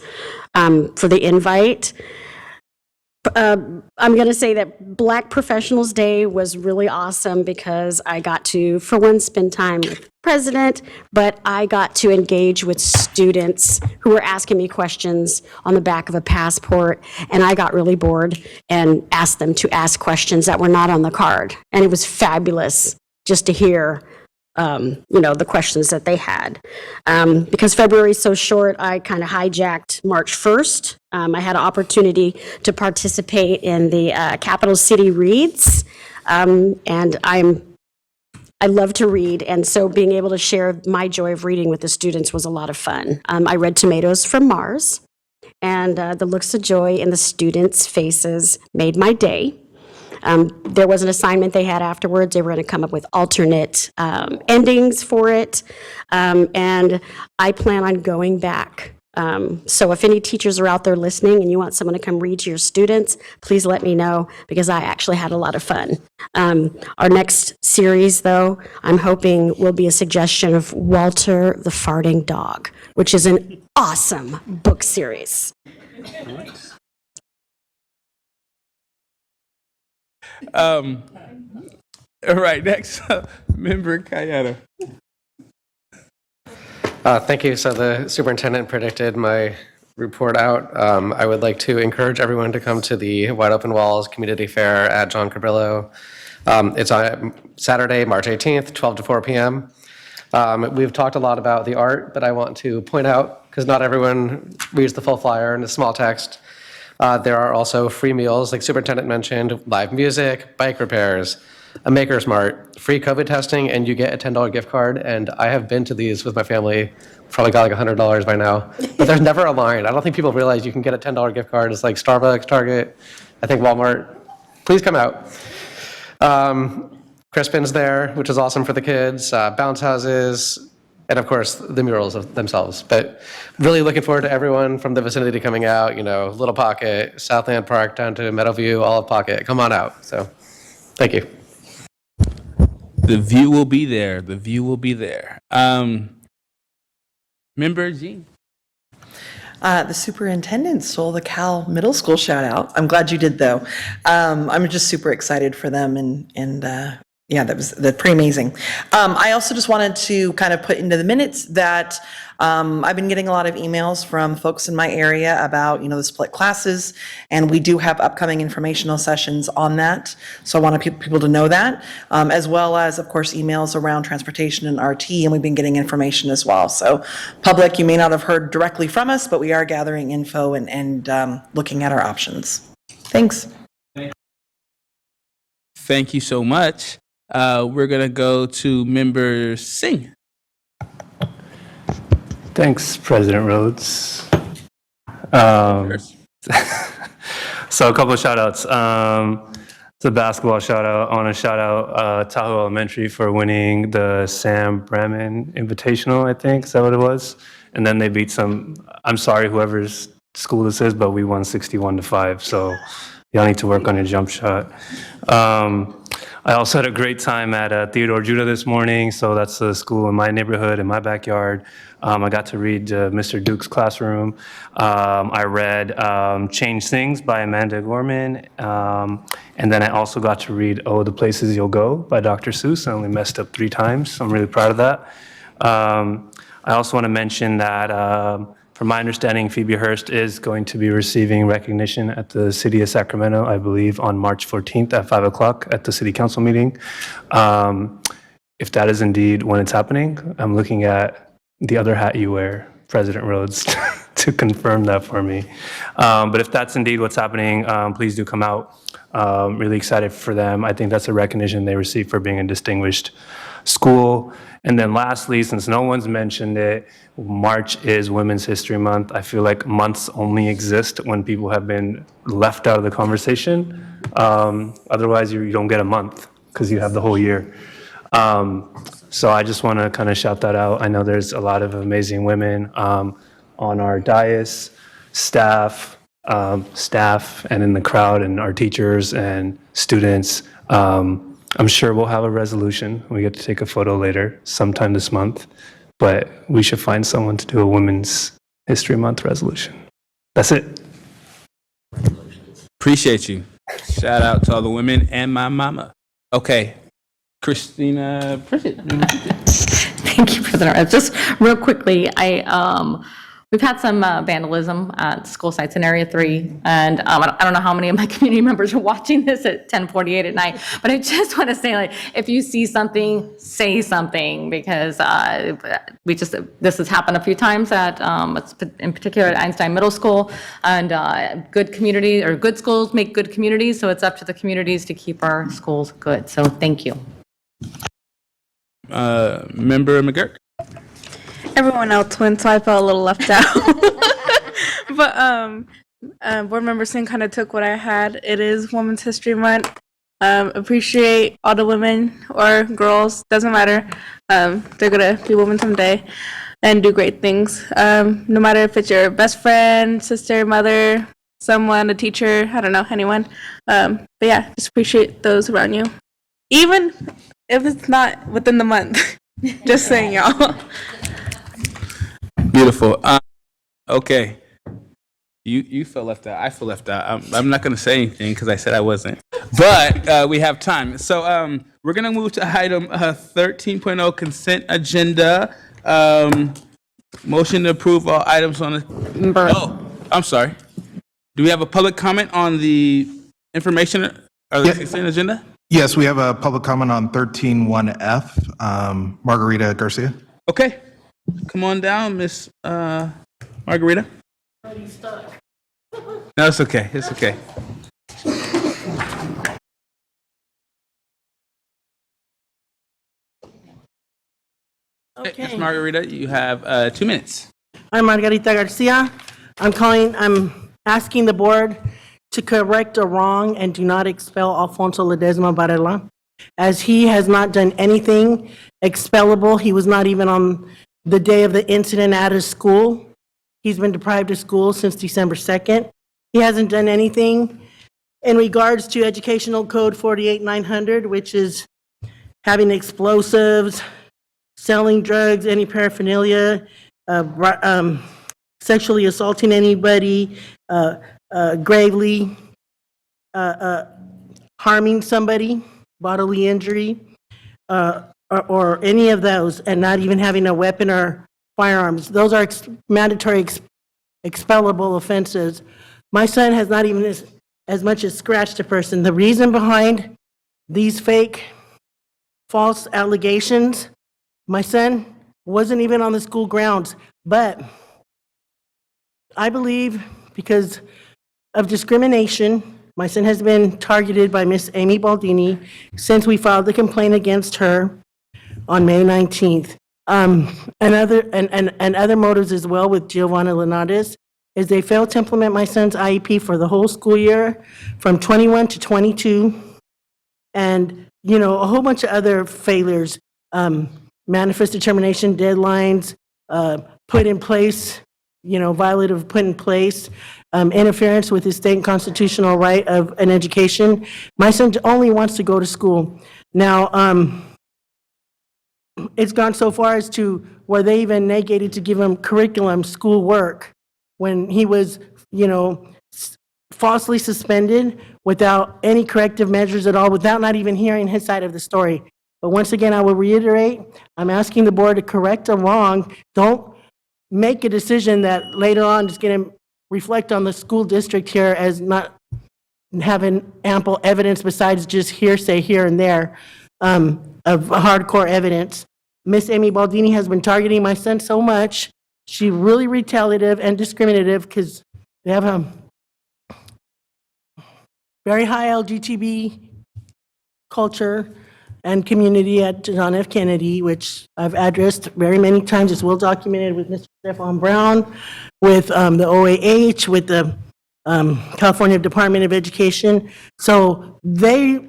for the invite. I'm going to say that Black Professionals Day was really awesome because I got to, for one, spend time with the president, but I got to engage with students who were asking me questions on the back of a passport, and I got really bored and asked them to ask questions that were not on the card. And it was fabulous just to hear the questions that they had. Because February is so short, I kind of hijacked March 1st. I had an opportunity to participate in the Capital City Reads, and I love to read, and so being able to share my joy of reading with the students was a lot of fun. I read Tomatoes from Mars, and the looks of joy in the students' faces made my day. There was an assignment they had afterwards. They were going to come up with alternate endings for it, and I plan on going back. So if any teachers are out there listening and you want someone to come read to your students, please let me know because I actually had a lot of fun. Our next series, though, I'm hoping will be a suggestion of Walter the Farting Dog, which is an awesome book series. All right, next up, Member Kayetta. Thank you. So the superintendent predicted my report out. I would like to encourage everyone to come to the Wide Open Walls Community Fair at John Cabrillo. It's on Saturday, March 18th, 12 to 4 p.m. We've talked a lot about the art, but I want to point out, because not everyone reads the full flyer in a small text, there are also free meals, like Superintendent mentioned, live music, bike repairs, a Maker's Mart, free COVID testing, and you get a $10 gift card. And I have been to these with my family, probably got like $100 by now. But there's never a line. I don't think people realize you can get a $10 gift card. It's like Starbucks, Target, I think Walmart. Please come out. Crispin's there, which is awesome for the kids, bounce houses, and of course, the murals themselves. But really looking forward to everyone from the vicinity coming out, Little Pocket, Southland Park, down to Meadowview, Olive Pocket. Come on out. So, thank you. The view will be there. The view will be there. Member Jean. The superintendent stole the Cal Middle School shout out. I'm glad you did, though. I'm just super excited for them, and that's pretty amazing. I also just wanted to kind of put into the minutes that I've been getting a lot of emails from folks in my area about, the split classes, and we do have upcoming informational sessions on that. So I want people to know that, as well as, of course, emails around transportation and RT, and we've been getting information as well. So public, you may not have heard directly from us, but we are gathering info and looking at our options. Thanks. Thank you so much. We're going to go to Member Singh. Thanks, President Rhodes. So a couple of shout outs. It's a basketball shout out. I want to shout out Tahoe Elementary for winning the Sam Bramman Invitational, I think. Is that what it was? And then they beat I'm sorry, whoever's school this is, but we won 61-5. So y'all need to work on your jump shot. I also had a great time at Theodore Judah this morning. So that's the school in my neighborhood, in my backyard. I got to read Mr. Duke's Classroom. I read Change Things by Amanda Gorman. And then I also got to read Oh, the Places You'll Go by Dr. Seuss. I only messed up 3 times, so I'm really proud of that. I also want to mention that, from my understanding, Phoebe Hearst is going to be receiving recognition at the City of Sacramento, I believe, on March 14th at 5 o'clock at the City Council meeting. If that is indeed when it's happening, I'm looking at the other hat you wear, President Rhodes, to confirm that for me. But if that's indeed what's happening, please do come out. Really excited for them. I think that's a recognition they receive for being a distinguished school. And then lastly, since no one's mentioned it, March is Women's History Month. I feel like months only exist when people have been left out of the conversation. Otherwise, you don't get a month because you have the whole year. So I just want to kind of shout that out. I know there's a lot of amazing women on our dais, staff, and in the crowd, and our teachers and students. I'm sure we'll have a resolution. We get to take a photo later, sometime this month. But we should find someone to do a Women's History Month resolution. That's it. Appreciate you. Shout out to all the women and my mama. Okay, Christina Pritchett. Thank you, President Rhodes. Just real quickly, we've had some vandalism at school sites in Area 3, and I don't know how many of my community members are watching this at 10:48 at night, but I just want to say, like, if you see something, say something, because this has happened a few times at, in particular at Einstein Middle School, and good community, or good schools make good communities, so it's up to the communities to keep our schools good. So thank you. Member McGurk. Everyone else went, so I felt a little left out. But board member Singh kind of took what I had. It is Women's History Month. Appreciate all the women or girls, doesn't matter. They're gonna be women someday and do great things. No matter if it's your best friend, sister, mother, someone, a teacher, I don't know, anyone. But yeah, just appreciate those around you. Even if it's not within the month. Just saying, y'all. Beautiful. Okay. You feel left out. I feel left out. I'm not going to say anything because I said I wasn't. But we have time. So we're going to move to item 13.0 consent agenda. Motion to approve all items on the... Oh, I'm sorry. Do we have a public comment on the information or the consent agenda? Yes, we have a public comment on 13.1F. Margarita Garcia. Okay. Come on down, Miss Margarita. No, it's okay. It's okay. Okay. Miss Margarita, you have 2 minutes. I'm Margarita Garcia. I'm asking the board to correct a wrong and do not expel Alfonso Ledesma Varela, as he has not done anything expellable. He was not even on the day of the incident at his school. He's been deprived of school since December 2nd. He hasn't done anything in regards to Educational Code 48900, which is having explosives, selling drugs, any paraphernalia, sexually assaulting anybody, gravely harming somebody, bodily injury, or any of those, and not even having a weapon or firearms. Those are mandatory expellable offenses. My son has not even as much as scratched a person. The reason behind these fake, false allegations, my son wasn't even on the school grounds, but I believe because of discrimination, my son has been targeted by Miss Amy Baldini since we filed the complaint against her on May 19th. And other motives as well with Giovanna Linares is they failed to implement my son's IEP for the whole school year from 21 to 22. And, you know, a whole bunch of other failures, manifest determination deadlines, put in place, you know, violative put in place, interference with his state constitutional right of an education. My son only wants to go to school. Now, it's gone so far as to where they even negated to give him curriculum, school work, when he was, you know, falsely suspended without any corrective measures at all, without not even hearing his side of the story. But once again, I will reiterate, I'm asking the board to correct a wrong. Don't make a decision that later on is going to reflect on the school district here as not having ample evidence besides just hearsay here and there of hardcore evidence. Miss Amy Baldini has been targeting my son so much. She's really retaliative and discriminative because they have a very high LGBT culture and community at John F. Kennedy, which I've addressed very many times. It's well documented with Mr. Stefan Brown, with the OAH, with the California Department of Education. So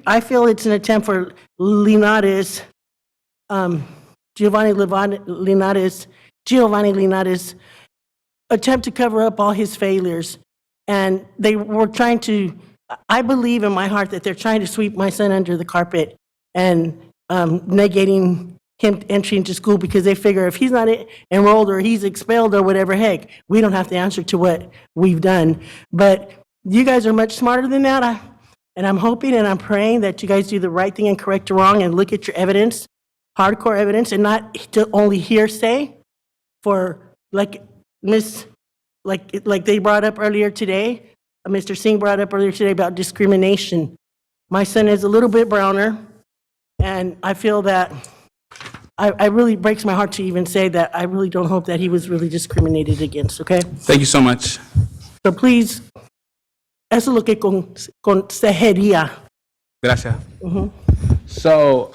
I feel it's an attempt for Linares, Giovanni Linares, attempt to cover up all his failures. And they were trying to, I believe in my heart that they're trying to sweep my son under the carpet and negating him entry into school because they figure if he's not enrolled or he's expelled or whatever, heck, we don't have to answer to what we've done. But You guys are much smarter than that. And I'm hoping and I'm praying that you guys do the right thing and correct the wrong and look at your evidence, hardcore evidence, and not to only hearsay for, like they brought up earlier today, Mr. Singh brought up earlier today about discrimination. My son is a little bit browner, and I feel that I really breaks my heart to even say that I really don't hope that he was really discriminated against, okay? Thank you so much. So please, eso es lo que consejería. Gracias. So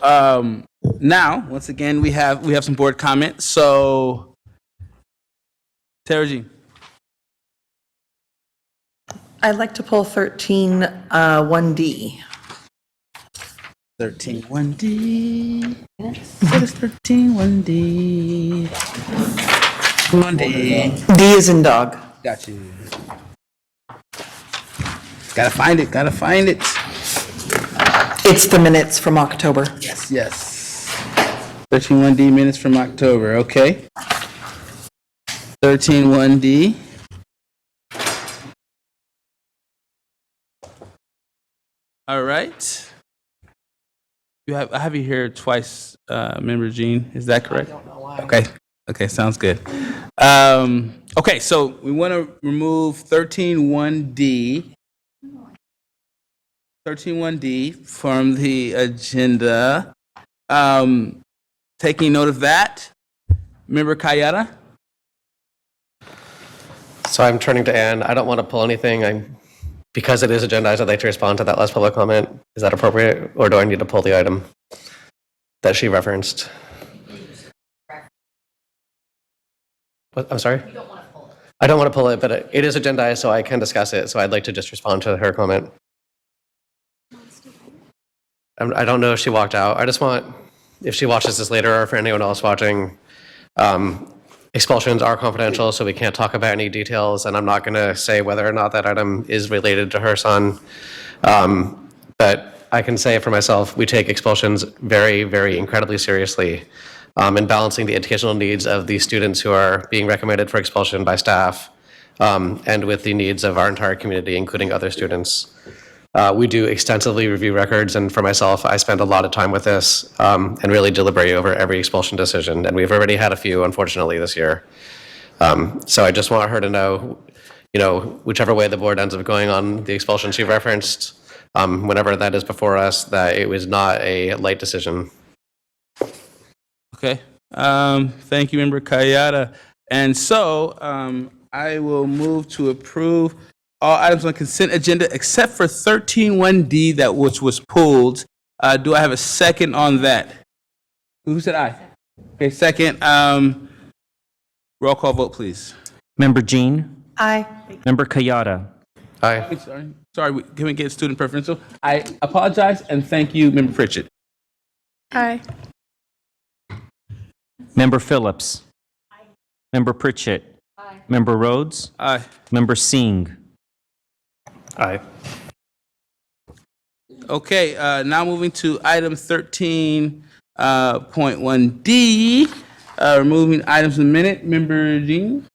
now, once again, we have some board comments. So, Tara Jean. I'd like to pull 13, 1D. 13 1D. What is 13 1D? 1D. D is in dog. Got you. Gotta find it. It's the minutes from October. Yes. 13 1D minutes from October. Okay. 13 1D. All right. I have you here twice, Member Jean. Is that correct? I don't know why. Okay, sounds good. Okay, so we want to remove 13.1D. 13.1D from the agenda. Taking note of that, Member Kayada? So I'm turning to Ann. I don't want to pull anything. Because it is agendized, I'd like to respond to that last public comment. Is that appropriate, or do I need to pull the item that she referenced? What? I'm sorry? You don't want to pull it. I don't want to pull it, but it is agendized, so I can discuss it. So I'd like to just respond to her comment. I don't know if she walked out. I just want, if she watches this later, or for anyone else watching, expulsions are confidential, so we can't talk about any details, and I'm not going to say whether or not that item is related to her son. But I can say for myself, we take expulsions very, very incredibly seriously in balancing the educational needs of the students who are being recommended for expulsion by staff and with the needs of our entire community, including other students. We do extensively review records, and for myself, I spend a lot of time with this and really deliberate over every expulsion decision, and we've already had a few, unfortunately, this year. So I just want her to know, whichever way the board ends up going on the expulsion she referenced, whenever that is before us, that it was not a light decision. Okay. Thank you, Member Kayada. And so I will move to approve all items on the consent agenda except for 13.1D, which was pulled. Do I have a second on that? Who said aye? Okay, second. Roll call vote, please. Member Jean? Aye. Member Kayada? Aye. Sorry, can we get student preferential? I apologize, and thank you, Member Pritchett. Aye. Member Phillips? Aye. Member Pritchett? Aye. Member Rhodes? Aye. Member Singh? Aye. Okay, now moving to item 13.1D, removing items in a minute. Member Jean?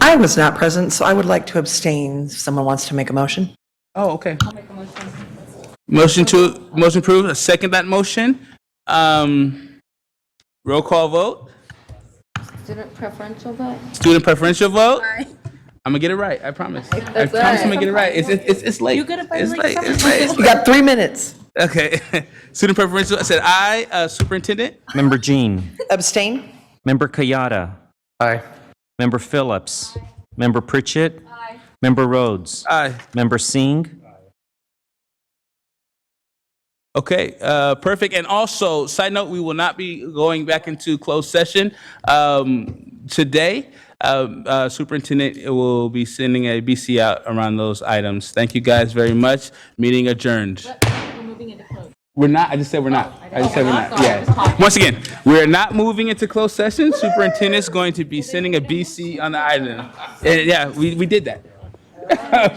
I was not present, so I would like to abstain if someone wants to make a motion. Oh, okay. I'll make a motion. Motion approved. I second that motion. Roll call vote. Student preferential vote? Student preferential vote. Aye. I'm gonna get it right. I promise. I promise I'm gonna get it right. It's late. You get it by It's like late. seven It's late. You got 3 minutes. Okay. Student preferential. I said aye. Superintendent. Member Jean? Abstain? Member Kayada? Aye. Member Phillips? Aye. Member Pritchett? Aye. Member Rhodes? Aye. Member Singh? Okay, perfect. And also, side note, we will not be going back into closed session today. Superintendent will be sending a BC out around those items. Thank you guys very much. Meeting adjourned. We're moving into closed. We're not. I just said we're not. I just said we're not. Yeah. Once again, we're not moving into closed session. Superintendent's going to be sending a BC on the item. Yeah, we did that.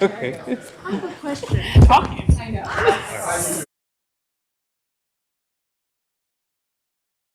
Okay. I have a question. Talking. I know.